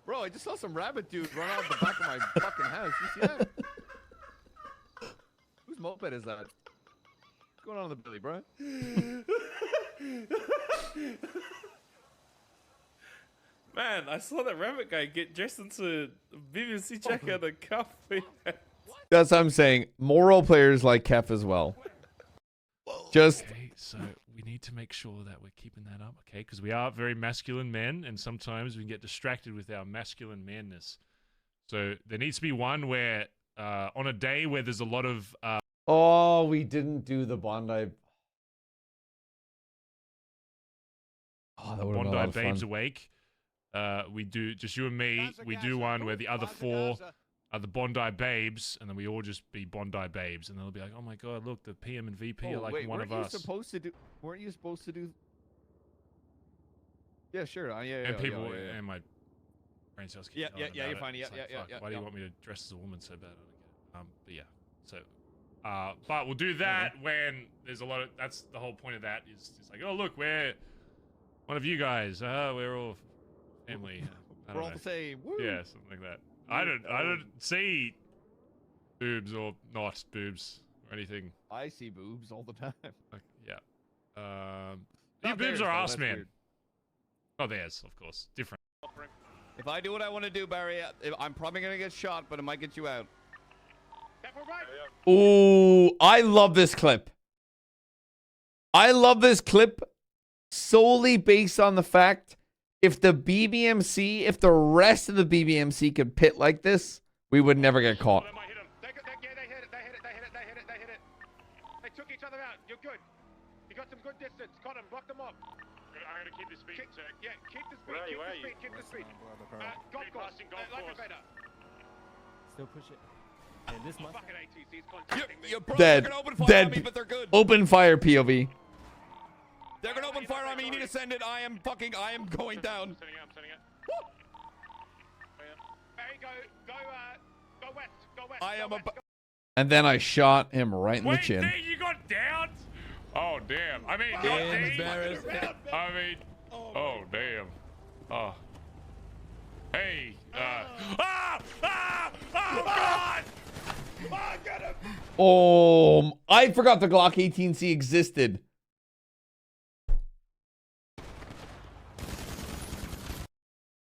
Bro, I just saw some rabbit dude run out of the back of my fucking house. You see that? Whose moped is that? What's going on in the billy, bro? Man, I saw that rabbit guy get dressed into BBC jacket and cuff. That's what I'm saying. More role players like Kef as well. Just Okay, so we need to make sure that we're keeping that up, okay? Because we are very masculine men, and sometimes we can get distracted with our masculine manness. So there needs to be one where, on a day where there's a lot of oh, we didn't do the Bondi. Oh, that would have been a lot Bondi of Babes fun. Awake. We do just you and me. We do one where the other four are the Bondi Babes, and then we all just be Bondi Babes, and they'll be like, "Oh my God, look, the PM and VP are like wait, one of weren't us." you supposed to do? Weren't you supposed to do? Yeah, sure. Yeah, And people yeah. and my brain cells. keep Yeah, going yeah, about you're it. fine. Yeah, It's like, yeah, fuck, yeah, why do yeah. you want me to dress as a woman so bad? I don't get it. But yeah, so. But we'll do that when there's a lot of. That's the whole point of that. Is it's like, oh look, we're one of you guys. We're all family. I We're don't all know. the same. Woo. Yeah, something like that. I don't see boobs or not boobs or anything. I see boobs all the time. Like, yeah. Not Your boobs theirs, are though, ass, that's man. weird. Oh, theirs, of course. Different. If I do what I want to do, Barry, I'm probably gonna get shot, but it might get you out. Ooh, I love this clip. I love this clip solely based on the fact if the BBMC, if the rest of the BBMC could pit like this, we would never get caught. They hit it. They took each other out. You're good. You got some good distance. Got them. Block them up. I'm gonna keep the speed check. Yeah, keep the speed. Keep the speed. Golf course. Like a better. Still push it. And this must. Fucking ATC's contacting me. Dead. Dead. Open fire, POV. They're gonna open fire on me. You need to send it. I am going down. I'm sending it. There you go. Go west. Go west. I am Go west. And then I shot him right in the Wait, chin. Dee, you got downed? Oh, damn. I mean, not Dee. I mean, oh, damn. Oh. Hey, oh, God! I forgot the Glock 18C existed.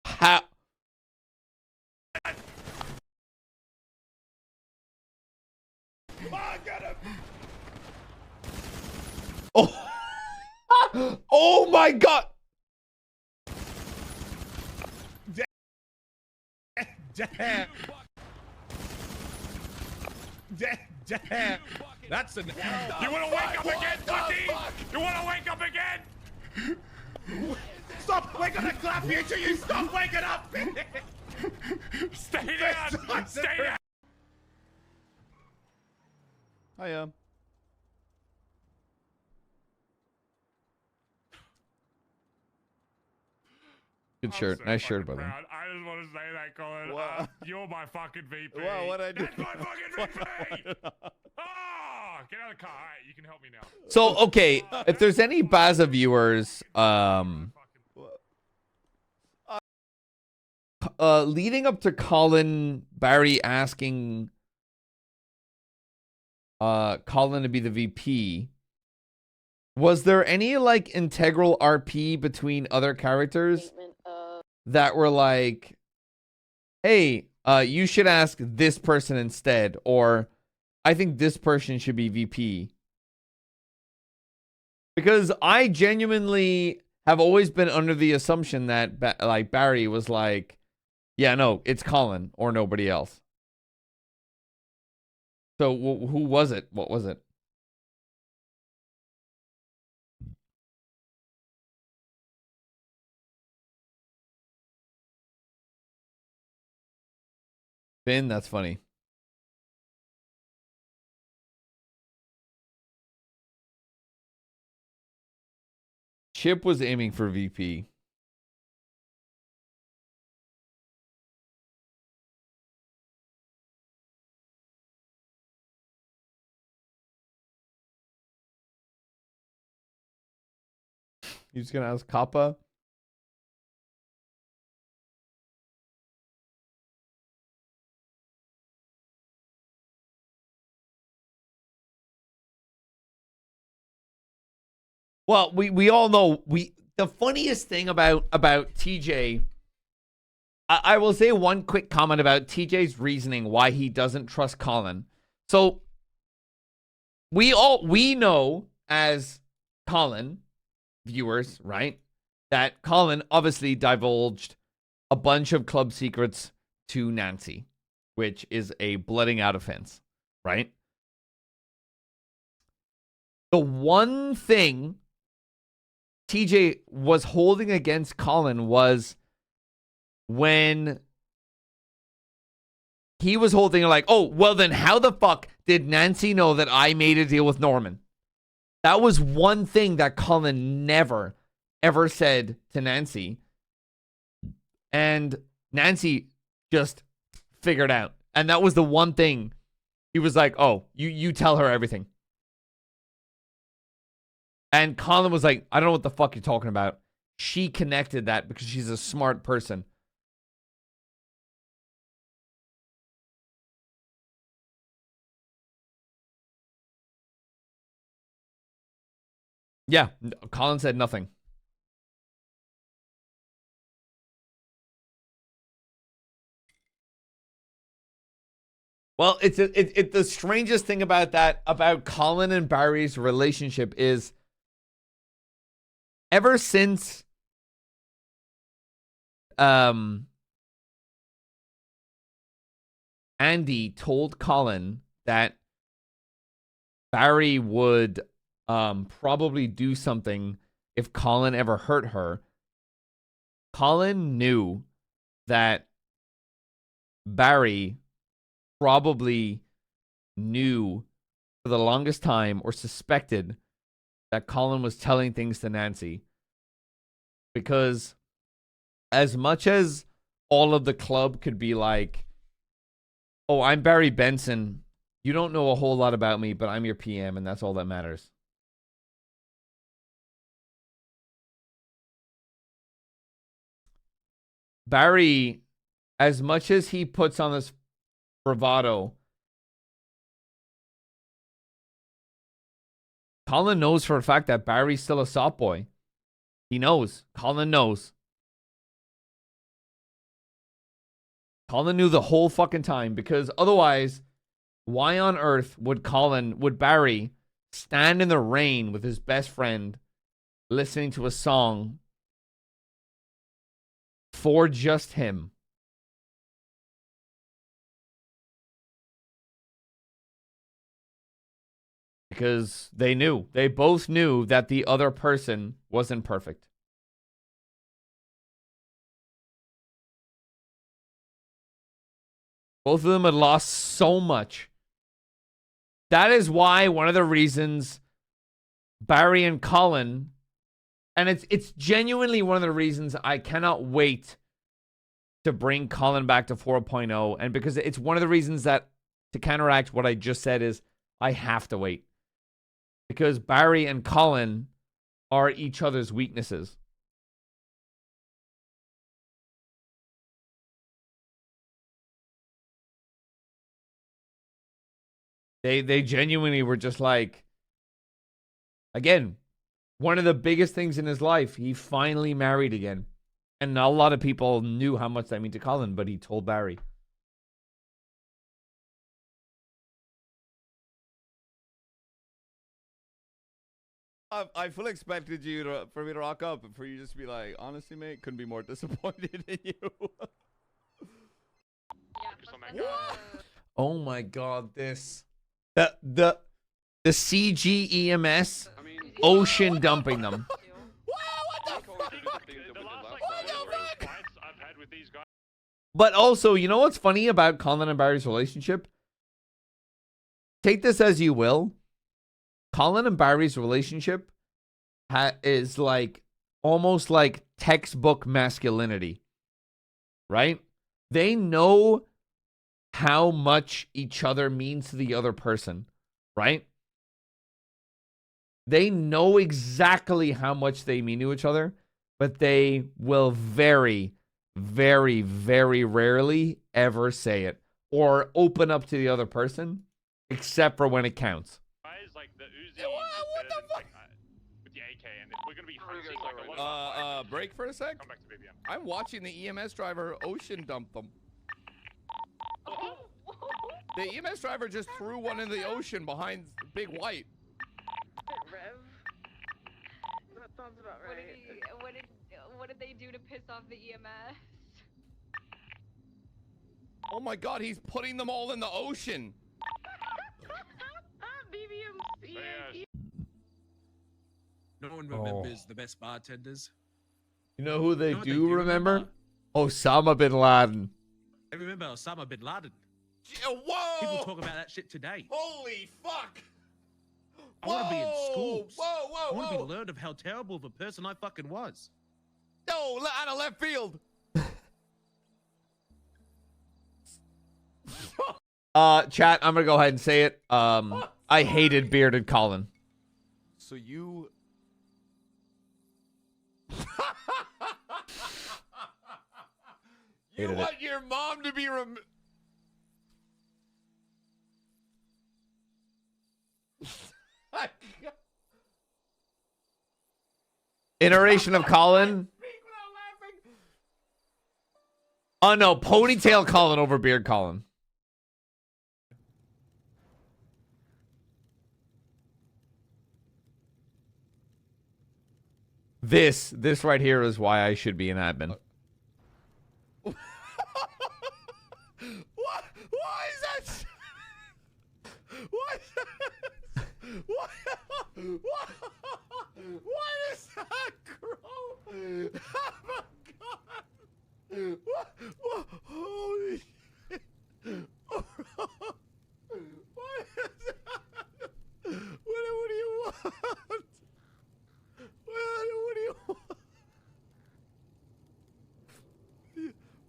How? Oh, oh my God! Damn. Damn. That's an L. You want to wake up again, Custy? You want to wake up again? Stop! We're gonna clap you till you stop waking up! Stay down! Stay down! Hiya. Good shirt. Nice shirt, brother. Proud. I just want to say that, Colin. You're my fucking VP. Well, what I do? That's my fucking VP! Oh, get out of the car. All right, you can help me now. So, okay, if there's any Baza viewers, leading up to Colin Barry asking Colin to be the VP, was there any like integral RP between other characters that were like, hey, you should ask this person instead, or I think this person should be VP? Because I genuinely have always been under the assumption that like Barry was like, yeah, no, it's Colin or nobody else. So who was it? What was it? Finn, that's funny. Chip was aiming for VP. You just gonna ask Kappa? Well, we all know the funniest thing about TJ. I will say one quick comment about TJ's reasoning why he doesn't trust Colin. So we know as Colin viewers, right, that Colin obviously divulged a bunch of club secrets to Nancy, which is a blooding out offense, right? The one thing TJ was holding against Colin was when he was holding like, oh, well then how the fuck did Nancy know that I made a deal with Norman? That was one thing that Colin never, ever said to Nancy. And Nancy just figured out. And that was the one thing he was like, oh, you tell her everything. And Colin was like, I don't know what the fuck you're talking about. She connected that because she's a smart person. Yeah, Colin said nothing. Well, it's the strangest thing about that, about Colin and Barry's relationship is ever since Andy told Colin that Barry would probably do something if Colin ever hurt her, Colin knew that Barry probably knew for the longest time or suspected that Colin was telling things to Nancy. Because as much as all of the club could be like, oh, I'm Barry Benson, You don't know a whole lot about me, but I'm your PM, and that's all that matters. Barry, as much as he puts on this bravado, Colin knows for a fact that Barry's still a soft boy. He knows. Colin knows. Colin knew the whole fucking time, because otherwise, why on earth would Barry stand in the rain with his best friend listening to a song for just him? Because they knew. They both knew that the other person wasn't perfect. Both of them had lost so much. That is why one of the reasons Barry and Colin, and it's genuinely one of the reasons I cannot wait to bring Colin back to 4.0. And because it's one of the reasons that, to counteract what I just said, is I have to wait. Because Barry and Colin are each other's weaknesses. They genuinely were just like, again, one of the biggest things in his life, he finally married again. And not a lot of people knew how much that meant to Colin, but he told Barry. I fully expected for me to rock up and for you just to be like, honestly, mate, couldn't be more disappointed in you. Oh my god, this. The CGEMS ocean dumping them. But also, you know what's funny about Colin and Barry's relationship? Take this as you will. Colin and Barry's relationship is like almost like textbook masculinity, right? They know how much each other means to the other person, right? They know exactly how much they mean to each other, but they will very, very, very rarely ever say it or open up to the other person, except for when it counts. Like the Uzi what the fuck? With the AK, and we're gonna be hunting like a lot of break for a sec. Come back to BBM. I'm watching the EMS driver ocean dump them. The EMS driver just threw one in the ocean behind Big White. Rev. That sounds about right. What did they do to piss off the EMS? Oh my god, he's putting them all in the ocean. BBM. No one remembers the best bartenders. You know who they You know what do they remember? Osama bin Laden. I remember Osama bin Laden. Whoa! People talk about that shit today. Holy fuck! I want to be in schools. Whoa! I want to be learned of how terrible of a person I fucking was. No, out of left field. Chat, I'm gonna go ahead and say it. I hated bearded Colin. So you... You Hated want your mom to be Iteration of Colin. Oh no, ponytail Colin over beard Colin. This right here is why I should be an admin. Why is that? What? What is that crow? Oh my god! What? Holy shit! What is that? What do you want? What do you want?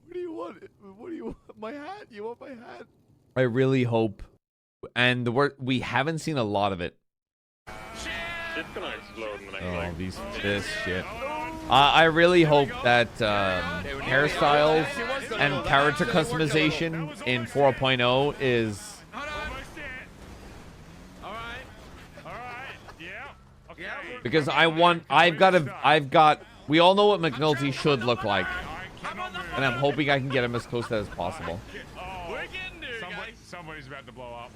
What do you want? What do you want? My hat? You want my hat? I really hope and we haven't seen a lot of it. Shit's gonna explode in the next This shit. I really hope that hairstyles and character customization in 4.0 is. Because we all know what McNulty should look like. And I'm hoping I can get him as close to that as possible. Somebody's about to blow up.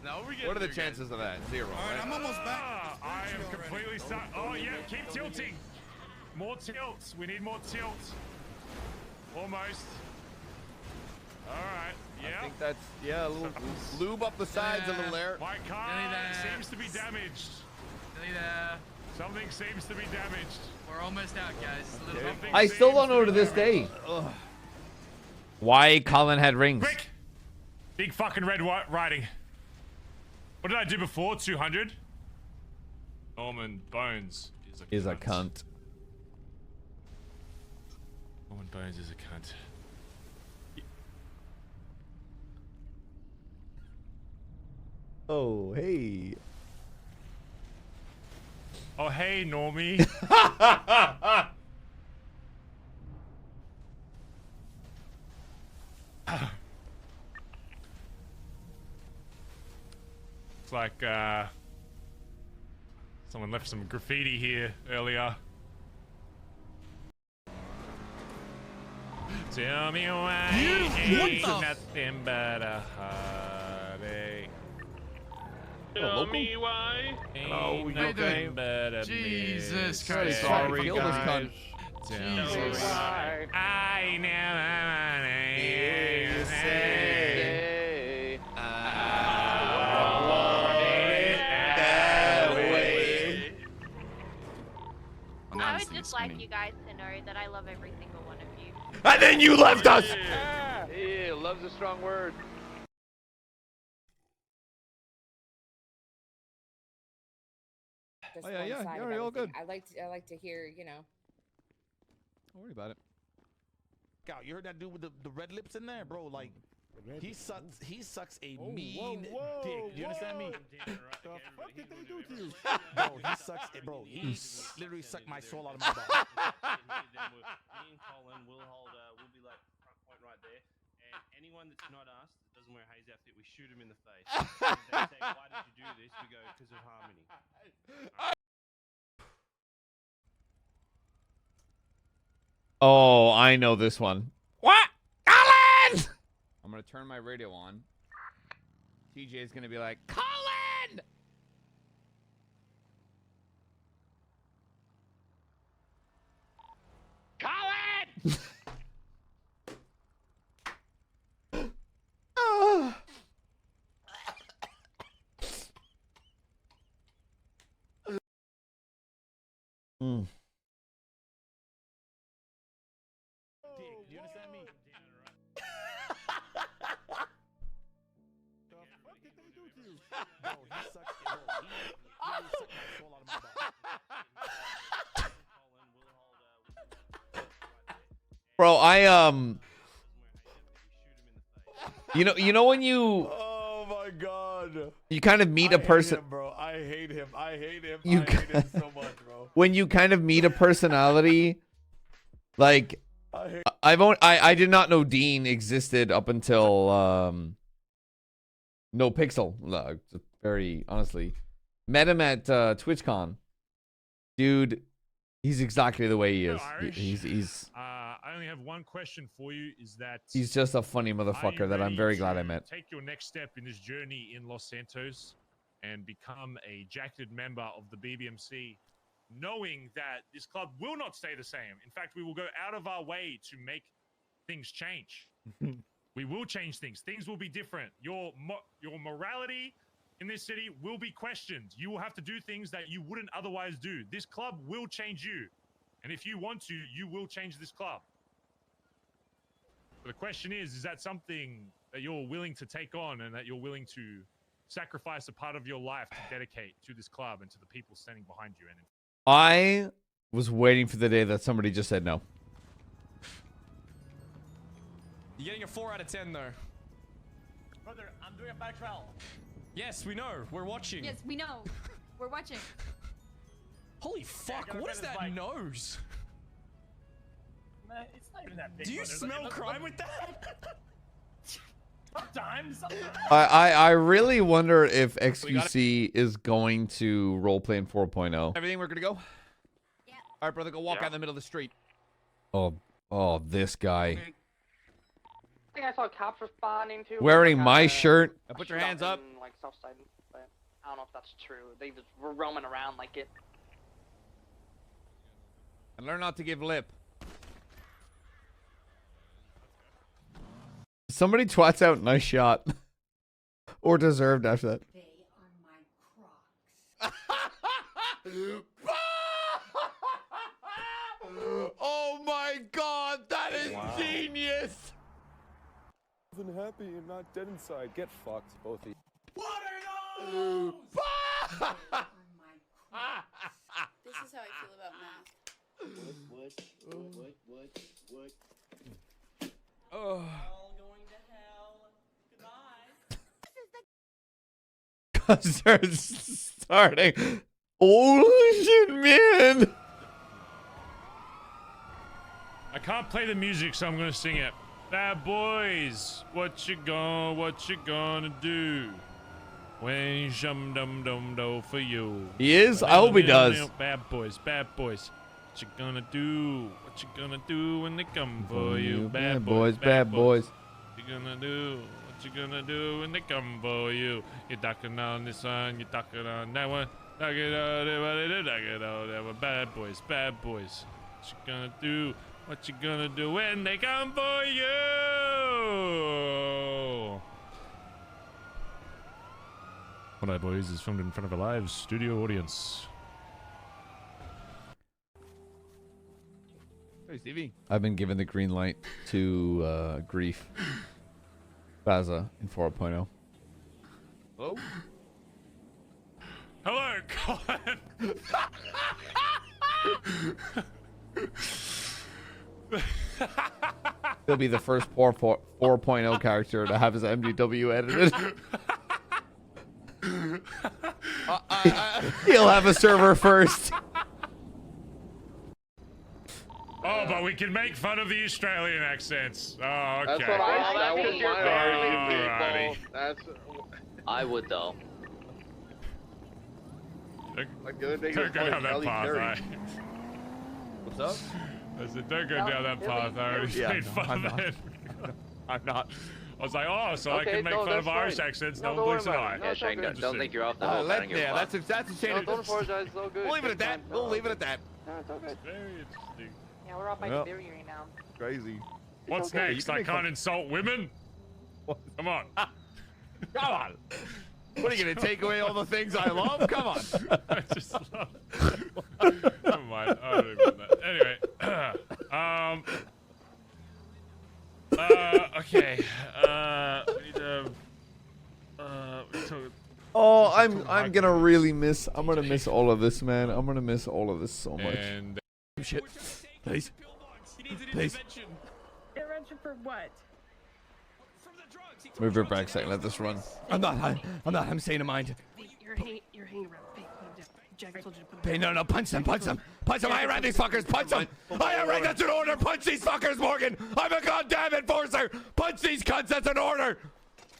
No, what are the chances of that? 0, right? I'm almost back. I am completely stuck. Oh, yeah, keep tilting. More tilts. We need more tilts. Almost. All right. Yeah. I think that's, yeah, a little lube up the sides a little there. My car seems to be damaged. Something seems to be damaged. We're almost out, guys. I still don't know to this day why Colin had rings. Quick! Big fucking red writing. What did I do before? 200? Norman Bones is a cunt. Norman Bones is a cunt. Oh, hey. Oh, hey, Normie. It's like, someone left some graffiti here earlier. Tell me why ain't nothing but a heartache. Tell me why. Ain't nothing but a Jesus Christ. Sorry, Kill this cunt. Jesus. I never say I would just like you guys to know that I love every single one of you. And then you left us! Yeah, love's a strong word. Just Oh, yeah, one yeah, side you're of all good. everything. I like to hear, you know. Don't worry about it. God, you heard that dude with the red lips in there, bro? Like, he sucks a mean dick. Do you understand me? The fuck did they do to you? Bro, he sucks it, bro. He literally sucked my soul out of my body. Me and Colin will we'll be like front point right there, and anyone that's not us that doesn't wear a haze outfit, we shoot him in the face. And if they say, "Why did you do this?" We go, "Because of harmony." Oh, I know this one. What? Colin! I'm gonna turn my radio on. TJ is gonna be like, Colin! Colin! Do you understand me? The fuck did they do to you? Bro, he sucks it, bro. He literally sucked my soul out of my body. Bro, you know when you Oh my god. you kind of meet a person, Bro, I hate him. I hate him. You I hate him so much, bro. when you kind of meet a personality, like I did not know Dean existed up until No Pixel. Very honestly, met him at TwitchCon. Dude, he's exactly the way he is. He's I only have one question for you. Is that he's just a funny motherfucker that I'm very glad I met. Take your next step in this journey in Los Santos and become a jacketed member of the BBMC, knowing that this club will not stay the same. In fact, we will go out of our way to make things change. We will change things. Things will be different. Your morality in this city will be questioned. You will have to do things that you wouldn't otherwise do. This club will change you. And if you want to, you will change this club. But the question is that something that you're willing to take on and that you're willing to sacrifice a part of your life to dedicate to this club and to the people standing behind you? And I was waiting for the day that somebody just said no. You're getting a 4 out of 10 though. Brother, I'm doing a back trial. Yes, we know. We're watching. Yes, we know. We're watching. Holy fuck! What is that nose? It's not even that big. Do you brother. smell Look- crime with that? Sometimes. I really wonder if XQC is going to roleplay in 4.0. Everything we're gonna go? Yeah. All right, brother, go walk out in the middle of the street. Oh, this guy. I think I saw cops responding to Wearing my shirt. Now put your hands up. Like south side, but I don't know if that's true. They just were roaming around like it. And learn not to give lip. Somebody twats out, nice shot. Or deserved after that. Oh my god, that is genius! Happy and not dead inside. Get fucked, both of you. This is how I feel about math. Oh. Concerts starting. Holy shit, man! I can't play the music, so I'm gonna sing it. Bad boys, what you gonna do when shum dum dum do for you? He is? I hope he does. Bad boys, what you gonna do? What you gonna do when they come for you? Bad boys, bad boys. What you gonna do? What you gonna do when they come for you? You're talking on this one, you're talking on that one. Knock it out, knock it out, that one. Bad boys, bad boys. What you gonna do? What you gonna do when they come for you? What I Boys is filmed in front of a live studio audience. Hey, Stevie. I've been given the green light to Grief. Baza in 4.0. Hello? Hello, Colin! He'll be the first 4.0 character to have his MDW edited. He'll have a server first. Oh, but we can make fun of the Australian accents. Oh, okay. That's what I Alrighty. I would though. Like the other day, don't go down that path. What's up? I said, don't go down that path. I already made fun of it. I'm not. I was like, oh, so I can make fun of Irish accents. No one blinks an eye. Yeah, Shane, don't think you're off the hook. That's a shame. Don't apologize. It's all good. We'll leave it at that. We'll leave it at that. No, it's all good. Very interesting. Yeah, we're off by Yep. the theory right now. Crazy. What's okay. next? I can't insult women? Come on. Come on. What are you gonna take away all the things I love? Come on. I just love it. Never mind. I don't even know that. Anyway. Okay. We need to. Oh, I'm gonna really miss. I'm gonna miss all of this, man. I'm gonna miss all of this so much. And shit. Please. Please. Intervention for what? Move your back a second. Let this run. I'm not. I'm sane of mind. You're hanging around. Jack told you to put Hey, no, punch them. Punch them. I arrest these fuckers. Punch them. I arrest. That's an order. Punch these fuckers, Morgan. I'm a goddamn enforcer. Punch these cunts. That's an order.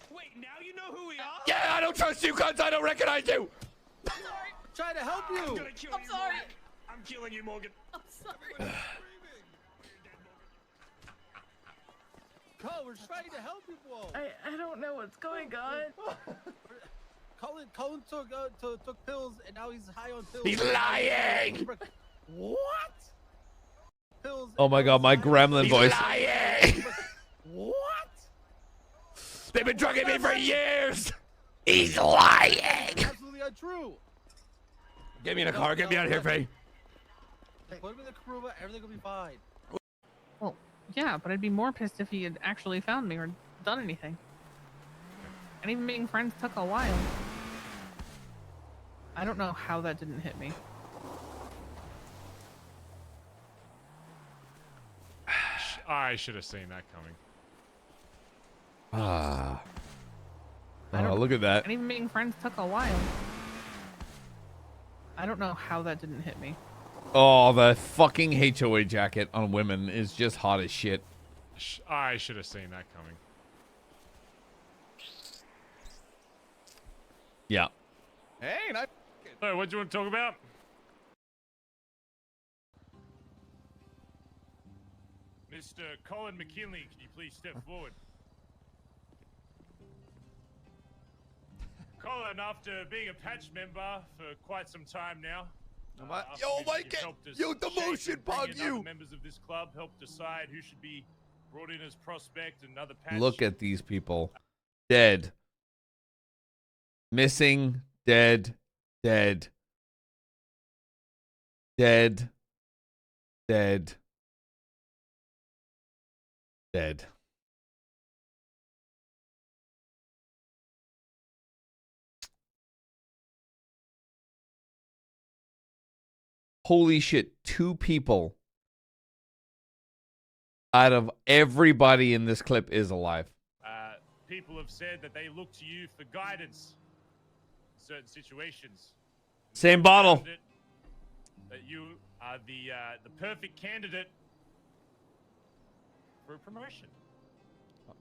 Wait, now you know who we are? Yeah, I don't trust you cunts. I don't recognize you. Trying to help you. I'm sorry. I'm killing you, Morgan. I'm sorry. Cole, we're trying to help you, bro. I don't know what's going on. Colin took pills and now he's high on pills. He's lying. What? Pills. Oh my god, my gremlin voice. Lying. What? They've been drugging me for years. He's lying. Absolutely untrue. Get me in a car. Get me out of here, Faye. Put him in the Karuba. Everything will be fine. Well, yeah, but I'd be more pissed if he had actually found me or done anything. And even being friends took a while. I don't know how that didn't hit me. I should have seen that coming. Oh, look at that. And even being friends took a while. I don't know how that didn't hit me. Oh, the fucking HOA jacket on women is just hot as shit. I should have seen that coming. Yeah. Hey, nice. So, what do you want to talk about? Mr. Colin McKinley, can you please step forward? Colin, after being a patch member for quite some time now, Yo, Mike, you demotion bug, you! Members of this club help decide who should be brought in as prospect and another patch. Look at these people. Dead. Missing. Dead. Dead. Dead. Dead. Dead. Holy shit, 2 people out of everybody in this clip is alive. People have said that they look to you for guidance in certain situations. Same bottle. That you are the perfect candidate for a promotion.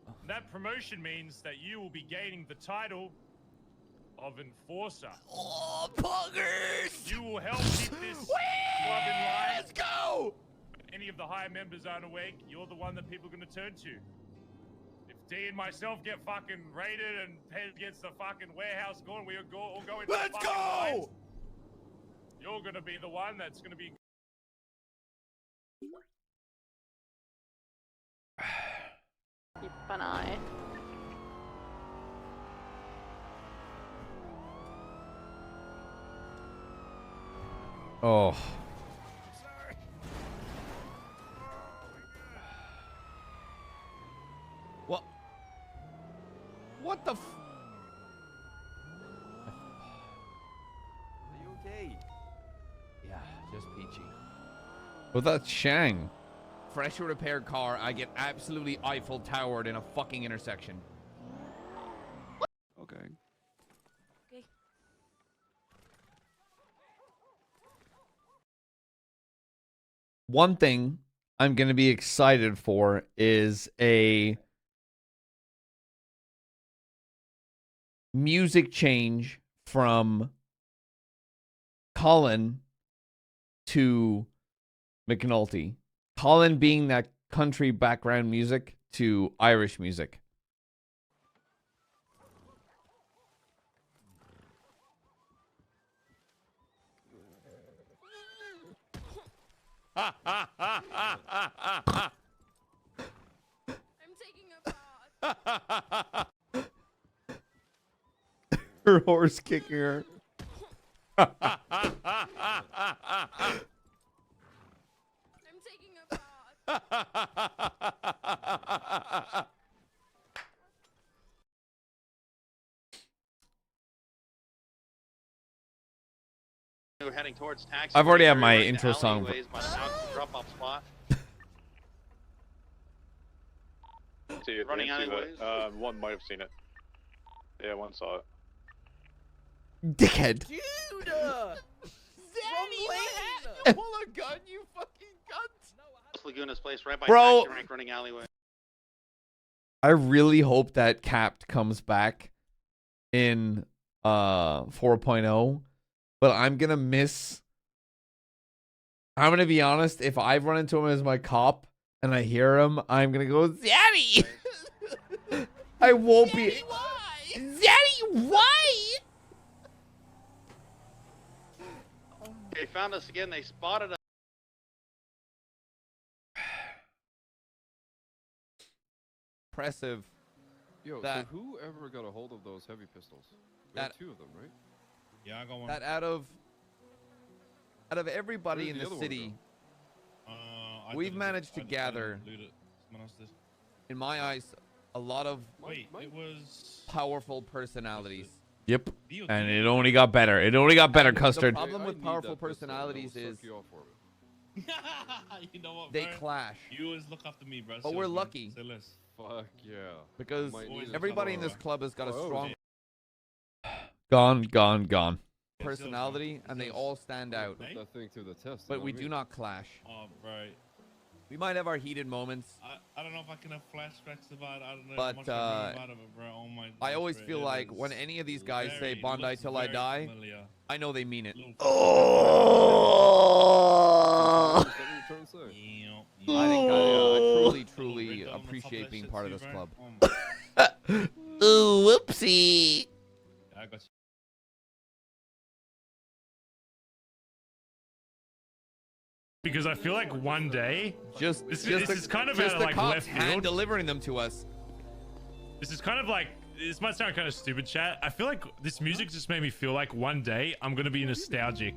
And that promotion means that you will be gaining the title of Enforcer. Oh, buggers! You will help keep this club in line. Let's go! If any of the higher members aren't awake, you're the one that people are going to turn to. If D and myself get fucking raided and head against the fucking warehouse going, we all go into Let's fucking go! lines, you're going to be the one that's going to be... Keep an eye. Oh. What the f... Are you okay? Yeah, just peachy. Well, that's Shang. Freshly repaired car, I get absolutely Eiffel Towered in a fucking intersection. Okay. Okay. One thing I'm going to be excited for is a music change from Colin to McNulty. Colin being that country background music to Irish music. Ha ha ha ha ha ha ha! I'm taking a bath. Her horse kicking her. I'm taking a bath. We're heading towards taxi. I've already had my Right intro song. My drop-off spot. Running alleyways. One might have seen it. Yeah, one saw it. Dickhead. Dude! Wrong lane! Pull a gun, you fucking cunt! Laguna's place, right by Bro. taxi rank, running alleyway. I really hope that Capped comes back in 4.0, but I'm gonna miss. I'm gonna be honest. If I run into him as my cop and I hear him, I'm gonna go, Zaddy. I won't Zaddy, be. why? Zaddy, why? They found us again. They spotted us. Impressive. Yo, that- so whoever got a hold of those heavy pistols? We That- have 2 of them, right? Yeah, I got one. That out of everybody Where'd in the the other one city, I we've didn't- managed to I didn't gather, loot it. Someone else did. in my eyes, a lot of Wait, it was powerful personalities. it Yep. DOD? And it only got better. It only got better, The Custard. Okay, problem I with need powerful that pistol, personalities that'll is suck you off for me. You know what, they bro? clash. You always look after me, bro. But Say we're less, man. lucky. Say less. Fuck yeah. Because Might need it everybody in this tomorrow. club has got a Oh, strong shit. Gone. Personality, and they all stand out. Put that thing through the test. But we do not clash. Oh, right. We might have our heated moments. I don't know if I can have flashbacks about it. I don't know But, how much I remember about it, bro. Oh my I always gosh, feel it like is when any of these guys say very- Bondi looks till I very die, familiar. I know they mean it. What are you trying to say? I think I truly appreciate being part of this club. Ooh, whoopsie. I got you. Because I feel like one day, this is kind of just out of the like cops left hand field. delivering them to us. This is kind of like, this might sound kind of stupid, chat. I feel like this music just made me feel like one day I'm gonna be nostalgic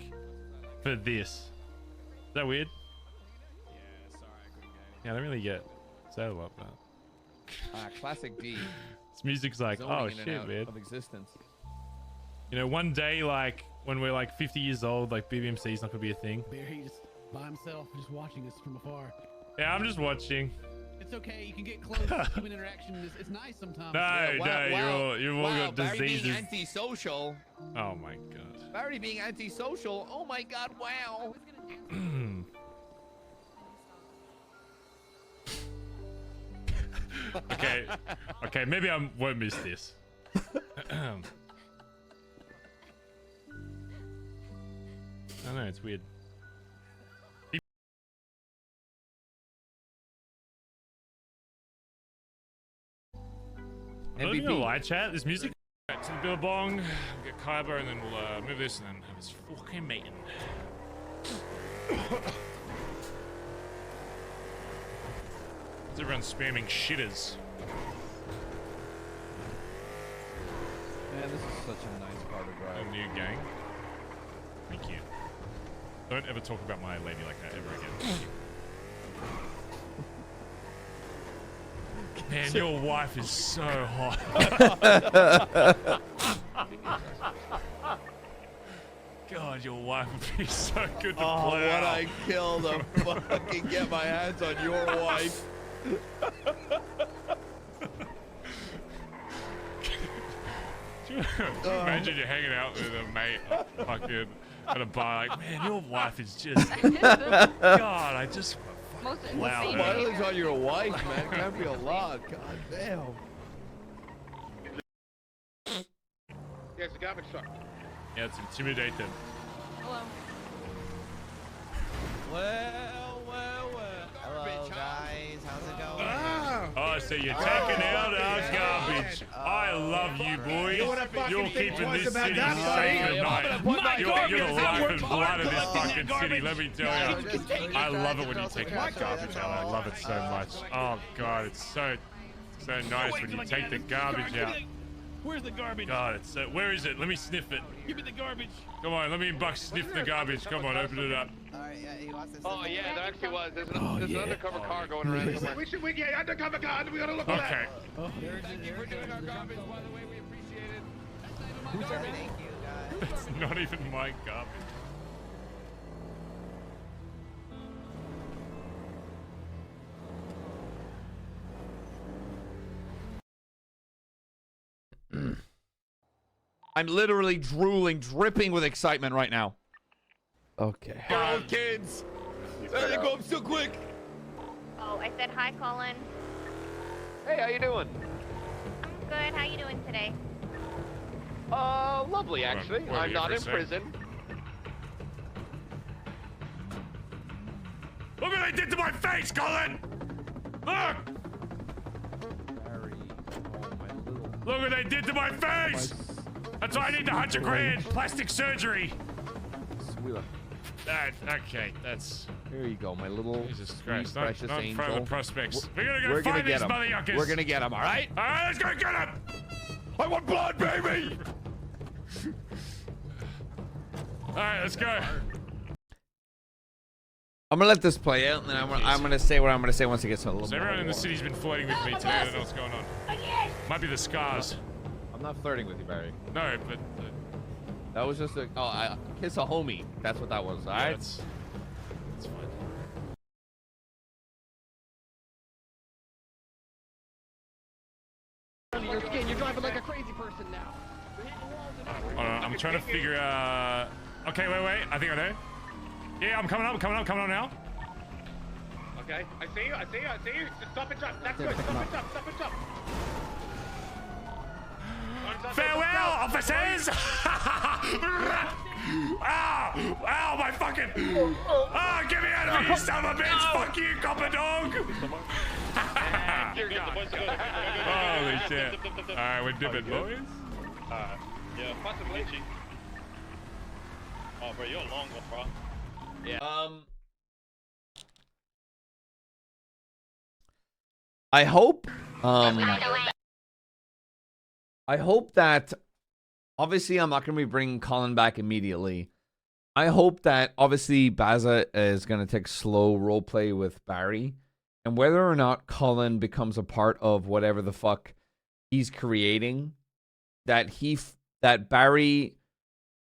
for this. Is that weird? Yeah, sorry, I couldn't get it. Yeah, I don't really get sad about that. Classic D. This music's like, Zoning oh in and shit, out man. of existence. You know, one day, like when we're like 50 years old, like BBMC is not gonna be a thing. Barry just by himself, just watching us from afar. Yeah, I'm just watching. It's okay. You can get close. Human interaction is nice sometimes. You've all got Barry being diseases. antisocial. Oh my god. Barry being antisocial. Oh my god, wow. Okay, maybe I won't miss this. I don't know, it's weird. I'm not even gonna lie, chat. This music. Right, to the Billabong, get Kyber, and then we'll move this, and then have this fucking meeting. Everyone's spamming shitters. Man, this is such a nice car to drive. A new gang. Thank you. Don't ever talk about my lady like that ever again. Thank you. Man, your wife is so hot. God, your wife would be so good to Oh, play what out. I kill to fucking get my hands on your wife. Can you imagine you're hanging out with a mate fucking at a bar like, man, your wife is just... God, I just... Wow. Mileage on your wife, man. Can't be a lot. God damn. Yeah, it's a garbage truck. Yeah, it's intimidating. Hello. Hello, guys. How's it going? Oh, so you're taking out our garbage. I love you, boys. You're keeping this city safe at night. You're the life and blood of this fucking city, let me tell you. I love it when you take my garbage out. I love it so much. Oh, God, it's so nice when you take the garbage out. Where's the garbage? God, it's so... Where is it? Let me sniff it. Give me the garbage. Come on, let me and Buck sniff the garbage. Come on, open it up. Oh yeah, there actually was. There's an undercover car going around somewhere. We get undercover car. We gotta look at that. Okay. Thank you for doing our garbage, by the way. We appreciate it. Thank you, guys. It's not even my garbage. I'm literally drooling, dripping with excitement right now. Okay. Go, kids. There they go up so quick. Oh, I said hi, Colin. Hey, how you doing? I'm good. How you doing today? Lovely actually. Well, I'm yeah, not for a in sec. prison. Look what they did to my face, Colin. Look. Look what they did to my face! That's why I need the $100,000 plastic surgery. Okay, that's... Here you go, my little Jesus sweet, Christ, precious not in front of angel. the prospects. We're We're gonna gonna find these get him. motherfuckers. We're gonna get him, all right? All right, let's go get him. I want blood, baby. All right, let's go. I'm gonna let this play out, and then I'm gonna say what I'm gonna say once it gets a little So more. everyone in the city's been flirting with me today. I don't know what's going on. Might be the scars. I'm not flirting with you, Barry. No, but... That was just a... Oh, I kiss a homie. That's what that was, all right? That's fine. Your skin, you're driving like a crazy person now. You're hitting walls and everything. Hold on, I'm trying to figure out. Okay, wait. I think I know. Yeah, I'm coming on now. Okay, I see you. Just stop and jump. That's good. Stop and jump. Farewell, officers! Ow, my fucking... get me out of here, you son of a bitch! Fuck you, copper dog! Holy shit. Alright, we're dipping, boys. Yeah, pass the bleachy. Oh, bro, you're a long one, bro. Yeah. I hope that obviously I'm not going to be bringing Colin back immediately. I hope that obviously Baza is going to take slow role play with Barry, and whether or not Colin becomes a part of whatever the fuck he's creating, that Barry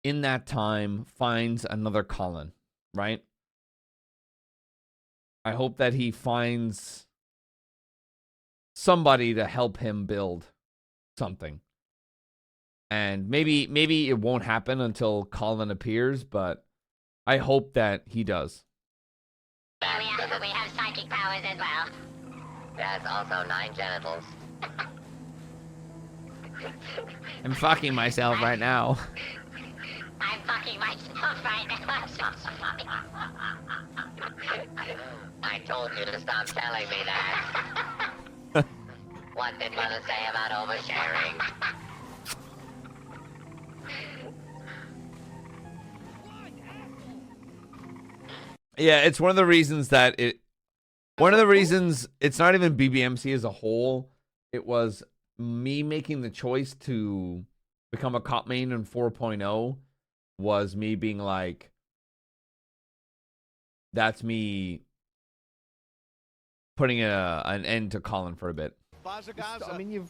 in that time finds another Colin, right? I hope that he finds somebody to help him build something. And maybe it won't happen until Colin appears, but I hope that he does. We have psychic powers as well. That's also 9 genitals. I'm fucking myself right now. I'm fucking myself right now. I told you to stop telling me that. What did Mother say about oversharing? Yeah, it's one of the reasons that it's not even BBMC as a whole. It was me making the choice to become a cop main in 4.0 was me being like, that's me putting an end to Colin for a bit. I mean,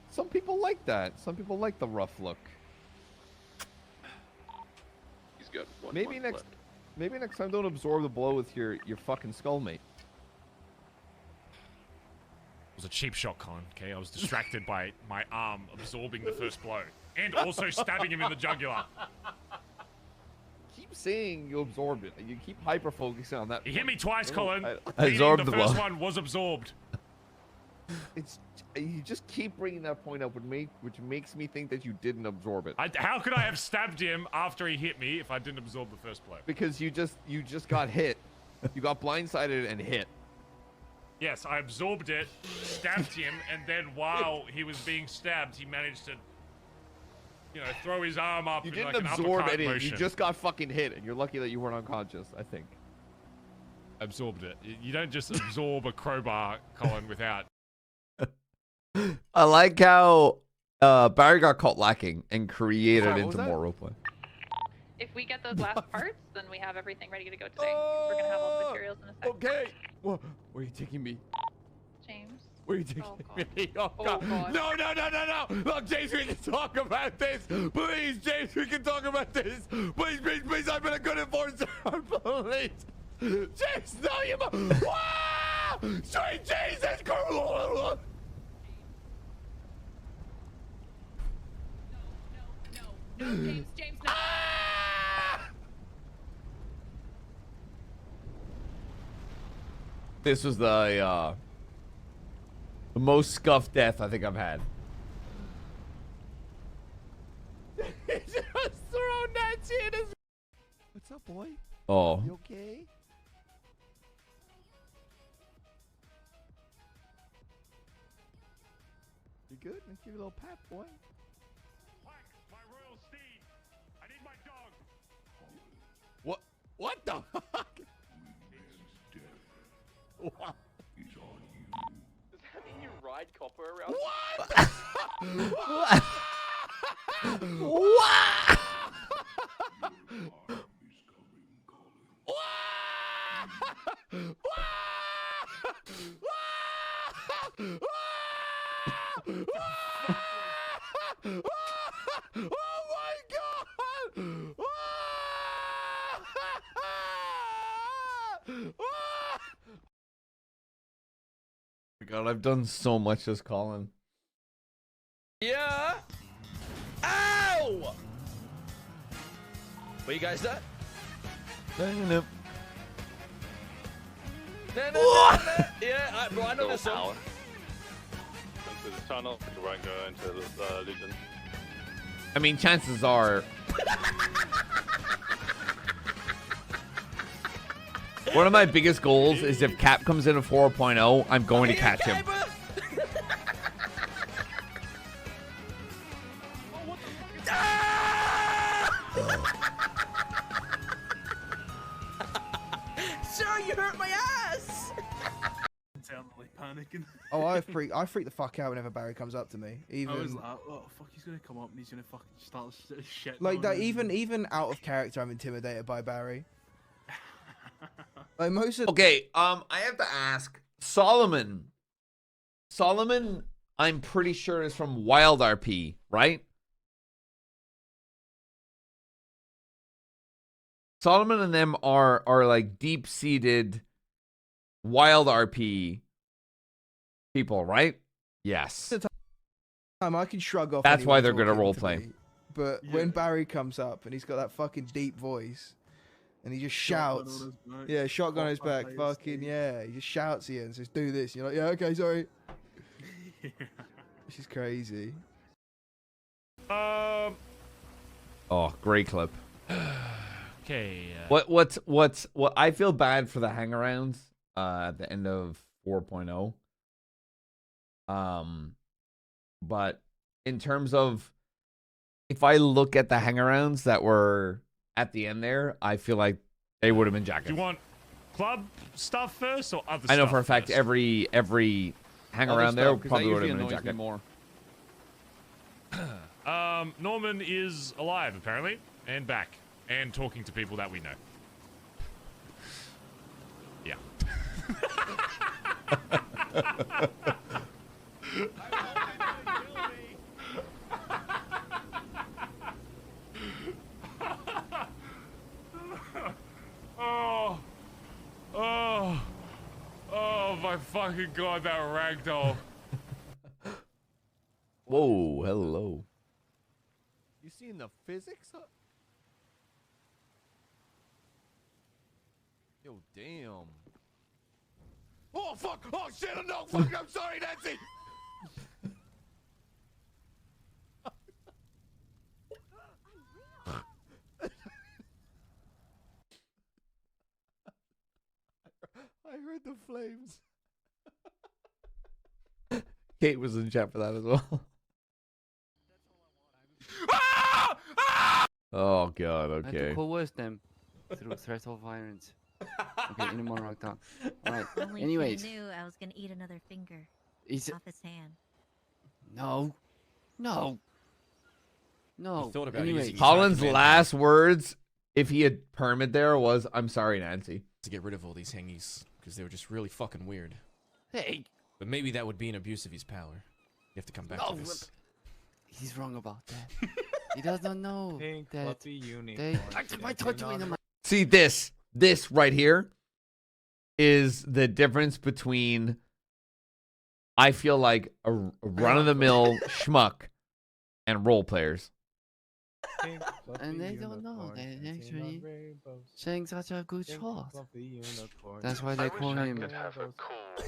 some people like that. Some people like the rough look. He's good. Maybe next time don't absorb the blow with your fucking skullmate. It was a cheap shot, Colin, okay? I was distracted by my arm absorbing the first blow. And also stabbing him in the jugular. Keep saying you absorbed it. You keep hyper-focusing on that. He hit me twice, Colin. I absorbed the the blow. first one was absorbed. You just keep bringing that point up, which makes me think that you didn't absorb it. How could I have stabbed him after he hit me if I didn't absorb the first blow? Because you just got hit. You got blindsided and hit. Yes, I absorbed it, stabbed him, and then while he was being stabbed, he managed to, throw his arm up. You in didn't like absorb an anything. motion. You just got fucking hit, and you're lucky that you weren't unconscious, I think. Absorbed it. You don't just absorb a crowbar, Colin, without. I like how Barry got caught lacking and created into more roleplay. If we get those last parts, then we have everything ready to go today. We're gonna have all the materials in a second. Okay. Where are you taking me? James. Where are you taking me? Oh, Oh, God. God. No. Look, James, we can talk about this. Please, James, we can talk about this. Please. I've been a good enforcer. Please. James, no, you... Wow! Sweet Jesus Christ! No, James, no. This was the most scuffed death I think I've had. He just throw Nancy in his... What's up, boy? Oh. You okay? You good? Let's give you a little pat, boy. My royal steed. I need my dog. What the fuck? What? Does that mean you ride copper around? What? What? Oh my God! God, I've done so much as Colin. Yeah. Ow! Where you guys at? No. No. Yeah, bro, I know this song. Into the tunnel, you won't go into the Legion. I mean, chances are. One of my biggest goals is if Cap comes in at 4.0, I'm going to catch him. Sir, you hurt my ass! Internally panicking. Oh, I freak the fuck out whenever Barry comes up to me. Even I was like, oh fuck, he's gonna come up and he's gonna fucking start shit. like that. Even out of character, I'm intimidated by Barry. Like most of. Okay, I have to ask Solomon. Solomon, I'm pretty sure is from Wild RP, right? Solomon and them are like deep-seated Wild RP people, right? Yes. I can shrug off. That's why they're anyone good at talking to roleplay. me, But when Barry comes up and he's got that fucking deep voice, and he just shouts, yeah, shotgun on his back, fucking yeah, he just shouts at you and says, "Do this." And you're like, "Yeah, okay, sorry." This is crazy. Oh, great clip. Okay. What I feel bad for the hangarounds at the end of 4.0. But in terms of if I look at the hangarounds that were at the end there, I feel like they would have been jackets. Do you want club stuff first or other stuff? I know for a fact every hangaround there probably would have been a jacket. More. Norman is alive apparently and back and talking to people that we know. Yeah. Oh my fucking god, that ragdoll. Whoa, hello. You seeing the physics? Yo, damn. Oh, fuck! Oh, shit! No, fuck! I'm sorry, Nancy! I heard the flames. Kate was in chat for that as well. Oh god, I had to okay. coerce them through threat of violence. Okay, in a monologue talk. Alright, Only anyways. he knew I was gonna eat another finger off his hand. No. No. No. thought about anyways. using Holland's last words, if he had permit there, was, "I'm sorry, Nancy." To get rid of all these hangies, because they were just really fucking weird. Hey! But maybe that would be an abuse of his power. You have to come back to this. He's wrong about that. He does not know Pink that fluffy unicorn. I told you in the See this right here is the difference between I feel like a run-of-the-mill schmuck and role players. And they don't know that actually saying such a good shot. That's why they call him. Have a cool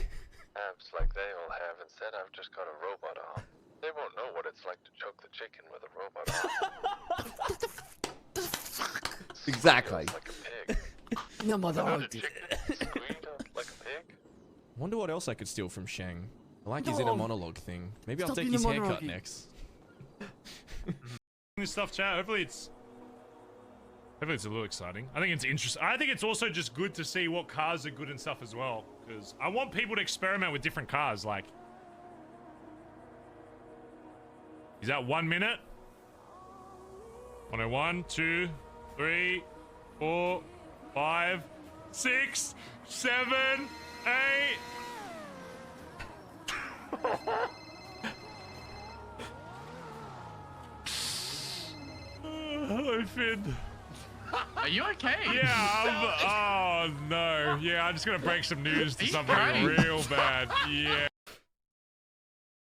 abs like they all have. Instead, I've just got a robot arm. They won't know what it's like to choke the chicken with a robot arm. Exactly. Like a pig. No mother. Squealed like a pig. Wonder what else I could steal from Shang. I like his inner monologue thing. Maybe I'll Stop take being his a haircut monologue. next. This stuff, chat. Hopefully it's a little exciting. I think it's interesting. I think it's also just good to see what cars are good and stuff as well, because I want people to experiment with different cars. Like, is that 1 minute? 1, 2, 3, 4, 5, 6, 7, 8. Hello, Finn. Are you okay? Yeah, oh no. Yeah, I'm just gonna break some news to something real bad. Yeah.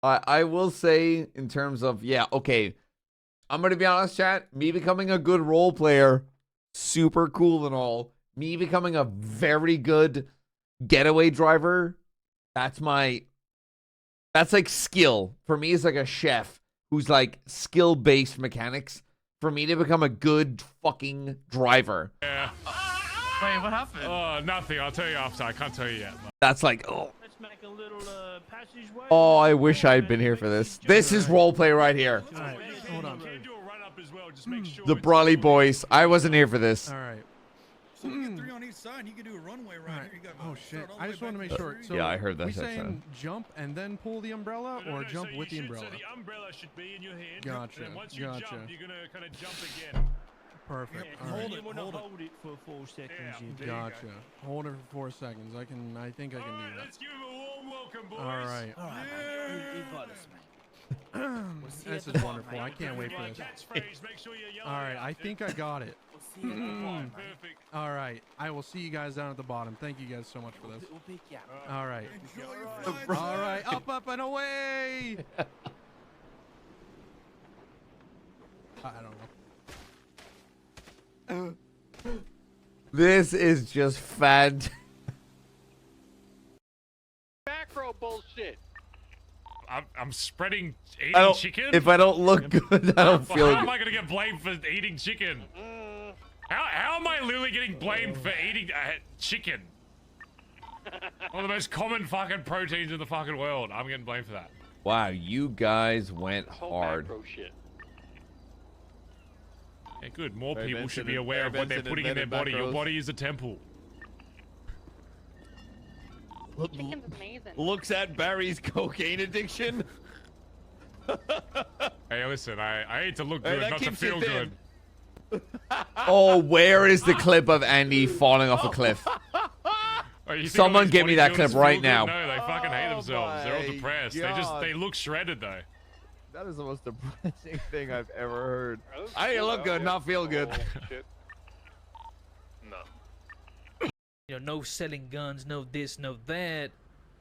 I will say in terms of, yeah, okay. I'm going to be honest, chat. Me becoming a good role player super cool and all. Me becoming a very good getaway driver, that's like skill. For me, it's like a chef who's like skill-based mechanics. For me to become a good fucking driver. Yeah. Wait, what happened? Oh, nothing. I'll tell you after. I can't tell you yet. That's like, oh. Let's make a little passageway. Oh, I wish I'd been here for this. This is roleplay right here. All right, hold on. The Brawley boys. I wasn't here for this. All right. So we get 3 on each side. You can do a runway right here. You got Oh shit! I just want to make sure. So yeah, I heard that. We saying jump and then pull the umbrella, or jump with the umbrella? So the umbrella should be in your hand. Gotcha. And once you Gotcha. jump, you're gonna kind of jump again. Perfect. Yeah, All right. you want to hold it for 4 seconds. Yeah, Gotcha. Hold it for 4 seconds. I think I can do that. Let's give him a warm welcome, boys. All right. All right, you got us, man. This is wonderful. I can't wait for this. All right. I think I got it. Perfect. All right. I will see you guys down at the bottom. Thank you guys so much for this. We'll pick you up. All right. All right. Up and away. I don't know. This is just fantastic. Macro bullshit. I'm spreading eating chicken. If I don't look good, I don't feel How good. am I gonna get blamed for eating chicken? How am I literally getting blamed for eating chicken? One of the most common fucking proteins in the fucking world. I'm getting blamed for that. Wow, you guys went hard. Shit. Yeah, good. More Barry people Benson should be and- aware of Barry what they're Benson putting in their invented body. Your macros. body is a temple. Chicken's amazing. Looks at Barry's cocaine addiction. Hey, listen, I hate to look Hey, good, that not to keeps you feel thin. good. Oh, where is the clip of Andy falling off a cliff? Oh, you think Someone all these get me that bodybuilders clip feel right good? now. No, they fucking hate Oh themselves. They're all my depressed. God. They look shredded though. That is the most depressing thing I've ever heard. I ain't look good, not feel good. No. You know, no selling guns, no this, no that.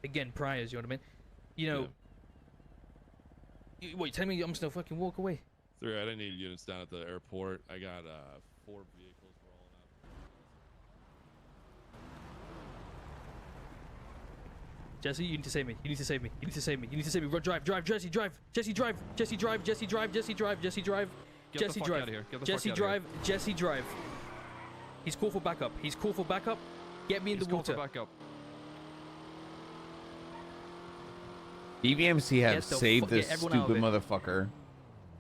Again, priors, you know what I mean? You know. Wait, tell me I'm just gonna fucking walk away. I didn't need units down at the airport. I got 4 vehicles rolling up. Jesse, you need to save me. You need to save me. You need to save me. You need to save me. Drive, Jesse, drive. Jesse, drive. Jesse, drive. Jesse, drive. Jesse, drive. Jesse, drive. Get the Jesse, fuck drive. outta here. Get the Jesse, fuck outta drive. Jesse, drive. He's called for backup. He's called for backup. Get me in the water. Backup. BBMC have Get the saved fu- this get everyone out of stupid it. motherfucker.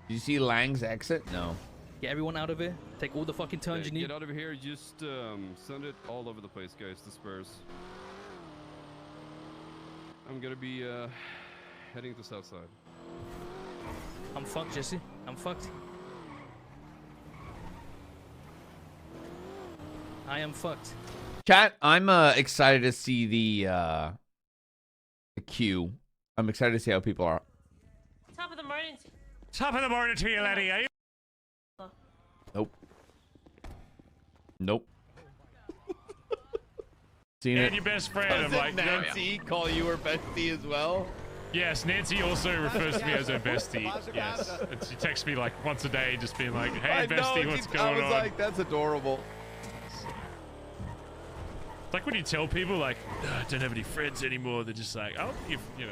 Did you see Lang's exit? No. Get everyone out of here. Take all the fucking turns you need. Get out of here. Just send it all over the place, guys. Disperse. I'm gonna be heading to south side. I'm fucked, Jesse. I'm fucked. I am fucked. Chat, I'm excited to see the queue. I'm excited to see how people are. Top of the morning. Top of the morning to you, laddie. Are you? Nope. Nope. Seen And it. your best friend. I'm Doesn't like, no. Nancy call you her bestie as well? Yes, Nancy also refers to me as her bestie. Yes. And she texts me like once a day, just being like, hey, I bestie, know, what's I going was on? like, that's adorable. It's like when you tell people, like, I don't have any friends anymore. They're just like, oh, you know.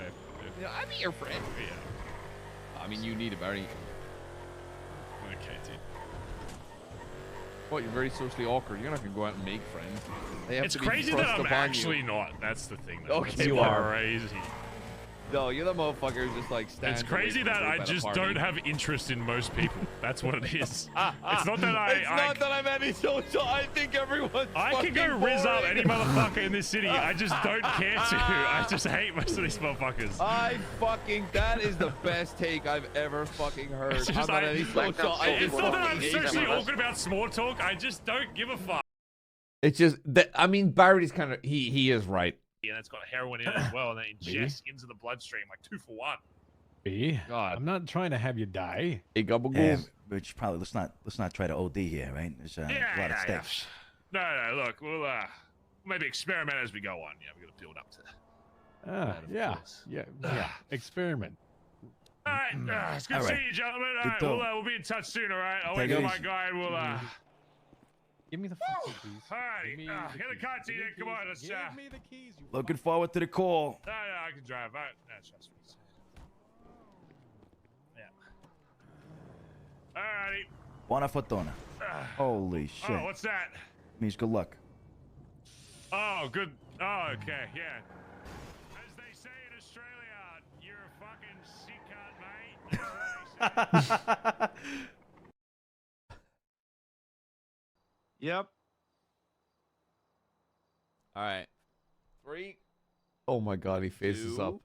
Yeah, I'm your friend. Yeah. I mean, you need it, Barry. Okay, dude. What, you're very socially awkward. You're not going to go out and make friends. They have It's to be crazy that thrust I'm upon actually you. not. That's the thing. Though. Okay, It's you are. crazy. No, you're the motherfucker who just like stands. It's crazy away from that the I group at a just party. don't have interest in most people. That's what it is. It's not that It's not that I'm antisocial. I think everyone's I can go fucking rizz up boring. any motherfucker in this city. I just don't care to. I just hate most of these motherfuckers. That is the best take I've ever fucking heard. It's I'm just, not antisocial. I it's just not that I'm fucking hate socially everyone. awkward about small talk. I just don't give a fuck. It's just that, I mean, Barry's kind of, he is right. Yeah, that's got heroin in it as well, and that ingests into the bloodstream like 2 for 1. B, I'm not trying to have you die. Hey, gobble Rich, probably let's not try to OD here, right? There's a lot at stake. No, look, we'll maybe experiment as we go on. Yeah, we're gonna build up to. Yeah. Experiment. All right, it's good All right. seeing you, gentlemen. All Good right, talk. we'll be in touch soon. All right, I'll Take wait it for my easy. guy, and we'll Give me the fucking keys. Alrighty, get the car, Tina. Come on, let's. Give me the keys. You Looking forward to the call. No, I can drive. That's just me. Yeah. Alrighty. Buona fortuna. Holy shit. Oh, what's that? Means good luck. Oh, good. Oh, okay, yeah. As they say in Australia, you're a fucking sick cunt, mate. That's what they say. Yep. All right. 3. Oh my God, he faces 2, up.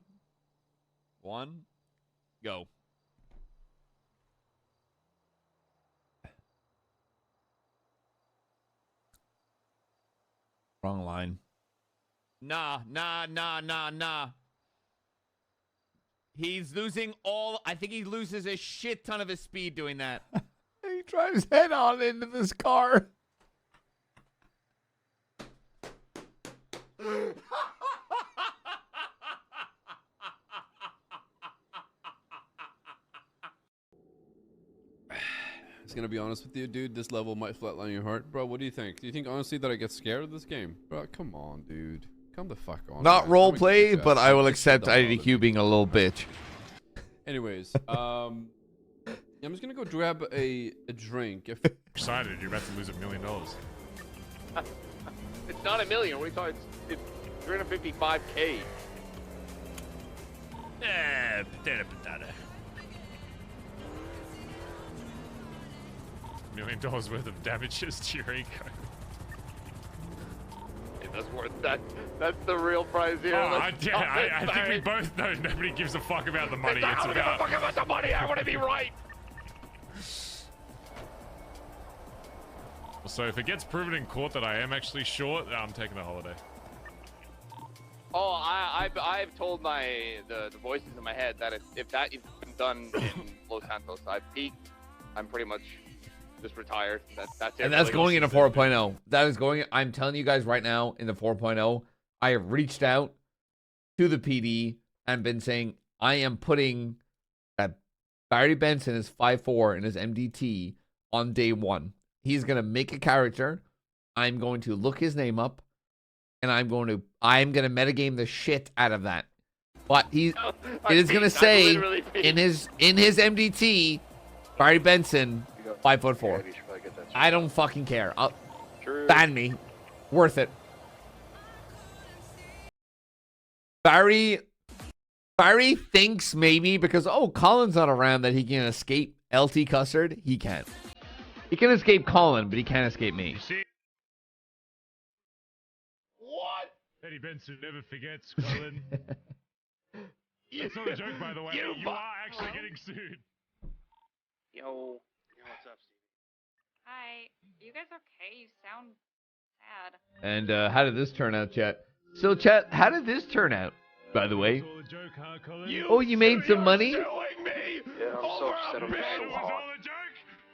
1, go. Wrong line. Nah. He's losing all. I think he loses a shit ton of his speed doing that. He drives head on into this car. I was gonna be honest with you, dude. This level might flatline your heart, bro. What do you think? Do you think honestly that I get scared of this game, bro? Come on, dude. Come the fuck on. Not man. role I'm a play, success. but I will Just accept shut the hell IDQ being a little bitch. Anyways, I'm just gonna go grab a drink. If Excited, you're about to lose $1 million. It's not $1 million. What are you talking? It's 355K. Potato. $1 million worth of damages to your ego. Hey, that's worth that. That's the real prize here. Oh, I think we both know nobody gives a fuck about the money. I don't give a fuck about the money. I want to be right. So if it gets proven in court that I am actually short, I'm taking a holiday. Oh, I've told the voices in my head that if that is done in Los Santos, I've peaked. I'm pretty much just retired. That's it. And that's going into 4.0. That is going. I'm telling you guys right now, in the 4.0, I have reached out to the PD and been saying I am putting that Barry Benson is 5'4" in his MDT on day 1. He's gonna make a character. I'm going to look his name up, and I'm gonna metagame the shit out of that. But it is gonna say in his MDT, Barry Benson, 5'4". I don't fucking care. Ban me. Worth it. Barry thinks maybe because Colin's not around that he can escape LT Custard. He can't. He can escape Colin, but he can't escape me. What? Eddie Benson never forgets, Colin. That's not a joke, by the way. You are actually getting sued. Yo, what's up, Steve? Hi. You guys okay? You sound sad. And how did this turn out, chat? So, chat, how did this turn out, by the way? All a joke, huh, Colin? You made some money? Yeah, I'm so upset. I'm so hot.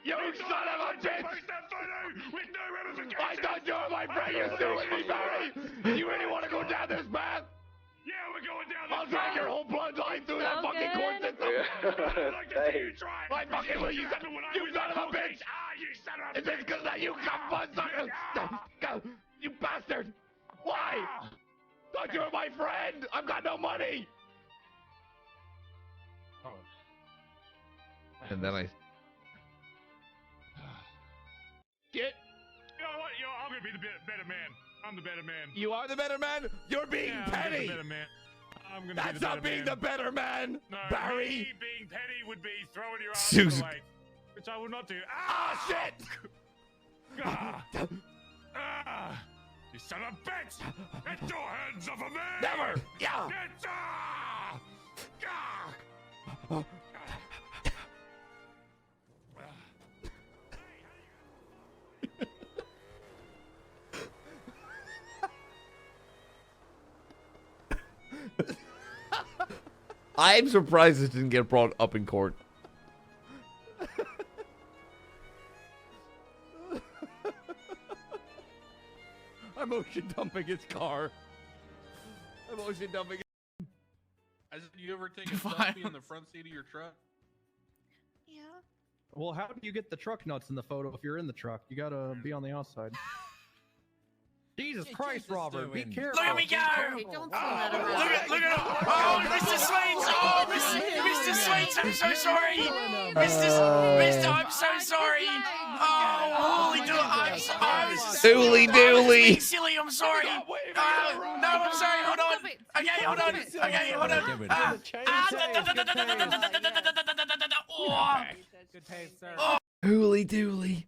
You son of a bitch! I thought you were my friend. You're suing me, Barry. You really want to go down this path? Yeah, we're going down I'll drag your whole bloodline through that fucking court system. I fucking will. You son of a bitch! Is this because that you come buzzsucker? You bastard! Why? Thought you were my friend. I've got no money. And then I. Get. You know what? I'm gonna be the better man. I'm the better man. You are the better man. You're being petty. I'm the better man. I'm gonna That's be the not being the better man, No, Barry. me being petty would be throwing your ass in the lake, which I will not do. Ah, shit! You son of a bitch! Get your hands off of me! Never! Yeah! I'm surprised this didn't get brought up in court. I'm ocean dumping his car. I'm ocean dumping. Has you ever taken a selfie in the front seat of your truck? Yeah. Well, how do you get the truck nuts in the photo if you're in the truck? You gotta be on the outside. Jesus Christ, Robert, be careful. Look at me go! Hey, don't say that around. Look at oh, Mr. Sweets! Oh, Mr. Sweets, I'm so sorry! Mr. I'm so sorry! Oh, holy Dooley dooley! silly, I'm sorry! No, I'm sorry, hold on! Okay, hold on! Okay, hold on! Good taste, sir. Hooly dooley.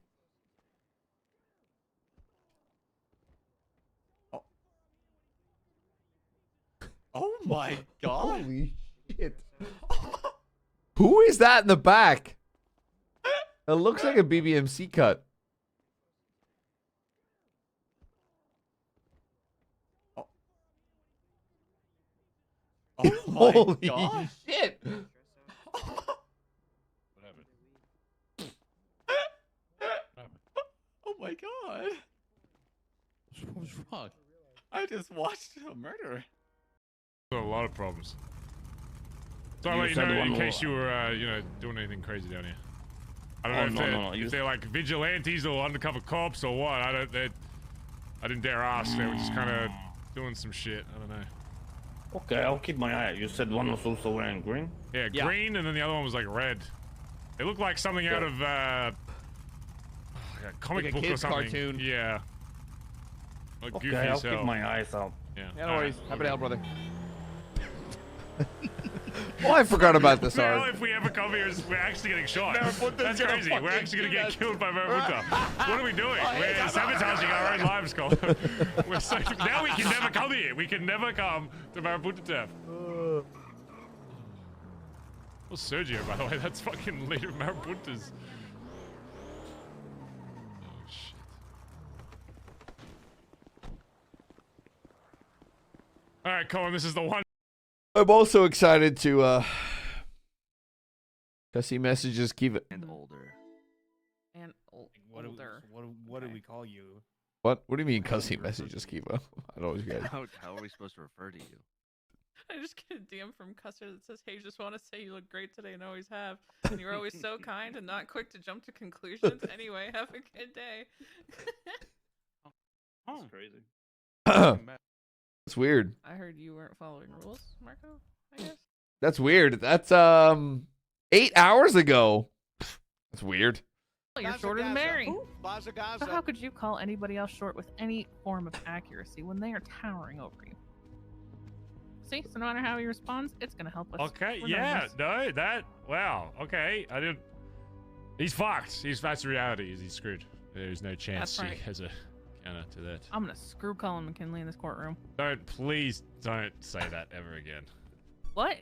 Oh my god. Holy shit. Who is that in the back? It looks like a BBMC cut. Oh my Holy god. shit. Oh my god. What's wrong? I just watched a murder. A lot of problems. So I'll let you know in case you were, you know, doing anything crazy down here. I don't know if they're like vigilantes or undercover cops or what. I didn't dare ask. They were just kind of doing some shit. I don't know. Okay, I'll keep my eye out. You said one was also wearing green? Yeah, green, and then the other one was like red. It looked like something out of a comic like a book or kid's something. cartoon. Yeah. Like Okay, goofy I'll as hell. keep my eyes out. Yeah. Yeah, no worries. Happy to help, brother. Oh, I forgot about this Now, art. if we ever come here, we're actually getting shot. That's crazy. We're actually gonna get killed by Marabunta. What are we doing? We're sabotaging our own lives, Colin. We're so, now we can never come here. We can never come to Marabunta Tap. Well, Sergio, by the way, that's fucking leader of Marabunta's. Oh, shit. All right, Colin, this is the one. I'm also excited to see messages keep it. And older. And older. What do we call you? What do you mean cussy messages keep up? I don't know get it. How are we supposed to refer to you? I just get a DM from Custer that says, "Hey, just want to say you look great today and always have. And you're always so kind and not quick to jump to conclusions. Anyway, have a good day." That's crazy. It's weird. I heard you weren't following rules, Marco, I guess. That's weird. That's 8 hours ago. That's weird. Well, you're shorter than Mary. So how could you call anybody else short with any form of accuracy when they are towering over you? See, so no matter how he responds, it's gonna help us. Okay, regardless. yeah, no, that, wow, okay, I didn't, he's fucked. That's the reality, he's screwed. There's no chance That's right. he has a counter to that. I'm gonna screw Colin McKinley in this courtroom. Please don't say that ever again. What?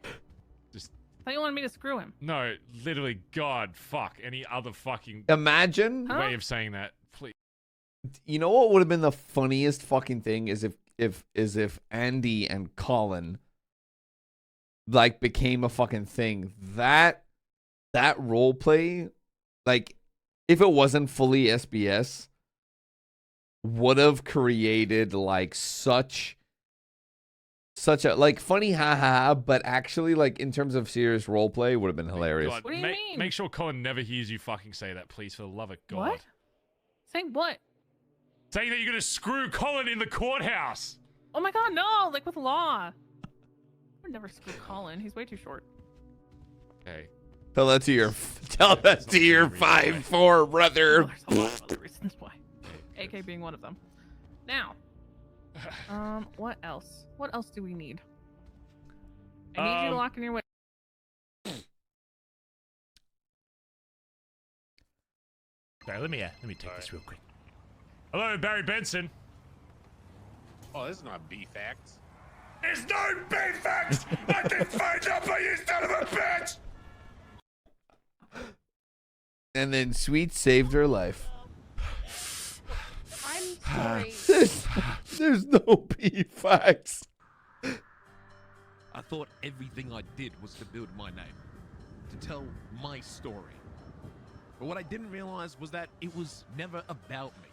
Just. I thought you wanted me to screw him. No, literally, God, fuck, any other fucking Imagine way of saying that, please. You know what would have been the funniest fucking thing is if Andy and Colin like became a fucking thing. That role play, like if it wasn't fully SBS, would have created like such a like funny haha, but actually like in terms of serious role play would have been hilarious. God, What do you mean? Make sure Colin never hears you fucking say that, please, for the love of God. What? Saying what? Saying that you're gonna screw Colin in the courthouse. Oh my God, no! Like with law. I would never screw Colin. He's way too short. Okay. Tell that to your 5'4" brother. There's a lot of other reasons why. AK being one of them. Now, what else? What else do we need? I need you to lock in your way. Okay, let me take this real quick. Hello, Barry Benson. Oh, this is not B-Facts. There's no B-Facts! I can find out by you, son of a bitch! And then Sweet saved her life. I'm sorry. There's no B-Facts. I thought everything I did was to build my name, to tell my story. But what I didn't realize was that it was never about me.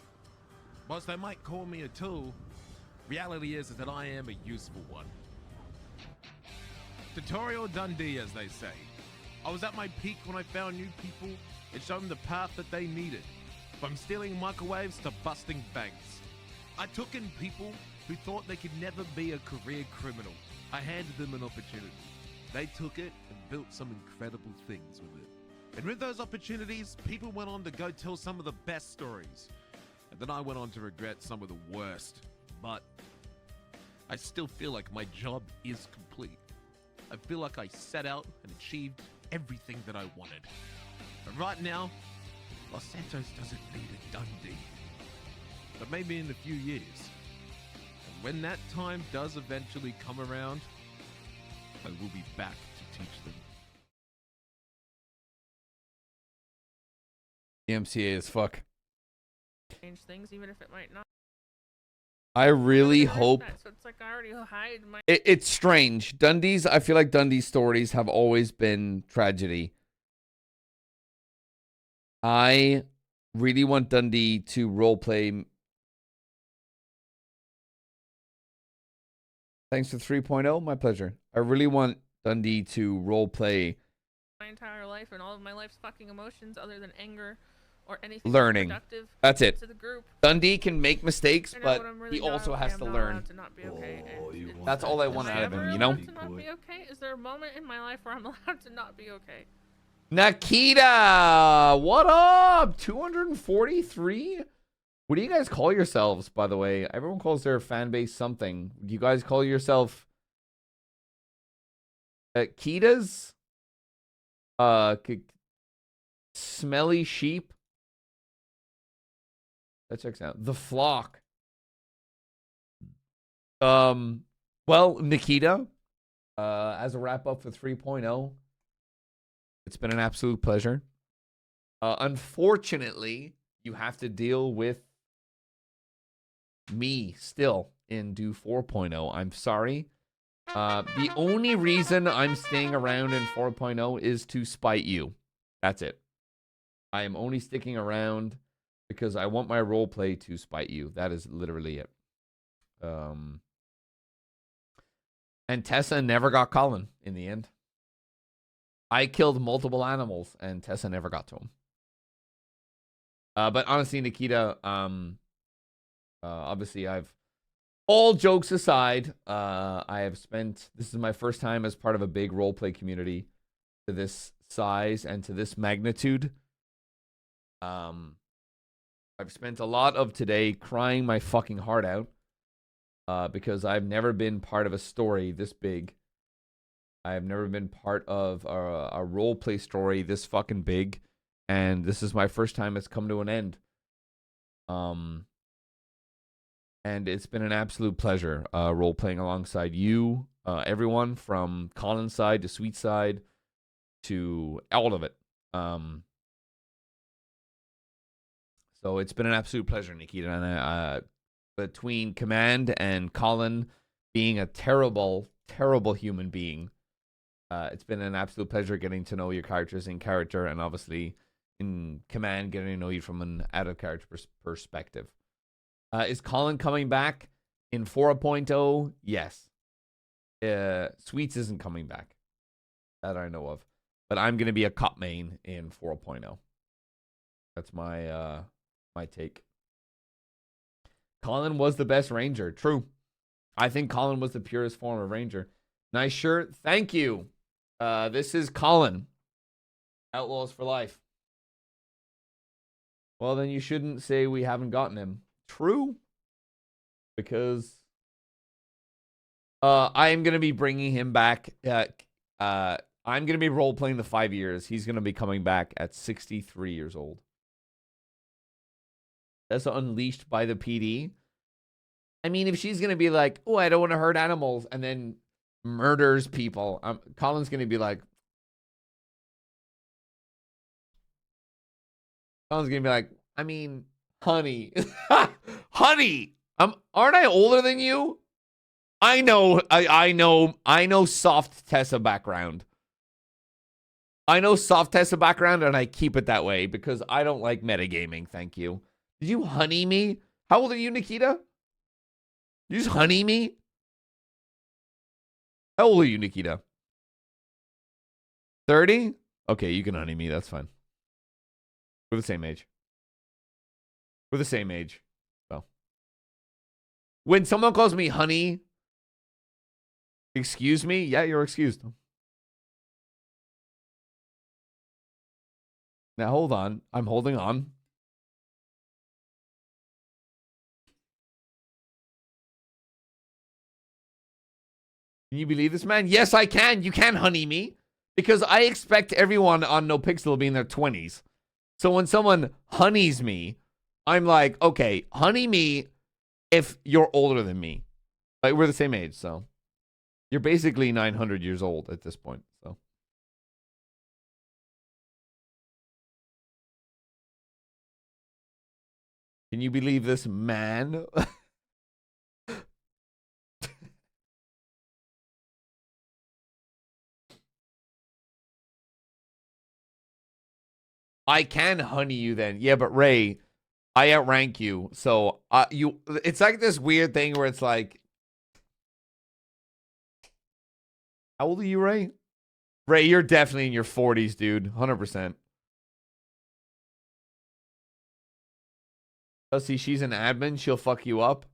Whilst they might call me a tool, reality is that I am a useful one. Tutorial Dundee, as they say. I was at my peak when I found new people It showed them the path that they needed, from stealing microwaves to busting banks. I took in people who thought they could never be a career criminal. I handed them an opportunity. They took it and built some incredible things with it. And with those opportunities, people went on to go tell some of the best stories. And then I went on to regret some of the worst. But I still feel like my job is complete. I feel like I set out and achieved everything that I wanted. But right now, Los Santos doesn't need a Dundee. But maybe in a few years. And when that time does eventually come around, I will be back to teach them. The MCA is fuck. Change things, even if it might not. I really hope. So it's like I already hide my. It's strange. Dundee's, I feel like Dundee's stories have always been tragedy. I really want Dundee to roleplay. Thanks for 3.0. My pleasure. I really want Dundee to roleplay My entire life and all of my life's fucking emotions, other than anger or anything learning. productive. That's it. To the group. Dundee can make mistakes, I know but what I'm really he also not has okay. to I'm not learn. allowed to not be okay. That's all I want Am out of ever him, you know? allowed to not be okay? Is there a moment in my life where I'm allowed to not be okay? Nikita, what up? 243? What do you guys call yourselves, by the way? Everyone calls their fan base something. Do you guys call yourself Kitas? Smelly sheep? That checks out. The flock. Well, Nikita, as a wrap up for 3.0, it's been an absolute pleasure. Unfortunately, you have to deal with me still in Do 4.0. I'm sorry. The only reason I'm staying around in 4.0 is to spite you. That's it. I am only sticking around because I want my roleplay to spite you. That is literally it. And Tessa never got Colin in the end. I killed multiple animals and Tessa never got to him. But honestly, Nikita, obviously all jokes aside, I have spent, this is my first time as part of a big roleplay community to this size and to this magnitude. I've spent a lot of today crying my fucking heart out because I've never been part of a story this big. I have never been part of a roleplay story this fucking big. And this is my first time it's come to an end. And it's been an absolute pleasure role-playing alongside you, everyone from Colin's side to Sweet side to all of it. So it's been an absolute pleasure, Nikita. And between Command and Colin being a terrible, terrible human being, it's been an absolute pleasure getting to know your characters in character and obviously in Command, getting to know you from an out-of-character perspective. Is Colin coming back in 4.0? Yes. Sweets isn't coming back. That I know of. But I'm going to be a cop main in 4.0. That's my my take. Colin was the best ranger. True. I think Colin was the purest form of ranger. Nice shirt. Thank you. This is Colin. Outlaws for life. Well, then you shouldn't say we haven't gotten him. True. Because I am going to be bringing him back. I'm going to be role-playing the 5 years. He's going to be coming back at 63 years old. That's unleashed by the PD. I mean, if she's going to be like, oh, I don't want to hurt animals, and then murders people, Colin's going to be like, I mean, honey. Honey, aren't I older than you? I know soft Tessa background. I know soft Tessa background, and I keep it that way because I don't like metagaming, thank you. Did you honey me? How old are you, Nikita? You just honey me? How old are you, Nikita? 30? Okay, you can honey me, that's fine. We're the same age. We're the same age. So when someone calls me honey, excuse me? Yeah, you're excused. Now hold on. I'm holding on. Can you believe this, man? Yes, I can. You can honey me. Because I expect everyone on No Pixel to be in their 20s. So when someone honeys me, I'm like, okay, honey me if you're older than me. Like, we're the same age, so. You're basically 900 years old at this point, so. Can you believe this, man? I can honey you then. Yeah, but Ray, I outrank you. So it's like this weird thing where it's like, how old are you, Ray? Ray, you're definitely in your 40s, dude. 100%. Oh, see, she's an admin. She'll fuck you up.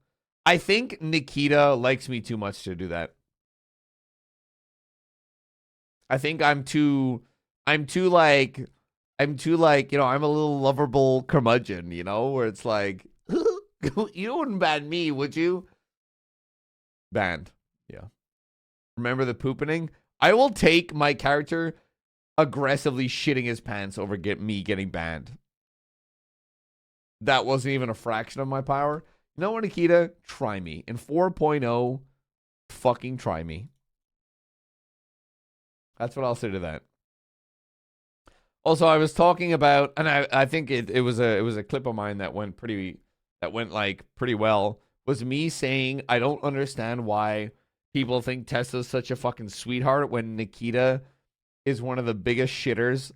I think Nikita likes me too much to do that. I think I'm too like, you know, I'm a little lovable curmudgeon, you know, where it's like, you wouldn't ban me, would you? Banned. Yeah. Remember the poopening? I will take my character aggressively shitting his pants over me getting banned. That wasn't even a fraction of my power. You know what, Nikita? Try me. In 4.0, fucking try me. That's what I'll say to that. Also, I was talking about, and I think it was a clip of mine that went pretty well. Was me saying I don't understand why people think Tessa's such a fucking sweetheart when Nikita is one of the biggest shitters.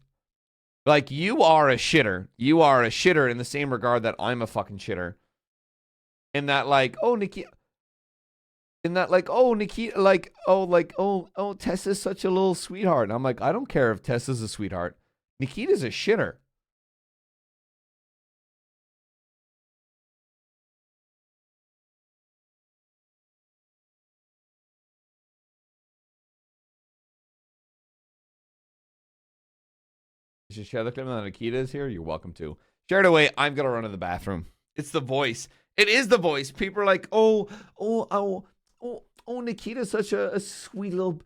Like, you are a shitter. You are a shitter in the same regard that I'm a fucking shitter. In that, like, oh, Nikita. In that, like, oh, Nikita, oh, Tessa's such a little sweetheart. And I'm like, I don't care if Tessa's a sweetheart. Nikita's a shitter. You should share the clip that Nikita is here. You're welcome to. Share it away. I'm going to run to the bathroom. It's the voice. It is the voice. People are like, oh, Nikita's such a sweet little,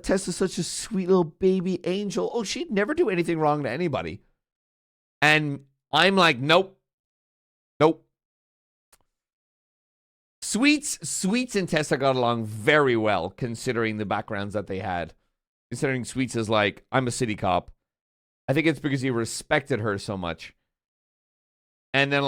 Tessa's such a sweet little baby angel. Oh, she'd never do anything wrong to anybody. And I'm like, nope. Sweets and Tessa got along very well, considering the backgrounds that they had. Considering Sweets is like, I'm a city cop. I think it's because he respected her so much. And then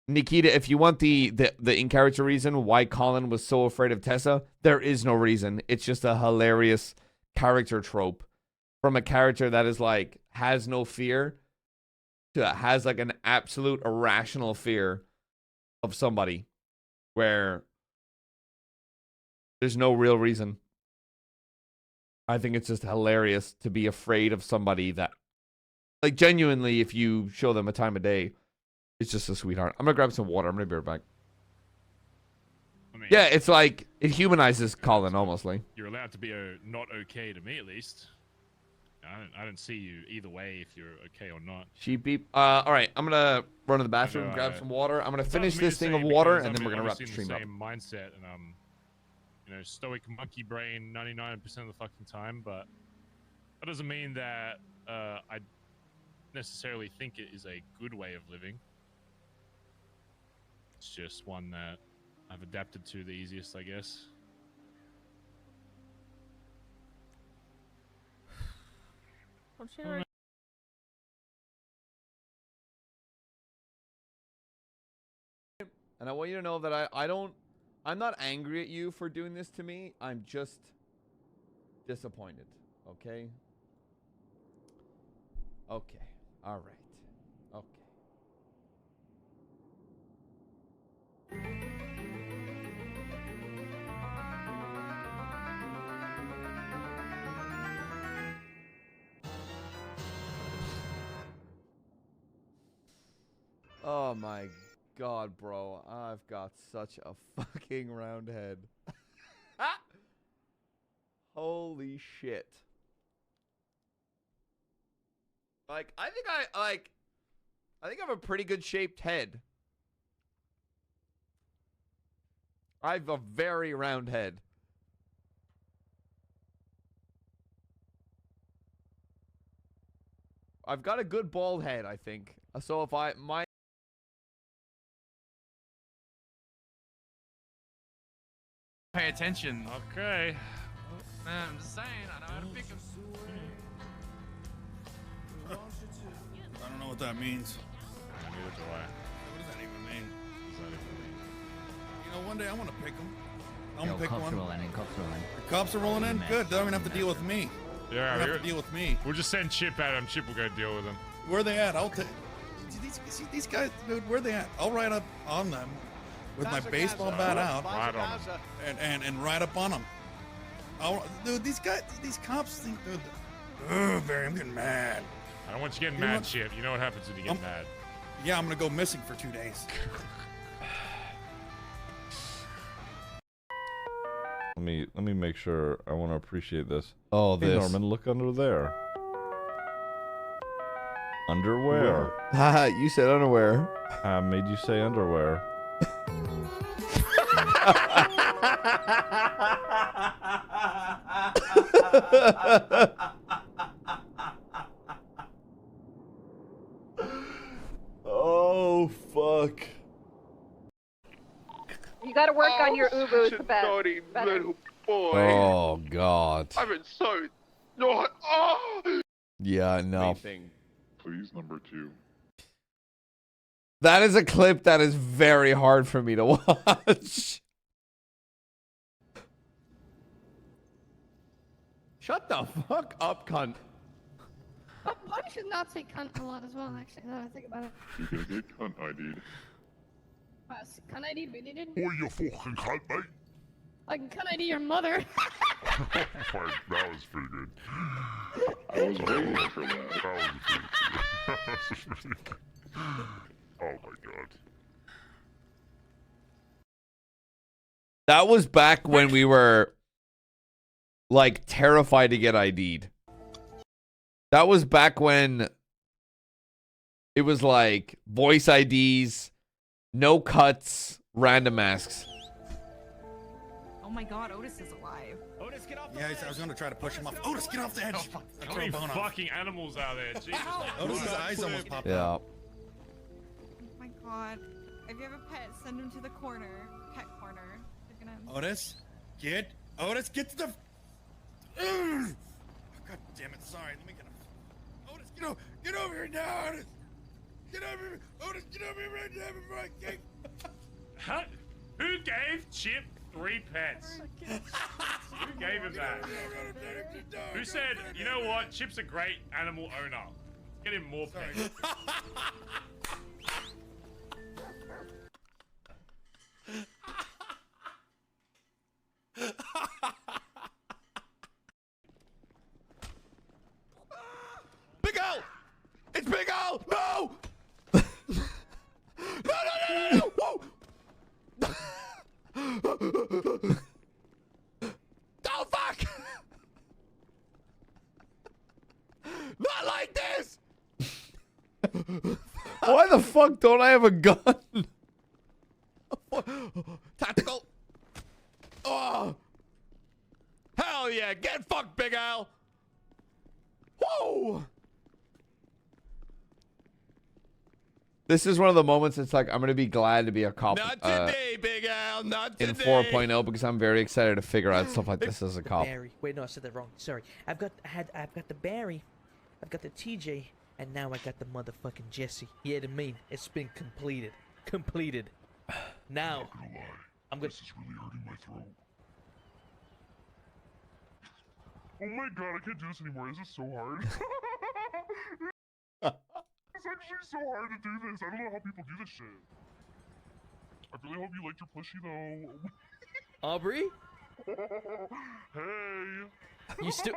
Nikita, if you want the in-character reason why Colin was so afraid of Tessa, there is no reason. It's just a hilarious character trope from a character that is like, has no fear to has like an absolute irrational fear of somebody where there's no real reason. I think it's just hilarious to be afraid of somebody that, like, genuinely, if you show them a time of day, it's just a sweetheart. I'm gonna grab some water. I'm gonna be right back. I mean, yeah, it's like, it humanizes Colin almost. Like, you're allowed to be not okay to me, at least. I don't see you either way if you're okay or not. Sheep beep. All right, I'm gonna run to the bathroom, grab some water. I'm gonna finish this thing of water, and then we're gonna wrap the stream up. Same mindset and you know, stoic monkey brain 99% of the fucking time, but that doesn't mean that I necessarily think it is a good way of living. It's just one that I've adapted to the easiest, I guess. And I want you to know that I'm not angry at you for doing this to me. I'm just disappointed. Okay? Okay. All right. Okay. Oh my god, bro. I've got such a fucking round head. Holy shit. Like, I think I have a pretty good shaped head. I have a very round head. I've got a good bald head, I think. So if Pay attention. Okay. I'm just saying, I know how to pick them. I don't know what that means. Neither do I. What does that even mean? What does that even mean? You know, one day I want to pick them. I'm Yo, gonna pick cops one. rolling in, cops rolling. The cops are rolling in? Good. They don't even have to deal with me. Yeah, they don't have we're- to deal with me. We'll just send Chip at him. Chip will go deal with him. Where are they at? I'll take. These guys, dude, where are they at? I'll ride up on them with my baseball bat out. Right on them. And ride up on them. Dude, these cops think they're. Barry, I'm getting mad. I don't want you getting You know mad, what? Chip. You know what happens when you get mad. Yeah, I'm gonna go missing for 2 days. Let me make sure. I want to appreciate this. Oh, hey, this. Norman, look under there. Underwear. Haha, you said underwear. I made you say underwear. Oh, fuck. You gotta work on your ubus, such a Beth. naughty Better. little boy. Oh, God. I've been so naughty. Oh! Yeah, no. Please, number 2. That is a clip that is very hard for me to watch. Shut the fuck up, cunt. Why should not say cunt a lot as well, actually, now that I think about it. You're gonna get cunt ID'd. Cunt ID needed? Oh, you fucking cunt, mate. I can cunt ID your mother. Fine, that was pretty good. I was waiting for that. That was pretty good. Oh my god. That was back when we were, like, terrified to get ID'd. That was back when it was like voice IDs, no cuts, random masks. Oh my god, Otis is alive. Otis, get off the edge. I was gonna try to push him off. Otis, get off the edge. How many fucking animals are there? Jesus. Otis's eyes almost popped Yeah. out. Oh my god. If you have a pet, send him to the corner. Pet corner. They're gonna... Otis, get to the. Ugh. God damn it! Sorry. Let me get him. Otis, get over here now, Otis. Get over here, Otis. Get over here right now before I kick. Huh? Who gave Chip 3 pets? Who gave him that? Who said, you know what? Chip's a great animal owner. Let's get him more pets. Big Al! It's Big Al! No! No! Whoa! Oh, fuck! Not like this! Why the fuck don't I have a gun? Tactical! Oh! Hell yeah! Get fucked, Big Al! Whoa! This is one of the moments it's like, I'm going to be glad to be a cop. Not today, Big Al. Not today. In 4.0 because I'm very excited to figure out stuff like this as a cop. Barry. Wait, no, I said that wrong. Sorry. I've got the Barry, I've got the TJ, and now I got the motherfucking Jesse. Yeah, I mean, it's been completed. Completed. Now, I'm gonna. This is really hurting my throat. Oh my god, I can't do this anymore. This is so hard. It's actually so hard to do this. I don't know how people do this shit. I really hope you liked your plushie though. Aubrey? Hey. You still.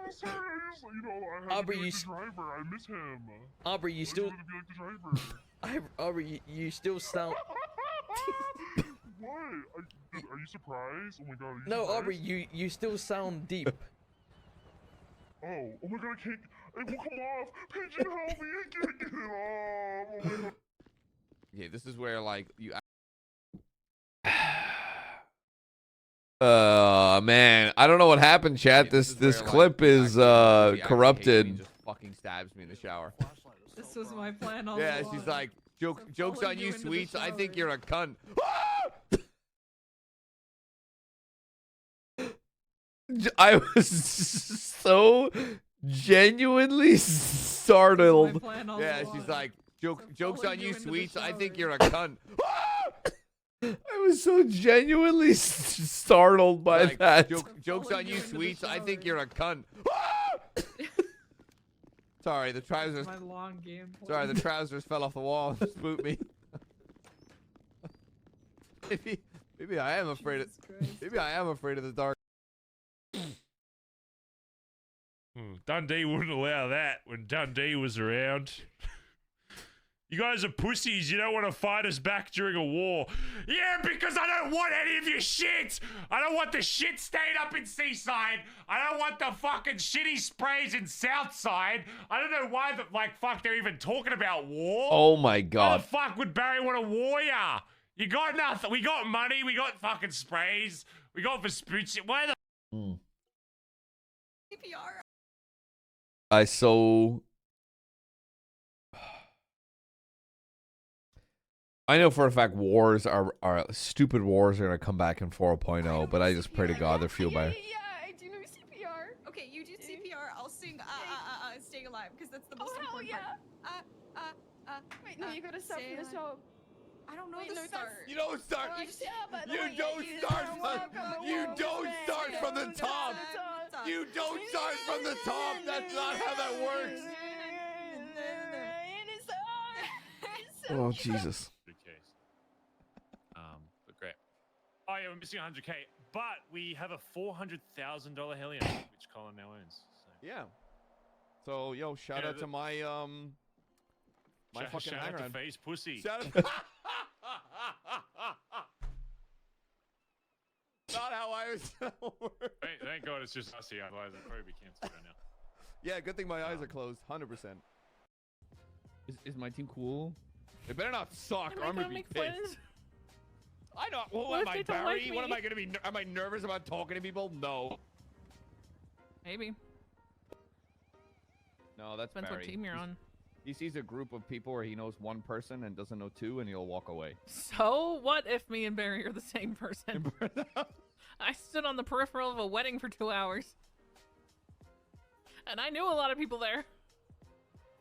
I'm sorry. I just, you know, I have Aubrey, to be you like the driver. I miss him. Aubrey, you I still. wanted to be like the driver. Aubrey, you still sound. What? Are you surprised? Oh my god. Are you No, surprised? Aubrey, you still sound deep. Oh my god, I can't. It will come off. Pigeon, help me. I can't get it off. Oh my god. Okay, this is where like you. Man, I don't know what happened, chat. This clip is corrupted. Just fucking stabs me in the shower. This was my plan all Yeah, along. she's like, jokes follow on you, you into the sweets. I think shower. you're a cunt. I was so genuinely startled. Yeah, she's like, jokes on you, sweets. I think you're a cunt. I was so genuinely startled by Like, that. jokes on you, sweets. I think you're a cunt. Sorry, the trousers. My long game plan. Sorry, the trousers fell off the wall and spooked me. Maybe I am afraid of. Maybe I am afraid of the dark. Dundee wouldn't allow that when Dundee was around. You guys are pussies. You don't want to fight us back during a war. Yeah, because I don't want any of your shit. I don't want the shit staying up in Seaside. I don't want the fucking shitty sprays in Southside. I don't know why fuck they're even talking about war. Oh my Why god. the fuck would Barry want to war ya? You got nothing. We got money. We got fucking sprays. We got Vespucci. Why the... CPR. I so. I know for a fact wars are stupid wars are gonna come back in 4.0, but I just pray to God they're fueled by. Yeah, I do know CPR. Okay, you do CPR. I'll sing Staying Alive because that's the most important part. Wait, no, you gotta start from the top. I don't know Wait, the no, start. You don't start. You You don't start from. You don't start from the top. You don't start from the top. That's not how that works. Oh Jesus. Good case. But great. Oh yeah, we're missing 100k, but we have a $400,000 helium, which Colin now owns. So. Yeah. So yo, shout out to my my fucking shout hanger out to on. Face Pussy. Shout out. Not how I was. Thank God it's just us here, otherwise I'd probably be cancelled right now. Yeah, good thing my eyes are closed. 100%. Is my team cool? It better not suck. Or I'm gonna be pissed. I know. Well, What am if I they don't Barry? like What am me? I gonna be? Am I nervous about talking to people? No. Maybe. No, that's Depends Barry. what team you're on. He sees a group of people where he knows one person and doesn't know two, and he'll walk away. So what if me and Barry are the same person? I stood on the peripheral of a wedding for 2 hours. And I knew a lot of people there.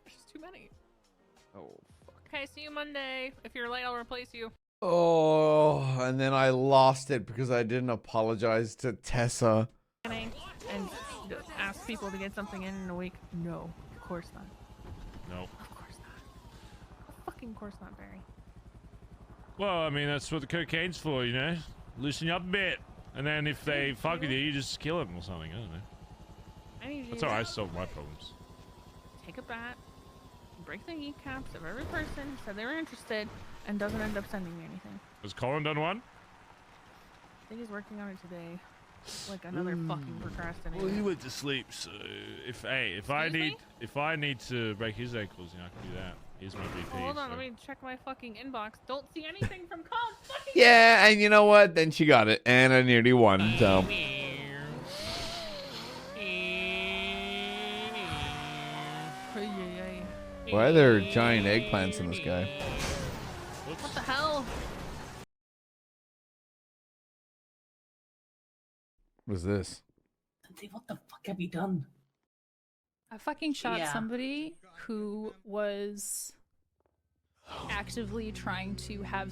There's just too many. Oh, fuck. Okay, see you Monday. If you're late, I'll replace you. Oh, and then I lost it because I didn't apologize to Tessa. And ask people to get something in a week. No, of course not. No. Of course not. Of fucking course not, Barry. Well, I mean, that's what the cocaine's for, you know? Loosen you up a bit. And then if they fuck with you, you just kill them or something. I don't know. I need you That's how I solve my problems. take a bat, break the kneecaps of every person who said they were interested, and doesn't end up sending me anything. Has Colin done one? I think he's working on it today. Like another fucking procrastinator. Well, he went to sleep, so if I need to break his ankles, you know, I can do that. Here's my BP. Oh, hold on, so. let me check my fucking inbox. Don't see anything from Colin. Yeah, and you know what? Then she got it, and I nearly won. So. Why are there giant eggplants in the sky? What the hell? What is this? What the fuck have you done? I fucking shot Yeah. somebody who was actively trying to have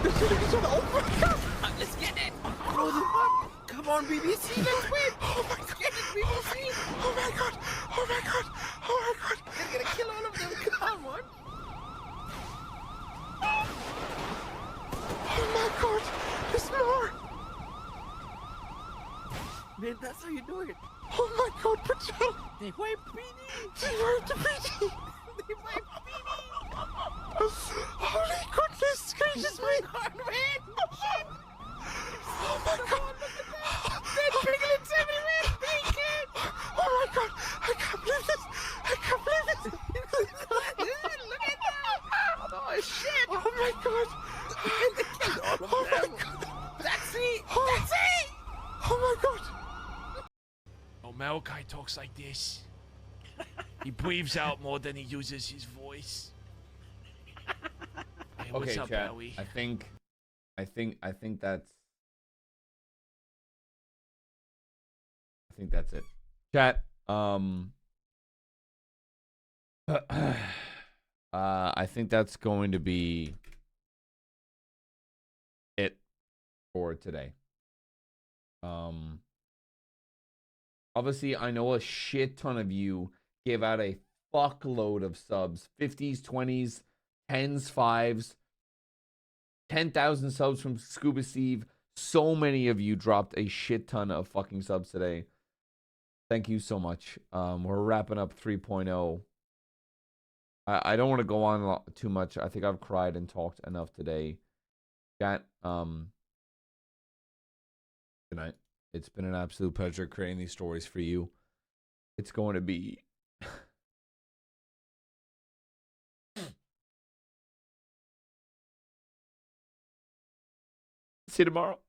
Let's get it. Blow them up. Come on, BBC. Let's win. Let's get it, BBC. Oh my god! Oh my god! Oh my god! They're gonna kill all of them. Come on. Oh my god! There's more! Man, that's how you do it. Oh my god, Patel! They wiped BD. They wiped the BD! They wiped Holy goodness gracious me! Oh my god! Dead piglets everywhere! Bacon! Oh my god! I can't believe this! I can't believe this! Look at that! Oh shit! Oh my god! Oh my god! That's it! That's it! Oh my god! Oh, Malachi talks like this. He breathes out more than he uses his voice. Hey, what's Okay, up, chat. Bowie? I think that's it. Chat. I think that's going to be it for today. Obviously, I know a shit ton of you gave out a fuckload of subs. 50s, 20s, 10s, 5s. 10,000 subs from Scuba Steve. So many of you dropped a shit ton of fucking subs today. Thank you so much. We're wrapping up 3.0. I don't want to go on too much. I think I've cried and talked enough today. Chat, good night. It's been an absolute pleasure creating these stories for you. It's going to be... See you tomorrow.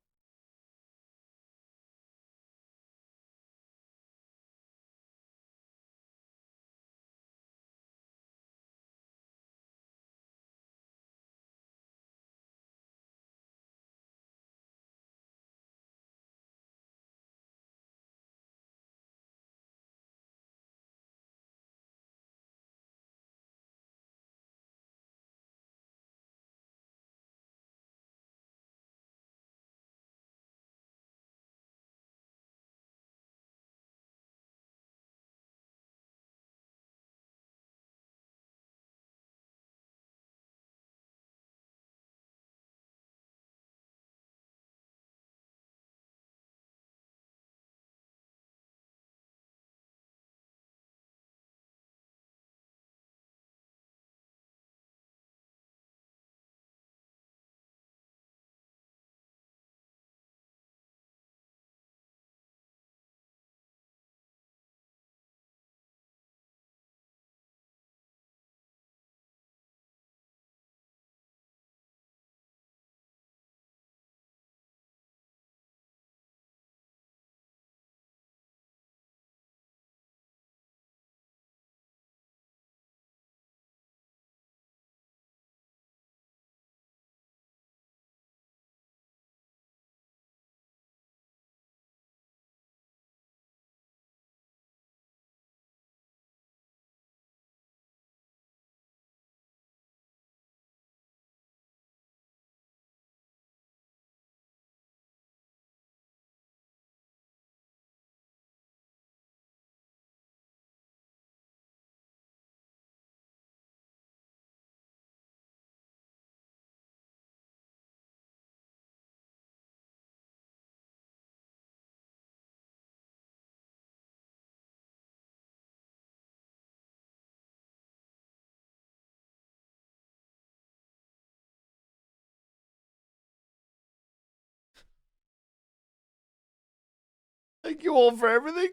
Thank you all for everything.